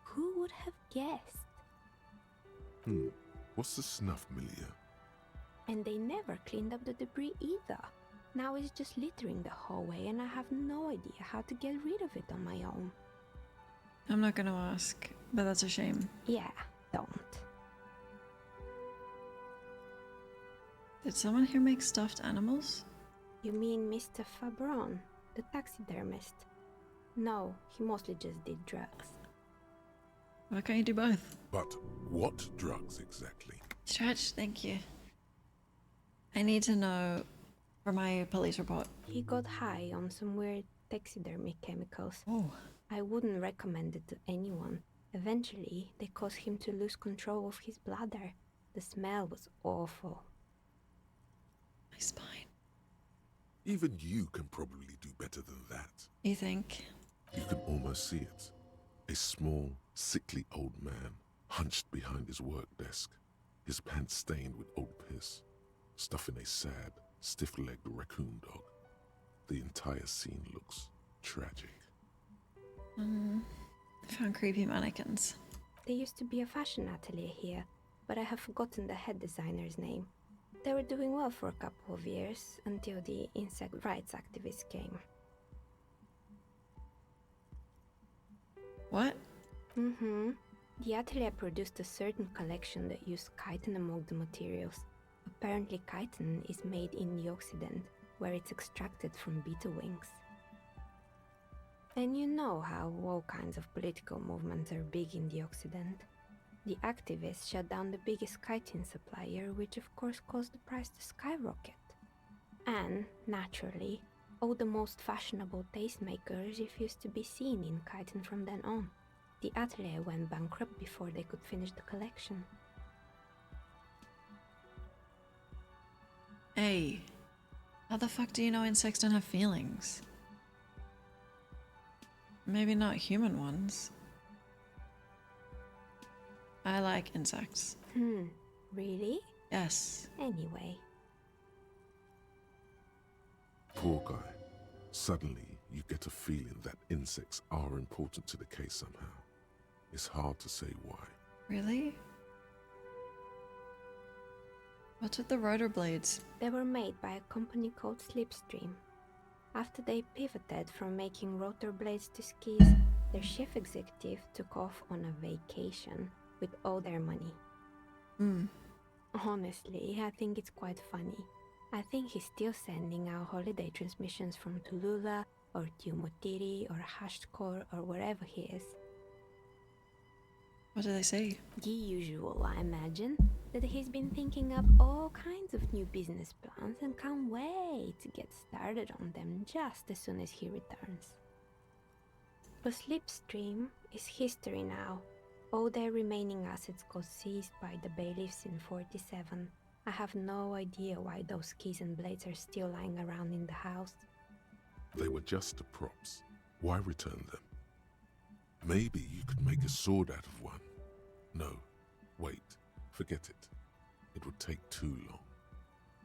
Who would have guessed? What's the snuff milieu? And they never cleaned up the debris either. Now it's just littering the hallway and I have no idea how to get rid of it on my own. I'm not gonna ask, but that's a shame. Yeah, don't. Did someone here make stuffed animals? You mean Mr. Fabron, the taxidermist? No, he mostly just did drugs. Why can't you do both? But what drugs exactly? Stretch, thank you. I need to know for my police report. He got high on some weird taxidermy chemicals. Oh. I wouldn't recommend it to anyone. Eventually, they caused him to lose control of his bladder. The smell was awful. My spine. Even you can probably do better than that. You think? You can almost see it. A small, sickly old man, hunched behind his work desk, his pants stained with old piss, stuffing a sad, stiff-legged raccoon dog. The entire scene looks tragic. I found creepy mannequins. There used to be a fashion atelier here, but I have forgotten the head designer's name. They were doing well for a couple of years, until the insect rights activists came. What? The atelier produced a certain collection that used chitin among the materials. Apparently chitin is made in the Occident, where it's extracted from beetle wings. And you know how all kinds of political movements are big in the Occident. The activists shut down the biggest chitin supplier, which of course caused the price to skyrocket. And, naturally, all the most fashionable tastemakers refused to be seen in chitin from then on. The atelier went bankrupt before they could finish the collection. Hey, how the fuck do you know insects don't have feelings? Maybe not human ones. I like insects. Really? Yes. Anyway. Poor guy. Suddenly, you get a feeling that insects are important to the case somehow. It's hard to say why. Really? What's with the rotor blades? They were made by a company called Slipstream. After they pivoted from making rotor blades to skis, their chief executive took off on a vacation with all their money. Honestly, I think it's quite funny. I think he's still sending out holiday transmissions from Tulula or Tiumotiri or Hashtkor or wherever he is. What do they say? The usual, I imagine. That he's been thinking up all kinds of new business plans and can't wait to get started on them just as soon as he returns. But Slipstream is history now. All their remaining assets got seized by the bailiffs in 47. I have no idea why those keys and blades are still lying around in the house. They were just props. Why return them? Maybe you could make a sword out of one. No, wait, forget it. It would take too long.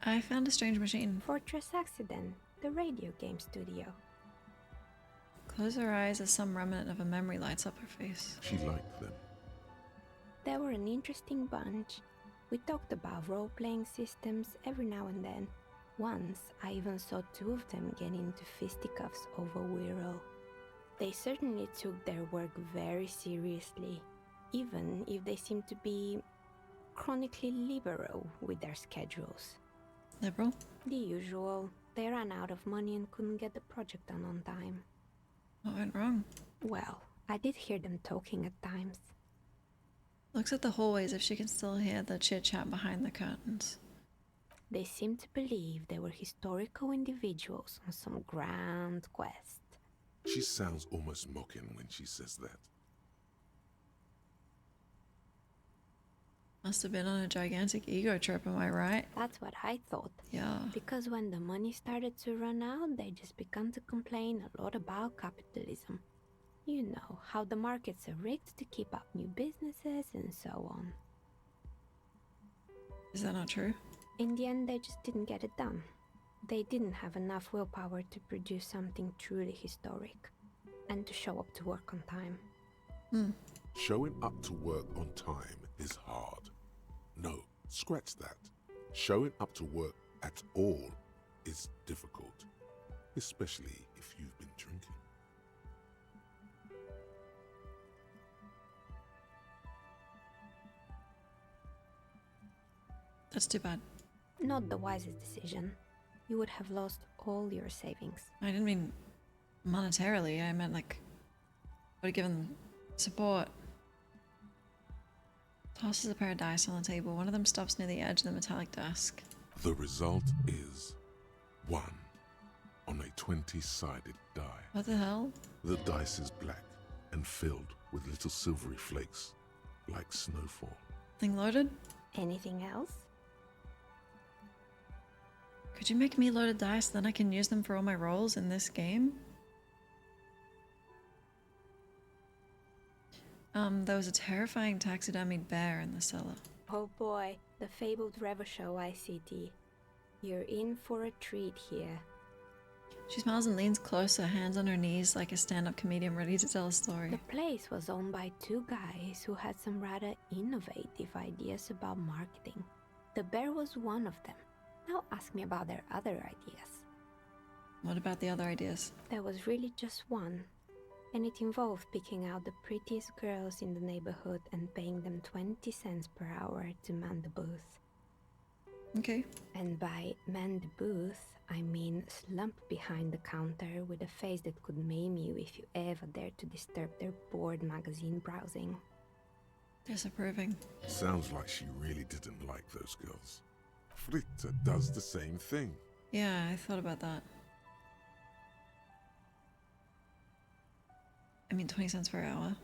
I found a strange machine. Fortress Accident, the radio game studio. Close her eyes as some remnant of a memory lights up her face. She liked them. They were an interesting bunch. We talked about role-playing systems every now and then. Once, I even saw two of them get into fisticuffs over Wirral. They certainly took their work very seriously, even if they seemed to be chronically liberal with their schedules. Liberal? The usual. They ran out of money and couldn't get the project done on time. What went wrong? Well, I did hear them talking at times. Looks at the hallways if she can still hear the chit-chat behind the curtains. They seemed to believe they were historical individuals on some grand quest. She sounds almost mocking when she says that. Must have been on a gigantic ego trip, am I right? That's what I thought. Yeah. Because when the money started to run out, they just began to complain a lot about capitalism. You know, how the markets are rigged to keep up new businesses and so on. Is that not true? In the end, they just didn't get it done. They didn't have enough willpower to produce something truly historic, and to show up to work on time. Showing up to work on time is hard. No, scratch that. Showing up to work at all is difficult, especially if you've been drinking. That's too bad. Not the wisest decision. You would have lost all your savings. I didn't mean monetarily, I meant like, would have given support. Tosses a pair of dice on the table. One of them stops near the edge of the metallic desk. The result is 1 on a 20-sided die. What the hell? The dice is black, and filled with little silvery flakes, like snowfall. Thing loaded? Anything else? Could you make me loaded dice, then I can use them for all my rolls in this game? There was a terrifying taxidermied bear in the cellar. Oh boy, the fabled Revachol ICT. You're in for a treat here. She smiles and leans closer, hands on her knees like a stand-up comedian ready to tell a story. The place was owned by two guys who had some rather innovative ideas about marketing. The bear was one of them. Now ask me about their other ideas. What about the other ideas? There was really just one, and it involved picking out the prettiest girls in the neighborhood and paying them 20 cents per hour to man the booth. Okay. And by man the booth, I mean slump behind the counter with a face that could maim you if you ever dared to disturb their bored magazine browsing. Disapproving. Sounds like she really didn't like those girls. Fritta does the same thing. Yeah, I thought about that. I mean, 20 cents per hour.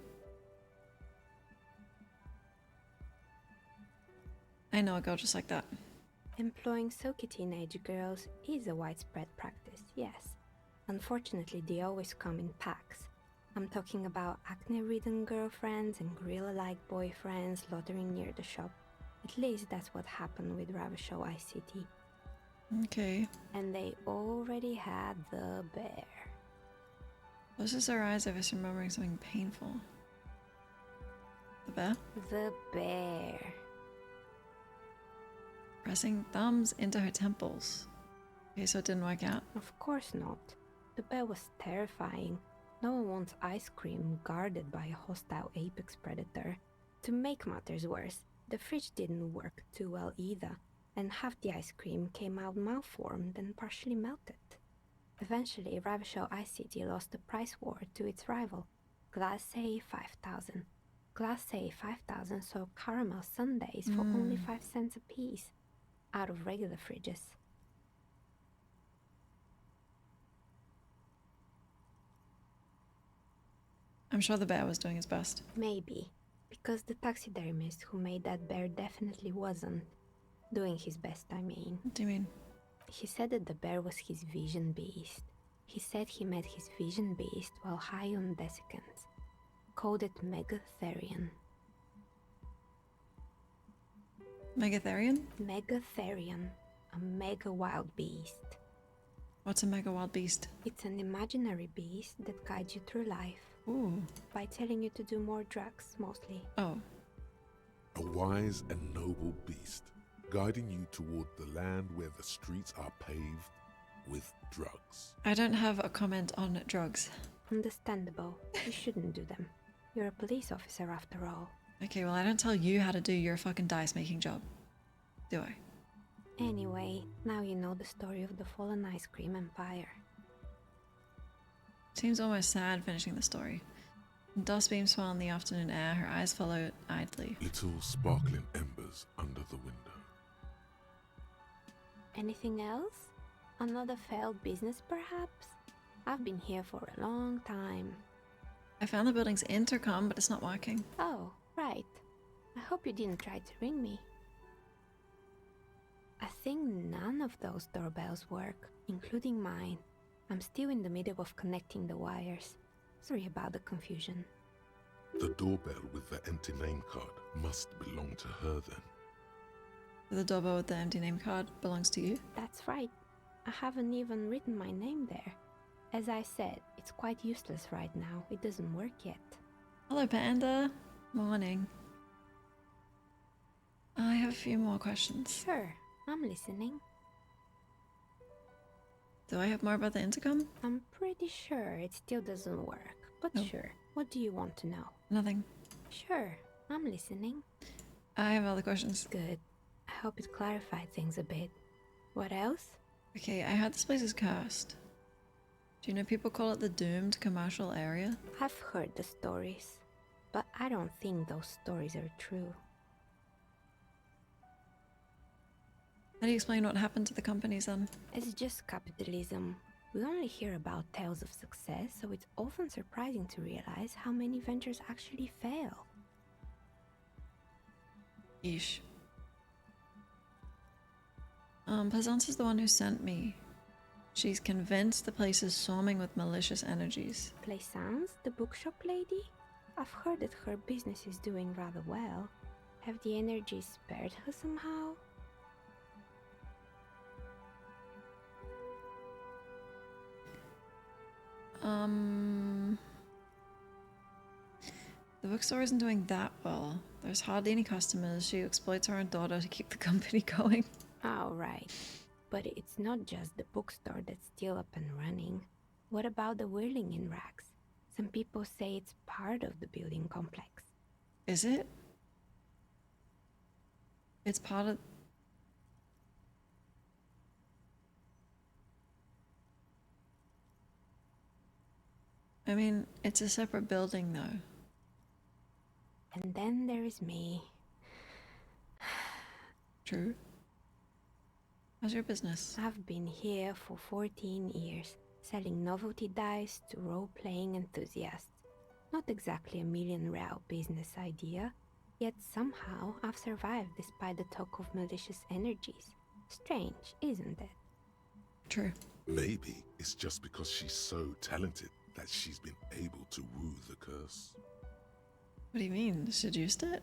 I know a girl just like that. Employing silky teenage girls is a widespread practice, yes. Unfortunately, they always come in packs. I'm talking about acne-ridden girlfriends and gorilla-like boyfriends loitering near the shop. At least that's what happened with Revachol ICT. Okay. And they already had the bear. Closes her eyes if it's remembering something painful. The bear? The bear. Pressing thumbs into her temples. Okay, so it didn't work out. Of course not. The bear was terrifying. No one wants ice cream guarded by a hostile apex predator. To make matters worse, the fridge didn't work too well either, and half the ice cream came out malformed and partially melted. Eventually, Revachol ICT lost the price war to its rival, Glacé 5000. Glacé 5000 sold caramel sundaes for only 5 cents a piece, out of regular fridges. I'm sure the bear was doing his best. Maybe, because the taxidermist who made that bear definitely wasn't. Doing his best, I mean. What do you mean? He said that the bear was his vision beast. He said he met his vision beast while high on desiccants. Called it Megatherian. Megatherian? Megatherian. A mega wild beast. What's a mega wild beast? It's an imaginary beast that guides you through life. Ooh. By telling you to do more drugs, mostly. Oh. A wise and noble beast, guiding you toward the land where the streets are paved with drugs. I don't have a comment on drugs. Understandable. You shouldn't do them. You're a police officer after all. Okay, well I don't tell you how to do your fucking dice making job. Do I? Anyway, now you know the story of the fallen ice cream empire. Seems almost sad finishing the story. Dust beams fell in the afternoon air, her eyes followed idly. Little sparkling embers under the window. Anything else? Another failed business, perhaps? I've been here for a long time. I found the building's intercom, but it's not working. Oh, right. I hope you didn't try to ring me. I think none of those doorbells work, including mine. I'm still in the middle of connecting the wires. Sorry about the confusion. The doorbell with the empty name card must belong to her then. The doorbell with the empty name card belongs to you? That's right. I haven't even written my name there. As I said, it's quite useless right now. It doesn't work yet. Hello, Panda. Morning. I have a few more questions. Sure, I'm listening. Do I have more about the intercom? I'm pretty sure it still doesn't work, but sure. What do you want to know? Nothing. Sure, I'm listening. I have other questions. Good. I hope it clarified things a bit. What else? Okay, I heard this place is cursed. Do you know people call it the doomed commercial area? I've heard the stories, but I don't think those stories are true. How do you explain what happened to the companies then? It's just capitalism. We only hear about tales of success, so it's often surprising to realize how many ventures actually fail. Yeesh. Plaisance is the one who sent me. She's convinced the place is swarming with malicious energies. Plaisance, the bookshop lady? I've heard that her business is doing rather well. Have the energies spared her somehow? The bookstore isn't doing that well. There's hardly any customers. She exploits her own daughter to keep the company going. Oh, right. But it's not just the bookstore that's still up and running. What about the whirling in rags? Some people say it's part of the building complex. Is it? It's part of... I mean, it's a separate building though. And then there is me. True. How's your business? I've been here for 14 years, selling novelty dice to role-playing enthusiasts. Not exactly a million-real business idea, yet somehow I've survived despite the talk of malicious energies. Strange, isn't it? True. Maybe it's just because she's so talented that she's been able to woo the curse. What do you mean? Seduced it?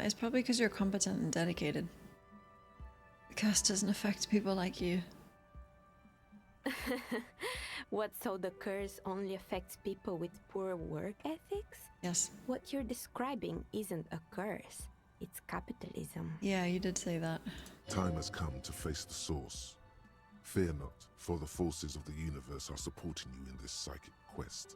It's probably because you're competent and dedicated. The curse doesn't affect people like you. What, so the curse only affects people with poor work ethics? Yes. What you're describing isn't a curse. It's capitalism. Yeah, you did say that. Time has come to face the source. Fear not, for the forces of the universe are supporting you in this psychic quest.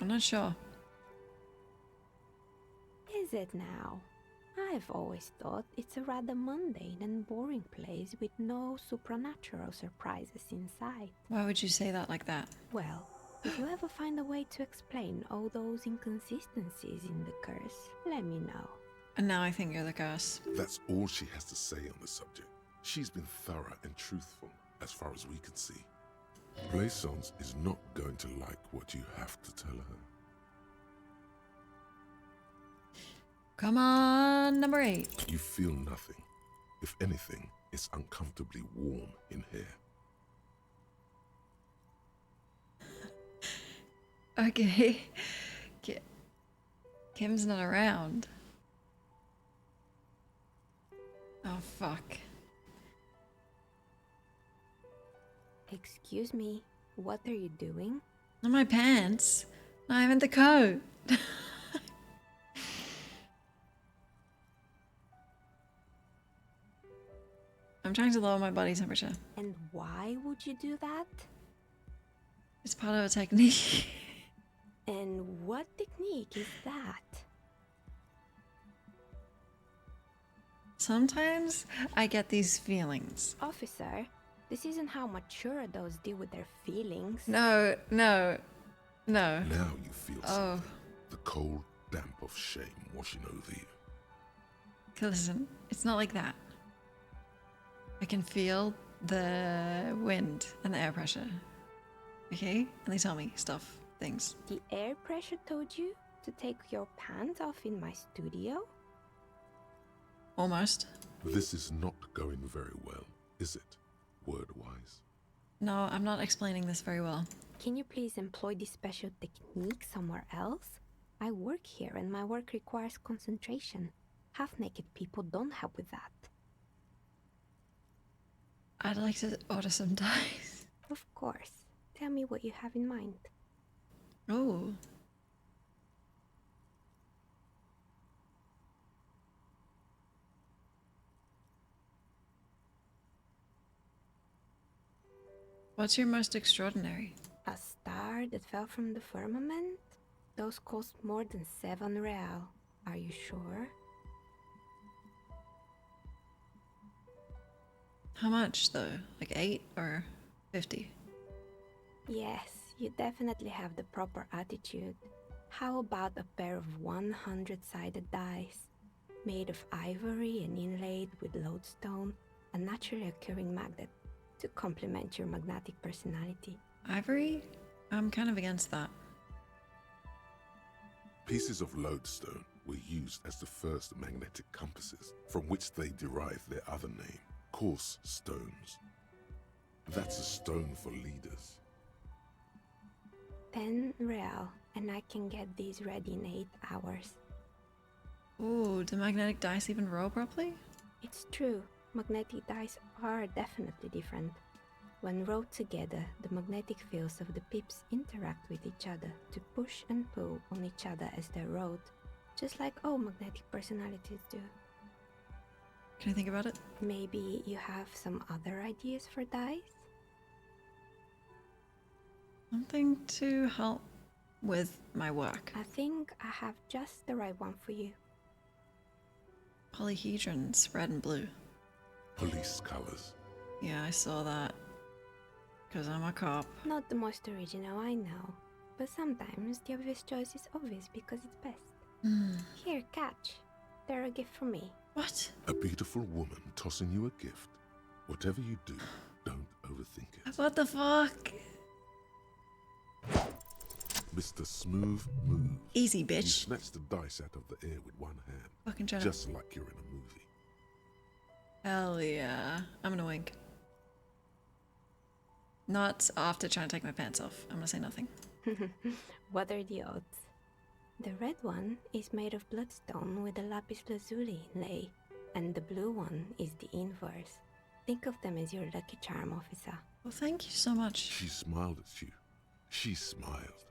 I'm not sure. Is it now? I've always thought it's a rather mundane and boring place with no supernatural surprises in sight. Why would you say that like that? Well, if you ever find a way to explain all those inconsistencies in the curse, let me know. And now I think you're the curse. That's all she has to say on the subject. She's been thorough and truthful, as far as we can see. Plaisance is not going to like what you have to tell her. Come on, number 8. You feel nothing. If anything, it's uncomfortably warm in here. Okay. Kim's not around. Oh, fuck. Excuse me, what are you doing? Not my pants. I'm in the coat. I'm trying to lower my body temperature. And why would you do that? It's part of a technique. And what technique is that? Sometimes I get these feelings. Officer, this isn't how mature adults deal with their feelings. No. Now you feel Oh. something. The cold damp of shame washing over you. Listen, it's not like that. I can feel the wind and the air pressure. Okay? And they tell me stuff, things. The air pressure told you to take your pants off in my studio? Almost. This is not going very well, is it? Word-wise. No, I'm not explaining this very well. Can you please employ this special technique somewhere else? I work here and my work requires concentration. Half-naked people don't help with that. I'd like to order some dice. Of course. Tell me what you have in mind. Oh. What's your most extraordinary? A star that fell from the firmament? Those cost more than 7 real. Are you sure? How much though? Like 8 or 50? Yes, you definitely have the proper attitude. How about a pair of 100-sided dice, made of ivory and inlaid with lodestone, a naturally occurring magnet, to complement your magnetic personality? Ivory? I'm kind of against that. Pieces of lodestone were used as the first magnetic compasses, from which they derived their other name, course stones. That's a stone for leaders. 10 real, and I can get these ready in 8 hours. Ooh, do magnetic dice even roll properly? It's true, magnetic dice are definitely different. When rolled together, the magnetic fields of the pips interact with each other to push and pull on each other as they're rolled, just like all magnetic personalities do. Can I think about it? Maybe you have some other ideas for dice? Something to help with my work. I think I have just the right one for you. Polyhedrons, red and blue. Police colors. Yeah, I saw that. Because I'm a cop. Not the most original, I know. But sometimes the obvious choice is obvious because it's best. Here, catch. They're a gift from me. What? A beautiful woman tossing you a gift. Whatever you do, don't overthink it. What the fuck? Mr. Smooth Moves. Easy, bitch. You snatch the dice out of the air with one hand. Fucking shut up. Just like you're in a movie. Hell yeah. I'm gonna wink. Not after trying to take my pants off. I'm gonna say nothing. What are the odds? The red one is made of bloodstone with a lapis lazuli inlay, and the blue one is the inverse. Think of them as your lucky charm, officer. Well, thank you so much. She smiled at you. She smiled.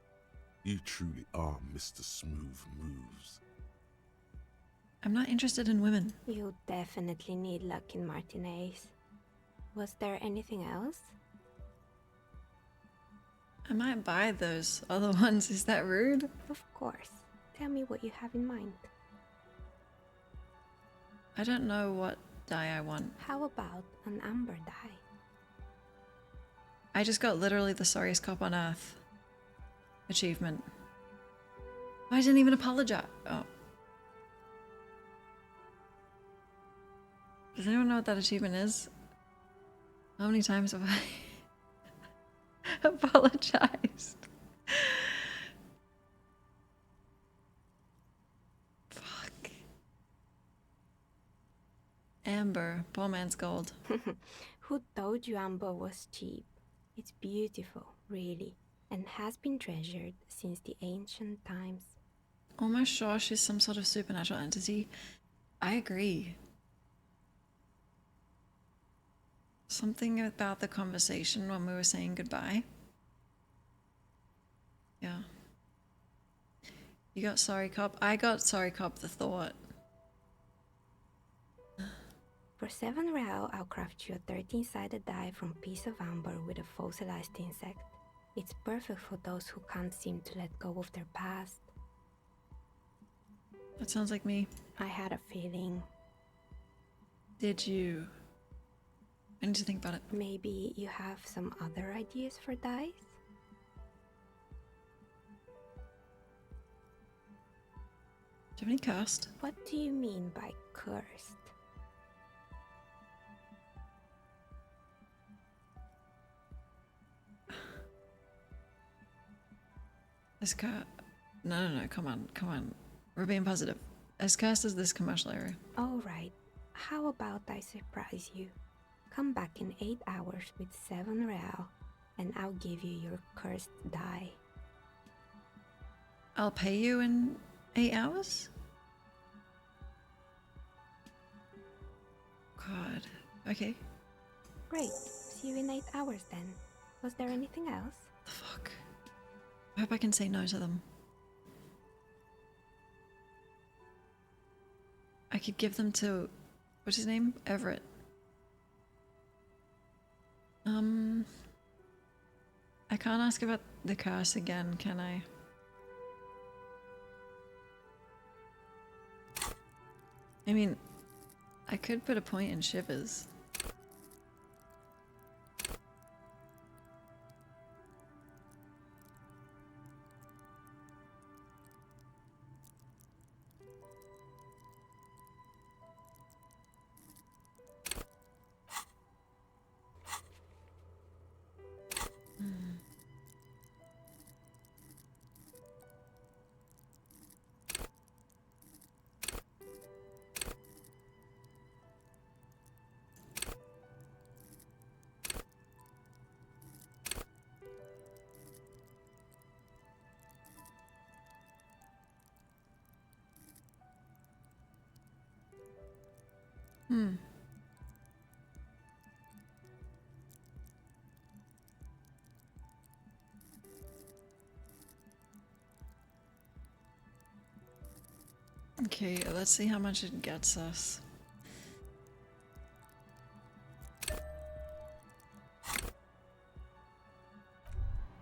You truly are Mr. Smooth Moves. I'm not interested in women. You definitely need luck in Martinez. Was there anything else? I might buy those other ones. Is that rude? Of course. Tell me what you have in mind. I don't know what dye I want. How about an amber dye? I just got literally the sorriest cop on earth achievement. I didn't even apologize. Oh. Does anyone know what that achievement is? How many times have I apologized? Fuck. Amber, poor man's gold. Who told you amber was cheap? It's beautiful, really, and has been treasured since the ancient times. Almost sure she's some sort of supernatural entity. I agree. Something about the conversation when we were saying goodbye. Yeah. You got sorry cop. I got sorry cop the thought. For 7 real, I'll craft you a 13-sided die from piece of amber with a fossilized insect. It's perfect for those who can't seem to let go of their past. That sounds like me. I had a feeling. Did you? I need to think about it. Maybe you have some other ideas for dice? Do you have any cursed? What do you mean by cursed? As No, come on. We're being positive. As cursed as this commercial area. Alright, how about I surprise you? Come back in 8 hours with 7 real, and I'll give you your cursed die. I'll pay you in 8 hours? God. Okay. Great. See you in 8 hours then. Was there anything else? The fuck? I hope I can say no to them. I could give them to... What's his name? Everett. I can't ask about the curse again, can I? I mean, I could put a point in Shivers. Hmm. Okay, let's see how much it gets us.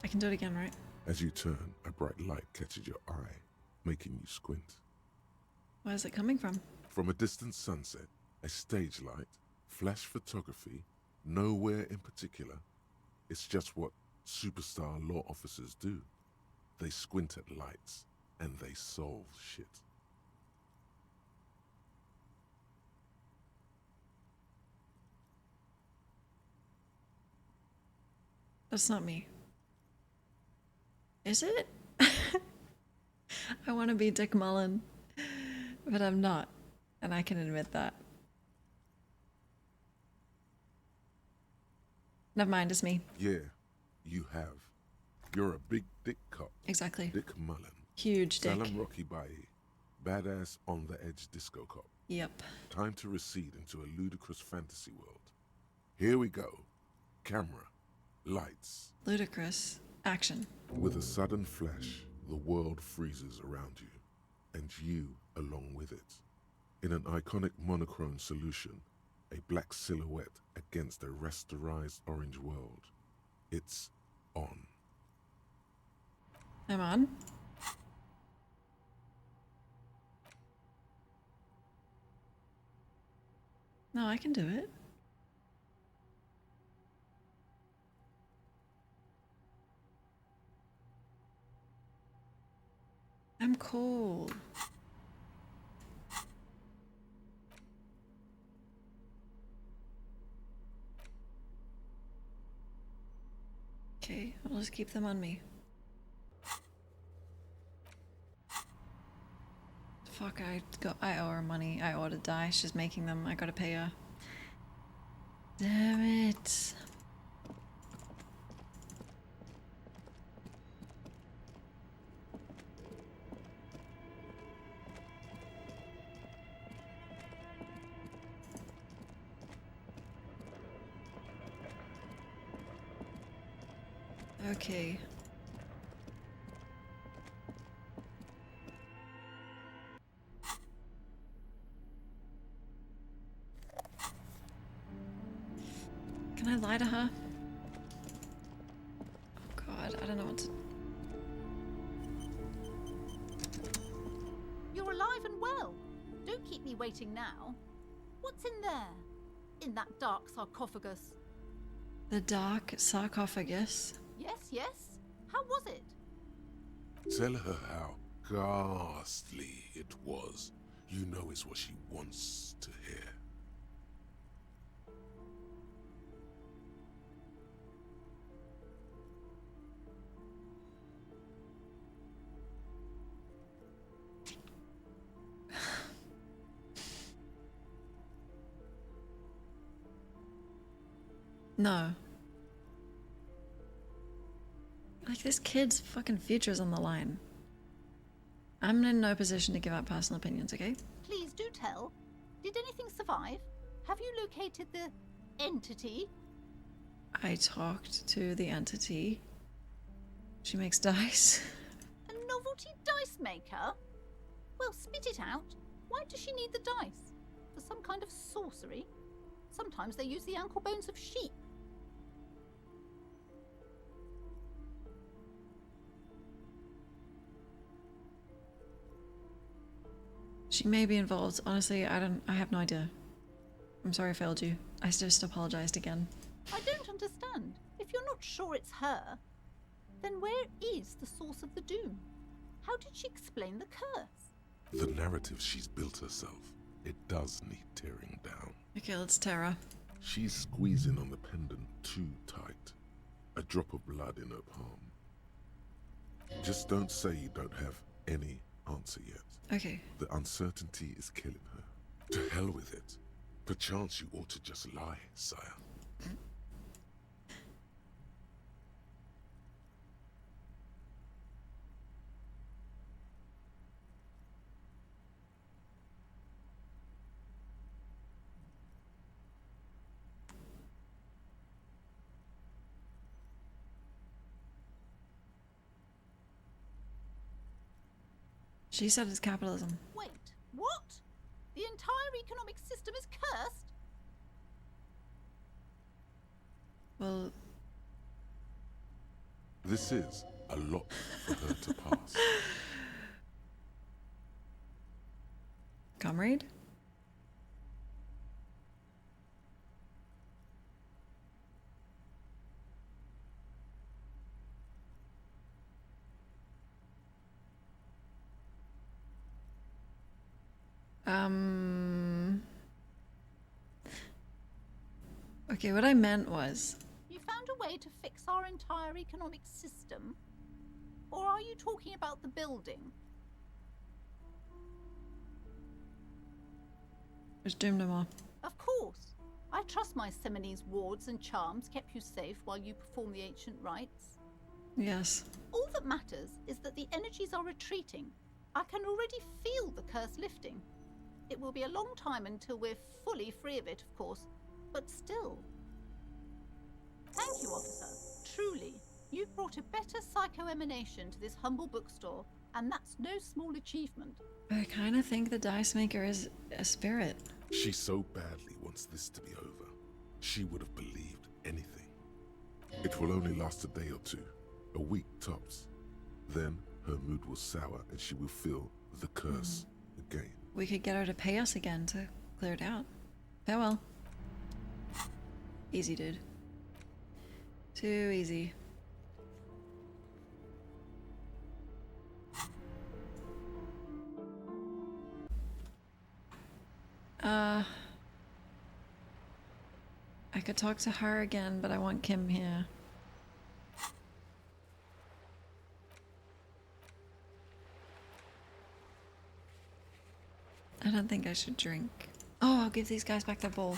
I can do it again, right? As you turn, a bright light catches your eye, making you squint. Where is it coming from? From a distant sunset, a stage light, flash photography, nowhere in particular. It's just what superstar law officers do. They squint at lights, and they solve shit. That's not me. Is it? I want to be Dick Mullen, but I'm not, and I can admit that. Never mind, it's me. Yeah, you have. You're a big dick cop. Exactly. Dick Mullen. Huge dick. Salam Rocky Baye. Badass on-the-edge disco cop. Yep. Time to recede into a ludicrous fantasy world. Here we go. Camera. Lights. Ludicrous. Action. With a sudden flash, the world freezes around you, and you along with it. In an iconic monochrome solution, a black silhouette against a rasterized orange world. It's on. I'm on. No, I can do it. I'm cool. Okay, I'll just keep them on me. Fuck, I owe her money. I owe her to die. She's making them. I gotta pay her. Damn it. Okay. Can I lie to her? Oh god, I don't know what to... You're alive and well. Don't keep me waiting now. What's in there? In that dark sarcophagus? The dark sarcophagus? Yes. How was it? Tell her how ghastly it was. You know it's what she wants to hear. No. Like, this kid's fucking future's on the line. I'm in no position to give out personal opinions, okay? Please do tell. Did anything survive? Have you located the entity? I talked to the entity. She makes dice. A novelty dice maker? Well, spit it out. Why does she need the dice? For some kind of sorcery? Sometimes they use the ankle bones of sheep. She may be involved. Honestly, I have no idea. I'm sorry I failed you. I just apologized again. I don't understand. If you're not sure it's her, then where is the source of the doom? How did she explain the curse? The narrative she's built herself, it does need tearing down. Okay, let's tear her. She's squeezing on the pendant too tight. A drop of blood in her palm. Just don't say you don't have any answer yet. Okay. The uncertainty is killing her. To hell with it. Perchance you ought to just lie, sire. She said it's capitalism. Wait, what? The entire economic system is cursed? Well, This is a lot for her to pass. comrade? Okay, what I meant was, You found a way to fix our entire economic system? Or are you talking about the building? there's doom no more. Of course. I trust my Seminese wards and charms kept you safe while you perform the ancient rites. Yes. All that matters is that the energies are retreating. I can already feel the curse lifting. It will be a long time until we're fully free of it, of course, but still. Thank you, officer. Truly, you've brought a better psycho-emanation to this humble bookstore, and that's no small achievement. I kind of think the dice maker is a spirit. She so badly wants this to be over. She would have believed anything. It will only last a day or two, a week tops. Then her mood will sour and she will feel the curse again. We could get her to pay us again to clear it out. Farewell. Easy, dude. Too easy. I could talk to her again, but I want Kim here. I don't think I should drink. Oh, I'll give these guys back their bowl.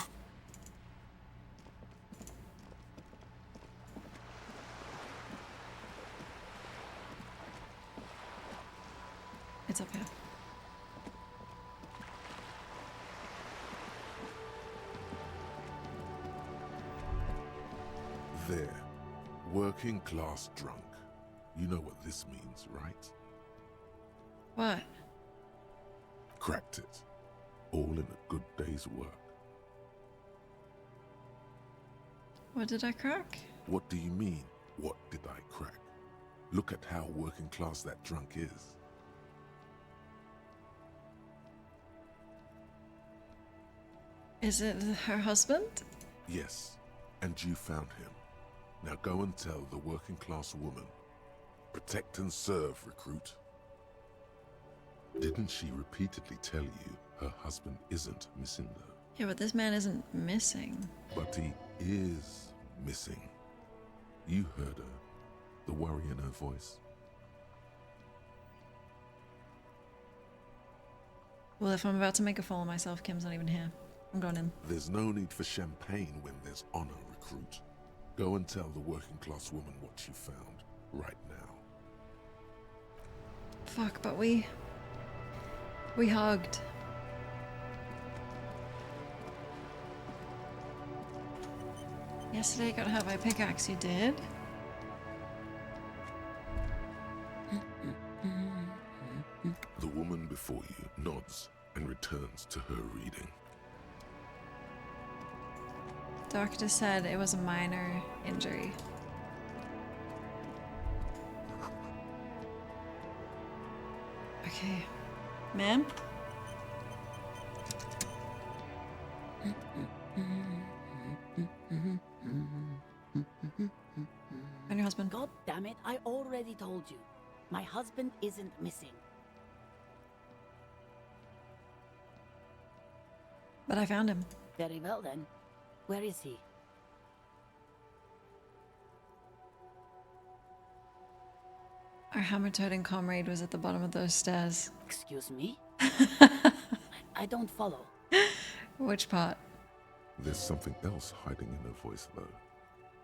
It's up here. There. Working class drunk. You know what this means, right? What? Cracked it. All in a good day's work. What did I crack? What do you mean, what did I crack? Look at how working class that drunk is. Is it her husband? Yes, and you found him. Now go and tell the working class woman. Protect and serve, recruit. Didn't she repeatedly tell you her husband isn't missing though? Yeah, but this man isn't missing. But he is missing. You heard her. The worry in her voice. Well, if I'm about to make a fool of myself, Kim's not even here. I'm going in. There's no need for champagne when there's honor, recruit. Go and tell the working class woman what you found right now. Fuck, but we hugged. Yesterday I got hurt by a pickaxe, you did? The woman before you nods and returns to her reading. Doctor said it was a minor injury. Okay. Ma'am? And your husband? God damn it, I already told you. My husband isn't missing. But I found him. Very well then. Where is he? Our hammer-toting comrade was at the bottom of those stairs. Excuse me? I don't follow. Which part? There's something else hiding in her voice, though.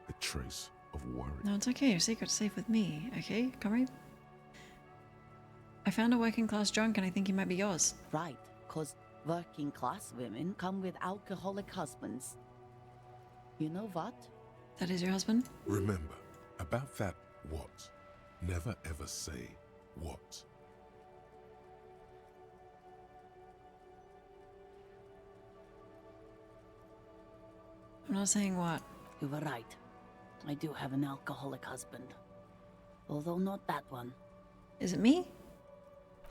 A trace of worry. No, it's okay. Your secret's safe with me, okay, comrade? I found a working-class drunk and I think he might be yours. Right, 'cause working class women come with alcoholic husbands. You know what? That is your husband? Remember, about that what, never ever say what. I'm not saying what. You were right. I do have an alcoholic husband. Although not that one. Is it me?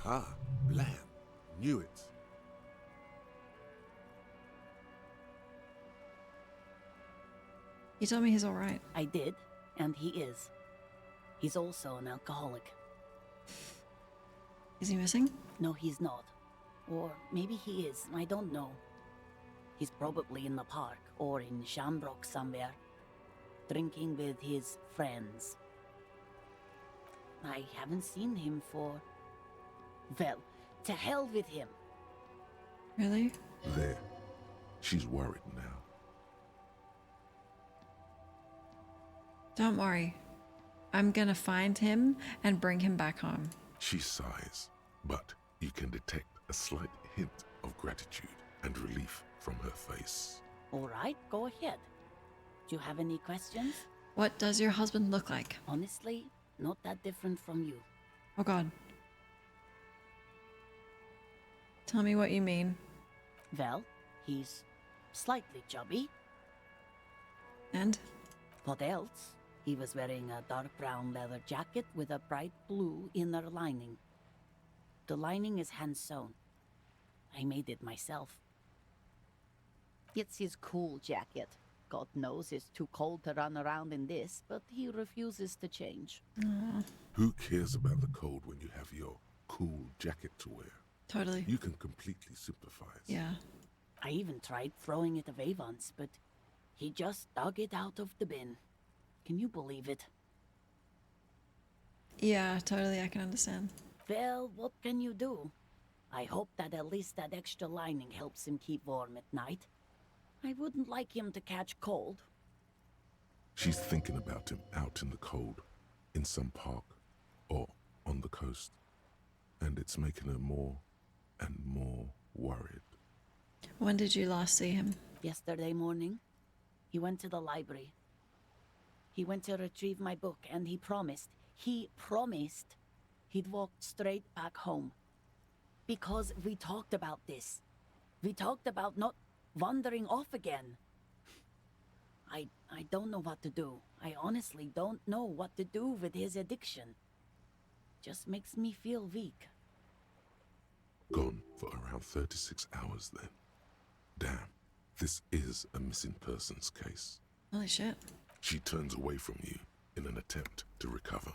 Ah, Lamb. Knew it. You told me he's alright. I did, and he is. He's also an alcoholic. Is he missing? No, he's not. Or maybe he is, I don't know. He's probably in the park, or in Shamrock somewhere. Drinking with his friends. I haven't seen him for... Well, to hell with him. Really? There. She's worried now. Don't worry. I'm gonna find him and bring him back home. She sighs, but you can detect a slight hint of gratitude and relief from her face. All right, go ahead. Do you have any questions? What does your husband look like? Honestly, not that different from you. Oh god. Tell me what you mean. Well, he's slightly chubby. And? What else? He was wearing a dark brown leather jacket with a bright blue inner lining. The lining is hand-sewn. I made it myself. It's his cool jacket. God knows it's too cold to run around in this, but he refuses to change. Aww. Who cares about the cold when you have your cool jacket to wear? Totally. You can completely sympathize. Yeah. I even tried throwing it away once, but he just dug it out of the bin. Can you believe it? Yeah, totally, I can understand. Well, what can you do? I hope that at least that extra lining helps him keep warm at night. I wouldn't like him to catch cold. She's thinking about him out in the cold, in some park, or on the coast. And it's making her more and more worried. When did you last see him? Yesterday morning, he went to the library. He went to retrieve my book, and he promised he'd walk straight back home. Because we talked about this. We talked about not wandering off again. I don't know what to do. I honestly don't know what to do with his addiction. Just makes me feel weak. Gone for around 36 hours then. Damn, this is a missing persons case. Holy shit. She turns away from you in an attempt to recover.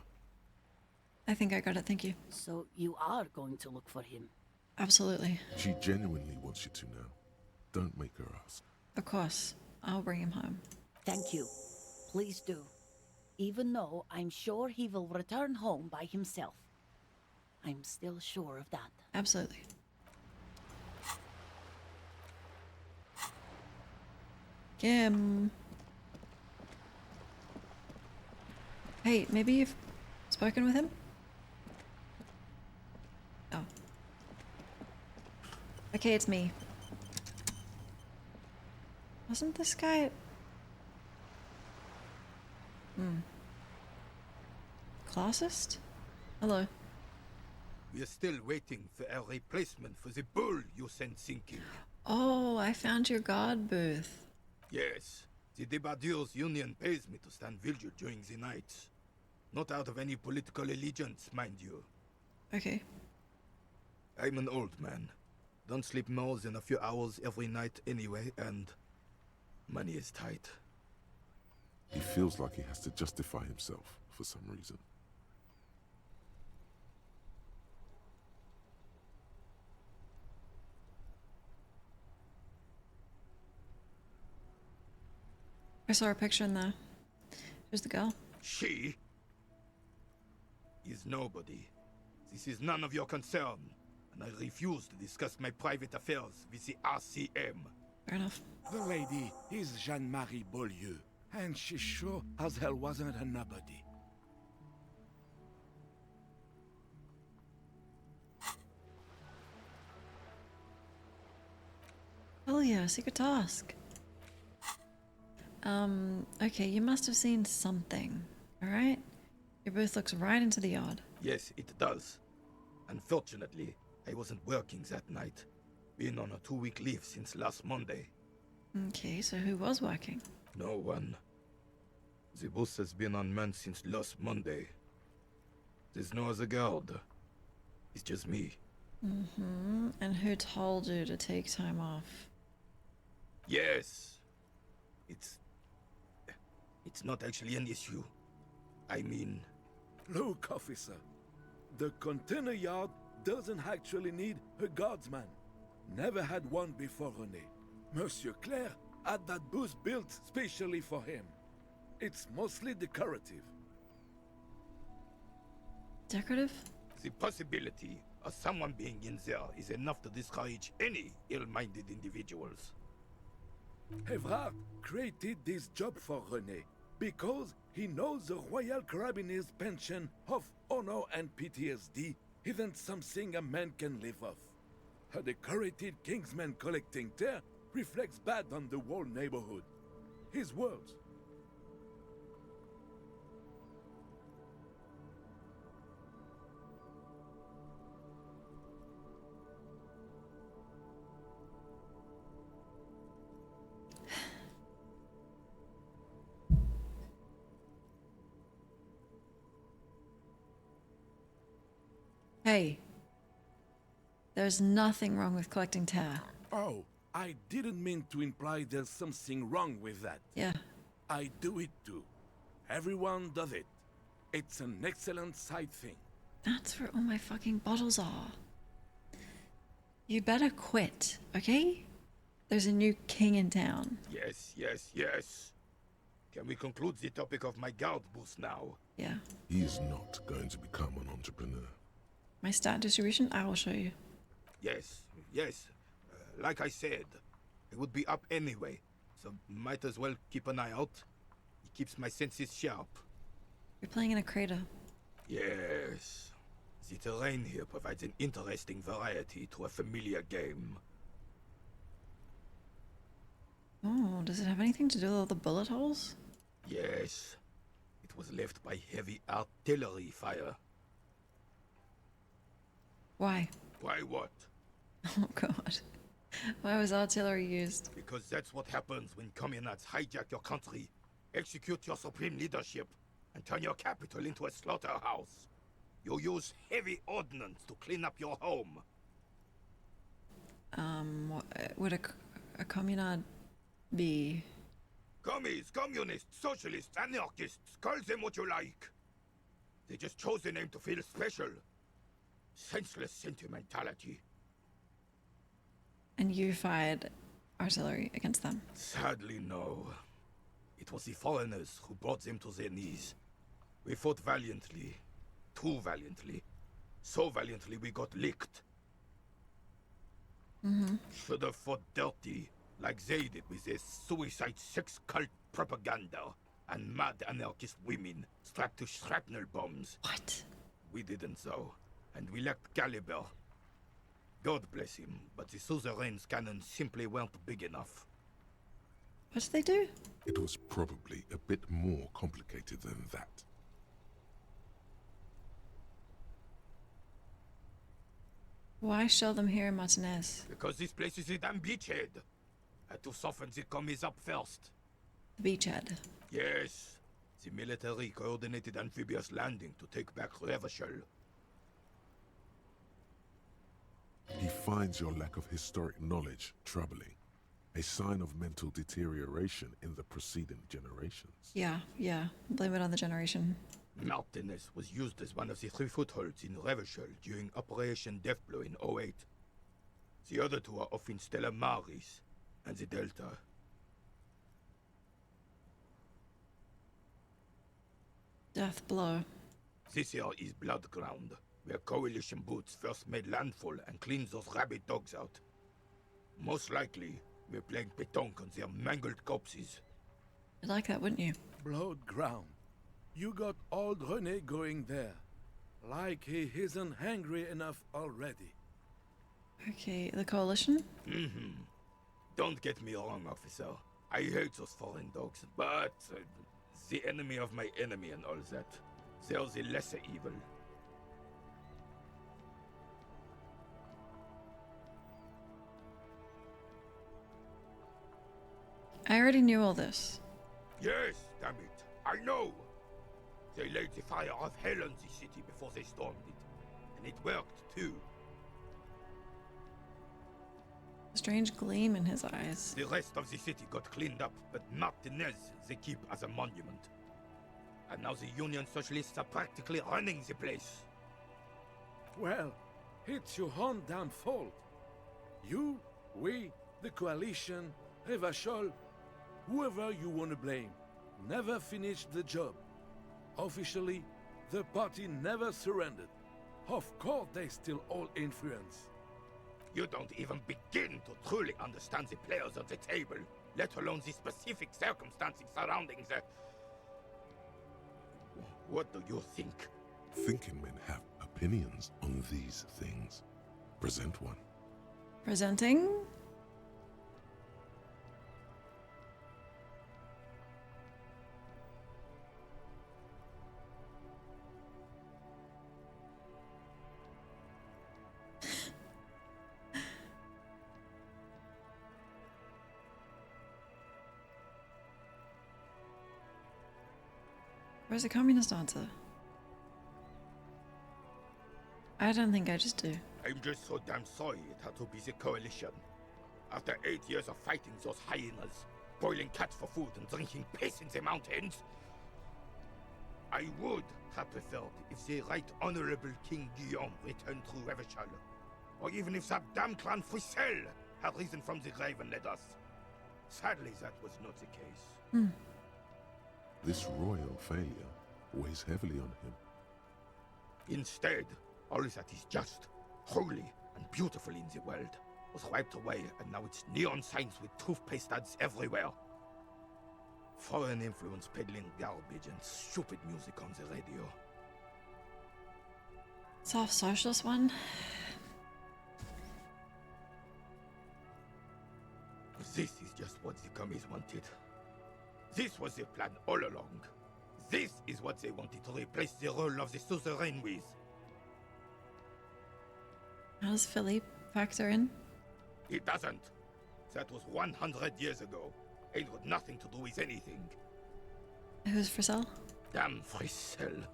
I think I got it, thank you. So you are going to look for him? Absolutely. She genuinely wants you to know. Don't make her ask. Of course. I'll bring him home. Thank you. Please do. Even though I'm sure he will return home by himself. I'm still sure of that. Absolutely. Kim. Hey, maybe you've spoken with him? Oh. Okay, it's me. Wasn't this guy... Classist? Hello. We are still waiting for a replacement for the bull you sent sinking. Oh, I found your god booth. Yes, the Debardeurs Union pays me to stand vigil during the nights. Not out of any political allegiance, mind you. Okay. I'm an old man. Don't sleep more than a few hours every night anyway, and money is tight. He feels like he has to justify himself for some reason. I saw a picture in the... Who's the girl? She is nobody. This is none of your concern, and I refuse to discuss my private affairs with the RCM. Fair enough. The lady is Jeanne-Marie Beaulieu, and she sure as hell wasn't a nobody. Hell yeah, secret task. Okay, you must have seen something, alright? Your booth looks right into the yard. Yes, it does. Unfortunately, I wasn't working that night. Been on a 2-week leave since last Monday. Okay, so who was working? No one. The bus has been unmanned since last Monday. There's no other guard. It's just me. Mm-hmm. And who told you to take time off? Yes. It's not actually an issue. I mean... Look, officer. The container yard doesn't actually need a guardsman. Never had one before René. Monsieur Claire had that booth built specially for him. It's mostly decorative. Decorative? The possibility of someone being in there is enough to discourage any ill-minded individuals. Evrard created this job for René because he knows the Royal Carabiniers' pension of honor and PTSD isn't something a man can live off. A decorated Kingsman collecting tear reflects bad on the whole neighborhood. His words. Hey. There's nothing wrong with collecting tear. Oh, I didn't mean to imply there's something wrong with that. Yeah. I do it too. Everyone does it. It's an excellent side thing. That's where all my fucking bottles are. You better quit, okay? There's a new king in town. Yes, yes, yes. Can we conclude the topic of my guard boost now? Yeah. He's not going to become an entrepreneur. My stat distribution, I will show you. Yes, yes. Like I said, it would be up anyway, so might as well keep an eye out. It keeps my senses sharp. You're playing in a crater. Yes. The terrain here provides an interesting variety to a familiar game. Oh, does it have anything to do with all the bullet holes? Yes. It was left by heavy artillery fire. Why? Why what? Oh god. Why was artillery used? Because that's what happens when communards hijack your country, execute your supreme leadership, and turn your capital into a slaughterhouse. You use heavy ordnance to clean up your home. Would a communard be... Commies, communists, socialists, anarchists, call them what you like. They just chose the name to feel special. Senseless sentimentality. And you fired artillery against them? Sadly, no. It was the foreigners who brought them to their knees. We fought valiantly. Too valiantly. So valiantly we got licked. Mm-hmm. Should have fought dirty, like they did with their suicide sex cult propaganda and mad anarchist women strapped to shrapnel bombs. What? We didn't though, and we lacked caliber. God bless him, but the suzerain's cannons simply weren't big enough. What did they do? It was probably a bit more complicated than that. Why shell them here in Martinez? Because this place is a damn beachhead. Had to soften the commies up first. The beachhead? Yes. The military coordinated amphibious landing to take back Revachol. He finds your lack of historic knowledge troubling, a sign of mental deterioration in the preceding generations. Yeah. Blame it on the generation. Martinez was used as one of the 3 footholds in Revachol during Operation Deathblow in 08. The other 2 are off in Stella Maris and the Delta. Death blow. This here is Blood Ground, where Coalition boots first made landfall and cleaned those rabid dogs out. Most likely, we're playing pétanque on their mangled corpses. You'd like that, wouldn't you? Blood ground. You got old René going there. Like he isn't hungry enough already. Okay, the coalition? Mm-hmm. Don't get me wrong, officer. I hate those foreign dogs, but the enemy of my enemy and all that. They're the lesser evil. I already knew all this. Yes, damn it. I know. They laid the fire of hell on the city before they stormed it. And it worked, too. A strange gleam in his eyes. The rest of the city got cleaned up, but Martinez they keep as a monument. And now the Union Socialists are practically running the place. Well, it's your own damn fault. You, we, the coalition, Revachol, whoever you want to blame, never finished the job. Officially, the party never surrendered. Of course they still all influence. You don't even begin to truly understand the players at the table, let alone the specific circumstances surrounding the... What do you think? Thinking men have opinions on these things. Present one. Presenting? Where's the communist answer? I don't think I just do. I'm just so damn sorry it had to be the coalition. After 8 years of fighting those hyenas, boiling cats for food and drinking piss in the mountains, I would have preferred if the Right Honorable King Guillaume returned through Revachol, or even if that damn clan Frissel had risen from the grave and led us. Sadly, that was not the case. This royal failure weighs heavily on him. Instead, all that is just, holy, and beautiful in the world was wiped away, and now it's neon signs with toothpaste ads everywhere. Foreign influence peddling garbage and stupid music on the radio. Soft socialist one? This is just what the commies wanted. This was their plan all along. This is what they wanted to replace the role of the suzerain with. How does Philippe factor in? It doesn't. That was 100 years ago. It had nothing to do with anything. Who's Frissel? Damn Frissel.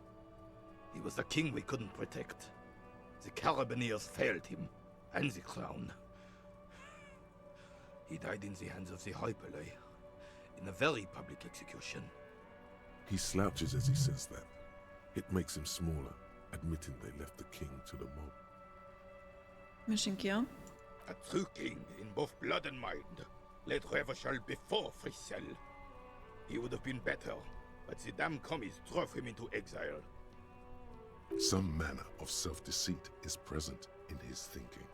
He was the king we couldn't protect. The Carabineers failed him, and the crown. He died in the hands of the Hyperlay, in a very public execution. He slouches as he says that. It makes him smaller, admitting they left the king to the mob. Mission Guillaume? A true king in both blood and mind led Revachol before Frissel. He would have been better, but the damn commies drove him into exile. Some manner of self-deceit is present in his thinking.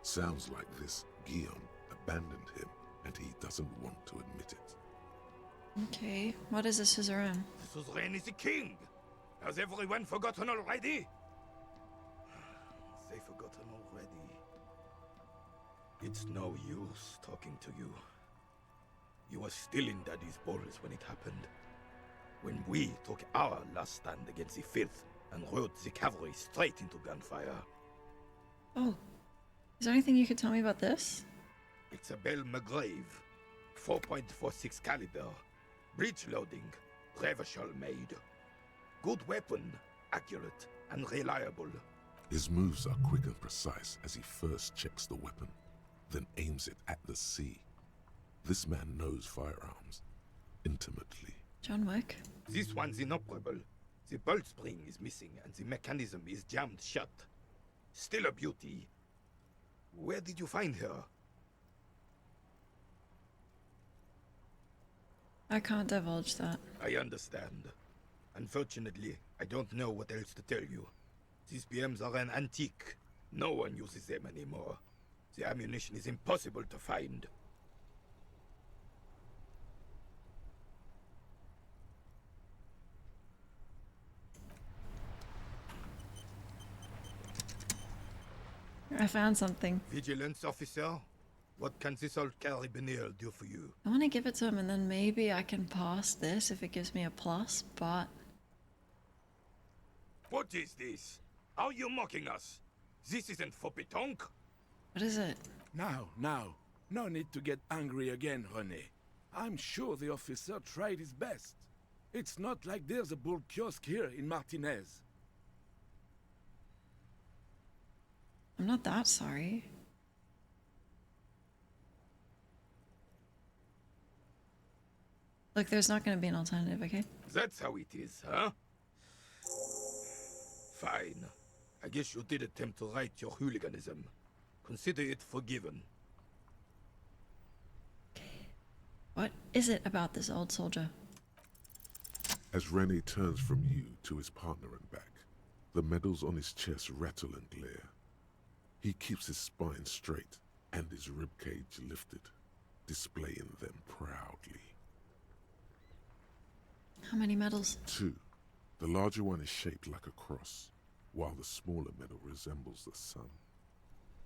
Sounds like this Guillaume abandoned him, and he doesn't want to admit it. Okay, what is a suzerain? The suzerain is the king! Has everyone forgotten already? They've forgotten already. It's no use talking to you. You were still in Daddy's balls when it happened. When we took our last stand against the filth and rode the cavalry straight into gunfire. Oh, is there anything you could tell me about this? It's a Belle McGrave, 4.46 caliber, breech loading, Revachol made. Good weapon, accurate and reliable. His moves are quick and precise as he first checks the weapon, then aims it at the sea. This man knows firearms intimately. John Wick? This one's inoperable. The bolt spring is missing and the mechanism is jammed shut. Still a beauty. Where did you find her? I can't divulge that. I understand. Unfortunately, I don't know what else to tell you. These BMs are an antique. No one uses them anymore. The ammunition is impossible to find. I found something. Vigilance officer? What can this old carabiner do for you? I want to give it to him and then maybe I can pass this if it gives me a plus, but... What is this? Are you mocking us? This isn't for pétanque. What is it? Now, no need to get angry again, René. I'm sure the officer tried his best. It's not like there's a bull kiosk here in Martinez. I'm not that sorry. Look, there's not going to be an alternative, okay? That's how it is, huh? Fine. I guess you did attempt to right your hooliganism. Consider it forgiven. What is it about this old soldier? As Rene turns from you to his partner and back, the medals on his chest rattle and glare. He keeps his spine straight and his ribcage lifted, displaying them proudly. How many medals? 2. The larger one is shaped like a cross, while the smaller medal resembles the sun.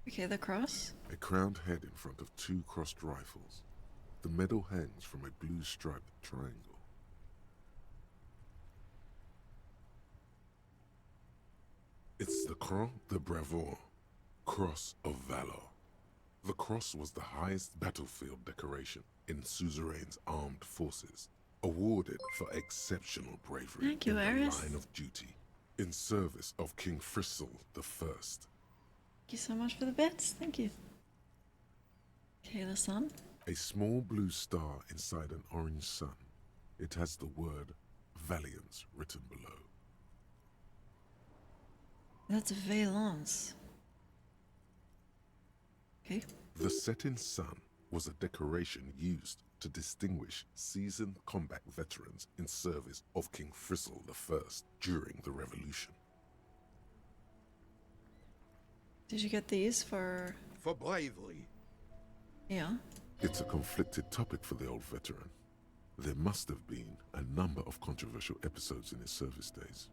Okay, the cross? A crowned head in front of 2 crossed rifles. The medal hangs from a blue striped triangle. It's the Croix de Bravoure, Cross of Valor. The cross was the highest battlefield decoration in Suzerain's armed forces, awarded for exceptional bravery Thank you, in Eris. the line of duty, in service of King Frizzle I. Thank you so much for the bits. Thank you. Okay, the sun. A small blue star inside an orange sun. It has the word Valiance written below. That's Valence. Okay. The setting sun was a decoration used to distinguish seasoned combat veterans in service of King Frizzle I during the Revolution. Did you get these for... For bravery. Yeah. It's a conflicted topic for the old veteran. There must have been a number of controversial episodes in his service days.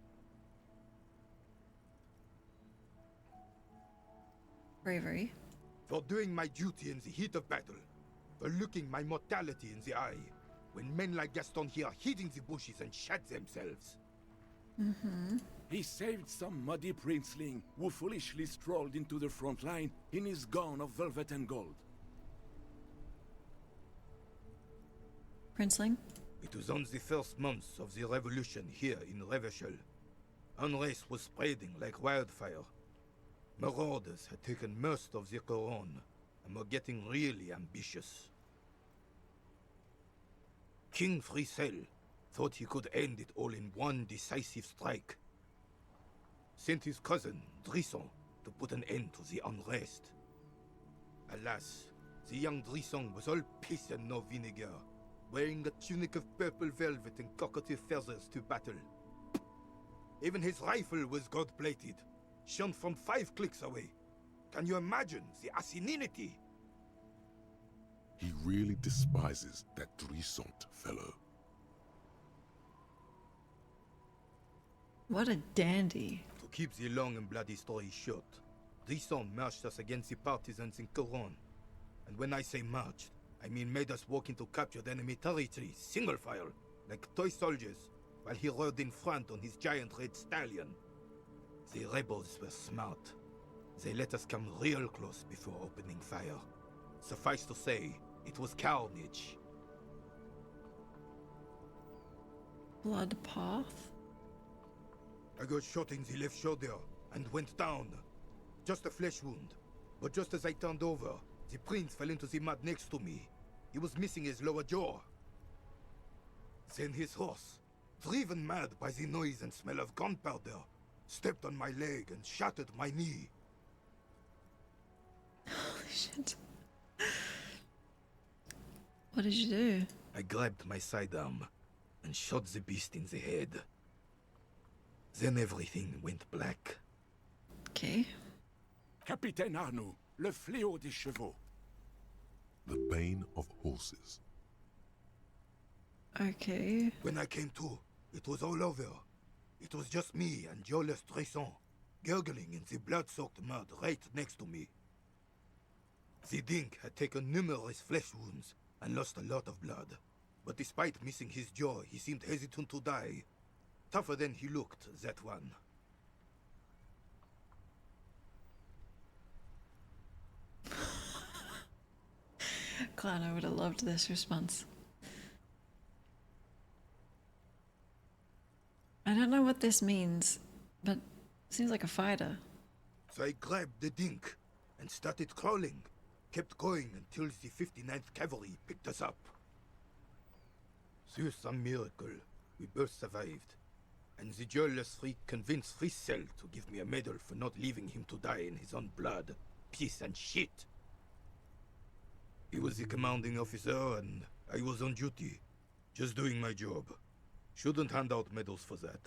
Bravery. For doing my duty in the heat of battle. For looking my mortality in the eye. When men like Gaston here hid in the bushes and shot themselves. Mm-hmm. He saved some muddy princeling who foolishly strolled into the front line in his gown of velvet and gold. Princeling? It was on the first months of the revolution here in Revachol. Unrest was spreading like wildfire. Marauders had taken most of the Couronne and were getting really ambitious. King Frizzle thought he could end it all in one decisive strike. Sent his cousin, Drisson, to put an end to the unrest. Alas, the young Drisson was all piss and no vinegar, wearing a tunic of purple velvet and cockatiel feathers to battle. Even his rifle was gold-plated, shone from 5 clicks away. Can you imagine the asininity? He really despises that Drisson fellow. What a dandy. To keep the long and bloody story short, Drisson marched us against the partisans in Couronne. And when I say marched, I mean made us walk into captured enemy territory, single file, like toy soldiers, while he rode in front on his giant red stallion. The rebels were smart. They let us come real close before opening fire. Suffice to say, it was carnage. Blood path? I got shot in the left shoulder and went down. Just a flesh wound. But just as I turned over, the prince fell into the mud next to me. He was missing his lower jaw. Then his horse, driven mad by the noise and smell of gunpowder, stepped on my leg and shattered my knee. Holy shit. What did you do? I grabbed my sidearm and shot the beast in the head. Then everything went black. Okay. Capitaine Arnoux, le fléau des chevaux. The bane of horses. Okay. When I came to, it was all over. It was just me and Jolas Tresson, gurgling in the blood-soaked mud right next to me. The Dink had taken numerous flesh wounds and lost a lot of blood. But despite missing his jaw, he seemed hesitant to die. Tougher than he looked, that one. Clan, I would have loved this response. I don't know what this means, but seems like a fighter. So I grabbed the dink and started crawling. Kept going until the 59th Cavalry picked us up. Through some miracle, we both survived. And the joyless freak convinced Frissel to give me a medal for not leaving him to die in his own blood, piss and shit. He was the commanding officer and I was on duty, just doing my job. Shouldn't hand out medals for that.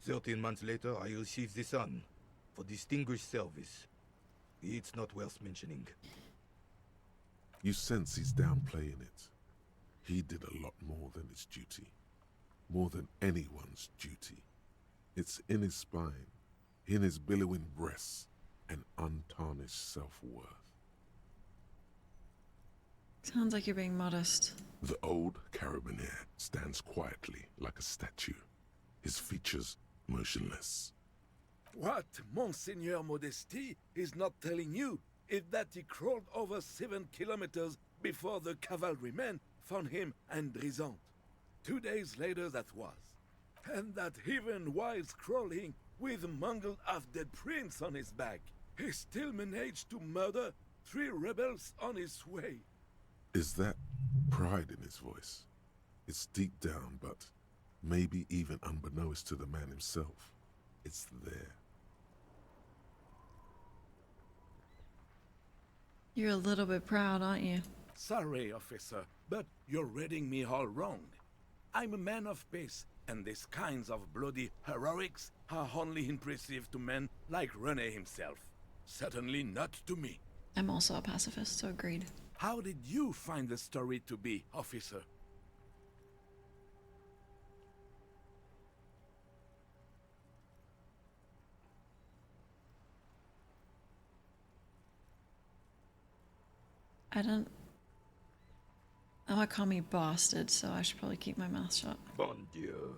13 months later, I received the Sun for distinguished service. It's not worth mentioning. You sense he's downplaying it. He did a lot more than his duty. More than anyone's duty. It's in his spine, in his billowing breasts, and untarnished self-worth. Sounds like you're being modest. The old carabinier stands quietly like a statue, his features motionless. What Monseigneur Modesty is not telling you is that he crawled over 7 kilometers before the cavalrymen found him and Drizant. 2 days later that was. And that even while crawling with a mangled half-dead prince on his back, he still managed to murder 3 rebels on his way. Is that pride in his voice? It's deep down, but maybe even unbeknownst to the man himself, it's there. You're a little bit proud, aren't you? Sorry, officer, but you're reading me all wrong. I'm a man of peace, and these kinds of bloody heroics are only impressive to men like René himself. Certainly not to me. I'm also a pacifist, so agreed. How did you find the story to be, officer? I don't... I'm a commie bastard, so I should probably keep my mouth shut. Bon Dieu.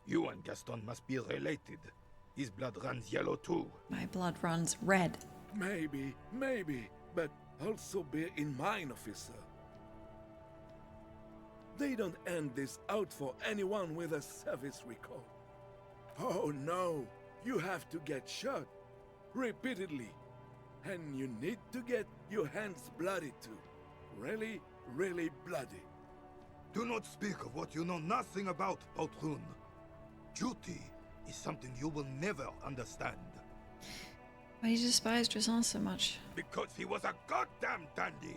You and Gaston must be related. His blood runs yellow too. My blood runs red. Maybe, but also bear in mind, officer. They don't end this out for anyone with a service record. Oh no, you have to get shot. Repeatedly. And you need to get your hands bloody too. Really, really bloody. Do not speak of what you know nothing about, Poltroon. Duty is something you will never understand. Why do you despise Drizant so much? Because he was a goddamn dandy.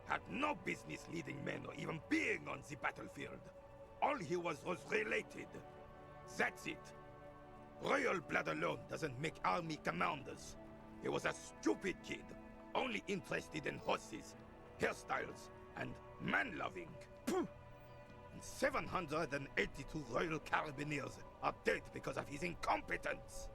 Had no business leading men or even being on the battlefield. All he was related. That's it. Royal blood alone doesn't make army commanders. He was a stupid kid, only interested in horses, hairstyles, and man-loving. And 782 Royal Carabineers are dead because of his incompetence.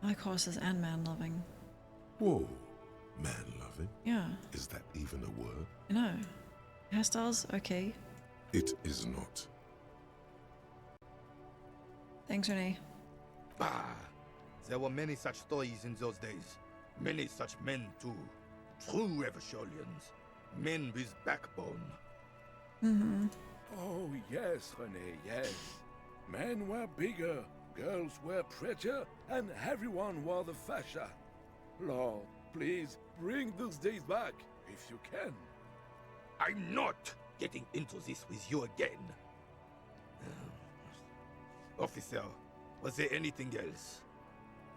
I like horses and man-loving. Whoa, man-loving? Yeah. Is that even a word? I know. Hairstyles? Okay. It is not. Thanks, René. Bah! There were many such stories in those days. Many such men, too. True Revacholians. Men with backbone. Mm-hmm. Oh, yes, René, yes. Men were bigger, girls were prettier, and everyone wore the fascia. Lord, please bring those days back, if you can. I'm not getting into this with you again. Officer, was there anything else?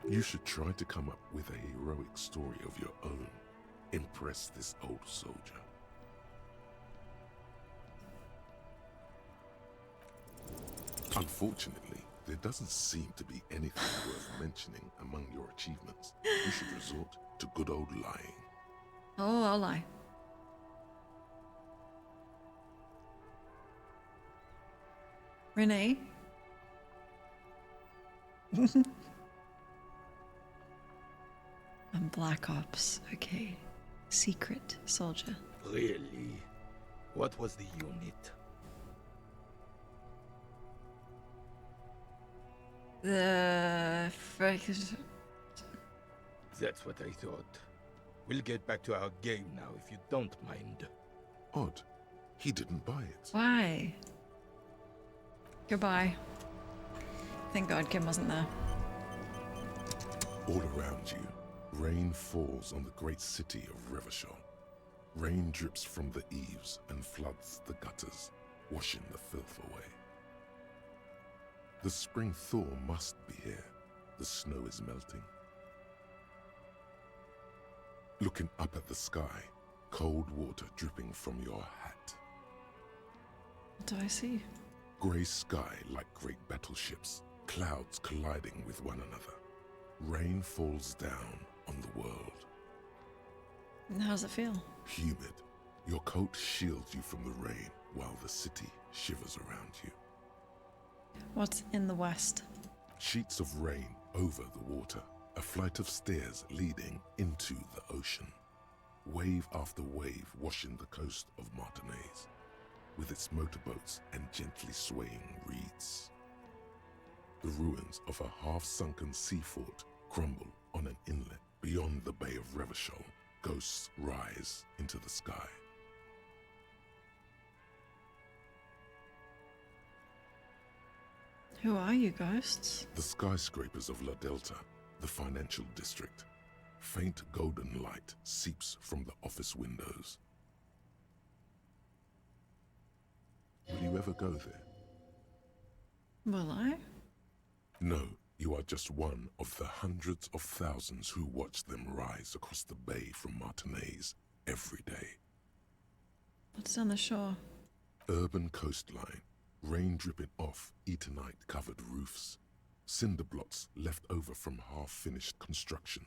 You should try to come up with a heroic story of your own. Impress this old soldier. Unfortunately, there doesn't seem to be anything worth mentioning among your achievements. You should resort to good old lying. Oh, I'll lie. René? I'm Black Ops, okay. Secret soldier. Really? What was the unit? The That's what I thought. We'll get back to our game now, if you don't mind. Odd. He didn't buy it. Why? Goodbye. Thank God Kim wasn't there. All around you, rain falls on the great city of Revachol. Rain drips from the eaves and floods the gutters, washing the filth away. The spring thaw must be here. The snow is melting. Looking up at the sky, cold water dripping from your hat. What do I see? Grey sky like great battleships, clouds colliding with one another. Rain falls down on the world. And how's it feel? Humid. Your coat shields you from the rain while the city shivers around you. What's in the west? Sheets of rain over the water, a flight of stairs leading into the ocean. Wave after wave washing the coast of Martinaise, with its motorboats and gently swaying reeds. The ruins of a half-sunken sea fort crumble on an inlet beyond the Bay of Revachol. Ghosts rise into the sky. Who are you, ghosts? The skyscrapers of La Delta, the financial district. Faint golden light seeps from the office windows. Will you ever go there? Will I? No, you are just one of the hundreds of thousands who watch them rise across the bay from Martinaise every day. What's on the shore? Urban coastline, rain dripping off Eternite-covered roofs, cinder blocks left over from half-finished construction,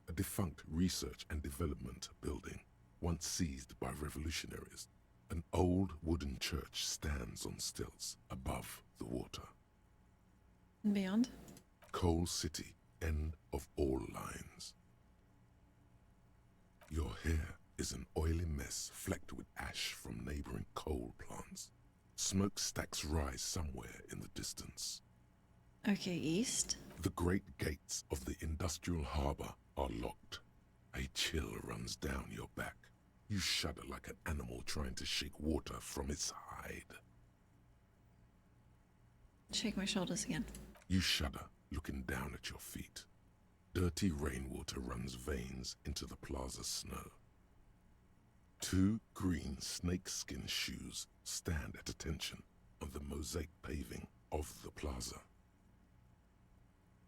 a defunct research and development building, once seized by revolutionaries. An old wooden church stands on stilts above the water. And beyond? Coal City, end of all lines. Your hair is an oily mess flecked with ash from neighboring coal plants. Smokestacks rise somewhere in the distance. Okay, east? The great gates of the industrial harbor are locked. A chill runs down your back. You shudder like an animal trying to shake water from its hide. Shake my shoulders again. You shudder, looking down at your feet. Dirty rainwater runs veins into the plaza's snow. Two green snakeskin shoes stand at attention on the mosaic paving of the plaza.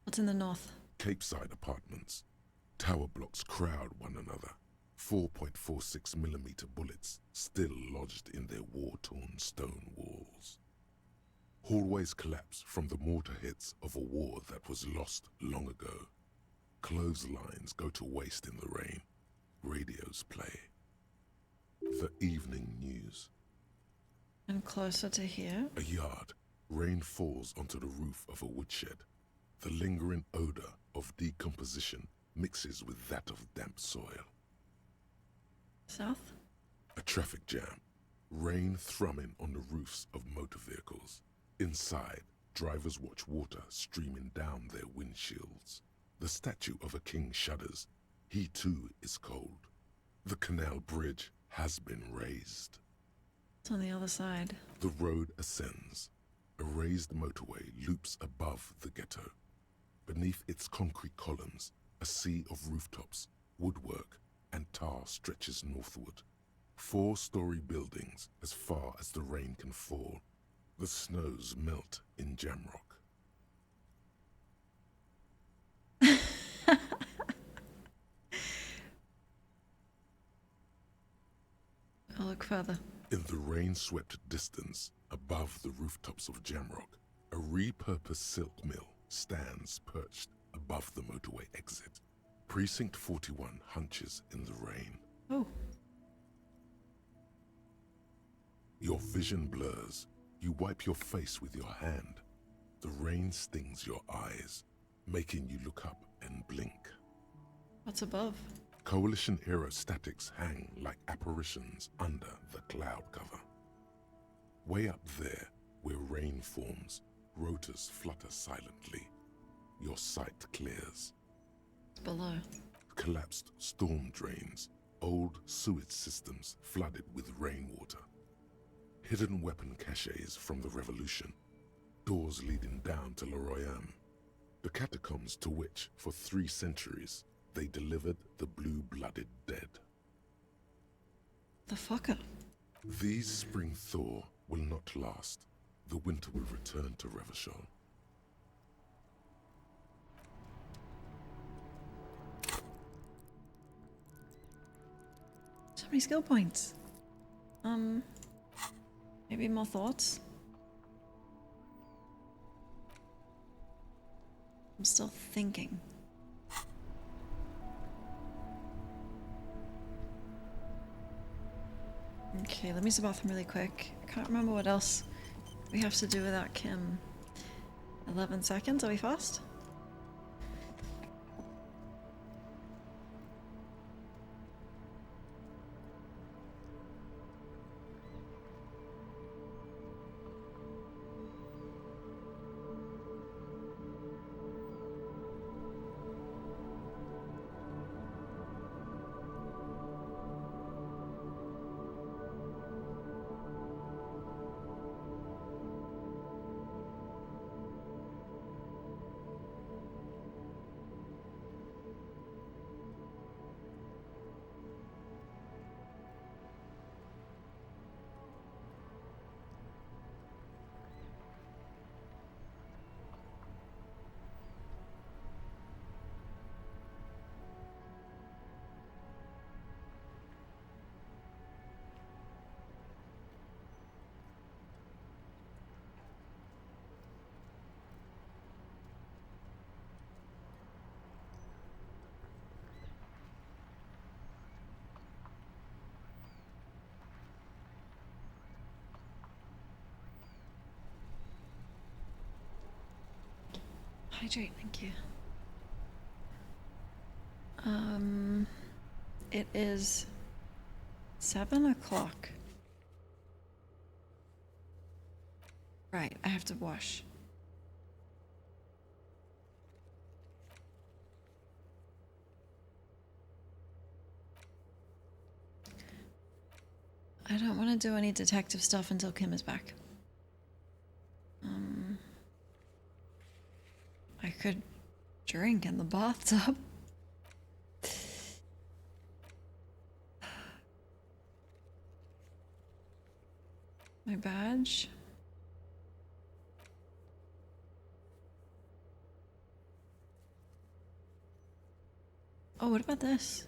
What's in the north? Capeside apartments. Tower blocks crowd one another. 4.46mm bullets still lodged in their war-torn stone walls. Hallways collapse from the mortar hits of a war that was lost long ago. Clotheslines go to waste in the rain. Radios play. The evening news. And closer to here? A yard. Rain falls onto the roof of a woodshed. The lingering odor of decomposition mixes with that of damp soil. South? A traffic jam. Rain thrumming on the roofs of motor vehicles. Inside, drivers watch water streaming down their windshields. The statue of a king shudders. He too is cold. The canal bridge has been raised. It's on the other side. The road ascends. A raised motorway loops above the ghetto. Beneath its concrete columns, a sea of rooftops, woodwork, and tar stretches northward. 4-story buildings as far as the rain can fall. The snows melt in Jamrock. I'll look further. In the rain-swept distance, above the rooftops of Jamrock, a repurposed silk mill stands perched above the motorway exit. Precinct 41 hunches in the rain. Oh. Your vision blurs. You wipe your face with your hand. The rain stings your eyes, making you look up and blink. What's above? Coalition aerostatics hang like apparitions under the cloud cover. Way up there, where rain forms, rotors flutter silently. Your sight clears. Below. Collapsed storm drains, Old sewage systems flooded with rainwater. Hidden weapon caches from the Revolution. Doors leading down to L'Oroyam. The catacombs to which, for 3 centuries, they delivered the blue-blooded dead. The fucker. These spring thaw will not last. The winter will return to Revachol. So many skill points. Maybe more thoughts? I'm still thinking. Okay, let me use the bathroom really quick. I can't remember what else we have to do without Kim. 11 seconds, are we fast? Hydrate, thank you. It is 7 o'clock. Right, I have to wash. I don't want to do any detective stuff until Kim is back. I could drink in the bathtub. My badge. Oh, what about this?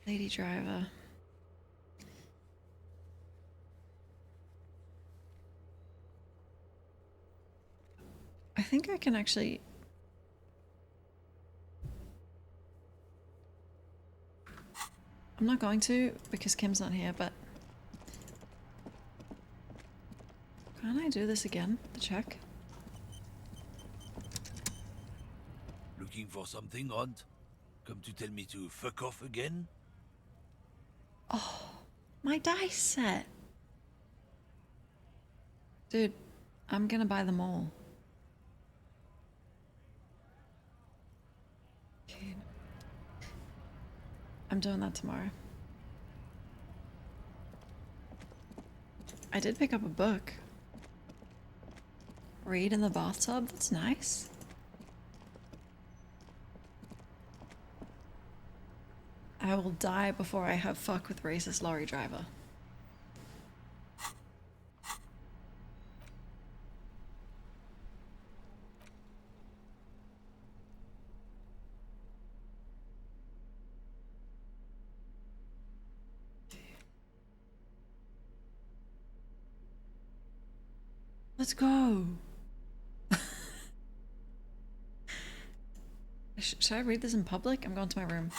Lady driver. I think I can actually... I'm not going to because Kim's not here, but... Can I do this again? The check? Looking for something, Aunt? Come to tell me to fuck off again? Oh, my dice set. Dude, I'm gonna buy them all. Okay. I'm doing that tomorrow. I did pick up a book. Read in the bathtub? That's nice. I will die before I have fuck with racist lorry driver. Let's go. Should I read this in public? I'm going to my room.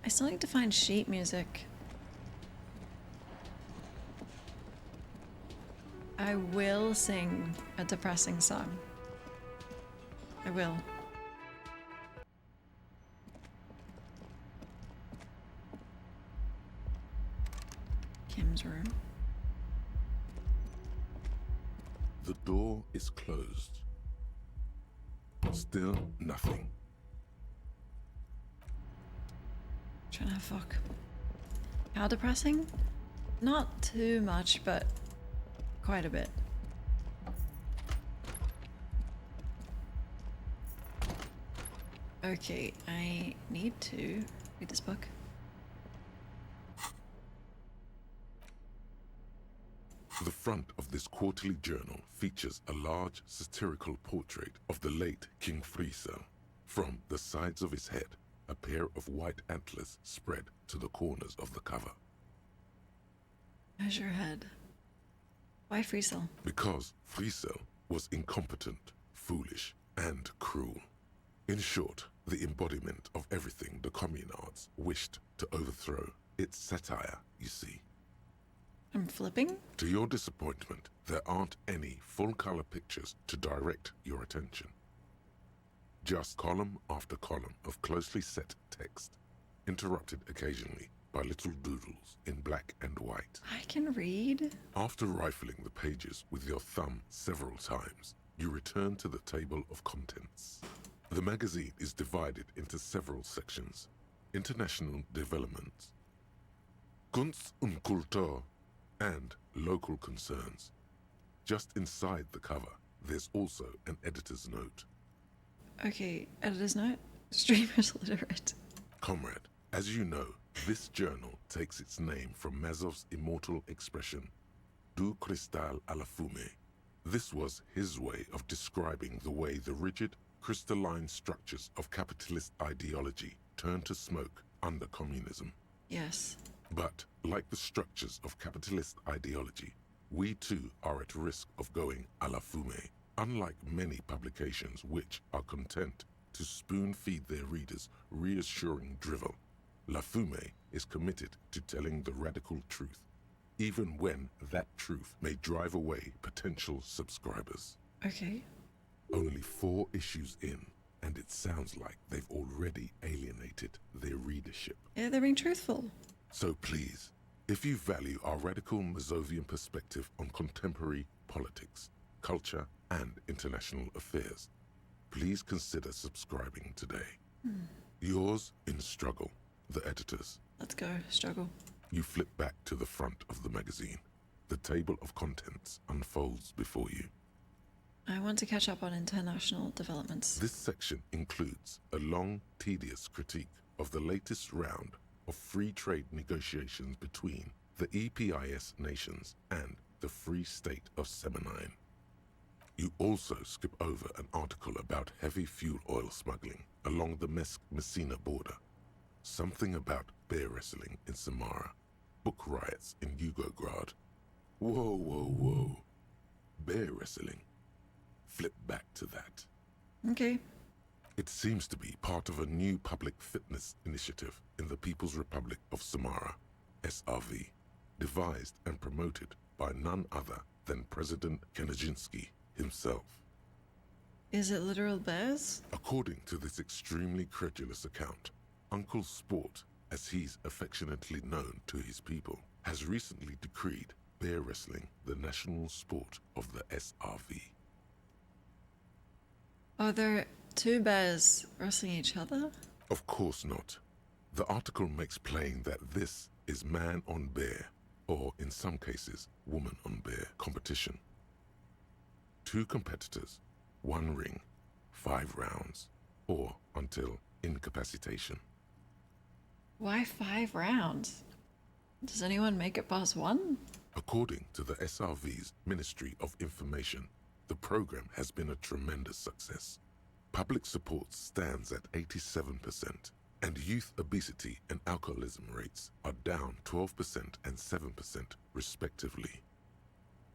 I still need to find sheet music. I will sing a depressing song. I will. Kim's room. The door is closed. Still nothing. Trying to fuck. How depressing? Not too much, but quite a bit. Okay, I need to read this book. The front of this quarterly journal features a large satirical portrait of the late King Friesel. From the sides of his head, a pair of white antlers spread to the corners of the cover. How's your head? Why Friesel? Because Friesel was incompetent, foolish, and cruel. In short, the embodiment of everything the communards wished to overthrow. It's satire, you see. I'm flipping? To your disappointment, there aren't any full-color pictures to direct your attention. Just column after column of closely set text, interrupted occasionally by little doodles in black and white. I can read. After rifling the pages with your thumb several times, you return to the table of contents. The magazine is divided into several sections. International developments, Kunst und Kultur, and local concerns. Just inside the cover, there's also an editor's note. Okay, editor's note. Streamer's literate. Comrade, as you know, this journal takes its name from Mazov's immortal expression, Du cristal à la fumée. This was his way of describing the way the rigid, crystalline structures of capitalist ideology turn to smoke under communism. Yes. But, like the structures of capitalist ideology, we too are at risk of going à la fumée. Unlike many publications which are content to spoon-feed their readers reassuring drivel, La Fumée is committed to telling the radical truth, even when that truth may drive away potential subscribers. Okay. Only 4 issues in, and it sounds like they've already alienated their readership. Yeah, they're being truthful. So please, if you value our radical Mazovian perspective on contemporary politics, culture, and international affairs, please consider subscribing today. Yours in struggle, the editors. Let's go, struggle. You flip back to the front of the magazine. The table of contents unfolds before you. I want to catch up on international developments. This section includes a long, tedious critique of the latest round of free trade negotiations between the EPIS nations and the Free State of Semenine. You also skip over an article about heavy fuel oil smuggling along the Messina border, something about bear wrestling in Samara, book riots in Yugograd. Whoa, whoa, whoa. Bear wrestling. Flip back to that. Okay. It seems to be part of a new public fitness initiative in the People's Republic of Samara, SRV, devised and promoted by none other than President Kanajinsky himself. Is it literal bears? According to this extremely credulous account, Uncle Sport, as he's affectionately known to his people, has recently decreed bear wrestling the national sport of the SRV. Are there 2 bears wrestling each other? Of course not. The article makes plain that this is man on bear, or in some cases, woman on bear competition. 2 competitors, 1 ring, 5 rounds, or until incapacitation. Why 5 rounds? Does anyone make it past 1? According to the SRV's Ministry of Information, the program has been a tremendous success. Public support stands at 87%, and youth obesity and alcoholism rates are down 12% and 7% respectively.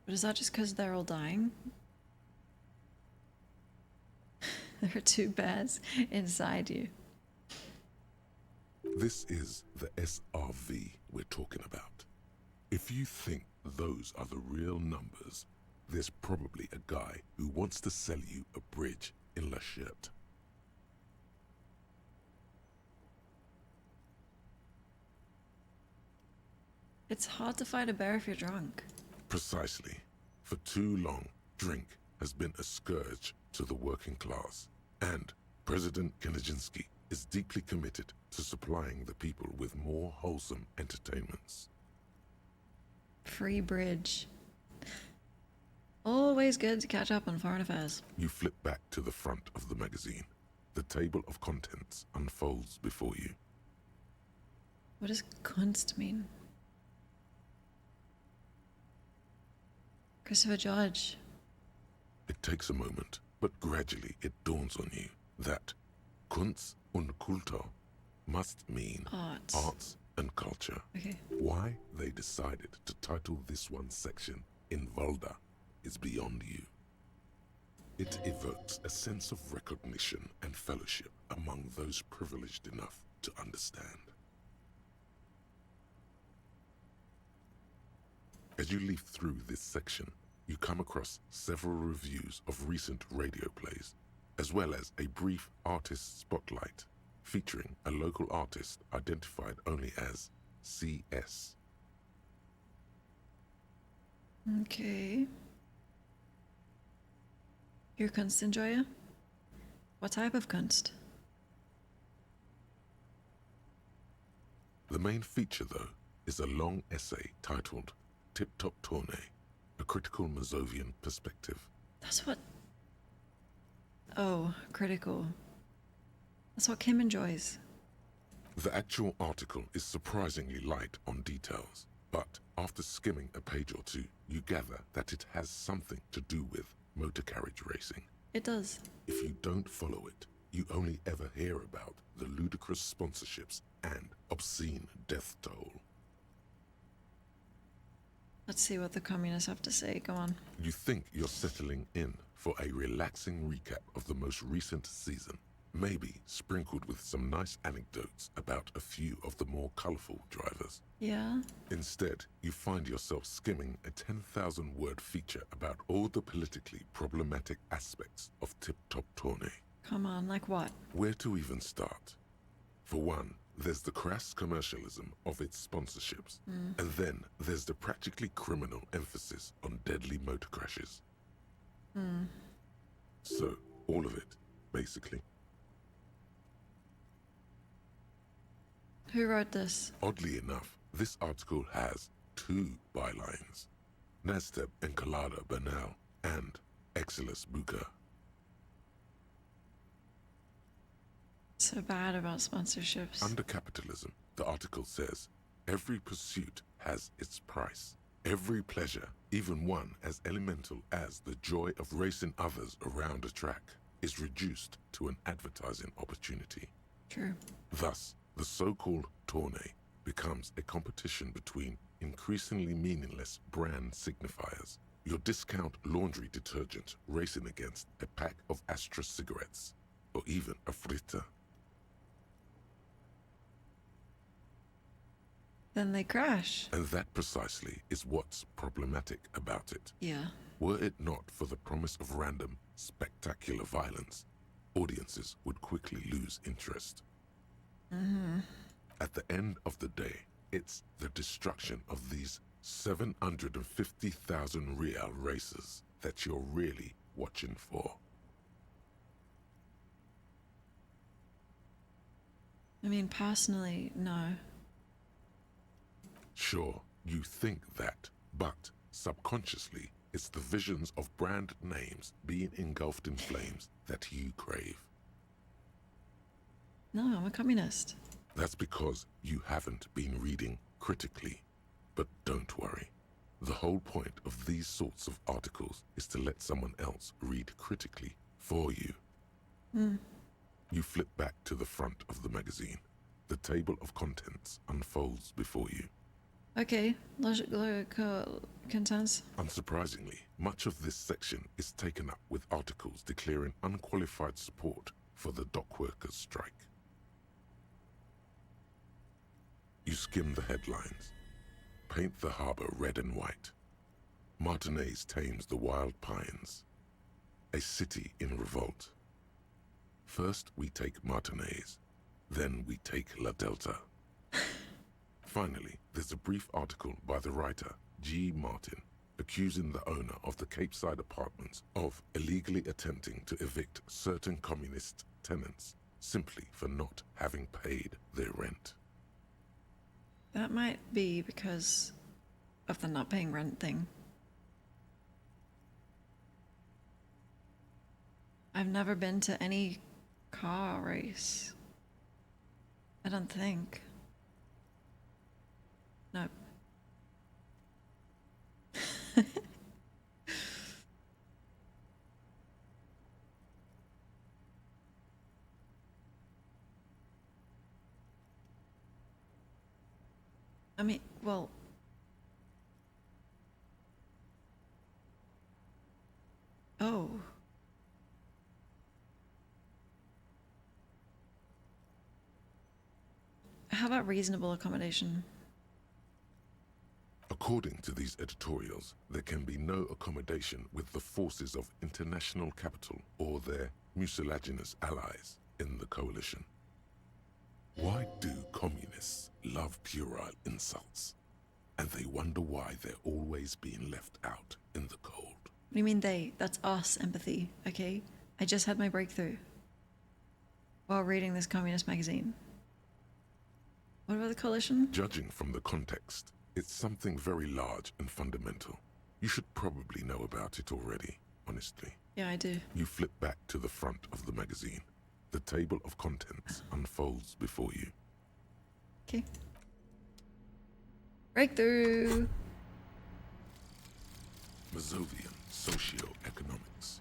But is that just because they're all dying? There are 2 bears inside you. This is the SRV we're talking about. If you think those are the real numbers, there's probably a guy who wants to sell you a bridge in La Cherte. It's hard to fight a bear if you're drunk. Precisely. For too long, drink has been a scourge to the working class. And President Kenijinsky is deeply committed to supplying the people with more wholesome entertainments. Free bridge. Always good to catch up on foreign affairs. You flip back to the front of the magazine. The table of contents unfolds before you. What does Kunst mean? Christopher George. It takes a moment, but gradually it dawns on you that Kunst und Kultur must mean arts and culture. Okay. Why they decided to title this one section in Volda is beyond you. It evokes a sense of recognition and fellowship among those privileged enough to understand. As you leaf through this section, you come across several reviews of recent radio plays, as well as a brief artist spotlight featuring a local artist identified only as CS. Okay. You're a Kunst enjoyer? What type of Kunst? The main feature, though, is a long essay titled Tip Top Tournée, a critical Mazovian perspective. That's what... Oh, critical. That's what Kim enjoys. The actual article is surprisingly light on details, but after skimming a page or two, you gather that it has something to do with motor carriage racing. It does. If you don't follow it, you only ever hear about the ludicrous sponsorships and obscene death toll. Let's see what the communists have to say. Go on. You think you're settling in for a relaxing recap of the most recent season, maybe sprinkled with some nice anecdotes about a few of the more colorful drivers. Yeah? Instead, you find yourself skimming a 10,000-word feature about all the politically problematic aspects of Tip Top Tournée. Come on, like what? Where to even start? For one, there's the crass commercialism of its sponsorships, and then there's the practically criminal emphasis on deadly motor crashes. So, all of it, basically. Who wrote this? Oddly enough, this article has two bylines: Nasteb Encolada Bernal and Exilus Buka. So bad about sponsorships. Under capitalism, the article says, every pursuit has its price. Every pleasure, even one as elemental as the joy of racing others around a track, is reduced to an advertising opportunity. True. Thus, the so-called tournée becomes a competition between increasingly meaningless brand signifiers. Your discount laundry detergent racing against a pack of Astra cigarettes, or even a fritter. Then they crash. And that precisely is what's problematic about it. Yeah. Were it not for the promise of random, spectacular violence, audiences would quickly lose interest. At the end of the day, it's the destruction of these 750,000 real races that you're really watching for. I mean, personally, no. Sure, you think that, but subconsciously, it's the visions of brand names being engulfed in flames that you crave. No, I'm a communist. That's because you haven't been reading critically. But don't worry. The whole point of these sorts of articles is to let someone else read critically for you. You flip back to the front of the magazine. The table of contents unfolds before you. Okay, logical contents. Unsurprisingly, much of this section is taken up with articles declaring unqualified support for the dock workers' strike. You skim the headlines. Paint the harbor red and white. Martinez tames the wild pines. A city in revolt. First we take Martinez, then we take La Delta. Finally, there's a brief article by the writer G. Martin, accusing the owner of the Capeside apartments of illegally attempting to evict certain communist tenants simply for not having paid their rent. That might be because of the not paying rent thing. I've never been to any car race. I don't think. No. I mean, well... Oh. How about reasonable accommodation? According to these editorials, there can be no accommodation with the forces of international capital or their mucilaginous allies in the coalition. Why do communists love puerile insults? And they wonder why they're always being left out in the cold. What do you mean they? That's us, empathy, okay? I just had my breakthrough while reading this communist magazine. What about the coalition? Judging from the context, it's something very large and fundamental. You should probably know about it already, honestly. Yeah, I do. You flip back to the front of the magazine. The table of contents unfolds before you. Okay. Breakthrough! Mazovian Socioeconomics.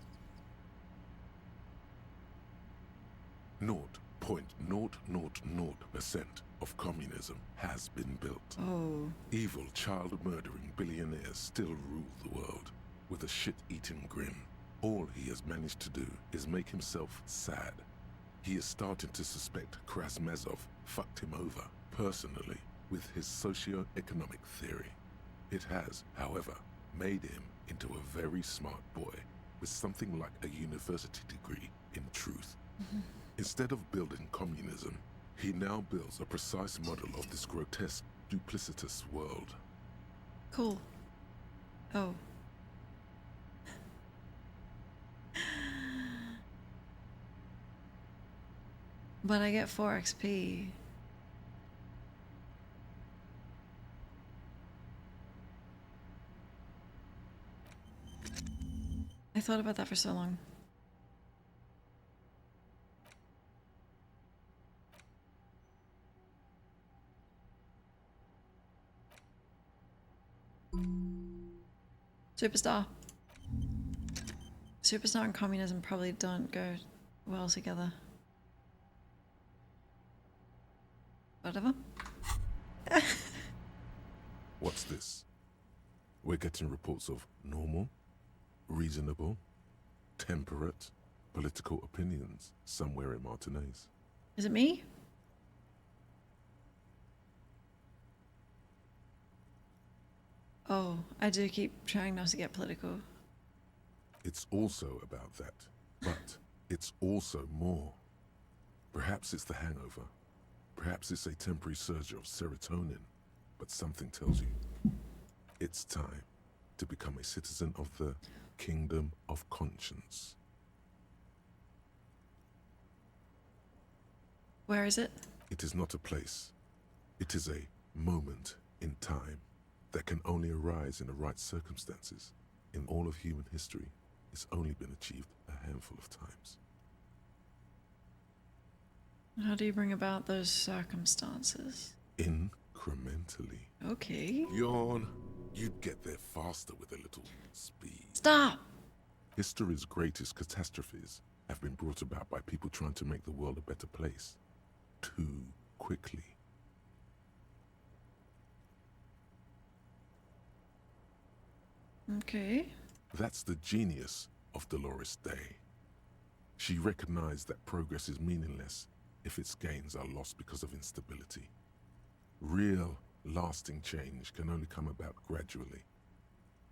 0.000% of communism has been built. Oh. Evil, child-murdering billionaires still rule the world with a shit-eating grin. All he has managed to do is make himself sad. He is starting to suspect Krasmezov fucked him over, personally, with his socio-economic theory. It has, however, made him into a very smart boy with something like a university degree in truth. Instead of building communism, he now builds a precise model of this grotesque, duplicitous world. Cool. Oh. But I get 4 XP. I thought about that for so long. Superstar. Superstar and communism probably don't go well together. Whatever. What's this? We're getting reports of normal, reasonable, temperate political opinions somewhere in Martinez. Is it me? Oh, I do keep trying not to get political. It's also about that, but it's also more. Perhaps it's the hangover. Perhaps it's a temporary surge of serotonin, but something tells you it's time to become a citizen of the Kingdom of Conscience. Where is it? It is not a place. It is a moment in time that can only arise in the right circumstances. In all of human history, it's only been achieved a handful of times. How do you bring about those circumstances? Incrementally. Okay. Yawn. You'd get there faster with a little speed. Stop! History's greatest catastrophes have been brought about by people trying to make the world a better place. Too quickly. Okay. That's the genius of Dolores Day. She recognized that progress is meaningless if its gains are lost because of instability. Real, lasting change can only come about gradually,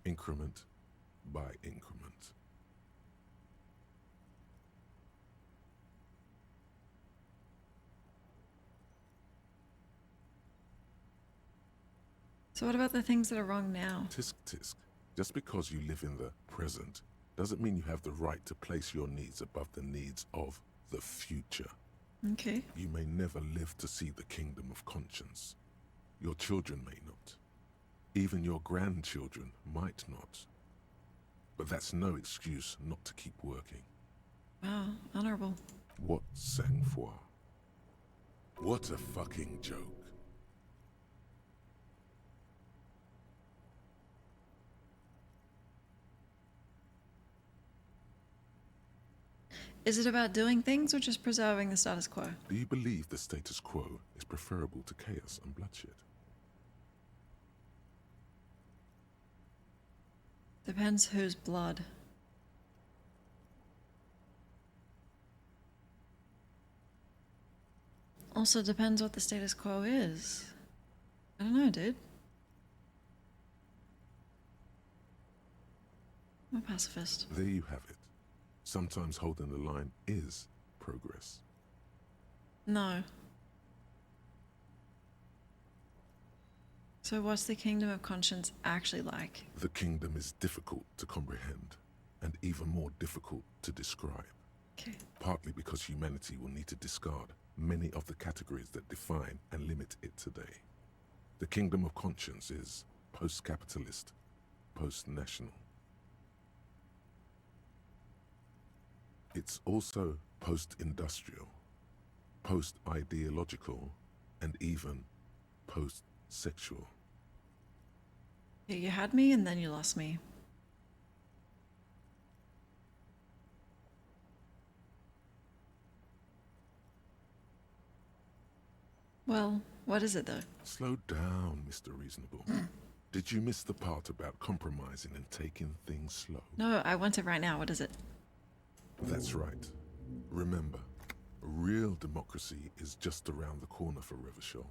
increment by increment. So what about the things that are wrong now? Tisk tisk. Just because you live in the present doesn't mean you have the right to place your needs above the needs of the future. Okay. You may never live to see the kingdom of conscience. Your children may not. Even your grandchildren might not. But that's no excuse not to keep working. Wow, honorable. What sang-froid? What a fucking joke. Is it about doing things or just preserving the status quo? Do you believe the status quo is preferable to chaos and bloodshed? Depends whose blood. Also depends what the status quo is. I don't know, dude. I'm a pacifist. There you have it. Sometimes holding the line is progress. No. So what's the kingdom of conscience actually like? The kingdom is difficult to comprehend, and even more difficult to describe. Okay. Partly because humanity will need to discard many of the categories that define and limit it today. The kingdom of conscience is post-capitalist, post-national. It's also post-industrial, post-ideological, and even post-sexual. Yeah, you had me and then you lost me. Well, what is it though? Slow down, Mr. Reasonable. Did you miss the part about compromising and taking things slow? No, I want it right now. What is it? That's right. Remember, real democracy is just around the corner for Revachol.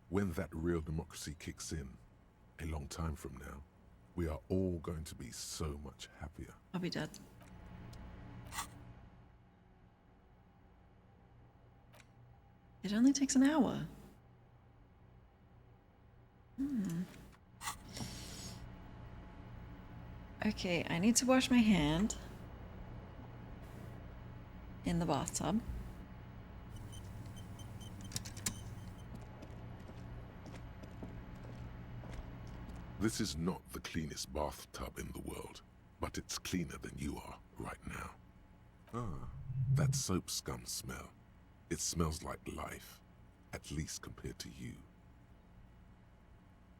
When that real democracy kicks in, a long time from now, we are all going to be so much happier. I'll be dead. It only takes an hour. Okay, I need to wash my hand in the bathtub. This is not the cleanest bathtub in the world, but it's cleaner than you are right now. Ah, that soap scum smell. It smells like life, at least compared to you.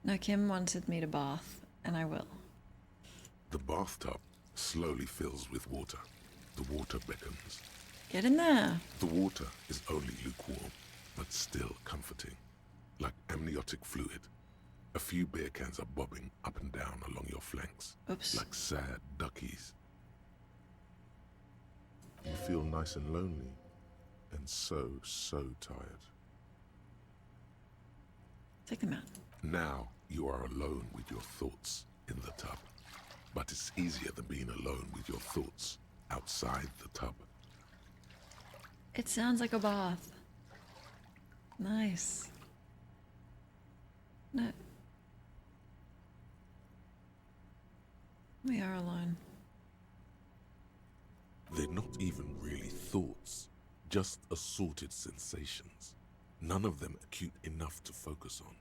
No, Kim wanted me to bath, and I will. The bathtub slowly fills with water. The water beckons. Get in there. The water is only lukewarm, but still comforting, like amniotic fluid. A few beer cans are bobbing up and down along your flanks, Oops. like sad duckies. You feel nice and lonely, and so tired. Take them out. Now you are alone with your thoughts in the tub. But it's easier than being alone with your thoughts outside the tub. It sounds like a bath. Nice. No. We are alone. They're not even really thoughts, just assorted sensations. None of them acute enough to focus on.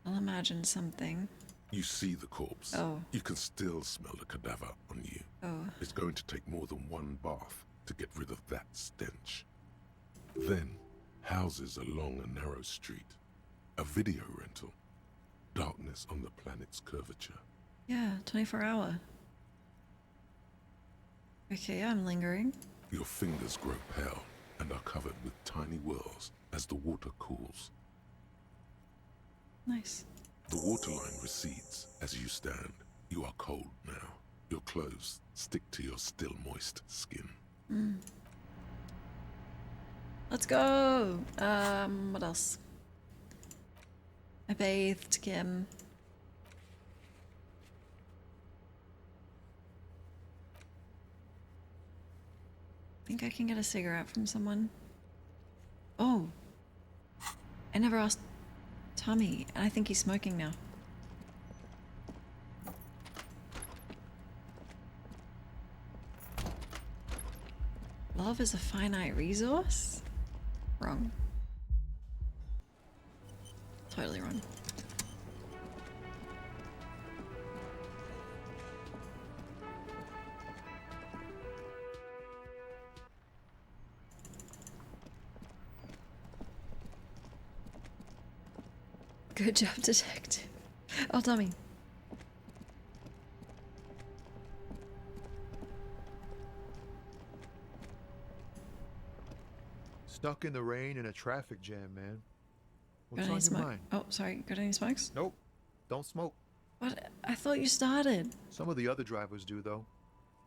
I'll imagine something. You see the corpse. Oh. You can still smell the cadaver on you. Oh. It's going to take more than one bath to get rid of that stench. Then, houses along a narrow street. A video rental. Darkness on the planet's curvature. Yeah, 24-hour. Okay, I'm lingering. Your fingers grow pale and are covered with tiny whirls as the water cools. Nice. The waterline recedes as you stand. You are cold now. Your clothes stick to your still moist skin. Let's go! What else? I bathed Kim. Think I can get a cigarette from someone? Oh! I never asked Tommy, and I think he's smoking now. Love is a finite resource? Wrong. Totally wrong. Good job, detective. Oh, Tommy. Stuck in the rain in a traffic jam, man. What's Got any on your smoke? mind? Oh, sorry. Got any smokes? Nope. Don't smoke. What? I thought you started. Some of the other drivers do, though.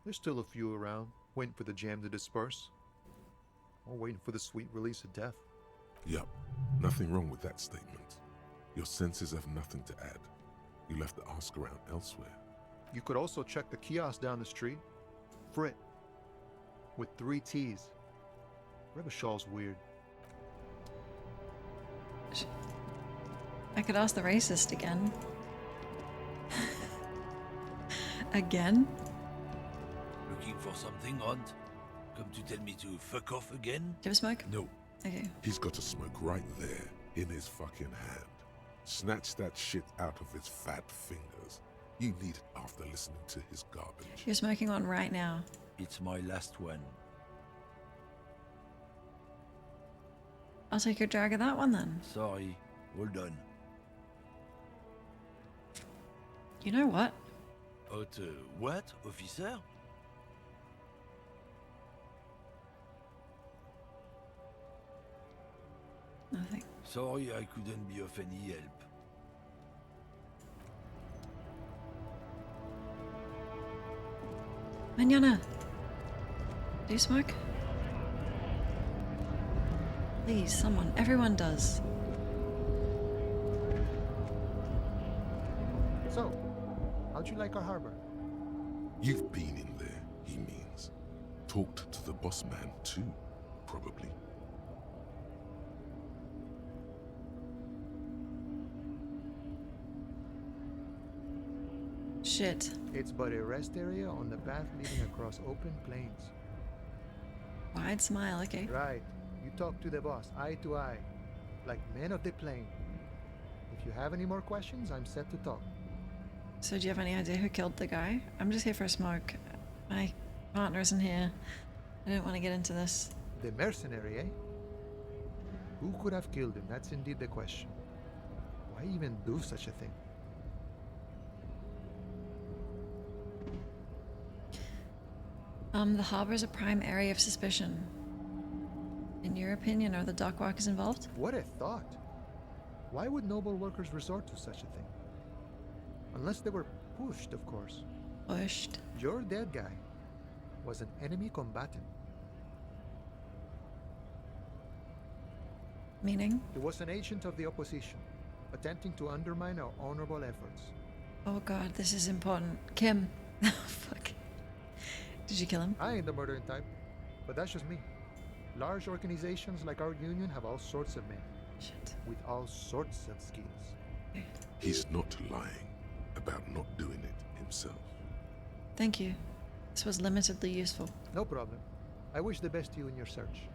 There's still a few around, waiting for the jam to disperse. Or waiting for the sweet release of death. Yup. Nothing wrong with that statement. Your senses have nothing to add. You left the ask around elsewhere. You could also check the kiosk down the street. Frit. With 3 T's. Revachol's weird. I could ask the racist again. Again? Looking for something, Aunt? Come to tell me to fuck off again? Do you have a smoke? No. Okay. He's got a smoke right there, in his fucking hand. Snatch that shit out of his fat fingers. You need it after listening to his garbage. You're smoking one right now. It's my last one. I'll take a drag of that one then. Sorry. All done. You know what? What, officer? Nothing. Sorry I couldn't be of any help. Manana. Do you smoke? Please, someone. Everyone does. So, how'd you like our harbor? You've been in there, he means. Talked to the boss man too, probably. Shit. It's but a rest area on the path leading across open plains. Wide smile, okay. Right. You talk to the boss, eye to eye. Like men of the plain. If you have any more questions, I'm set to talk. So do you have any idea who killed the guy? I'm just here for a smoke. My partner isn't here. I don't want to get into this. The mercenary, eh? Who could have killed him? That's indeed the question. Why even do such a thing? The harbor's a prime area of suspicion. In your opinion, are the dock walkers involved? What a thought! Why would noble workers resort to such a thing? Unless they were pushed, of course. Pushed? Your dead guy was an enemy combatant. Meaning? He was an agent of the opposition, attempting to undermine our honorable efforts. Oh god, this is important. Kim. Oh, fuck. Did you kill him? I ain't the murdering type, but that's just me. Large organizations like our union have all sorts of men. Shit. With all sorts of skills. He's not lying about not doing it himself. Thank you. This was limitedly useful. No problem. I wish the best to you in your search.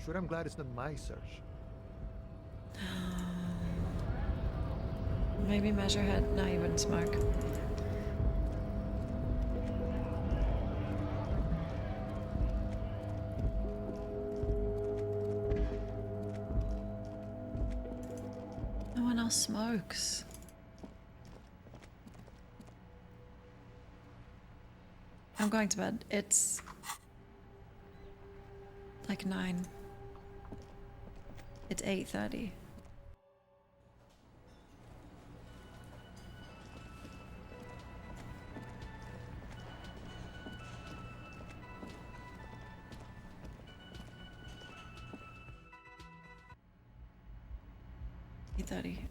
Sure, I'm glad it's not my search. Maybe Measurehead. No, you wouldn't smoke. No one else smokes. I'm going to bed. It's like 9. It's 8:30.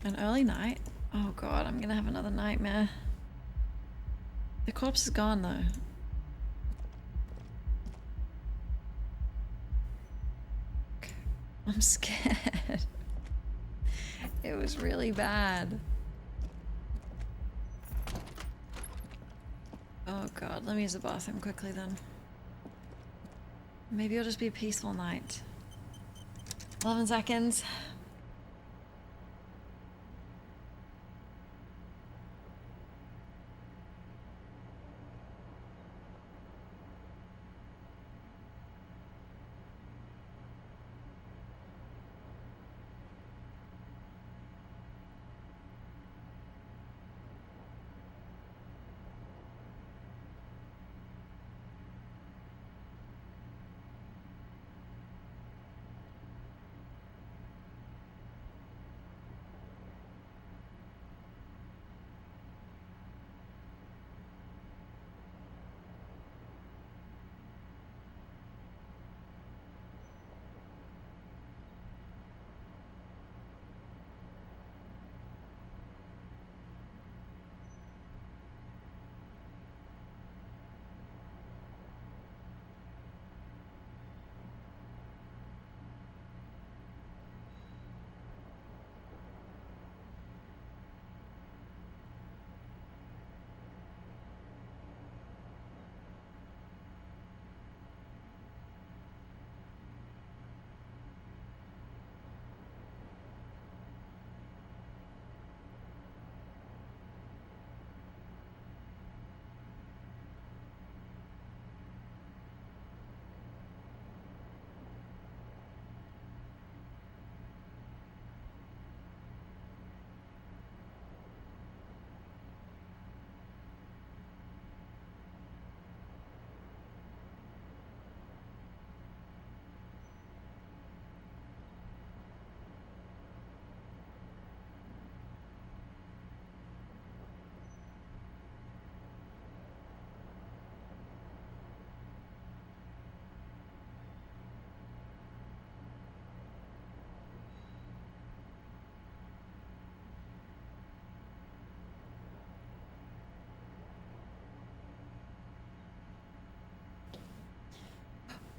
An early night? Oh god, I'm gonna have another nightmare. The corpse is gone though. I'm scared. It was really bad. Oh god, let me use the bathroom quickly then. Maybe it'll just be a peaceful night. 11 seconds.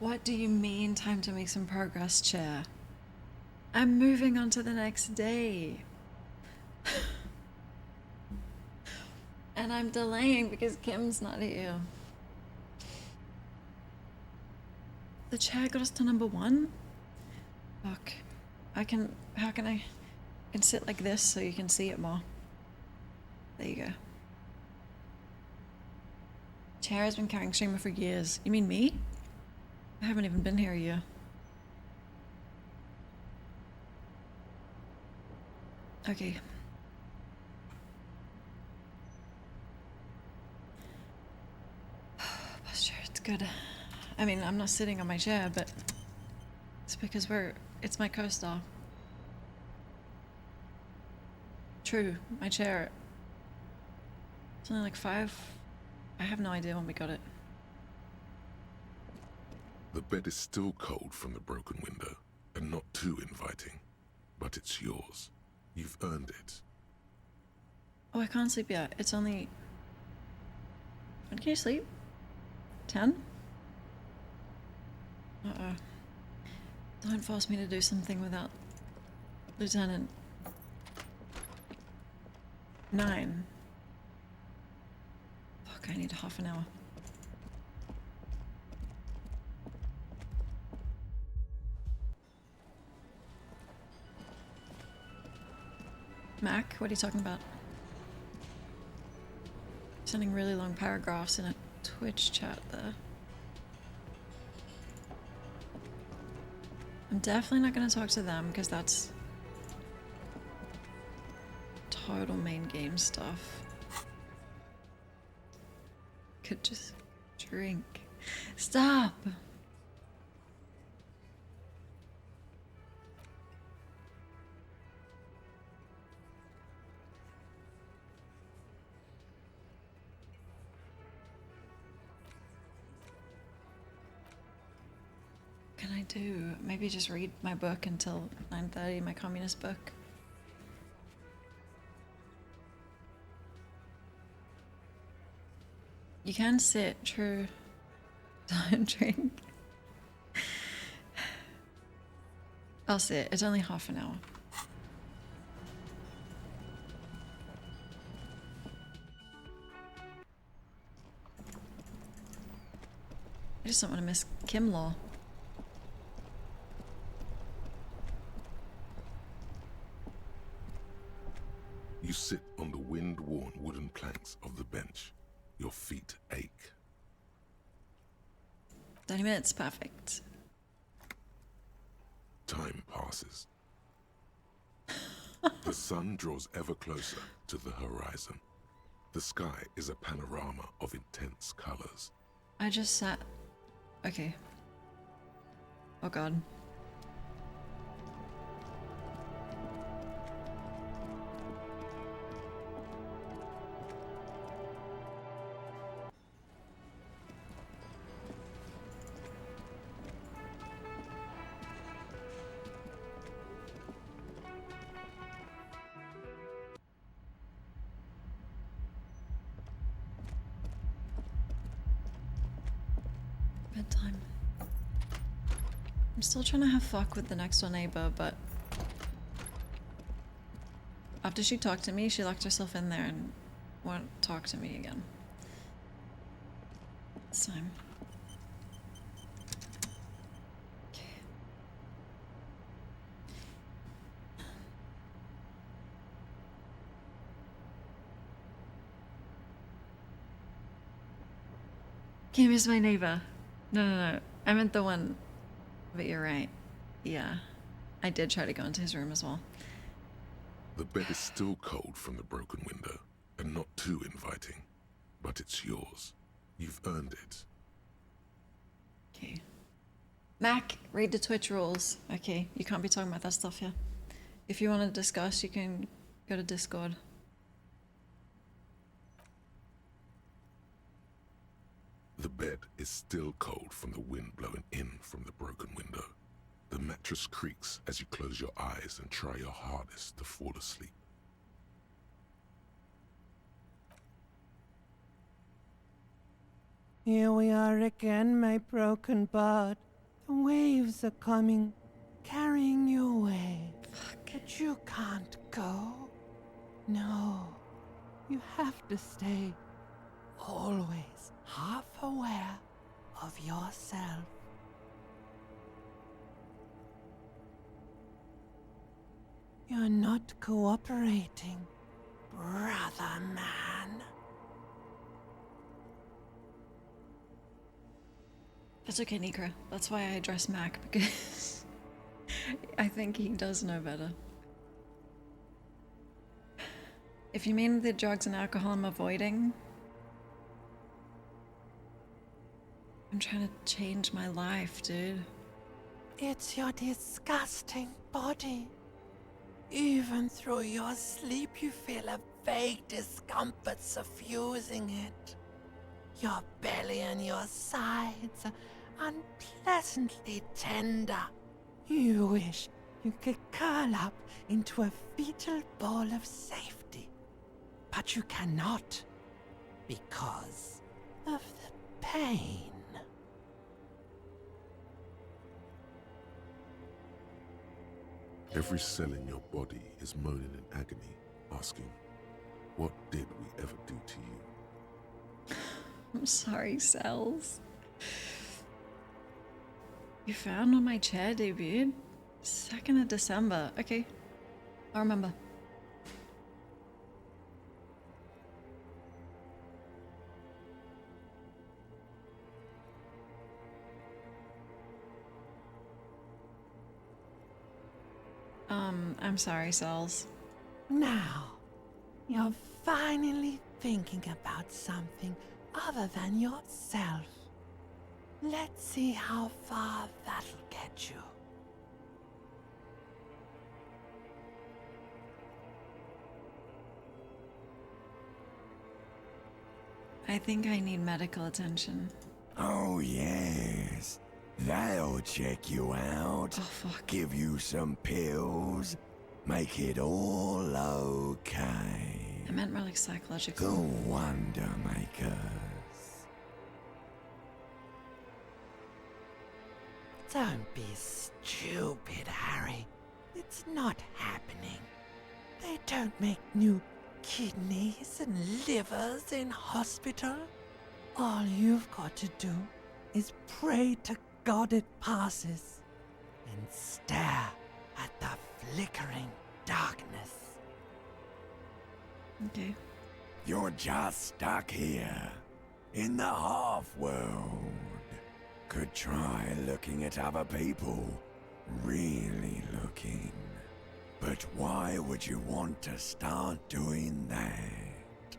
What do you mean, time to make some progress, chair? I'm moving on to the next day. And I'm delaying because Kim's not here. The chair got us to number 1? Fuck. How can I can sit like this so you can see it more. There you go. Chair has been carrying streamer for years. You mean me? I haven't even been here a year. Okay. Posture, it's good. I mean, I'm not sitting on my chair, but it's because it's my co-star. True, my chair. It's only like 5. I have no idea when we got it. The bed is still cold from the broken window, and not too inviting. But it's yours. You've earned it. Oh, I can't sleep yet. It's only... When can you sleep? 10? Uh-oh. Don't force me to do something without... Lieutenant. 9. Fuck, I need half an hour. Mac, what are you talking about? Sending really long paragraphs in a Twitch chat there. I'm definitely not going to talk to them because that's total main game stuff. Could just drink. Stop! What can I do? Maybe just read my book until 9:30, my communist book. You can sit, true. Don't drink. I'll sit. It's only half an hour. just don't want to miss Kimlaw. You sit on the wind-worn wooden planks of the bench. Your feet ache. 30 minutes, perfect. Time passes. The sun draws ever closer to the horizon. The sky is a panorama of intense colors. I just sat... Okay. Oh god. Bedtime. I'm still trying to have fuck with the next door neighbor, but after she talked to me, she locked herself in there and won't talk to me again. This time. Okay. Kim is my neighbor. No. I meant the one. But you're right. Yeah. I did try to go into his room as well. The bed is still cold from the broken window, and not too inviting. But it's yours. You've earned it. Okay. Mac, read the Twitch rules. Okay, you can't be talking about that stuff here. If you want to discuss, you can go to Discord. The bed is still cold from the wind blowing in from the broken window. The mattress creaks as you close your eyes and try your hardest to fall asleep. Here we are again, my broken bud. The waves are coming, carrying you away. But you can't go. No, you have to stay. Always half aware of yourself. You're not cooperating, brother man. That's okay, Nikra. That's why I address Mac, because I think he does know better. If you mean the drugs and alcohol I'm avoiding, I'm trying to change my life, dude. It's your disgusting body. Even through your sleep, you feel a vague discomfort suffusing it. Your belly and your sides are unpleasantly tender. You wish you could curl up into a fetal ball of safety. But you cannot, because of the pain. Every cell in your body is moaning in agony, asking, what did we ever do to you? I'm sorry, cells. You found on my chair, dude. 2nd of December. Okay. I'll remember. I'm sorry, cells. Now, you're finally thinking about something other than yourself. Let's see how far that'll get you. I think I need medical attention. Oh, yes. That'll check you out. Oh, fuck. Give you some pills. Make it all okay. I meant more like psychological. The Wonder Makers. Don't be stupid, Harry. It's not happening. They don't make new kidneys and livers in hospital. All you've got to do is pray to God it passes and stare at the flickering darkness. Okay. You're just stuck here, in the half-world. Could try looking at other people, really looking. But why would you want to start doing that?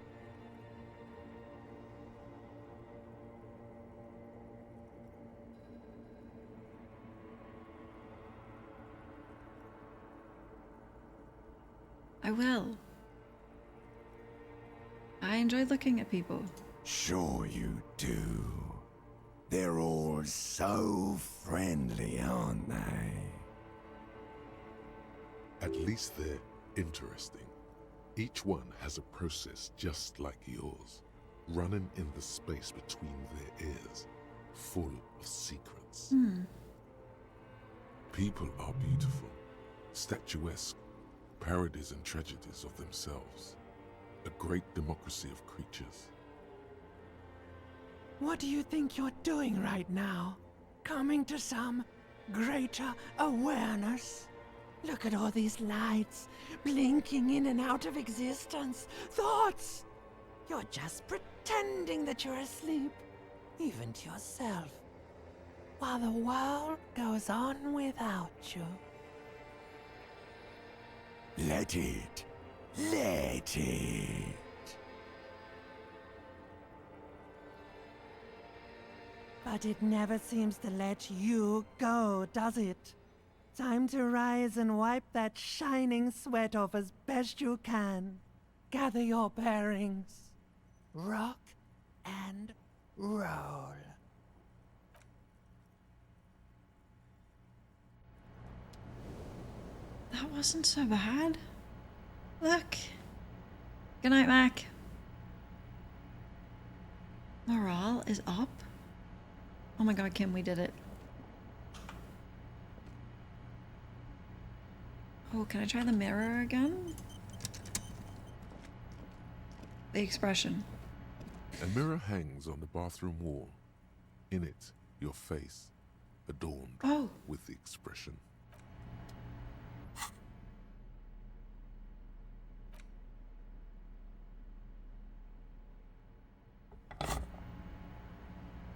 I will. I enjoy looking at people. Sure you do. They're all so friendly, aren't they? At least they're interesting. Each one has a process just like yours, running in the space between their ears, full of secrets. People are beautiful, statuesque, parodies and tragedies of themselves. A great democracy of creatures. What do you think you're doing right now? Coming to some greater awareness? Look at all these lights, blinking in and out of existence. Thoughts! You're just pretending that you're asleep, even to yourself, while the world goes on without you. Let it. Let it. But it never seems to let you go, does it? Time to rise and wipe that shining sweat off as best you can. Gather your bearings. Rock and roll. That wasn't so bad. Look. Good night, Mac. Morale is up. Oh my god, Kim, we did it. Oh, can I try the mirror again? The expression. A mirror hangs on the bathroom wall. In it, your face, adorned with the expression.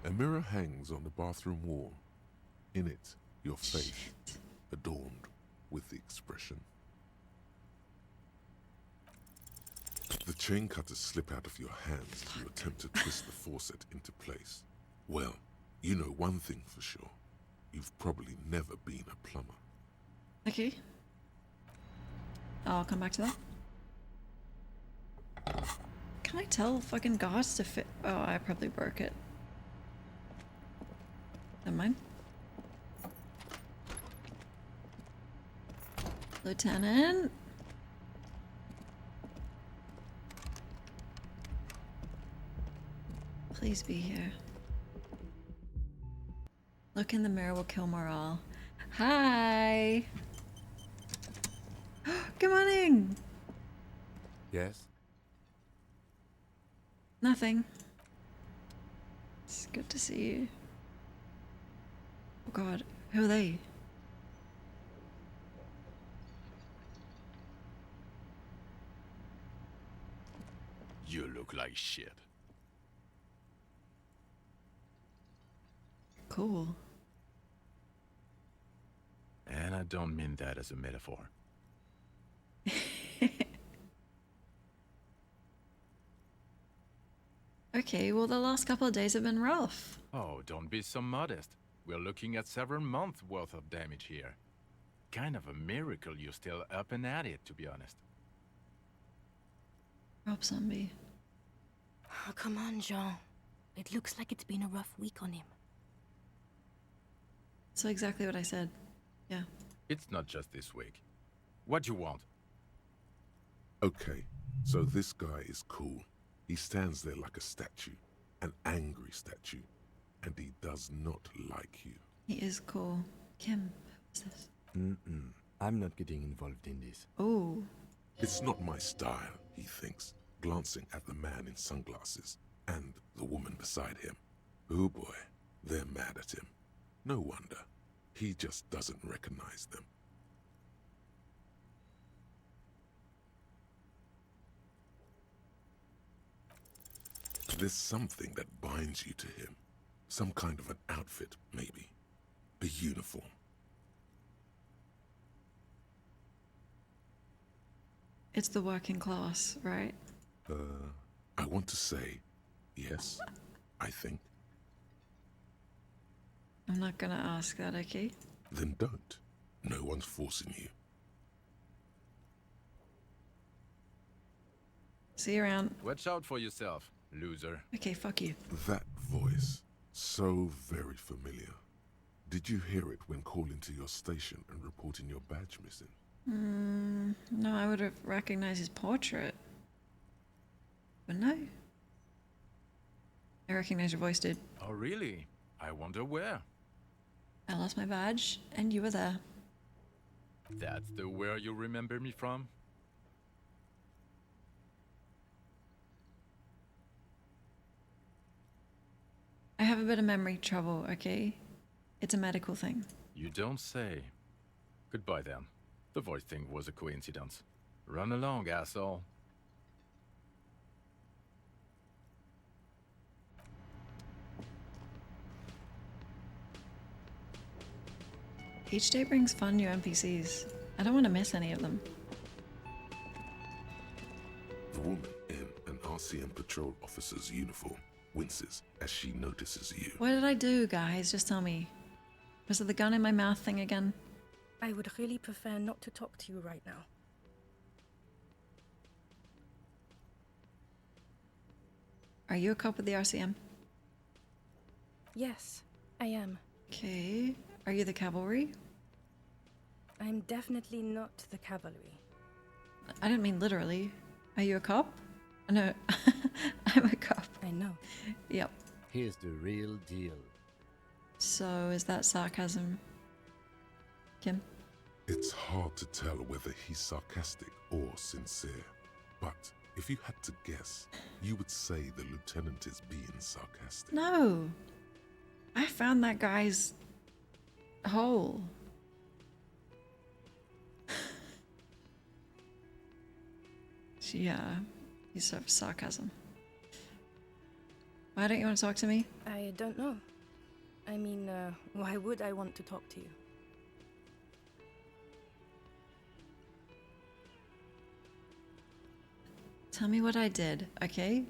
A mirror hangs on the bathroom wall. In it, your face, adorned with the expression. The chain cutters slip out of your hands as you attempt to twist the faucet into place. Well, you know one thing for sure. You've probably never been a plumber. Okay. I'll come back to that. Can I tell fucking guards to fit? Oh, I probably broke it. Never mind. Lieutenant? Please be here. Look in the mirror will kill morale. Hi! Good morning! Yes? Nothing. It's good to see you. Oh god, who are they? You look like shit. Cool. And I don't mean that as a metaphor. Okay, well the last couple of days have been rough. Oh, don't be so modest. We're looking at several months worth of damage here. Kind of a miracle you're still up and at it, to be honest. Rob Zombie. Oh, come on, Jean. It looks like it's been a rough week on him. So exactly what I said. Yeah. It's not just this week. What you want? Okay, so this guy is cool. He stands there like a statue, an angry statue, and he does not like you. He is cool. Kim, what's this? I'm not getting involved in this. Oh. It's not my style, he thinks, glancing at the man in sunglasses and the woman beside him. Oh boy, They're mad at him. No wonder. He just doesn't recognize them. There's something that binds you to him. Some kind of an outfit, maybe. A uniform. It's the working class, right? I want to say yes, I think. I'm not gonna ask that, okay? Then don't. No one's forcing you. See you around. Watch out for yourself, loser. Okay, fuck you. That voice, so very familiar. Did you hear it when calling to your station and reporting your badge missing? No, I would have recognized his portrait. But no. I recognize your voice, dude. Oh, really? I wonder where. I lost my badge, and you were there. That's the where you remember me from? I have a bit of memory trouble, okay? It's a medical thing. You don't say. Goodbye then. The voice thing was a coincidence. Run along, asshole. Each day brings fun new NPCs. I don't want to miss any of them. The woman in an RCM patrol officer's uniform winces as she notices you. What did I do, guys? Just tell me. Was it the gun in my mouth thing again? I would really prefer not to talk to you right now. Are you a cop with the RCM? Yes, I am. Okay. Are you the cavalry? I'm definitely not the cavalry. I didn't mean literally. Are you a cop? No, I'm a cop. I know. Yep. Here's the real deal. So, is that sarcasm? Kim? It's hard to tell whether he's sarcastic or sincere. But if you had to guess, you would say the lieutenant is being sarcastic. No. I found that guy's hole. Yeah, he's sort of sarcasm. Why don't you want to talk to me? I don't know. I mean, why would I want to talk to you? Tell me what I did, okay?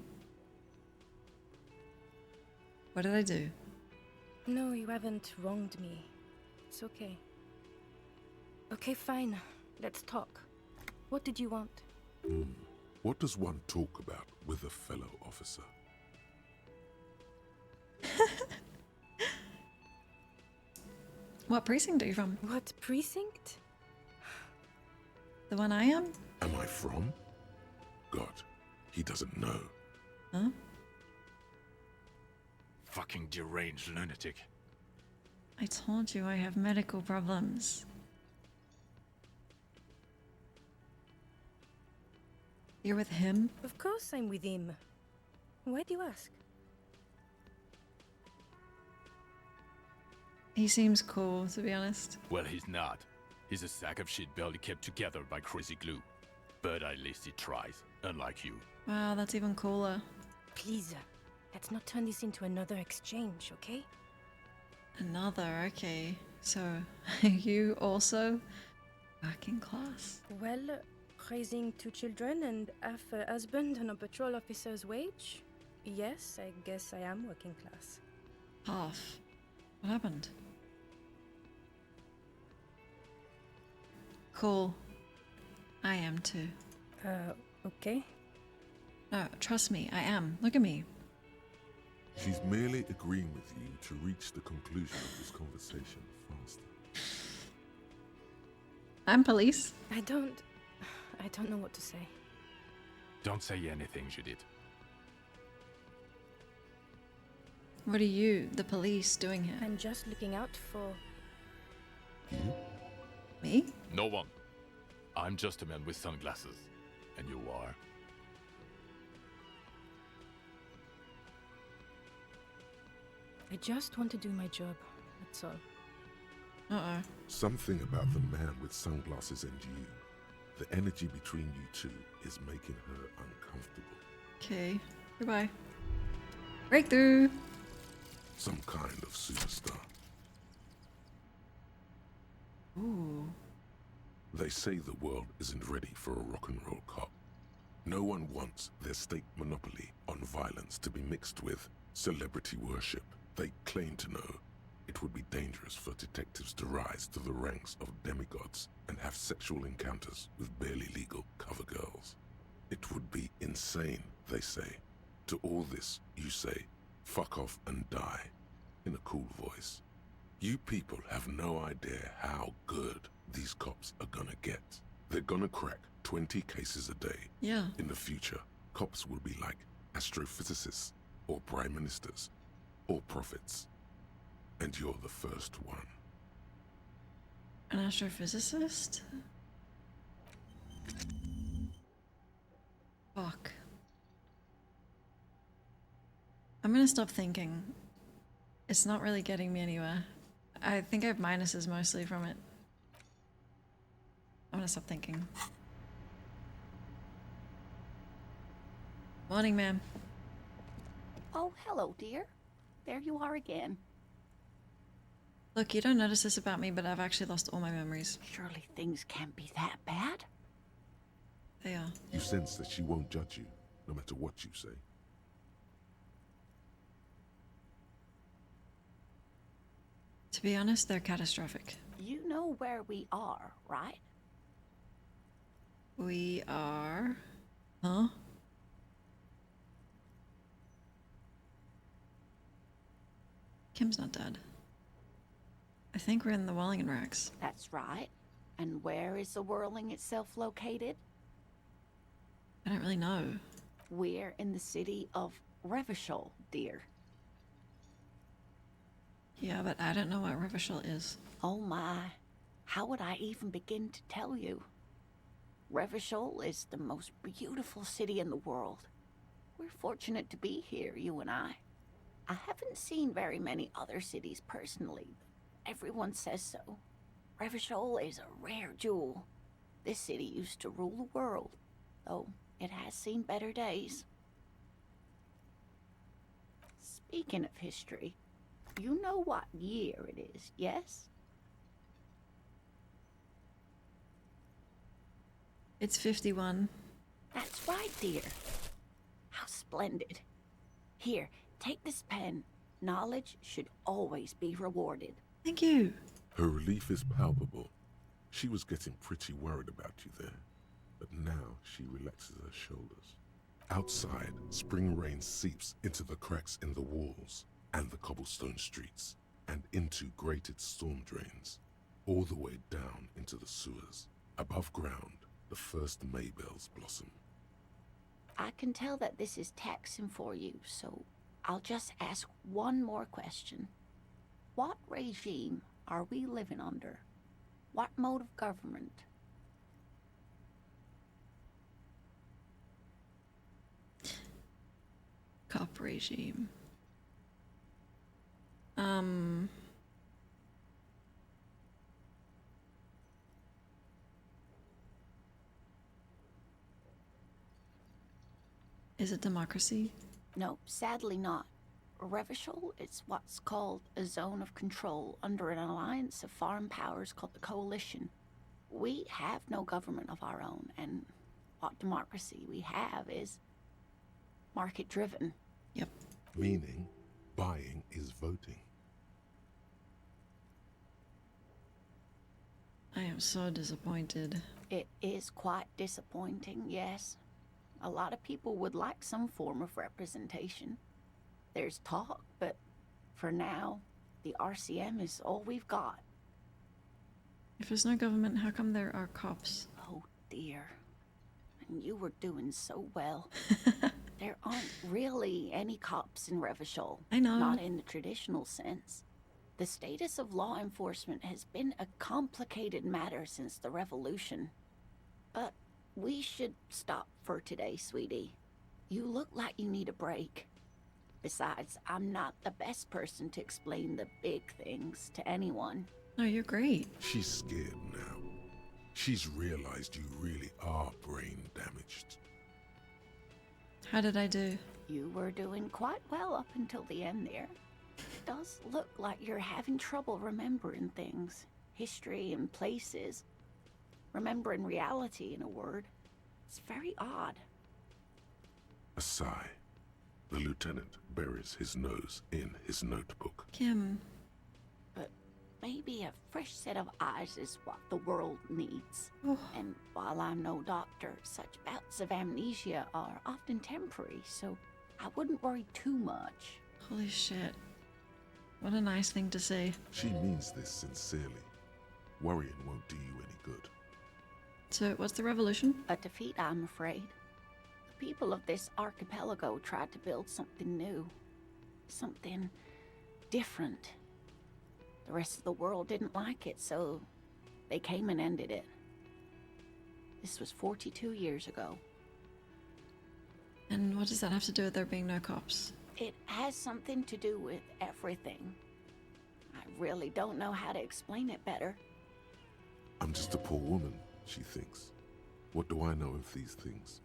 What did I do? No, you haven't wronged me. It's okay. Okay, fine. Let's talk. What did you want? What does one talk about with a fellow officer? What precinct are you from? What precinct? The one I am? Am I from? God, he doesn't know. Huh? Fucking deranged lunatic. I told you I have medical problems. You're with him? Of course I'm with him. Why do you ask? He seems cool, to be honest. Well, he's not. He's a sack of shit barely kept together by crazy glue. But at least he tries, unlike you. Wow, that's even cooler. Please, let's not turn this into another exchange, okay? Another, okay. So, you also working class? Well, raising 2 children and half a husband on a patrol officer's wage? Yes, I guess I am working class. Half. What happened? Cool. I am too. Okay. No, trust me, I am. Look at me. She's merely agreeing with you to reach the conclusion of this conversation faster. I'm police. I don't know what to say. Don't say anything, Judith. What are you, the police, doing here? I'm just looking out for... Me? No one. I'm just a man with sunglasses. And you are. I just want to do my job. That's all. Uh-oh. Something about the man with sunglasses and you. The energy between you two is making her uncomfortable. Okay. Goodbye. Breakthrough! Some kind of superstar. Ooh. They say the world isn't ready for a rock and roll cop. No one wants their state monopoly on violence to be mixed with celebrity worship. They claim to know it would be dangerous for detectives to rise to the ranks of demigods and have sexual encounters with barely legal cover girls. It would be insane, they say. To all this, you say, fuck off and die, in a cool voice. You people have no idea how good these cops are gonna get. They're gonna crack 20 cases a day. Yeah. In the future, cops will be like astrophysicists, or prime ministers, or prophets. And you're the first one. An astrophysicist? Fuck. I'm gonna stop thinking. It's not really getting me anywhere. I think I have minuses mostly from it. I'm gonna stop thinking. Morning, ma'am. Oh, hello, dear. There you are again. Look, you don't notice this about me, but I've actually lost all my memories. Surely things can't be that bad. They are. You sense that she won't judge you, no matter what you say. To be honest, they're catastrophic. You know where we are, right? We are... Huh? Kim's not dead. I think we're in the Wellingen racks. That's right. And where is the whirling itself located? I don't really know. We're in the city of Revachol, dear. Yeah, but I don't know what Revachol is. Oh my. How would I even begin to tell you? Revachol is the most beautiful city in the world. We're fortunate to be here, you and I. I haven't seen very many other cities personally, but everyone says so. Revachol is a rare jewel. This city used to rule the world, though it has seen better days. Speaking of history, you know what year it is, yes? It's 51. That's right, dear. How splendid. Here, take this pen. Knowledge should always be rewarded. Thank you. Her relief is palpable. She was getting pretty worried about you there, but now she relaxes her shoulders. Outside, spring rain seeps into the cracks in the walls and the cobblestone streets, and into grated storm drains, all the way down into the sewers. Above ground, the first maybells blossom. I can tell that this is taxing for you, so I'll just ask one more question. What regime are we living under? What mode of government? Cop regime. Is it democracy? No, sadly not. Revachol is what's called a zone of control under an alliance of foreign powers called the Coalition. We have no government of our own, and what democracy we have is market-driven. Yep. Meaning, buying is voting. I am so disappointed. It is quite disappointing, yes. A lot of people would like some form of representation. There's talk, but for now, the RCM is all we've got. If there's no government, how come there are cops? Oh dear. And you were doing so well. There aren't really any cops in Revachol. I know. Not in the traditional sense. The status of law enforcement has been a complicated matter since the revolution. But we should stop for today, sweetie. You look like you need a break. Besides, I'm not the best person to explain the big things to anyone. No, you're great. She's scared now. She's realized you really are brain damaged. How did I do? You were doing quite well up until the end there. It does look like you're having trouble remembering things. History and places. Remembering reality, in a word. It's very odd. A sigh. The lieutenant buries his nose in his notebook. Kim. But maybe a fresh set of eyes is what the world needs. Oh. And while I'm no doctor, such bouts of amnesia are often temporary, so I wouldn't worry too much. Holy shit. What a nice thing to say. She means this sincerely. Worrying won't do you any good. So, what's the revolution? A defeat, I'm afraid. The people of this archipelago tried to build something new. Something different. The rest of the world didn't like it, so they came and ended it. This was 42 years ago. And what does that have to do with there being no cops? It has something to do with everything. I really don't know how to explain it better. I'm just a poor woman, she thinks. What do I know of these things?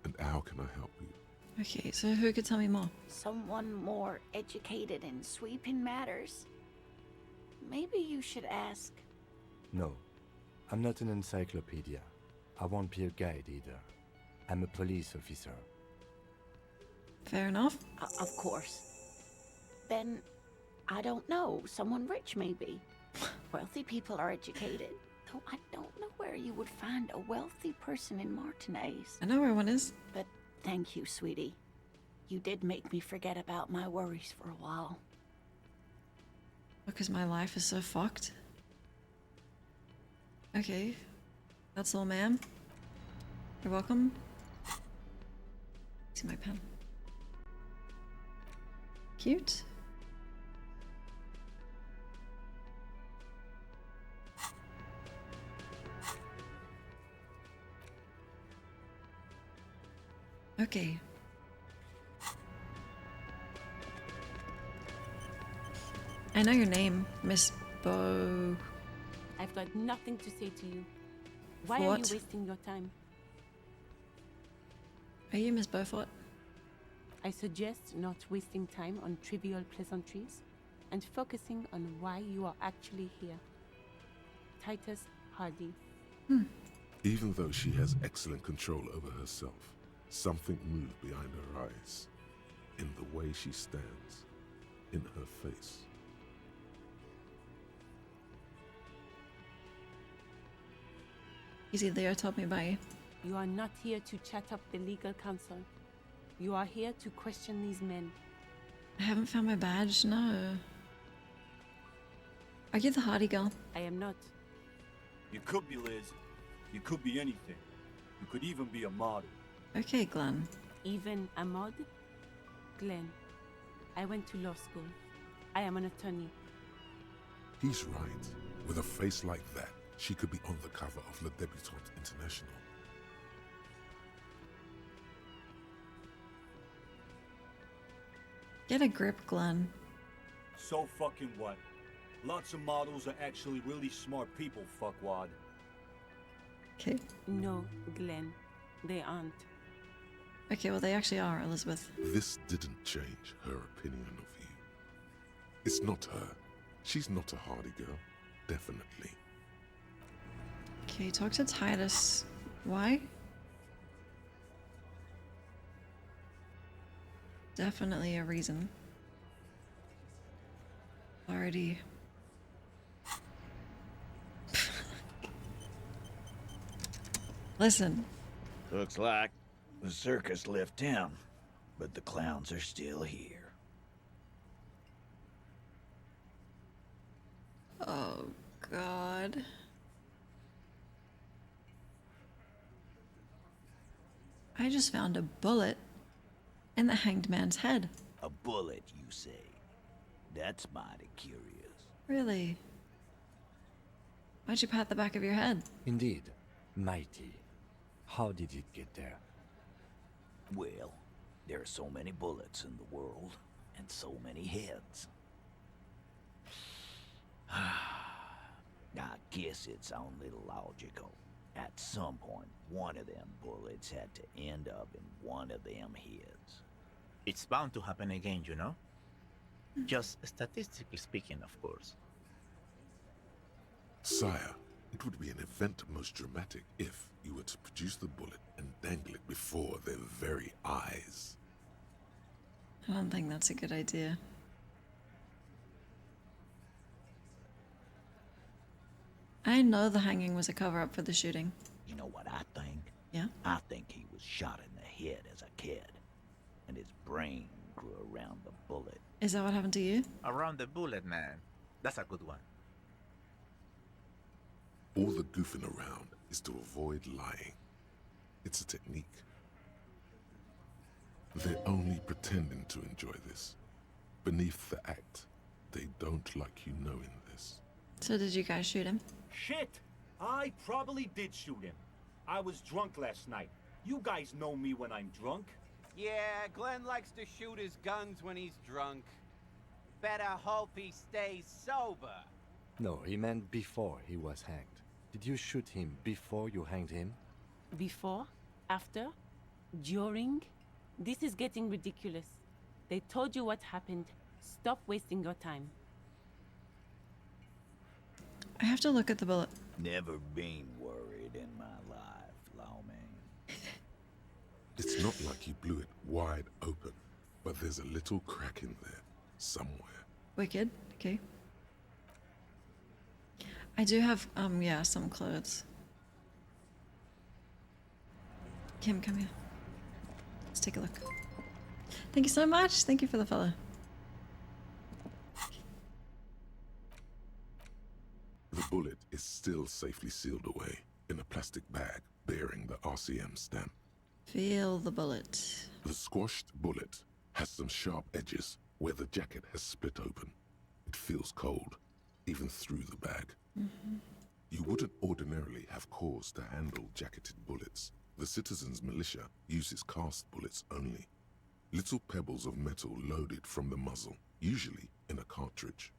And how can I help you? Okay, so who could tell me more? Someone more educated in sweeping matters. Maybe you should ask. No, I'm not an encyclopedia. I won't be a guide either. I'm a police officer. Fair enough. Of course. Then, I don't know, someone rich maybe. Wealthy people are educated, though I don't know where you would find a wealthy person in Martinez. I know where one is. But thank you, sweetie. You did make me forget about my worries for a while. Because my life is so fucked. Okay. That's all, ma'am. You're welcome. See my pen. Cute. Okay. I know your name, Miss Bo. I've got nothing to say to you. Why What? are you wasting your time? Are you Miss Beaufort? I suggest not wasting time on trivial pleasantries and focusing on why you are actually here. Titus Hardy. Even though she has excellent control over herself, something moved behind her eyes. In the way she stands. In her face. Easy, Leo told me about you. You are not here to chat up the legal counsel. You are here to question these men. I haven't found my badge, no. Are you the Hardy girl? I am not. You could be Liz. You could be anything. You could even be a model. Okay, Glenn. Even a mod? Glenn, I went to law school. I am an attorney. He's right. With a face like that, she could be on the cover of Le Debutante International. Get a grip, Glenn. So fucking what? Lots of models are actually really smart people, fuckwad. Okay. No, Glenn, they aren't. Okay, well, they actually are, Elizabeth. This didn't change her opinion of you. It's not her. She's not a Hardy girl. Definitely. Okay, talk to Titus. Why? Definitely a reason. Already. Listen. Looks like the circus left town, but the clowns are still here. Oh, God. I just found a bullet in the hanged man's head. A bullet, you say? That's mighty curious. Really? Why'd you pat the back of your head? Indeed. Mighty. How did it get there? Well, there are so many bullets in the world. and so many heads. I guess it's only logical. At some point, one of them bullets had to end up in one of them heads. It's bound to happen again, you know? Just statistically speaking, of course. Sire, it would be an event most dramatic if you were to produce the bullet and dangle it before their very eyes. I don't think that's a good idea. I know the hanging was a cover-up for the shooting. You know what I think? Yeah? I think he was shot in the head as a kid, and his brain grew around the bullet. Is that what happened to you? Around the bullet, man. That's a good one. All the goofing around is to avoid lying. It's a technique. They're only pretending to enjoy this. Beneath the act, they don't like you knowing this. So did you guys shoot him? Shit! I probably did shoot him. I was drunk last night. You guys know me when I'm drunk. Yeah, Glenn likes to shoot his guns when he's drunk. Better hope he stays sober. No, he meant before he was hanged. Did you shoot him before you hanged him? Before? After? During? This is getting ridiculous. They told you what happened. Stop wasting your time. I have to look at the bullet. Never been worried in my life, lawman. It's not like you blew it wide open, but there's a little crack in there, somewhere. Wicked. Okay. I do have, yeah, some clothes. Kim, come here. Let's take a look. Thank you so much. Thank you for the follow. The bullet is still safely sealed away in a plastic bag bearing the RCM stamp. Feel the bullet. The squashed bullet has some sharp edges where the jacket has split open. It feels cold, even through the bag. You wouldn't ordinarily have cause to handle jacketed bullets. The citizens' militia uses cast bullets only. Little pebbles of metal loaded from the muzzle, usually in a cartridge.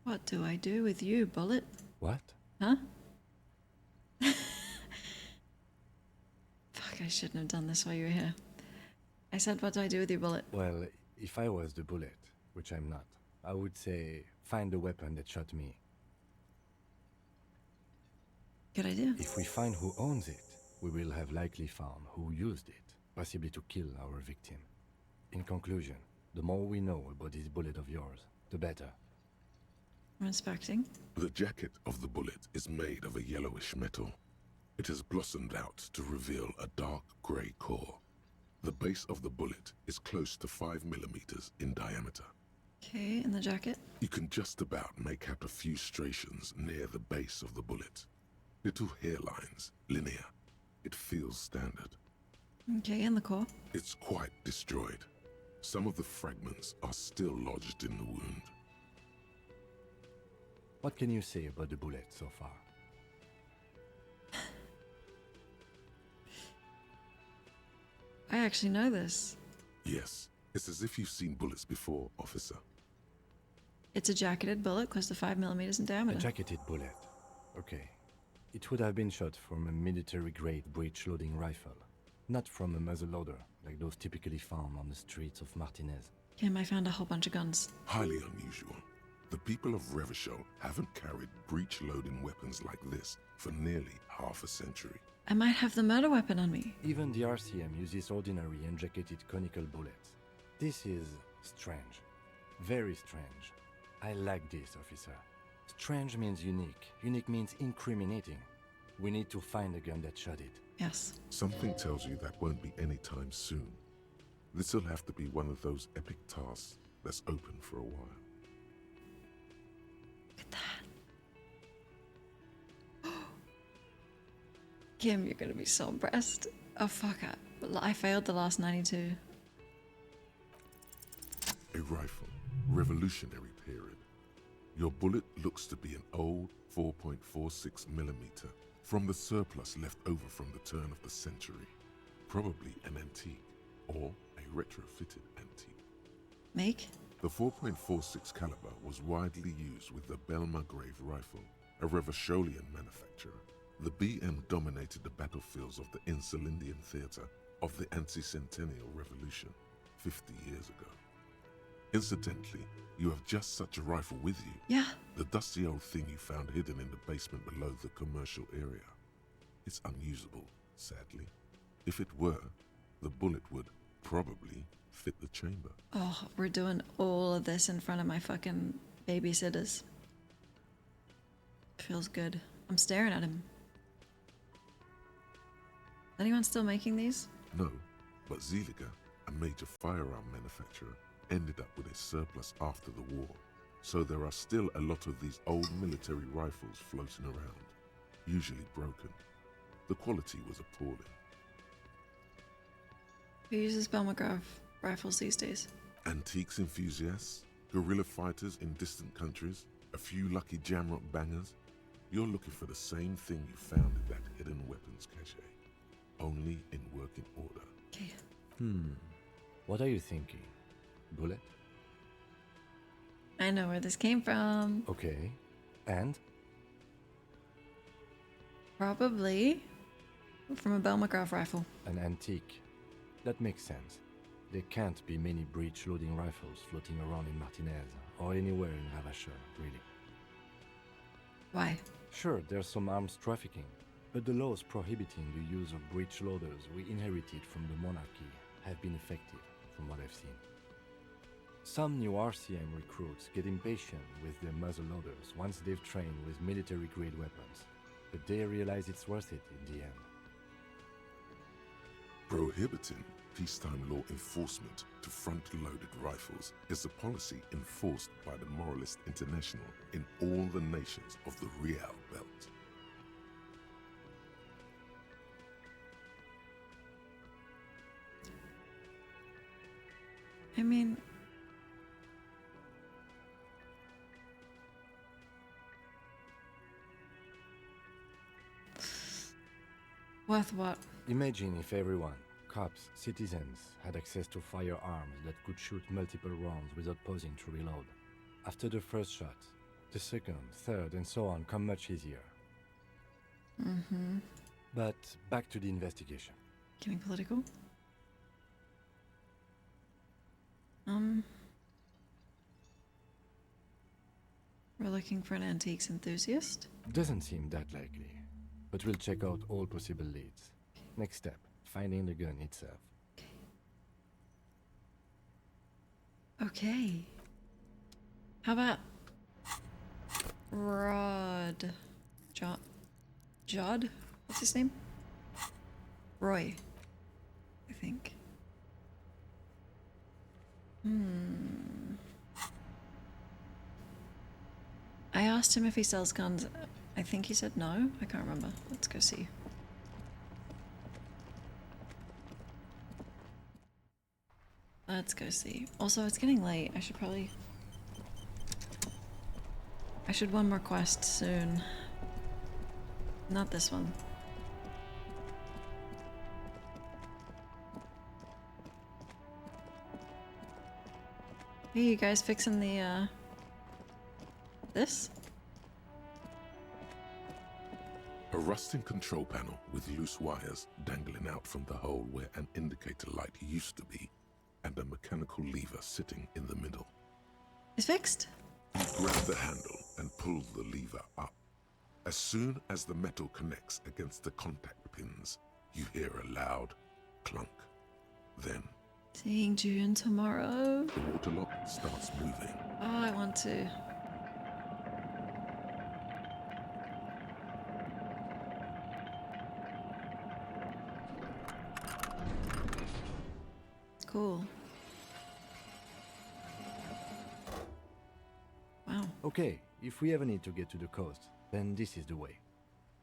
What do I do with you, bullet? What? Huh? Fuck, I shouldn't have done this while you were here. I said, what do I do with you, bullet? Well, if I was the bullet, which I'm not, I would say, find the weapon that shot me. Good idea. If we find who owns it, we will have likely found who used it, possibly to kill our victim. In conclusion, the more we know about this bullet of yours, the better. I'm inspecting. The jacket of the bullet is made of a yellowish metal. It has blossomed out to reveal a dark grey core. The base of the bullet is close to 5 millimeters in diameter. Okay, and the jacket? You can just about make out a few striations near the base of the bullet. Little hairlines, linear. It feels standard. Okay, and the core? It's quite destroyed. Some of the fragments are still lodged in the wound. What can you say about the bullet so far? I actually know this. Yes, it's as if you've seen bullets before, officer. It's a jacketed bullet close to 5 millimeters in diameter. A jacketed bullet. Okay. It would have been shot from a military-grade breech-loading rifle, not from a muzzleloader like those typically found on the streets of Martinez. Kim, I found a whole bunch of guns. Highly unusual. The people of Revachol haven't carried breech-loading weapons like this for nearly half a century. I might have the murder weapon on me. Even the RCM uses ordinary unjacketed conical bullets. This is strange. Very strange. I like this, officer. Strange means unique. Unique means incriminating. We need to find the gun that shot it. Yes. Something tells you that won't be anytime soon. This'll have to be one of those epic tasks that's open for a while. Look at that. Kim, you're gonna be so impressed. Oh fuck, I failed the last 92. A rifle, revolutionary period. Your bullet looks to be an old 4.46 millimeter from the surplus left over from the turn of the century. Probably an antique or a retrofitted antique. Make? The 4.46 caliber was widely used with the Belmargrave rifle, a Revacholian manufacturer. The BM dominated the battlefields of the Insulindian theatre of the anti-centennial revolution 50 years ago. Incidentally, you have just such a rifle with you. Yeah. The dusty old thing you found hidden in the basement below the commercial area. It's unusable, sadly. If it were, the bullet would probably fit the chamber. Oh, we're doing all of this in front of my fucking babysitters. Feels good. I'm staring at him. Is anyone still making these? No, but Zeliger, a major firearm manufacturer, ended up with a surplus after the war. So there are still a lot of these old military rifles floating around, usually broken. The quality was appalling. Who uses Belmargrave rifles these days? Antiques enthusiasts, guerrilla fighters in distant countries, a few lucky jamrock bangers. You're looking for the same thing you found in that hidden weapons cache, only in working order. Okay. What are you thinking? Bullet? I know where this came from. Okay. And? Probably from a Belmargrave rifle. An antique. That makes sense. There can't be many breech-loading rifles floating around in Martinez or anywhere in Ravachol, really. Why? Sure, there's some arms trafficking, but the laws prohibiting the use of breech loaders we inherited from the monarchy have been effective, from what I've seen. Some new RCM recruits get impatient with their muzzle loaders once they've trained with military-grade weapons, but they realize it's worth it in the end. Prohibiting peacetime law enforcement to front-loaded rifles is a policy enforced by the Moralist International in all the nations of the Real Belt. I mean... Worth what? Imagine if everyone, cops, citizens, had access to firearms that could shoot multiple rounds without pausing to reload. After the first shot, the second, third, and so on come much easier. Mm-hmm. But back to the investigation. Getting political? We're looking for an antiques enthusiast? Doesn't seem that likely, but we'll check out all possible leads. Next step, finding the gun itself. Okay. How about Rod? Jod? What's his name? Roy, I think. I asked him if he sells guns. I think he said no. I can't remember. Let's go see. Let's go see. Also, it's getting late. I should one more quest soon. Not this one. Hey, you guys fixing the, this? A rusting control panel with loose wires dangling out from the hole where an indicator light used to be, and a mechanical lever sitting in the middle. It's fixed? You grab the handle and pull the lever up. As soon as the metal connects against the contact pins, you hear a loud clunk. Then, Seeing June tomorrow. the water lock starts moving. Oh, I want to. Cool. Wow. Okay, if we ever need to get to the coast, then this is the way.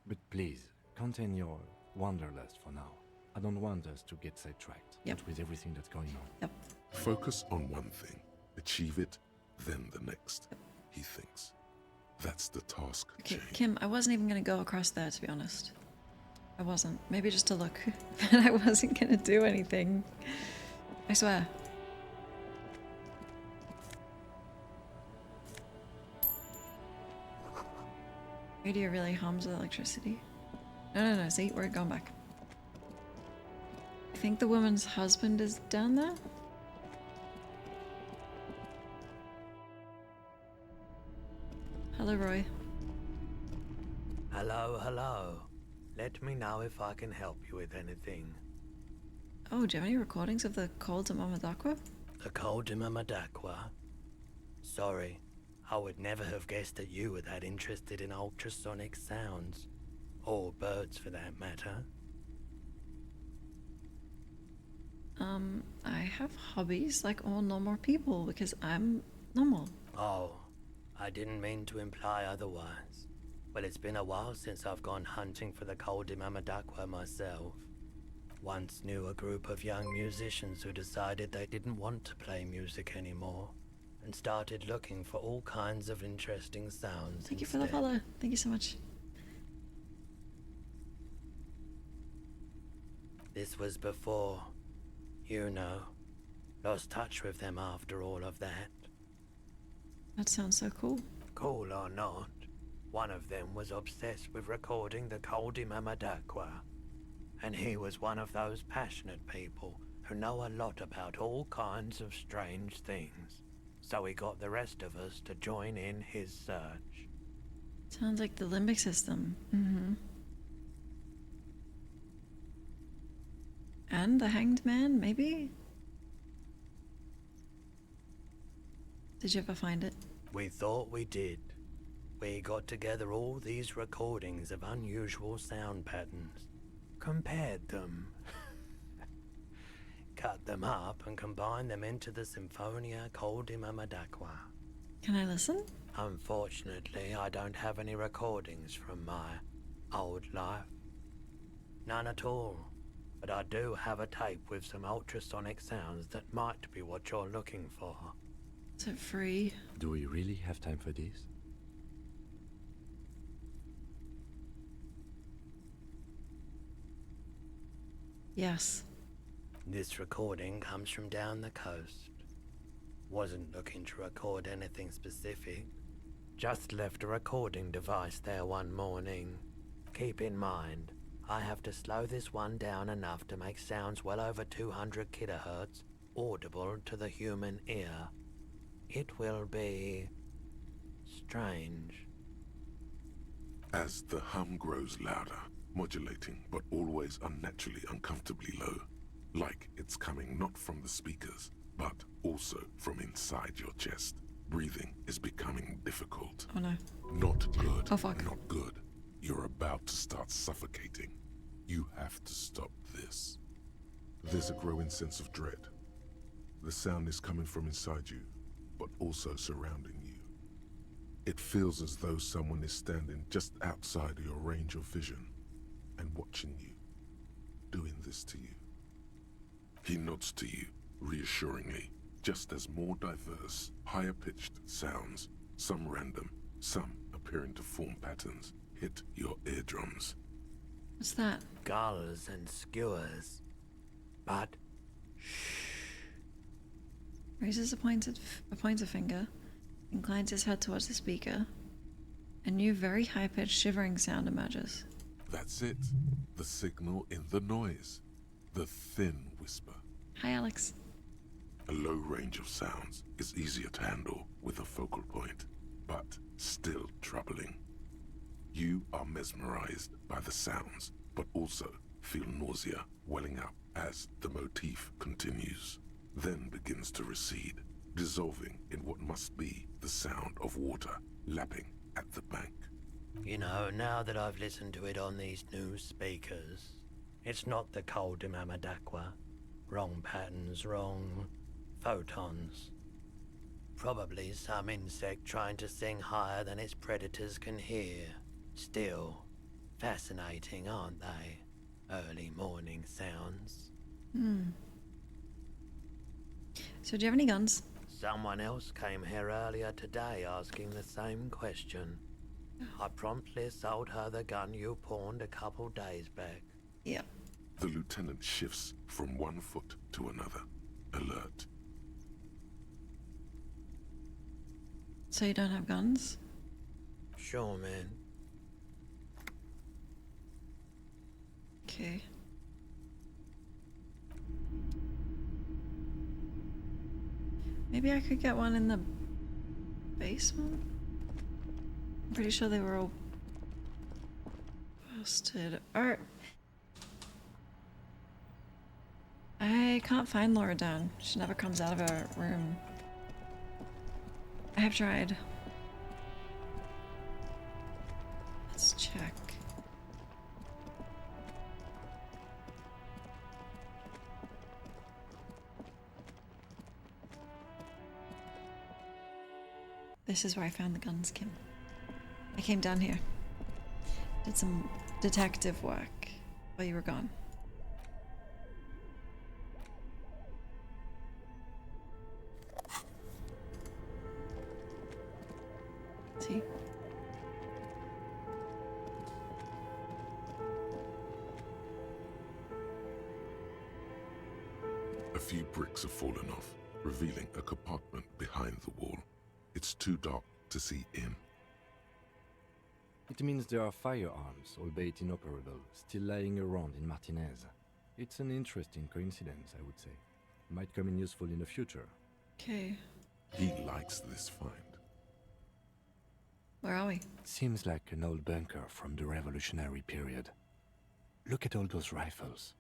But please, contain your wanderlust for now. I don't want us to get sidetracked with everything that's going on. Yep. Focus on one thing. Achieve it, then the next, he thinks. That's the task Okay, chain. Kim, I wasn't even gonna go across there, to be honest. I wasn't. Maybe just to look. But I wasn't gonna do anything. I swear. Radio really hums with electricity. No, see, we're going back. I think the woman's husband is down there? Hello, Roy. Hello, hello. Let me know if I can help you with anything. Oh, do you have any recordings of the call to Mamadakwa? The call to Mamadakwa? Sorry, I would never have guessed that you were that interested in ultrasonic sounds. Or birds, for that matter. I have hobbies like all normal people because I'm normal. Oh, I didn't mean to imply otherwise. Well, it's been a while since I've gone hunting for the Koldi Mamadakwa myself. Once knew a group of young musicians who decided they didn't want to play music anymore and started looking for all kinds of interesting sounds. Thank you for the follow. Thank you so much. This was before, you know, lost touch with them after all of that. That sounds so cool. Cool or not, one of them was obsessed with recording the Koldi Mamadakwa. And he was one of those passionate people who know a lot about all kinds of strange things. So he got the rest of us to join in his search. Sounds like the limbic system. Mm-hmm. And the hanged man, maybe? Did you ever find it? We thought we did. We got together all these recordings of unusual sound patterns, compared them, cut them up and combined them into the Symphonia Koldi Mamadakwa. Can I listen? Unfortunately, I don't have any recordings from my old life. None at all. But I do have a tape with some ultrasonic sounds that might be what you're looking for. Is it free? Do we really have time for this? Yes. This recording comes from down the coast. Wasn't looking to record anything specific. Just left a recording device there one morning. Keep in mind, I have to slow this one down enough to make sounds well over 200 kilohertz audible to the human ear. It will be strange. As the hum grows louder, modulating but always unnaturally uncomfortably low, like it's coming not from the speakers, but also from inside your chest. Breathing is becoming difficult. Oh no. Not good. Oh fuck. Not good. You're about to start suffocating. You have to stop this. There's a growing sense of dread. The sound is coming from inside you, but also surrounding you. It feels as though someone is standing just outside your range of vision and watching you, doing this to you. He nods to you, reassuringly, just as more diverse, higher-pitched sounds, some random, some appearing to form patterns, hit your eardrums. What's that? Gulls and skewers. But Raises a pointer finger, inclines his head towards the speaker. A new very high-pitched shivering sound emerges. That's it. The signal in the noise. The thin whisper. Hi, Alex. A low range of sounds is easier to handle with a focal point, but still troubling. You are mesmerized by the sounds, but also feel nausea welling up as the motif continues, then begins to recede, dissolving in what must be the sound of water lapping at the bank. you know, now that I've listened to it on these new speakers, it's not the Koldi Mamadakwa. Wrong patterns, wrong photons. Probably some insect trying to sing higher than its predators can hear. Still, fascinating, aren't they? Early morning sounds. So do you have any guns? Someone else came here earlier today asking the same question. I promptly sold her the gun you pawned a couple days back. Yeah. The lieutenant shifts from one foot to another. alert. So you don't have guns? Sure, man. Okay. Maybe I could get one in the basement? I'm pretty sure they were all busted. Or I can't find Laura Down. She never comes out of her room. I have tried. Let's check. This is where I found the guns, Kim. I came down here. Did some detective work while you were gone. See? A few bricks have fallen off, revealing a compartment behind the wall. It's too dark to see in. It means there are firearms, albeit inoperable, still lying around in Martinez. It's an interesting coincidence, I would say. Might come in useful in the future. Okay. He likes this find. Where are we? Seems like an old bunker from the revolutionary period. Look at all those rifles.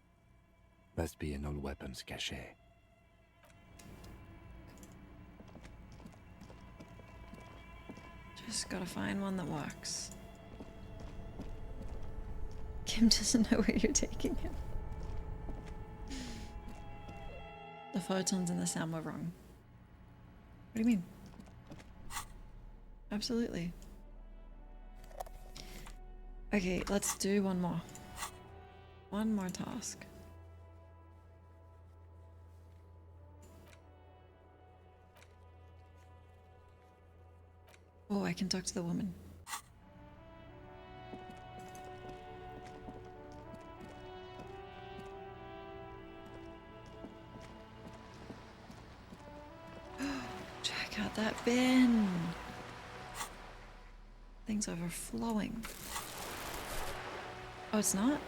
Must be an old weapons cache. Just gotta find one that works. Kim doesn't know where you're taking him. The photons and the sound were wrong. What do you mean? Absolutely. Okay, let's do one more. One more task. Oh, I can talk to the woman. Check out that bin. Thing's overflowing. Oh, it's not?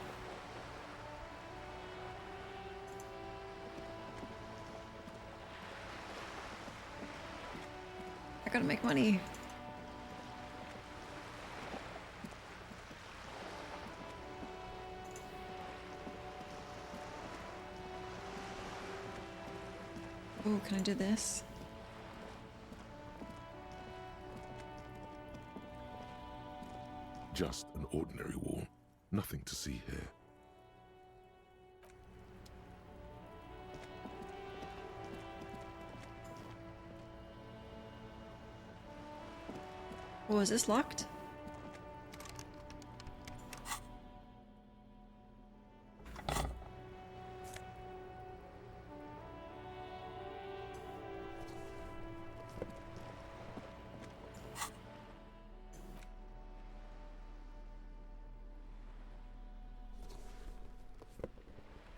I gotta make money. Oh, can I do this? Just an ordinary wall. Nothing to see here. Oh, is this locked?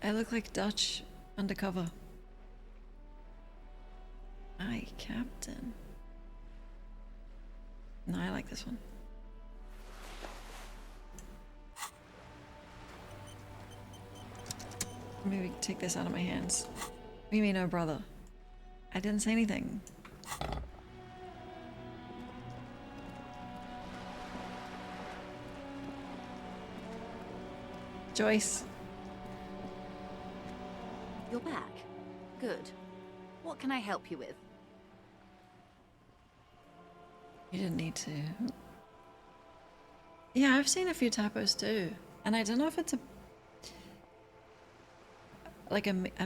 I look like Dutch undercover. Aye, Captain. No, I like this one. Maybe take this out of my hands. What do you mean, oh brother? I didn't say anything. Joyce. You're back. Good. What can I help you with? You didn't need to. Yeah, I've seen a few typos too. And I don't know if it's a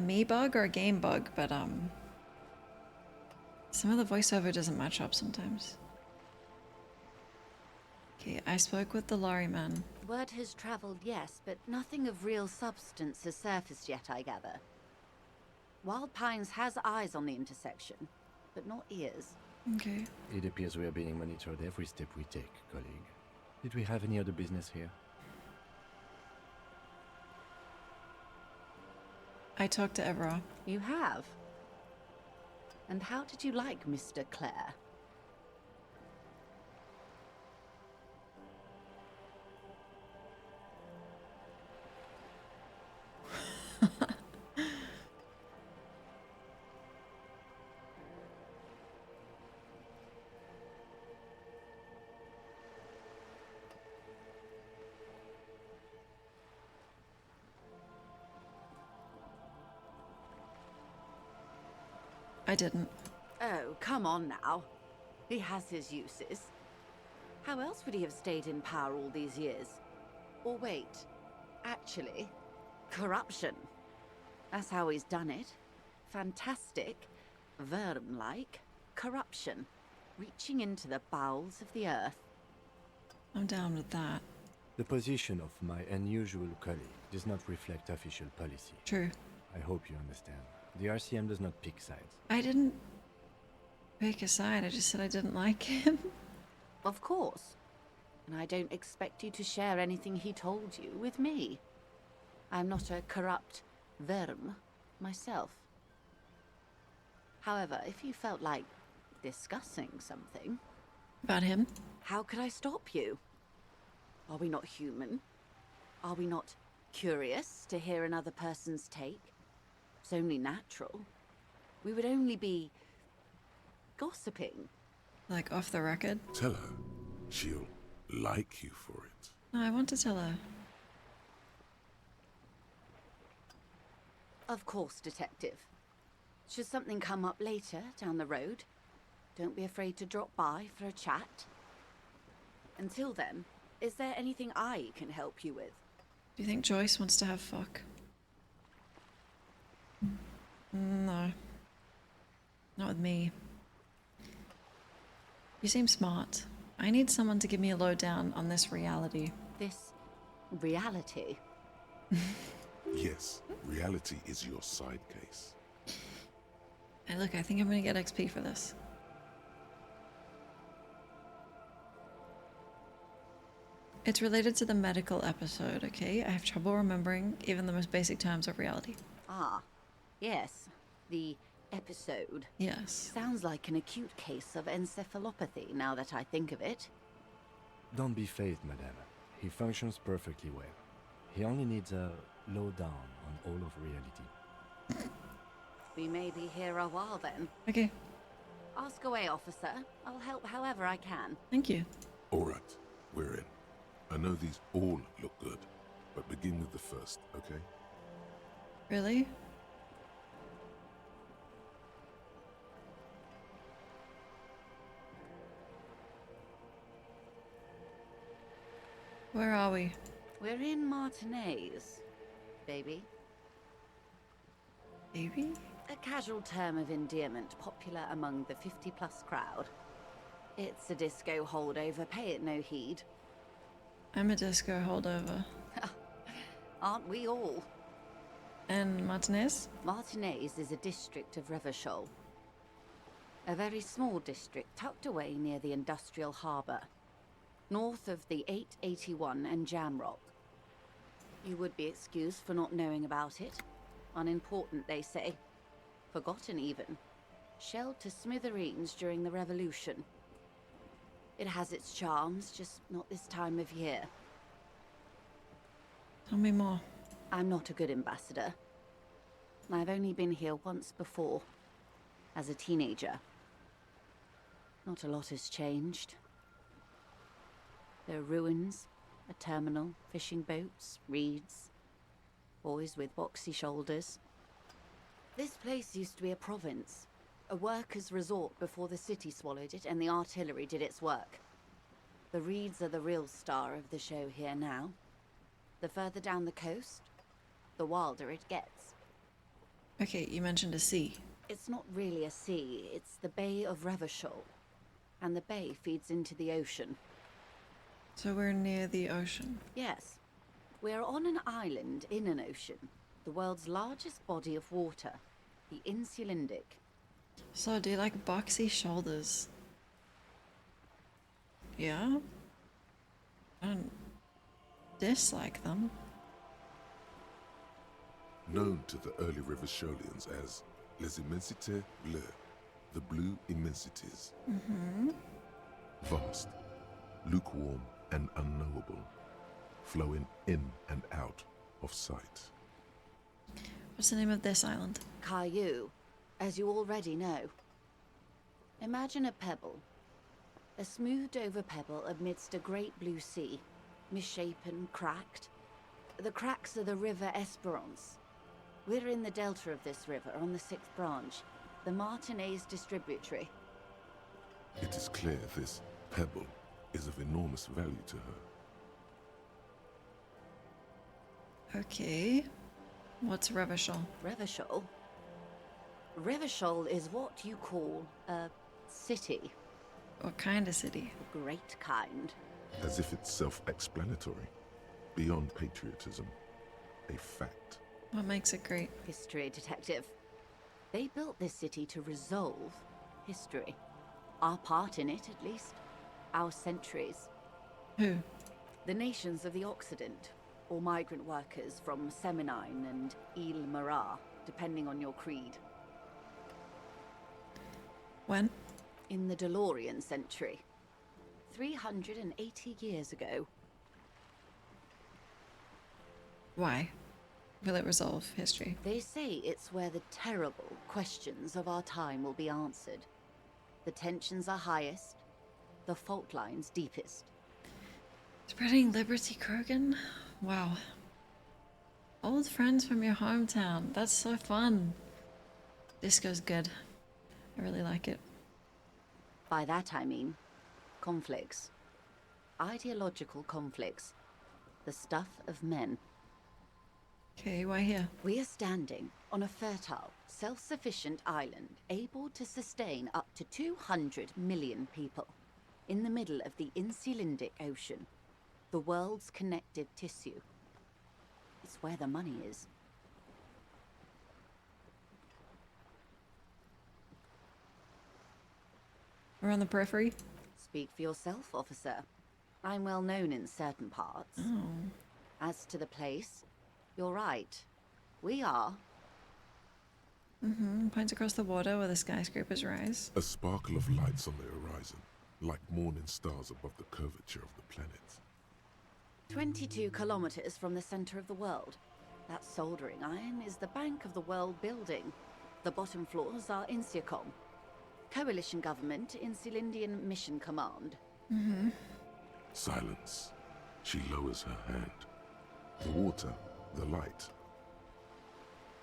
me bug or a game bug, but some of the voiceover doesn't match up sometimes. Okay, I spoke with the lorry man. Word has traveled, yes, but nothing of real substance has surfaced yet, I gather. Wild Pines has eyes on the intersection, but not ears. Okay. It appears we are being monitored every step we take, colleague. Did we have any other business here? I talked to Evra. You have? And how did you like Mr. Clare? I didn't. Oh, come on now. He has his uses. How else would he have stayed in power all these years? Or wait, actually, corruption. That's how he's done it. Fantastic, Verm-like corruption, reaching into the bowels of the earth. I'm down with that. The position of my unusual colleague does not reflect official policy. True. I hope you understand. The RCM does not pick sides. I didn't pick a side, I just said I didn't like him. Of course. And I don't expect you to share anything he told you with me. I'm not a corrupt Verm myself. However, if you felt like discussing something... About him? How could I stop you? Are we not human? Are we not curious to hear another person's take? It's only natural. We would only be... gossiping. Like off the record? Tell her she'll like you for it. No, I want to tell her. Of course, Detective. Should something come up later, down the road, don't be afraid to drop by for a chat. Until then, is there anything I can help you with? Do you think Joyce wants to have fuck? No. Not with me. You seem smart. I need someone to give me a lowdown on this reality. This reality? Yes, reality is your side case. Hey, look, I think I'm gonna get XP for this. It's related to the medical episode, okay? I have trouble remembering even the most basic terms of reality. Ah, yes. The episode. Yes. Sounds like an acute case of encephalopathy, now that I think of it. Don't be phased, madame. He functions perfectly well. He only needs a lowdown on all of reality. We may be here a while then. Okay. Ask away, officer. I'll help however I can. Thank you. All right, we're in. I know these all look good, but begin with the first, okay? Really? Where are we? We're in Martinez, baby. Baby? A casual term of endearment popular among the 50-plus crowd. It's a disco holdover, pay it no heed. I'm a disco holdover. Aren't we all? And Martinez? Martinez is a district of Revachol. A very small district tucked away near the industrial harbour, north of the 881 and Jamrock. You would be excused for not knowing about it. Unimportant, they say. Forgotten, even. Shelled to smithereens during the Revolution. It has its charms, just not this time of year. Tell me more. I'm not a good ambassador. I've only been here once before, as a teenager. Not a lot has changed. There are ruins, a terminal, fishing boats, reeds, boys with boxy shoulders. This place used to be a province, a workers' resort before the city swallowed it and the artillery did its work. The reeds are the real star of the show here now. The further down the coast, the wilder it gets. Okay, you mentioned a sea. It's not really a sea, it's the Bay of Revachol. And the bay feeds into the ocean. So we're near the ocean? Yes. We're on an island in an ocean. The world's largest body of water. The Insulindic. So do you like boxy shoulders? Yeah? I don't dislike them. Known to the early Revacholians as Les Immensités Bleues, the blue immensities. Mm-hmm. Vast, lukewarm, and unknowable, flowing in and out of sight. What's the name of this island? Caillou, as you already know. Imagine a pebble. A smoothed over pebble amidst a great blue sea, misshapen, cracked. The cracks are the river Esperance. We're in the delta of this river on the 6th branch, the Martinez distributary. It is clear this pebble is of enormous value to her. Okay. What's Revachol? Revachol? Revachol is what you call a city. What kind of city? A great kind. As if it's self-explanatory, beyond patriotism, a fact. What makes it great? History detective. They built this city to resolve history. Our part in it, at least. Our centuries. Who? The nations of the Occident, or migrant workers from Seminine and Ile Marat, depending on your creed. When? In the DeLorean century. 380 years ago. Why? Will it resolve history? They say it's where the terrible questions of our time will be answered. The tensions are highest, the fault lines deepest. Spreading liberty, Krogan? Wow. Old friends from your hometown. That's so fun. Disco's good. I really like it. By that I mean conflicts. Ideological conflicts. The stuff of men. Okay, why here? We are standing on a fertile, self-sufficient island able to sustain up to 200 million people in the middle of the Insulindic Ocean, the world's connective tissue. It's where the money is. We're on the periphery? Speak for yourself, officer. I'm well known in certain parts. Oh. As to the place, you're right. We are. Mm-hmm. Points across the water where the skyscrapers rise. A sparkle of lights on the horizon, like morning stars above the curvature of the planet. 22 kilometers from the center of the world. That soldering iron is the bank of the world building. The bottom floors are Insiacom. Coalition government, Insulindian Mission Command. Mm-hmm. Silence. She lowers her hand. The water, the light.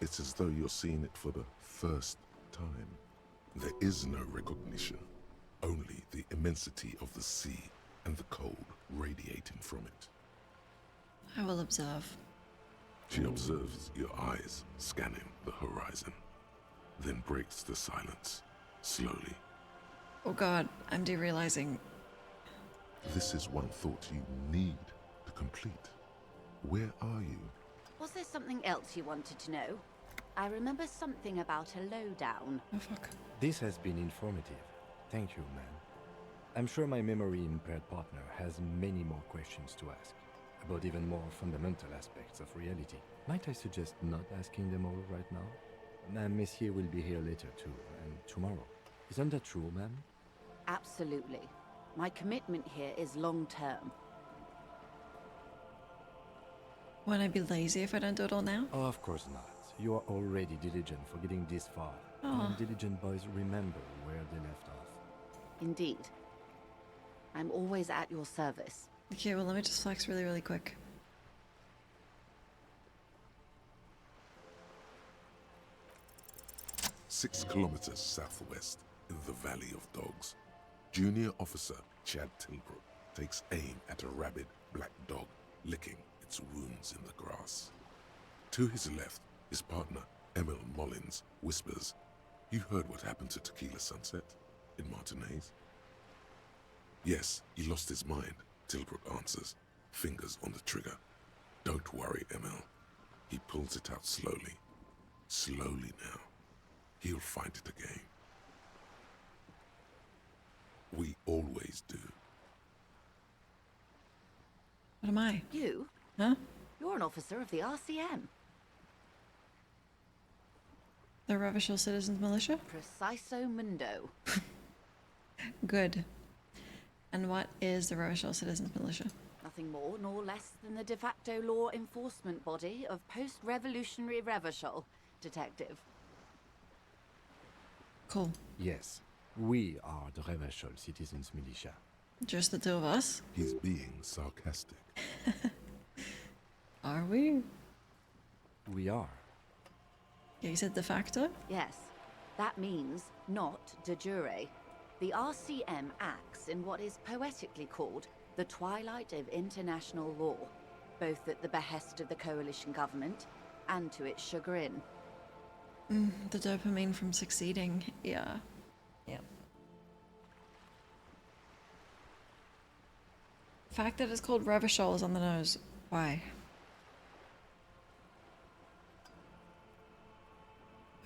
It's as though you're seeing it for the first time. There is no recognition, only the immensity of the sea and the cold radiating from it. I will observe. She observes your eyes scanning the horizon, then breaks the silence, slowly. Oh god, I'm derealizing. This is one thought you need to complete. Where are you? Was there something else you wanted to know? I remember something about a lowdown. Oh fuck. This has been informative. Thank you, man. I'm sure my memory-impaired partner has many more questions to ask, about even more fundamental aspects of reality. Might I suggest not asking them all right now? Messier will be here later too, and tomorrow. Isn't that true, ma'am? Absolutely. My commitment here is long-term. Won't I be lazy if I don't do it all now? Oh, of course not. You are already diligent for getting this far. Aw. And diligent boys remember where they left off. Indeed. I'm always at your service. Okay, well let me just flex really, really quick. "6 kilometers southwest, in the Valley of Dogs, Junior Officer Chad Tilbrook takes aim at a rabid black dog licking its wounds in the grass. To his left, his partner, Emil Mullins, whispers, 'You heard what happened to Tequila Sunset in Martinez?' 'Yes, he lost his mind,' Tilbrook answers, fingers on the trigger. 'Don't worry, Emil.' He pulls it out slowly. Slowly now. He'll find it again. We always do. What am I? You? Huh? You're an officer of the RCM. The Revachol Citizens Militia? Preciso mundo. Good. And what is the Revachol Citizens Militia? Nothing more nor less than the de facto law enforcement body of post-revolutionary Revachol, Detective. Cool. Yes, we are the Revachol Citizens Militia. Just the two of us? He's being sarcastic. Are we? We are. Yeah, you said de facto? Yes, that means not de jure. The RCM acts in what is poetically called the twilight of international law, both at the behest of the coalition government and to its chagrin. The dopamine from succeeding, yeah. Yep. The fact that it's called Revachol is on the nose. Why?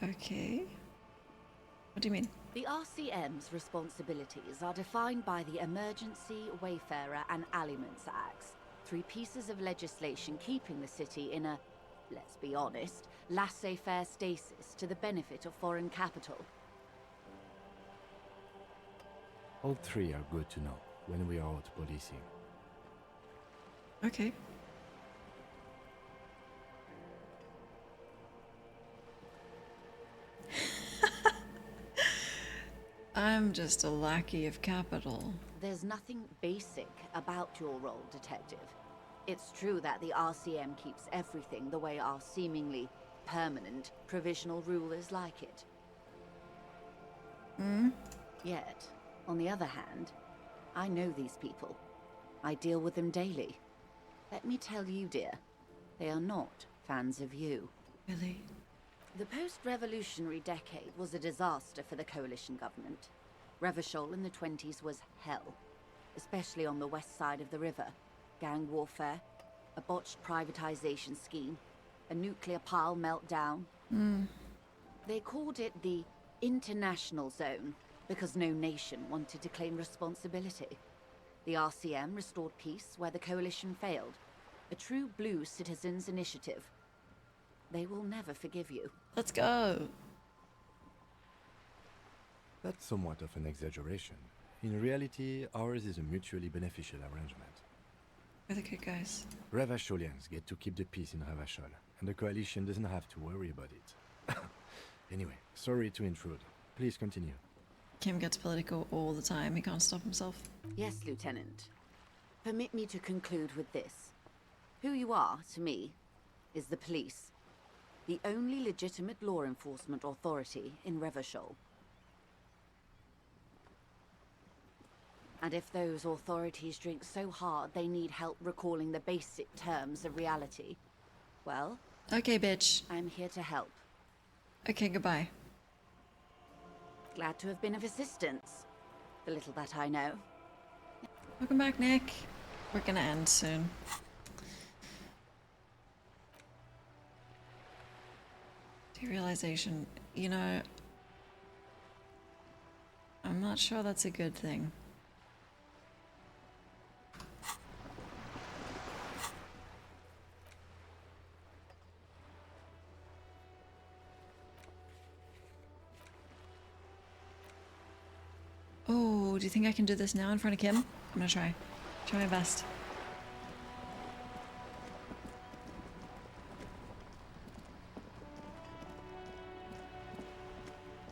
Okay. What do you mean? The RCM's responsibilities are defined by the Emergency, Wayfarer and Aliments Acts, three pieces of legislation keeping the city in a, let's be honest, laissez-faire stasis to the benefit of foreign capital. All three are good to know when we are out policing. Okay. I'm just a lackey of capital. There's nothing basic about your role, Detective. It's true that the RCM keeps everything the way our seemingly permanent provisional rulers like it. Yet, on the other hand, I know these people. I deal with them daily. Let me tell you, dear, they are not fans of you. Really? The post-revolutionary decade was a disaster for the coalition government. Revachol in the 20s was hell, especially on the west side of the river. Gang warfare, a botched privatization scheme, a nuclear pile meltdown. They called it the International Zone because no nation wanted to claim responsibility. The RCM restored peace where the coalition failed. A true blue citizens' initiative. They will never forgive you. Let's go. That's somewhat of an exaggeration. In reality, ours is a mutually beneficial arrangement. We're the good guys. Revacholians get to keep the peace in Revachol, and the coalition doesn't have to worry about it. Anyway, sorry to intrude. Please continue. Kim gets political all the time. He can't stop himself. Yes, Lieutenant. Permit me to conclude with this. Who you are, to me, is the police. The only legitimate law enforcement authority in Revachol. And if those authorities drink so hard they need help recalling the basic terms of reality, well... Okay, bitch. I'm here to help. Okay, goodbye. Glad to have been of assistance. The little that I know. Welcome back, Nick. We're gonna end soon. Derealization. You know, I'm not sure that's a good thing. Oh, do you think I can do this now in front of Kim? I'm gonna try. Try my best.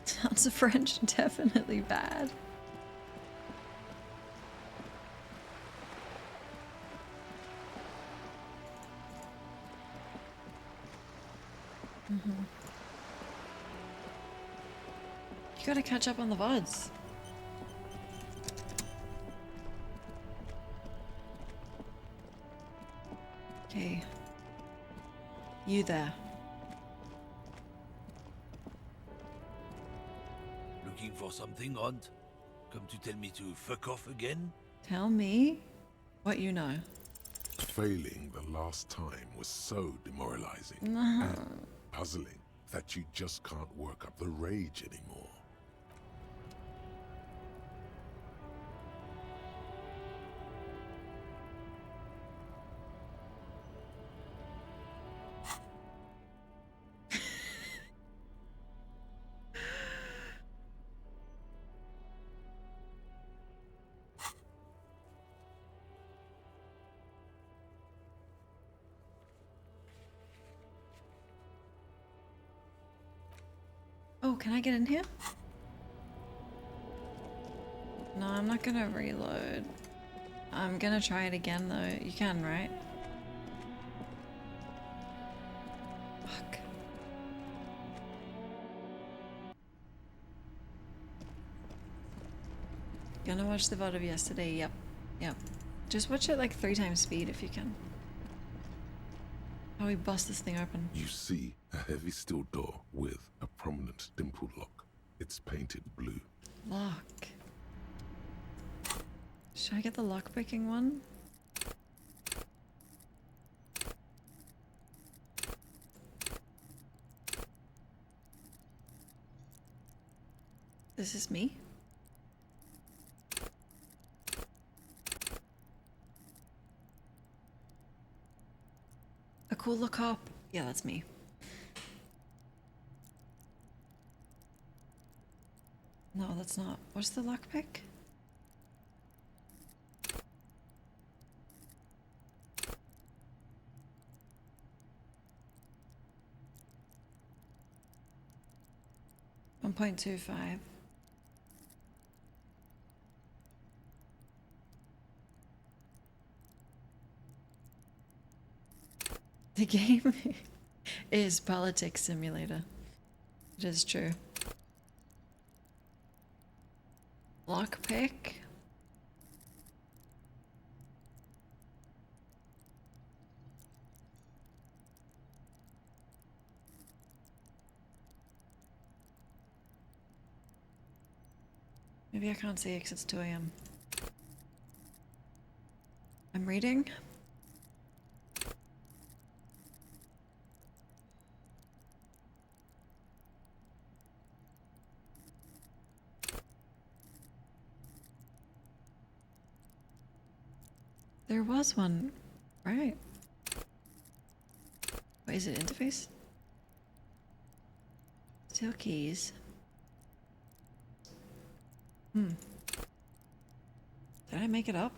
Sounds of French definitely bad. You gotta catch up on the VODs. Okay. You there. Looking for something, Aunt? Come to tell me to fuck off again? Tell me what you know. Failing the last time was so demoralizing No. and puzzling that you just can't work up the rage anymore. can I get in here? No, I'm not gonna reload. I'm gonna try it again though. You can, right? Fuck. Gonna watch the VOD of yesterday. Yep. Yep. Just watch it like 3 times speed if you can. How we bust this thing open. You see a heavy steel door with a prominent dimpled lock. It's painted blue. Lock. Should I get the lockpicking one? This is me? A cool look up. Yeah, that's me. No, that's not. What's the lockpick? $1.25. The game is politics simulator. It is true. Lockpick. Maybe I can't see it 'cause it's 2 AM. I'm reading. There was one, right? Wait, is it interface? Steel keys. Did I make it up?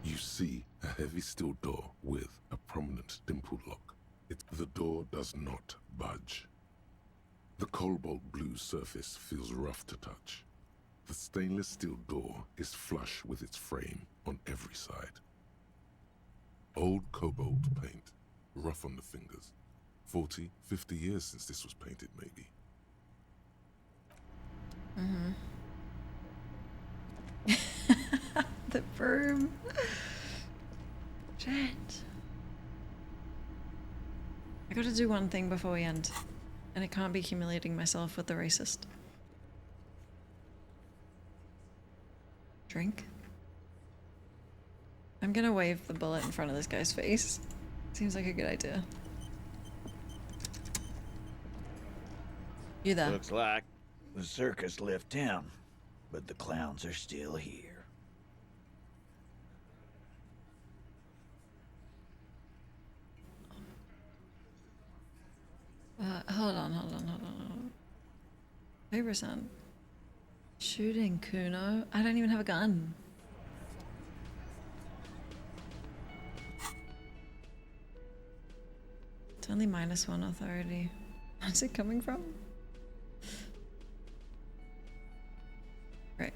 You see a heavy steel door with a prominent dimpled lock. The door does not budge. The cobalt blue surface feels rough to touch. The stainless steel door is flush with its frame on every side. Old cobalt paint, rough on the fingers. 40, 50 years since this was painted, maybe. The broom. Shit. I gotta do one thing before we end. And it can't be humiliating myself with the racist. Drink. I'm gonna wave the bullet in front of this guy's face. Seems like a good idea. You there? Looks like the circus left town, but the clowns are still here. Hold on. Paper sound. Shooting Kuno. I don't even have a gun. It's only -1 authority. Where's it coming from? Right.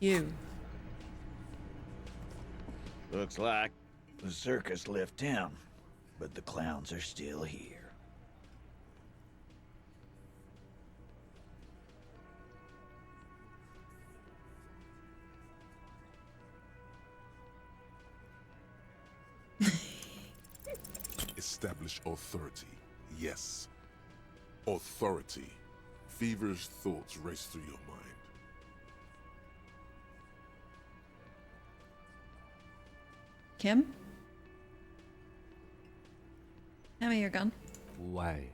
You. Looks like the circus left town, but the clowns are still here. Establish authority. Yes. Authority. Feverish thoughts race through your mind. Kim? Hand me your gun. Why?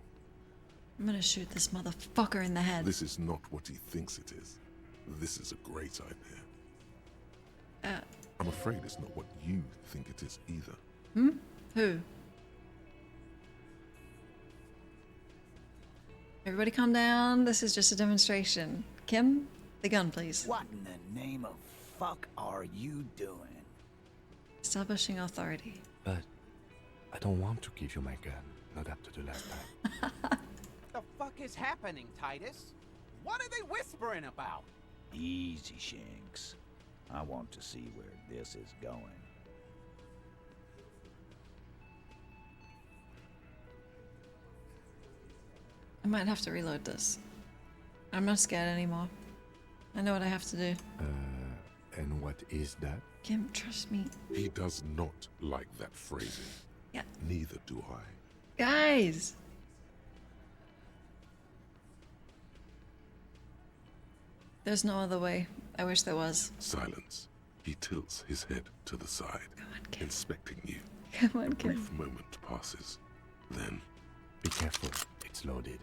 I'm gonna shoot this motherfucker in the head. This is not what he thinks it is. This is a great idea. I'm afraid it's not what you think it is either. Who? Everybody calm down. This is just a demonstration. Kim, the gun, please. What in the name of fuck are you doing? Establishing authority. But I don't want to give you my gun, not after the last time. The fuck is happening, Titus? What are they whispering about? Easy, Shanks. I want to see where this is going. I might have to reload this. I'm not scared anymore. I know what I have to do. And what is that? Kim, trust me. He does not like that phrasing. Yeah. Neither do I. Guys! There's no other way. I wish there was. Silence. He tilts his head to the side, inspecting you. Come on, A Kim. brief moment passes. Then, be careful. It's loaded.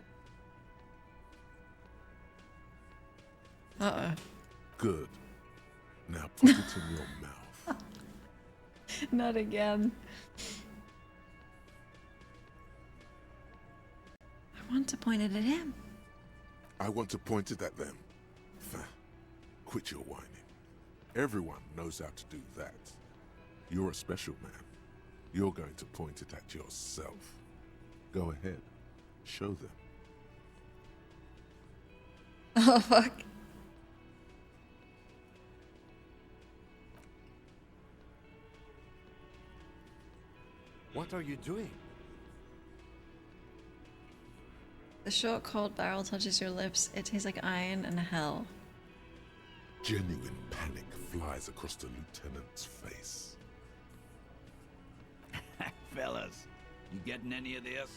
Uh-oh. Good. Now put it in your mouth. Not again. I want to point it at him. I want to point it at them. Quit your whining. Everyone knows how to do that. You're a special man. You're going to point it at yourself. Go ahead. Show them. Oh, fuck. What are you doing? The short, cold barrel touches your lips. It tastes like iron and hell. Genuine panic flies across the lieutenant's face. Fellas, you getting any of this?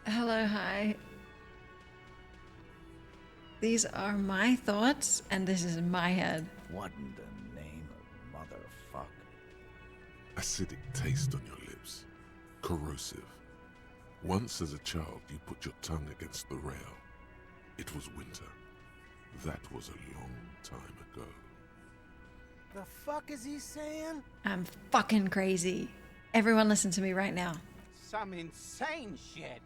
Hello, hi. These are my thoughts, and this is my head. What in the name of motherfuck? Acidic taste on your lips. Corrosive. Once as a child, you put your tongue against the rail. It was winter. That was a long time ago. The fuck is he saying? I'm fucking crazy. Everyone listen to me right now. Some insane shit.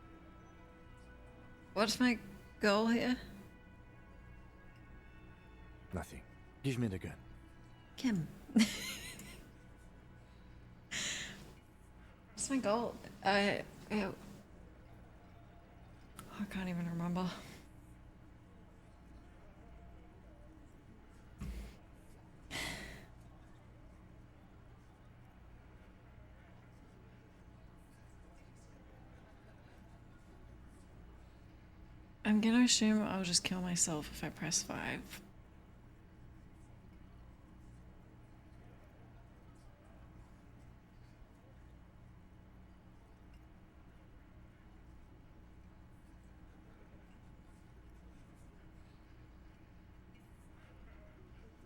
What's my goal here? Nothing. Give me the gun. Kim. What's my goal? I can't even remember. I'm gonna assume I'll just kill myself if I press 5.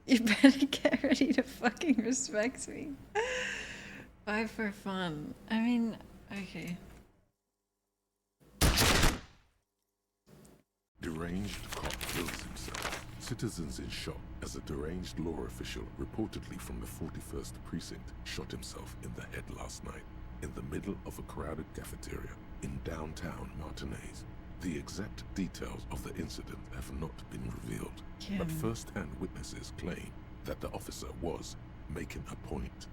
You better get ready to fucking respect me. 5 for fun. I mean, okay. Deranged cop kills himself. Citizens in shock as a deranged law official reportedly from the 41st precinct shot himself in the head last night in the middle of a crowded cafeteria in downtown Martinez. The exact details of the incident have not been revealed, but first-hand witnesses claim that the officer was making a point.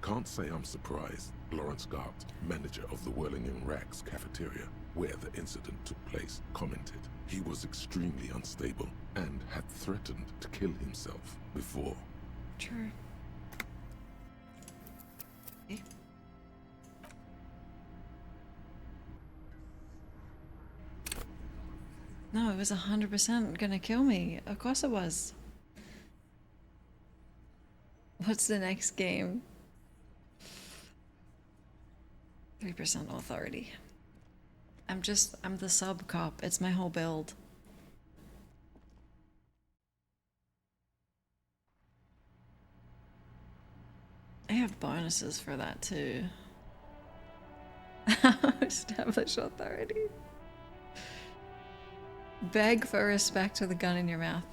Can't say I'm surprised, Lawrence Gart, manager of the Whirling in Rags cafeteria, where the incident took place, commented he was extremely unstable and had threatened to kill himself before. True. No, it was 100% gonna kill me. Of course it was. What's the next game? 3% authority. I'm the sub cop. It's my whole build. I have bonuses for that too. Establish authority. Beg for respect with a gun in your mouth.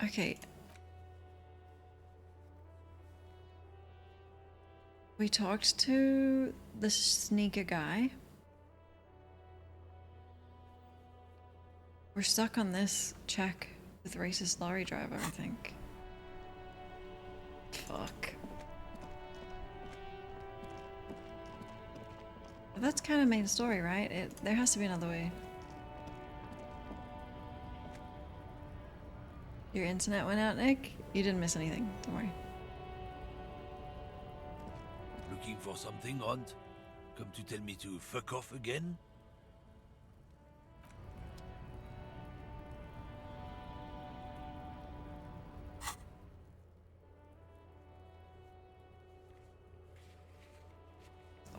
Okay. We talked to the sneaker guy. We're stuck on this check with racist lorry driver, I think. Fuck. But that's kind of main story, right? There has to be another way. Your internet went out, Nick? You didn't miss anything, don't worry. Looking for something, Aunt? Come to tell me to fuck off again?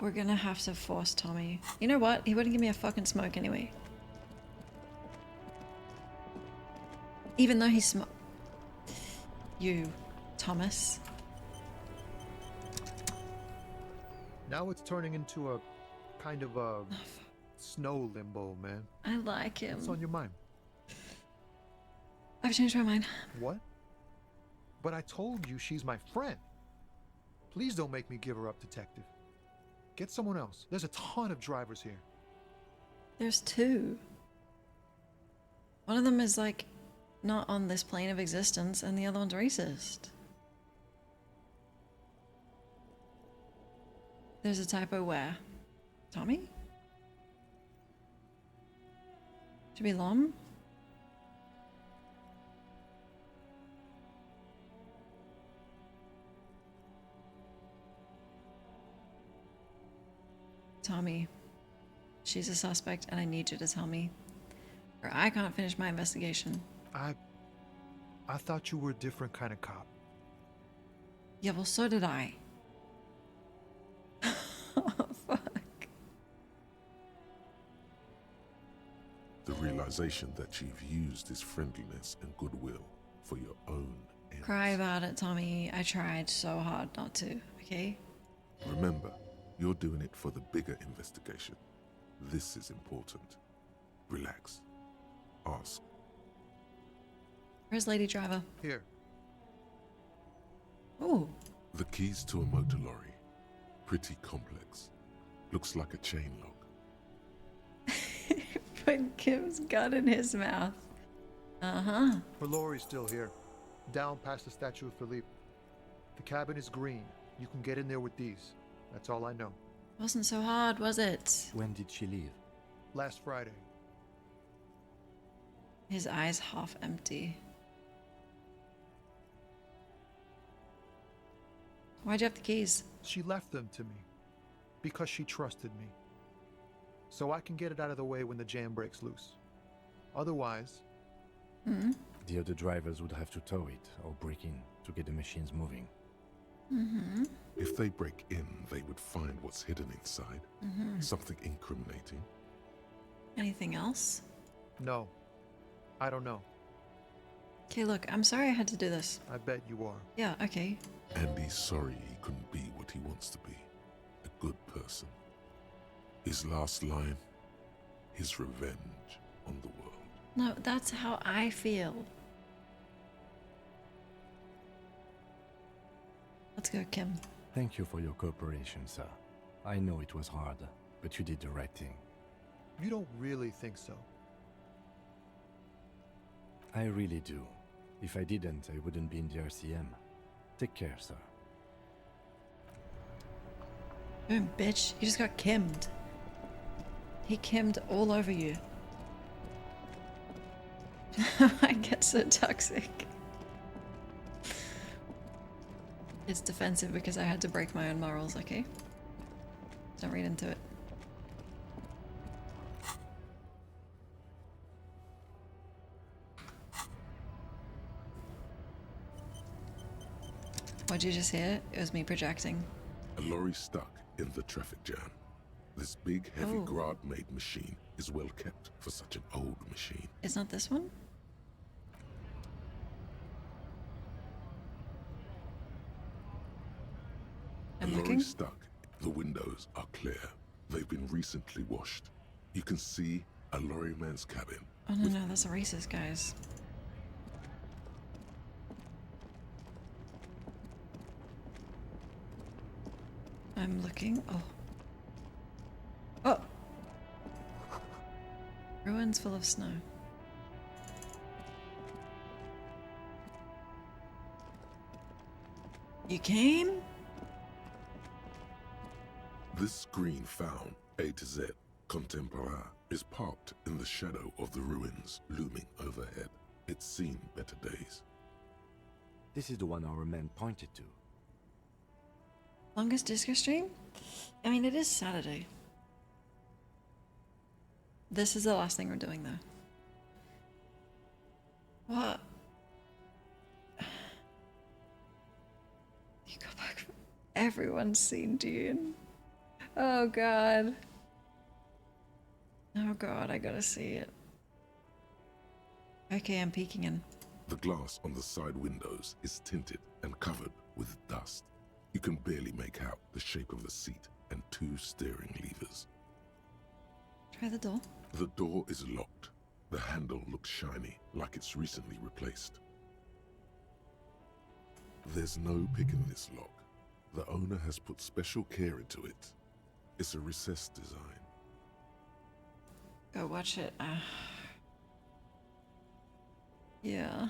We're gonna have to force Tommy. You know what? He wouldn't give me a fucking smoke anyway. Even though he You, Thomas. Now it's turning into a kind of a snow limbo, man. I like him. What's on your mind? I've changed my mind. What? But I told you she's my friend. Please don't make me give her up, detective. Get someone else. There's a ton of drivers here. There's two. One of them is like not on this plane of existence and the other one's racist. There's a typo where? Tommy? Should be Lom? Tommy, she's a suspect and I need you to tell me, or I can't finish my investigation. I thought you were a different kind of cop. Yeah, well, so did I. Oh, fuck. The realization that you've used his friendliness and goodwill for your own ends. Cry about it, Tommy. I tried so hard not to, okay? Remember, you're doing it for the bigger investigation. This is important. Relax. Ask. Where's Lady Driver? Here. Ooh. The keys to a motor lorry. Pretty complex. Looks like a chain lock. Put Kim's gun in his mouth. Uh-huh. Her lorry's still here. Down past the Statue of Philippe. The cabin is green. You can get in there with these. That's all I know. Wasn't so hard, was it? When did she leave? Last Friday. His eyes half empty. Why'd you have the keys? She left them to me. Because she trusted me. So I can get it out of the way when the jam breaks loose. Otherwise... The other drivers would have to tow it or break in to get the machines moving. If they break in, they would find what's hidden inside. Something incriminating. Anything else? No. I don't know. Okay, look, I'm sorry I had to do this. I bet you are. Yeah, okay. And he's sorry he couldn't be what he wants to be. A good person. His last line, his revenge on the world. No, that's how I feel. Let's go, Kim. Thank you for your cooperation, sir. I know it was hard, but you did the right thing. You don't really think so? I really do. If I didn't, I wouldn't be in the RCM. Take care, sir. Boom, bitch. You just got kimmed. He kimmed all over you. I get so toxic. It's defensive because I had to break my own morals, okay? Don't read into it. What'd you just hear? It was me projecting. A lorry stuck in the traffic jam. This big, heavy Grad-made machine is well kept for such an old machine. It's not this one? I'm lorry looking. stuck. The windows are clear. They've been recently washed. You can see a lorryman's cabin. Oh no, that's a racist, guys. I'm looking. Oh. Oh! Ruins full of snow. You came? This screen found A to Z Contemporain is parked in the shadow of the ruins looming overhead. It's seen better days. This is the one our man pointed to. Longest disco stream? I mean, it is Saturday. This is the last thing we're doing, though. What? You go back. Everyone's seen Dune. Oh god. Oh god, I gotta see it. Okay, I'm peeking in. The glass on the side windows is tinted and covered with dust. You can barely make out the shape of the seat and 2 steering levers. Try the door. The door is locked. The handle looks shiny, like it's recently replaced. There's no pick in this lock. The owner has put special care into it. It's a recessed design. Go watch it. Yeah.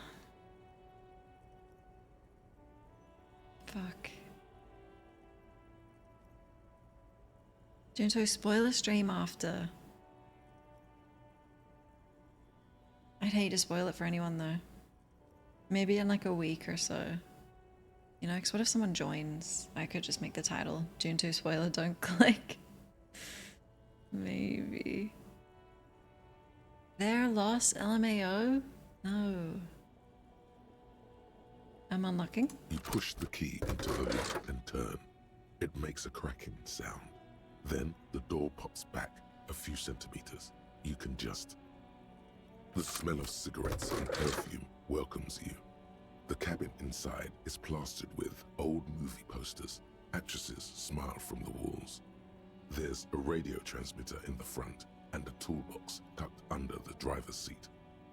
Fuck. Junto, spoiler stream after. I'd hate to spoil it for anyone though. Maybe in like a week or so. You know, because what if someone joins? I could just make the title Junto spoiler, don't click. Maybe. There, lost LMAO? No. I'm unlocking. You push the key into the lock and turn. It makes a cracking sound. Then the door pops back a few centimeters. You can just... The smell of cigarettes and perfume welcomes you. The cabin inside is plastered with old movie posters. Actresses smile from the walls. There's a radio transmitter in the front and a toolbox tucked under the driver's seat.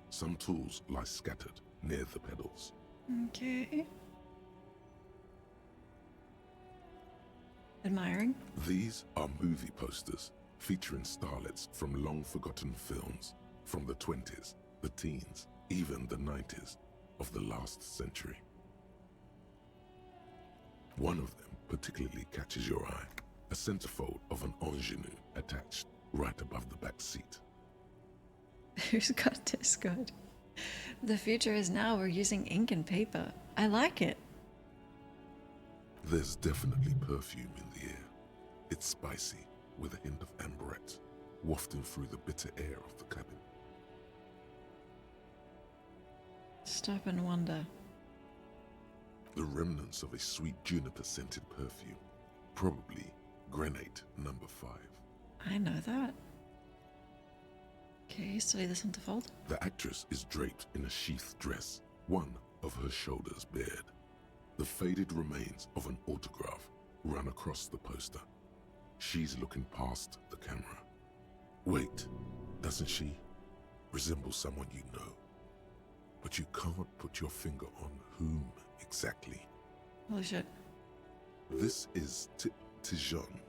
Some tools lie scattered near the pedals. Okay. Admiring. These are movie posters featuring starlets from long-forgotten films from the 20s, the teens, even the 90s of the last century. One of them particularly catches your eye, a centerfold of an ingenue attached right above the back seat. Who's got Discord? The future is now. We're using ink and paper. I like it. There's definitely perfume in the air. It's spicy, with a hint of amberette, wafting through the bitter air of the cabin. Stop and wonder. The remnants of a sweet juniper-scented perfume, probably Grenade No. 5. I know that. Okay, study this onto fold. The actress is draped in a sheathed dress, one of her shoulders bared. The faded remains of an autograph run across the poster. She's looking past the camera. Wait, doesn't she resemble someone you know? But you can't put your finger on whom exactly. Holy shit. This is Tijon,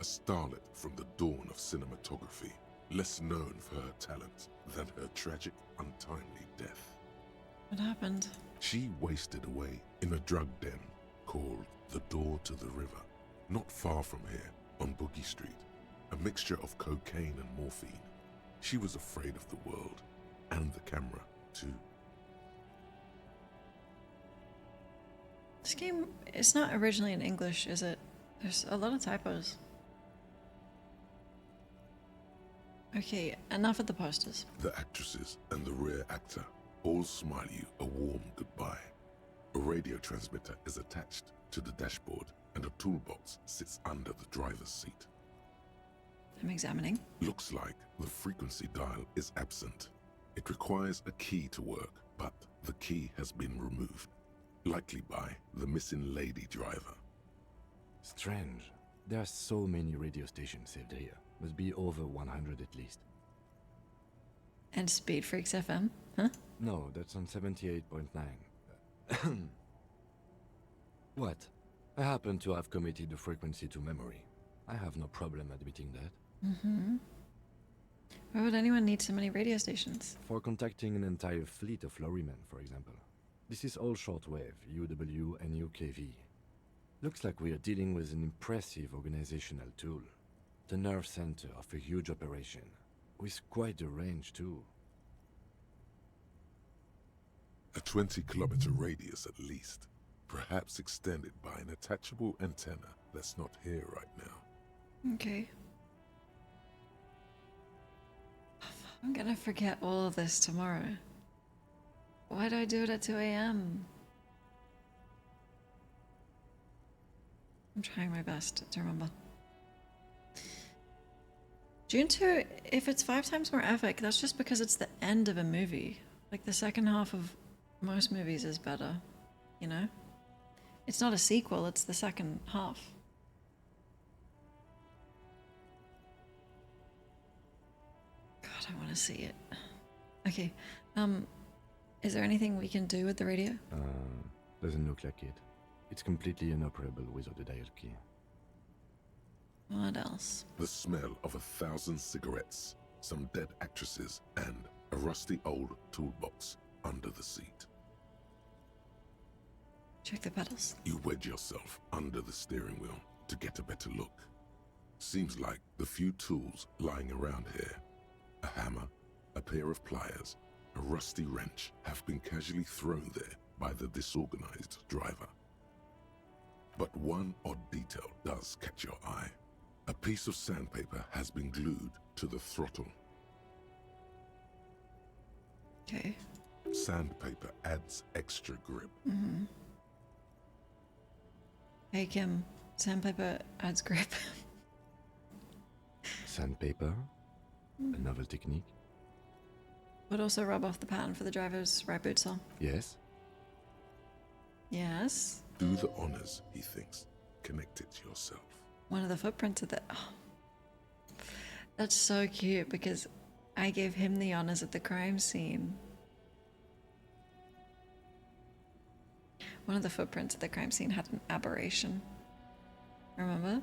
a starlet from the dawn of cinematography, less known for her talent than her tragic, untimely death. What happened? She wasted away in a drug den called the Door to the River, not far from here, on Boogie Street, a mixture of cocaine and morphine. She was afraid of the world, and the camera, too. This game, it's not originally in English, is it? There's a lot of typos. Okay, enough of the posters. The actresses and the rear actor all smile you a warm goodbye. A radio transmitter is attached to the dashboard, and a toolbox sits under the driver's seat. I'm examining. Looks like the frequency dial is absent. It requires a key to work, but the key has been removed, likely by the missing lady driver. strange. There are so many radio stations saved here. Must be over 100 at least. And Speed Freaks FM, huh? No, that's on 78.9. What? I happen to have committed the frequency to memory. I have no problem admitting that. Mm-hmm. Why would anyone need so many radio stations? For contacting an entire fleet of lorrymen, for example. This is all shortwave, UW and UKV. Looks like we are dealing with an impressive organizational tool. The nerve center of a huge operation, with quite a range too. A 20-kilometer radius at least, perhaps extended by an attachable antenna that's not here right now. Okay. I'm gonna forget all of this tomorrow. Why do I do it at 2 a.m.? I'm trying my best to remember. June 2, if it's 5 times more epic, that's just because it's the end of a movie. Like, the second half of most movies is better, you know? It's not a sequel, it's the second half. God, I want to see it. Okay, is there anything we can do with the radio? Doesn't look like it. It's completely inoperable without a dial key. What else? The smell of 1,000 cigarettes, some dead actresses, and a rusty old toolbox under the seat. Check the pedals. You wedge yourself under the steering wheel to get a better look. Seems like the few tools lying around here, a hammer, a pair of pliers, a rusty wrench, have been casually thrown there by the disorganized driver. But one odd detail does catch your eye. A piece of sandpaper has been glued to the throttle. Okay. Sandpaper adds extra grip. Mm-hmm. Hey Kim, sandpaper adds grip. Sandpaper? A novel technique? Would also rub off the pattern for the driver's right boot sole. Yes? Yes. Do the honors, he thinks. Connect it yourself. One of the footprints of the... Oh. That's so cute because I gave him the honors at the crime scene. One of the footprints at the crime scene had an aberration. Remember?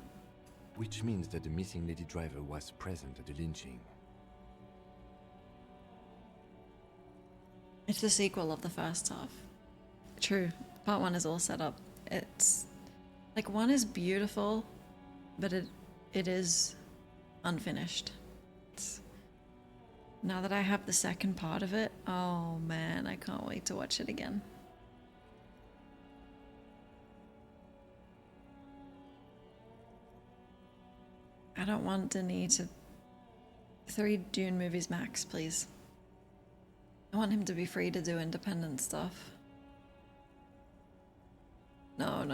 Which means that the missing lady driver was present at the lynching. It's the sequel of the first half. True. Part 1 is all set up. It's... like, 1 is beautiful, but it is unfinished. Now that I have the second part of it, oh man, I can't wait to watch it again. I don't want Denis to... 3 Dune movies max, please. I want him to be free to do independent stuff. No.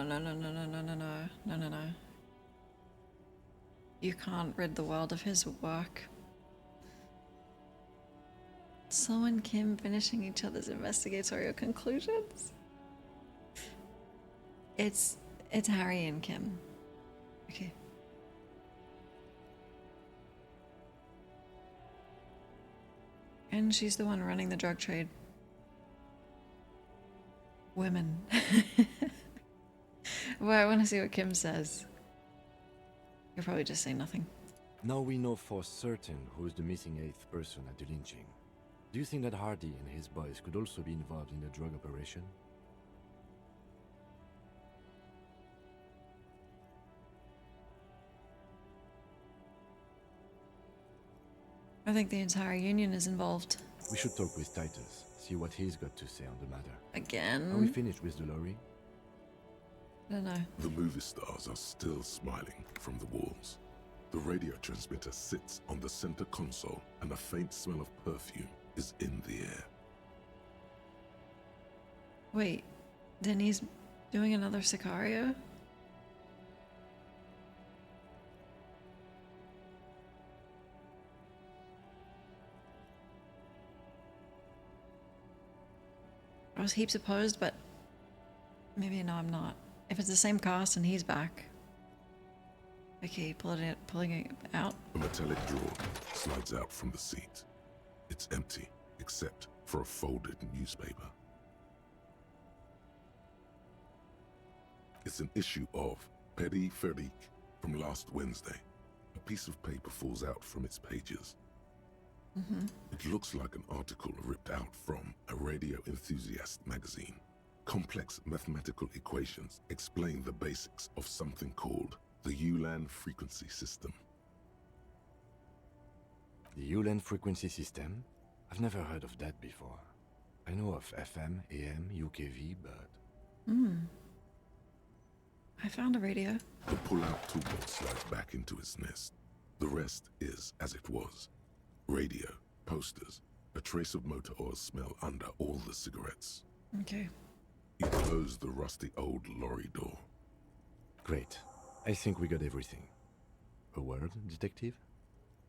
You can't rid the world of his work. So and Kim finishing each other's investigatorial conclusions. It's Harry and Kim. Okay. And she's the one running the drug trade. Women. Well, I want to see what Kim says. You'll probably just say nothing. Now we know for certain who's the missing 8th person at the lynching. Do you think that Hardy and his boys could also be involved in the drug operation? I think the entire union is involved. We should talk with Titus, see what he's got to say on the matter. Again? Are we finished with the lorry? I don't know. The movie stars are still smiling from the walls. The radio transmitter sits on the center console and a faint smell of perfume is in the air. Wait, Denis doing another Sicario? I was heaps opposed, but maybe no, I'm not. If it's the same cast and he's back, Okay, pulling it out. A metallic drawer slides out from the seat. It's empty, except for a folded newspaper. It's an issue of Petit Ferric from last Wednesday. A piece of paper falls out from its pages. It looks like an article ripped out from a radio enthusiast magazine. Complex mathematical equations explain the basics of something called the Ulan frequency system. The Ulan frequency system? I've never heard of that before. I know of FM, AM, UKV, but... I found a radio. The pull-out toolbox slides back into its nest. The rest is as it was. Radio, posters, a trace of motor oil smell under all the cigarettes. Okay. You close the rusty old lorry door. Great. I think we got everything. A word, detective?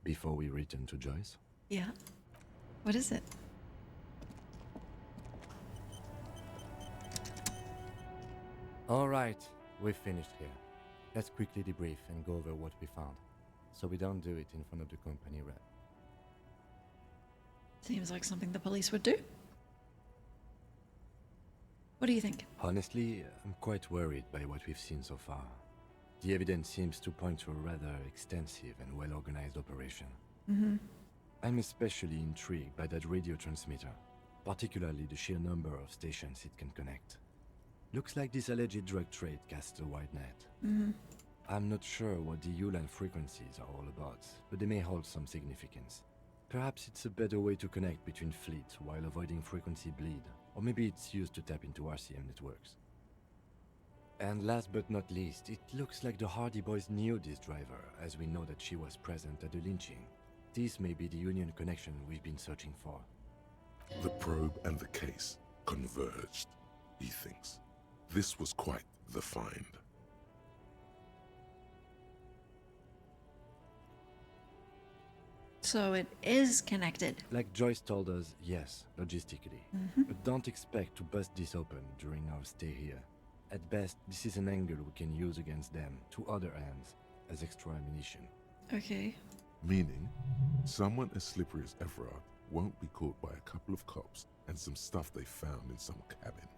Before we return to Joyce? Yeah. What is it? All right, we've finished here. Let's quickly debrief and go over what we found, so we don't do it in front of the company rep. Seems like something the police would do. What do you think? Honestly, I'm quite worried by what we've seen so far. The evidence seems to point to a rather extensive and well-organized operation. I'm especially intrigued by that radio transmitter, particularly the sheer number of stations it can connect. Looks like this alleged drug trade casts a wide net. I'm not sure what the Ulan frequencies are all about, but they may hold some significance. Perhaps it's a better way to connect between fleets while avoiding frequency bleed, or maybe it's used to tap into RCM networks. And last but not least, it looks like the Hardy Boys knew this driver, as we know that she was present at the lynching. This may be the Union connection we've been searching for. The probe and the case converged, he thinks. This was quite the find. So it is connected. Like Joyce told us, yes, logistically. But don't expect to bust this open during our stay here. At best, this is an angle we can use against them, to other ends, as extra ammunition. Okay. Meaning, someone as slippery as Everard won't be caught by a couple of cops and some stuff they found in some cabin.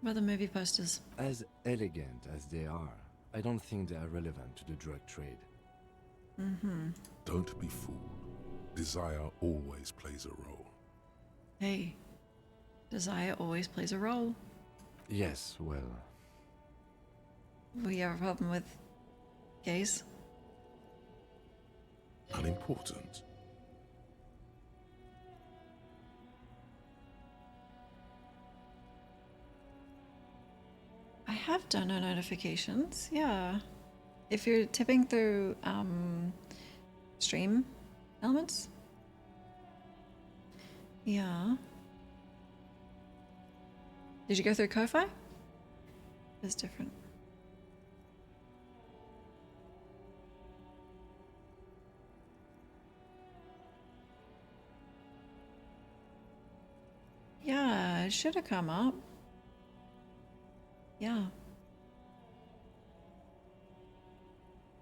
What are the movie posters? As elegant as they are, I don't think they are relevant to the drug trade. Don't be fooled. Desire always plays a role. Hey, desire always plays a role. Yes, well... We have a problem with gays. Unimportant. I have donor notifications, yeah. If you're tipping through stream elements. Yeah. Did you go through Ko-Fi? It's different. Yeah, it should have come up. Yeah.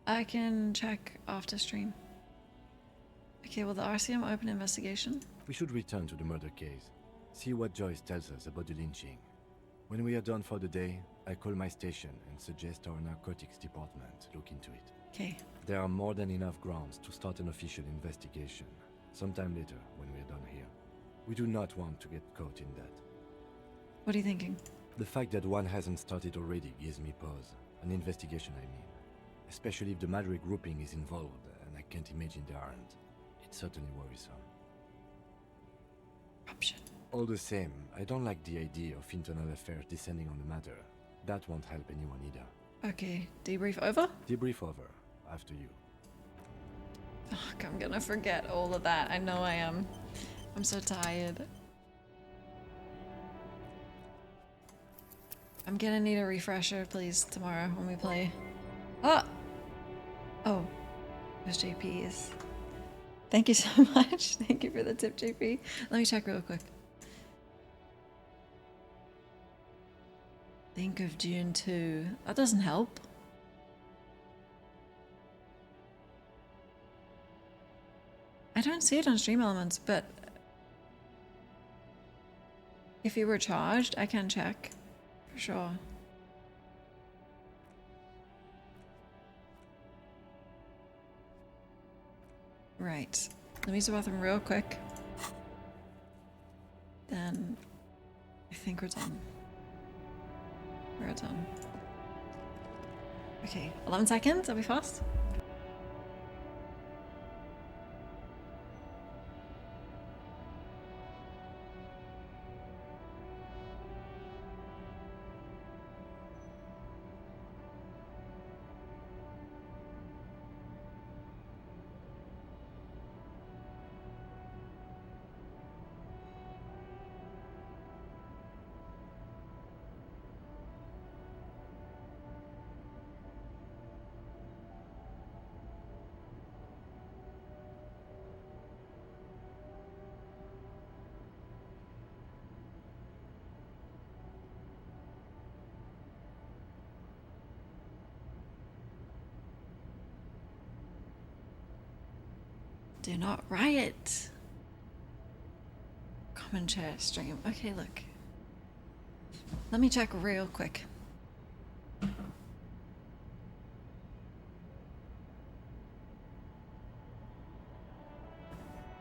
I can check after stream. Okay, well, the RCM open investigation. We should return to the murder case. See what Joyce tells us about the lynching. When we are done for the day, I call my station and suggest our narcotics department look into it. Okay. There are more than enough grounds to start an official investigation. Sometime later, when we are done here. We do not want to get caught in that. What are you thinking? The fact that one hasn't started already gives me pause. An investigation, I mean. Especially if the Madrid grouping is involved, and I can't imagine they aren't. It's certainly worrisome. Option. All the same, I don't like the idea of internal affairs descending on the matter. That won't help anyone either. Okay, debrief over? Debrief over. After you. Fuck, I'm gonna forget all of that. I know I am. I'm so tired. I'm gonna need a refresher, please, tomorrow when we play. Ah! Oh. There's JP's. Thank you so much. Thank you for the tip, JP. Let me check real quick. Think of June 2. That doesn't help. I don't see it on Stream Elements, but if you were charged, I can check for sure. Right. Let me use the bathroom real quick. Then I think we're done. We're done. Okay, 11 seconds. Are we fast? Do not riot. Common chat stream. Okay, look. Let me check real quick.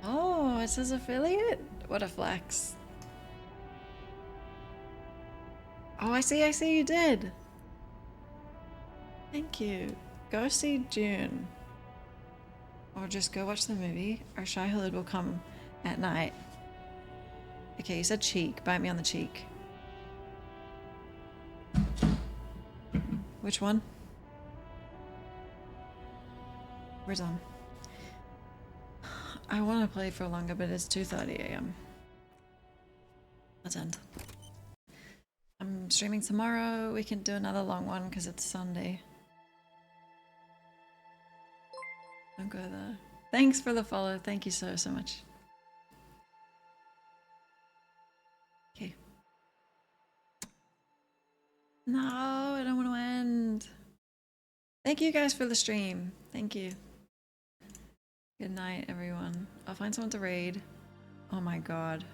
Oh, it says affiliate? What a flex. Oh, I see you did. Thank you. Go see June. Or just go watch the movie. Or Shy Hood will come at night. Okay, you said cheek. Bite me on the cheek. Which one? We're done. I want to play for longer, but it's 2:30 a.m. Let's end. I'm streaming tomorrow. We can do another long one because it's Sunday. Don't go there. Thanks for the follow. Thank you so much. Okay. No, I don't want to end. Thank you guys for the stream. Thank you. Good night, everyone. I'll find someone to raid. Oh my god.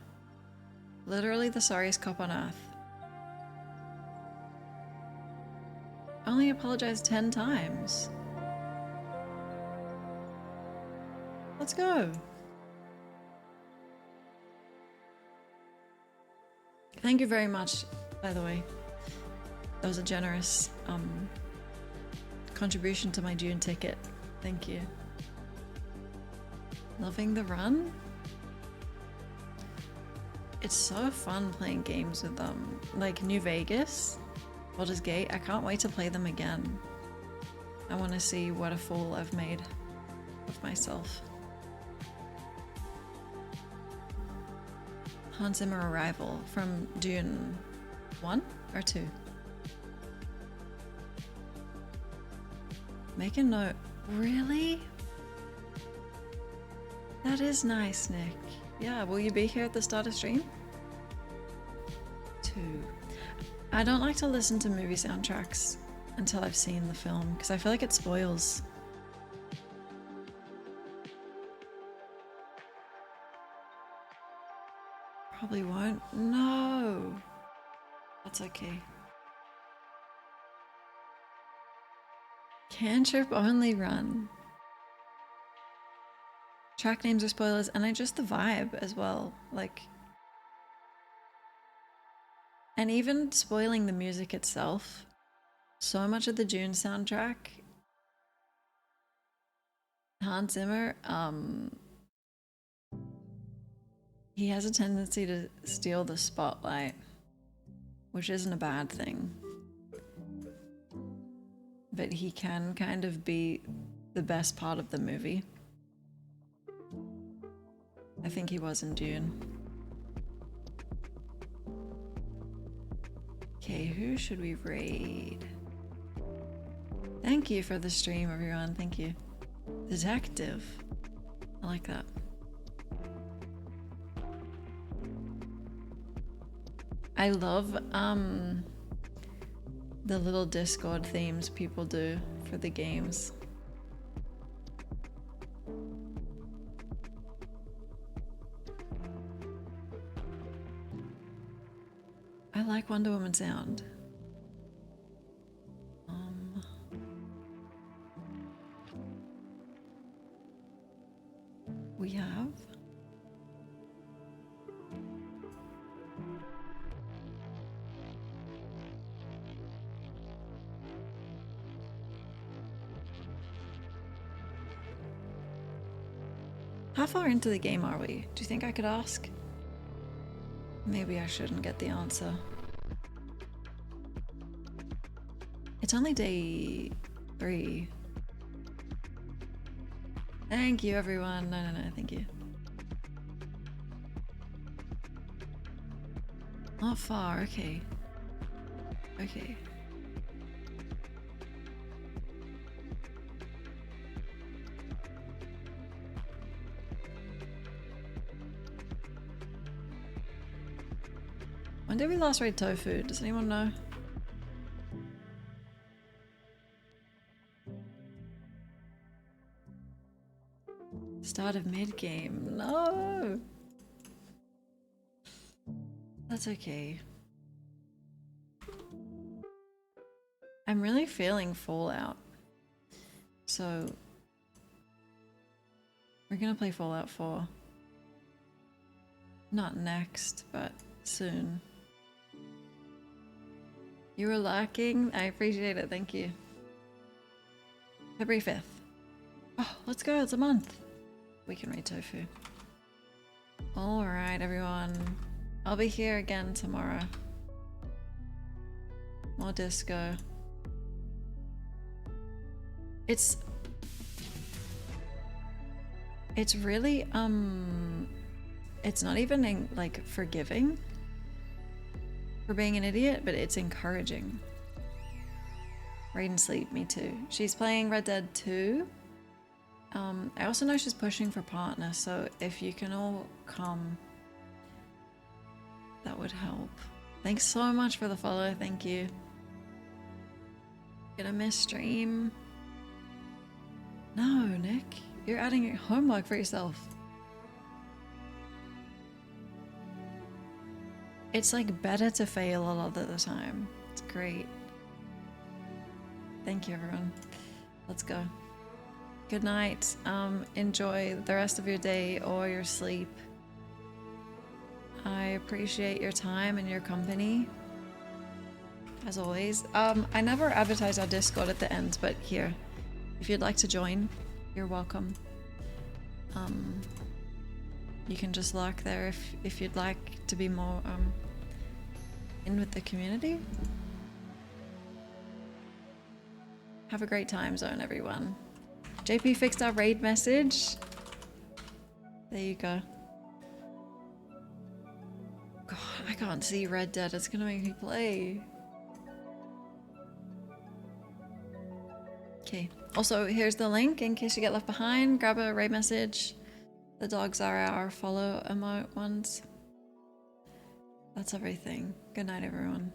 Literally the sorriest cop on earth. Only apologized 10 times. Let's go. Thank you very much, by the way. That was a generous contribution to my June ticket. Thank you. Loving the run? It's so fun playing games with like New Vegas, Baldur's Gate. I can't wait to play them again. I want to see what a fool I've made of myself. Hans Zimmer Arrival from Dune 1 or 2? Make a note. Really? That is nice, Nick. Yeah, will you be here at the start of stream? 2. I don't like to listen to movie soundtracks until I've seen the film because I feel like it spoils. Probably won't. No. That's okay. Cantrip only run. Track names are spoilers, and I just the vibe as well. Like, and even spoiling the music itself. So much of the Dune soundtrack, Hans Zimmer, he has a tendency to steal the spotlight, which isn't a bad thing. But he can kind of be the best part of the movie. I think he was in Dune. Okay, who should we raid? Thank you for the stream, everyone. Thank you. Detective. I like that. I love the little Discord themes people do for the games. I like Wonder Woman sound. We have how far into the game are we? Do you think I could ask? Maybe I shouldn't get the answer. It's only day 3. Thank you, everyone. No, thank you. Not far, okay. Okay. When did we last raid Tofu? Does anyone know? Start of mid-game. No! That's okay. I'm really feeling Fallout. So we're gonna play Fallout 4. Not next, but soon. You were lacking? I appreciate it, thank you. February 5th. Oh, let's go, it's a month. We can raid Tofu. Alright, everyone. I'll be here again tomorrow. More disco. It's really, it's not even like forgiving for being an idiot, but it's encouraging. Raid and sleep, me too. She's playing Red Dead 2. I also know she's pushing for partner, so if you can all come, that would help. Thanks so much for the follow, thank you. Gonna miss stream. No, Nick, you're adding homework for yourself. It's like better to fail a lot of the time. It's great. Thank you, everyone. Let's go. Good night. Enjoy the rest of your day or your sleep. I appreciate your time and your company, as always. I never advertise our Discord at the end, but here, if you'd like to join, you're welcome. You can just lurk there if you'd like to be more in with the community. Have a great time zone, everyone. JP fixed our raid message. There you go. God, I can't see Red Dead. It's gonna make me play. Okay. Also, here's the link in case you get left behind. Grab a raid message. The dogs are our follow emote ones. That's everything. Good night, everyone.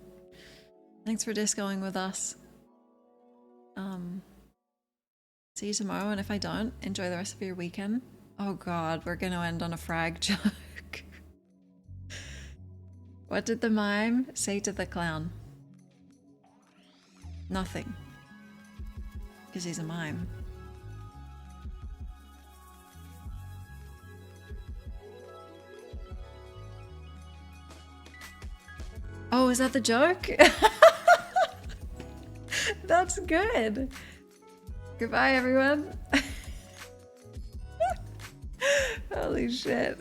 Thanks for discoing with us. See you tomorrow, and if I don't, enjoy the rest of your weekend. Oh god, we're gonna end on a frag joke. What did the mime say to the clown? Nothing. Because he's a mime. Oh, is that the joke? That's good. Goodbye, everyone. Holy shit.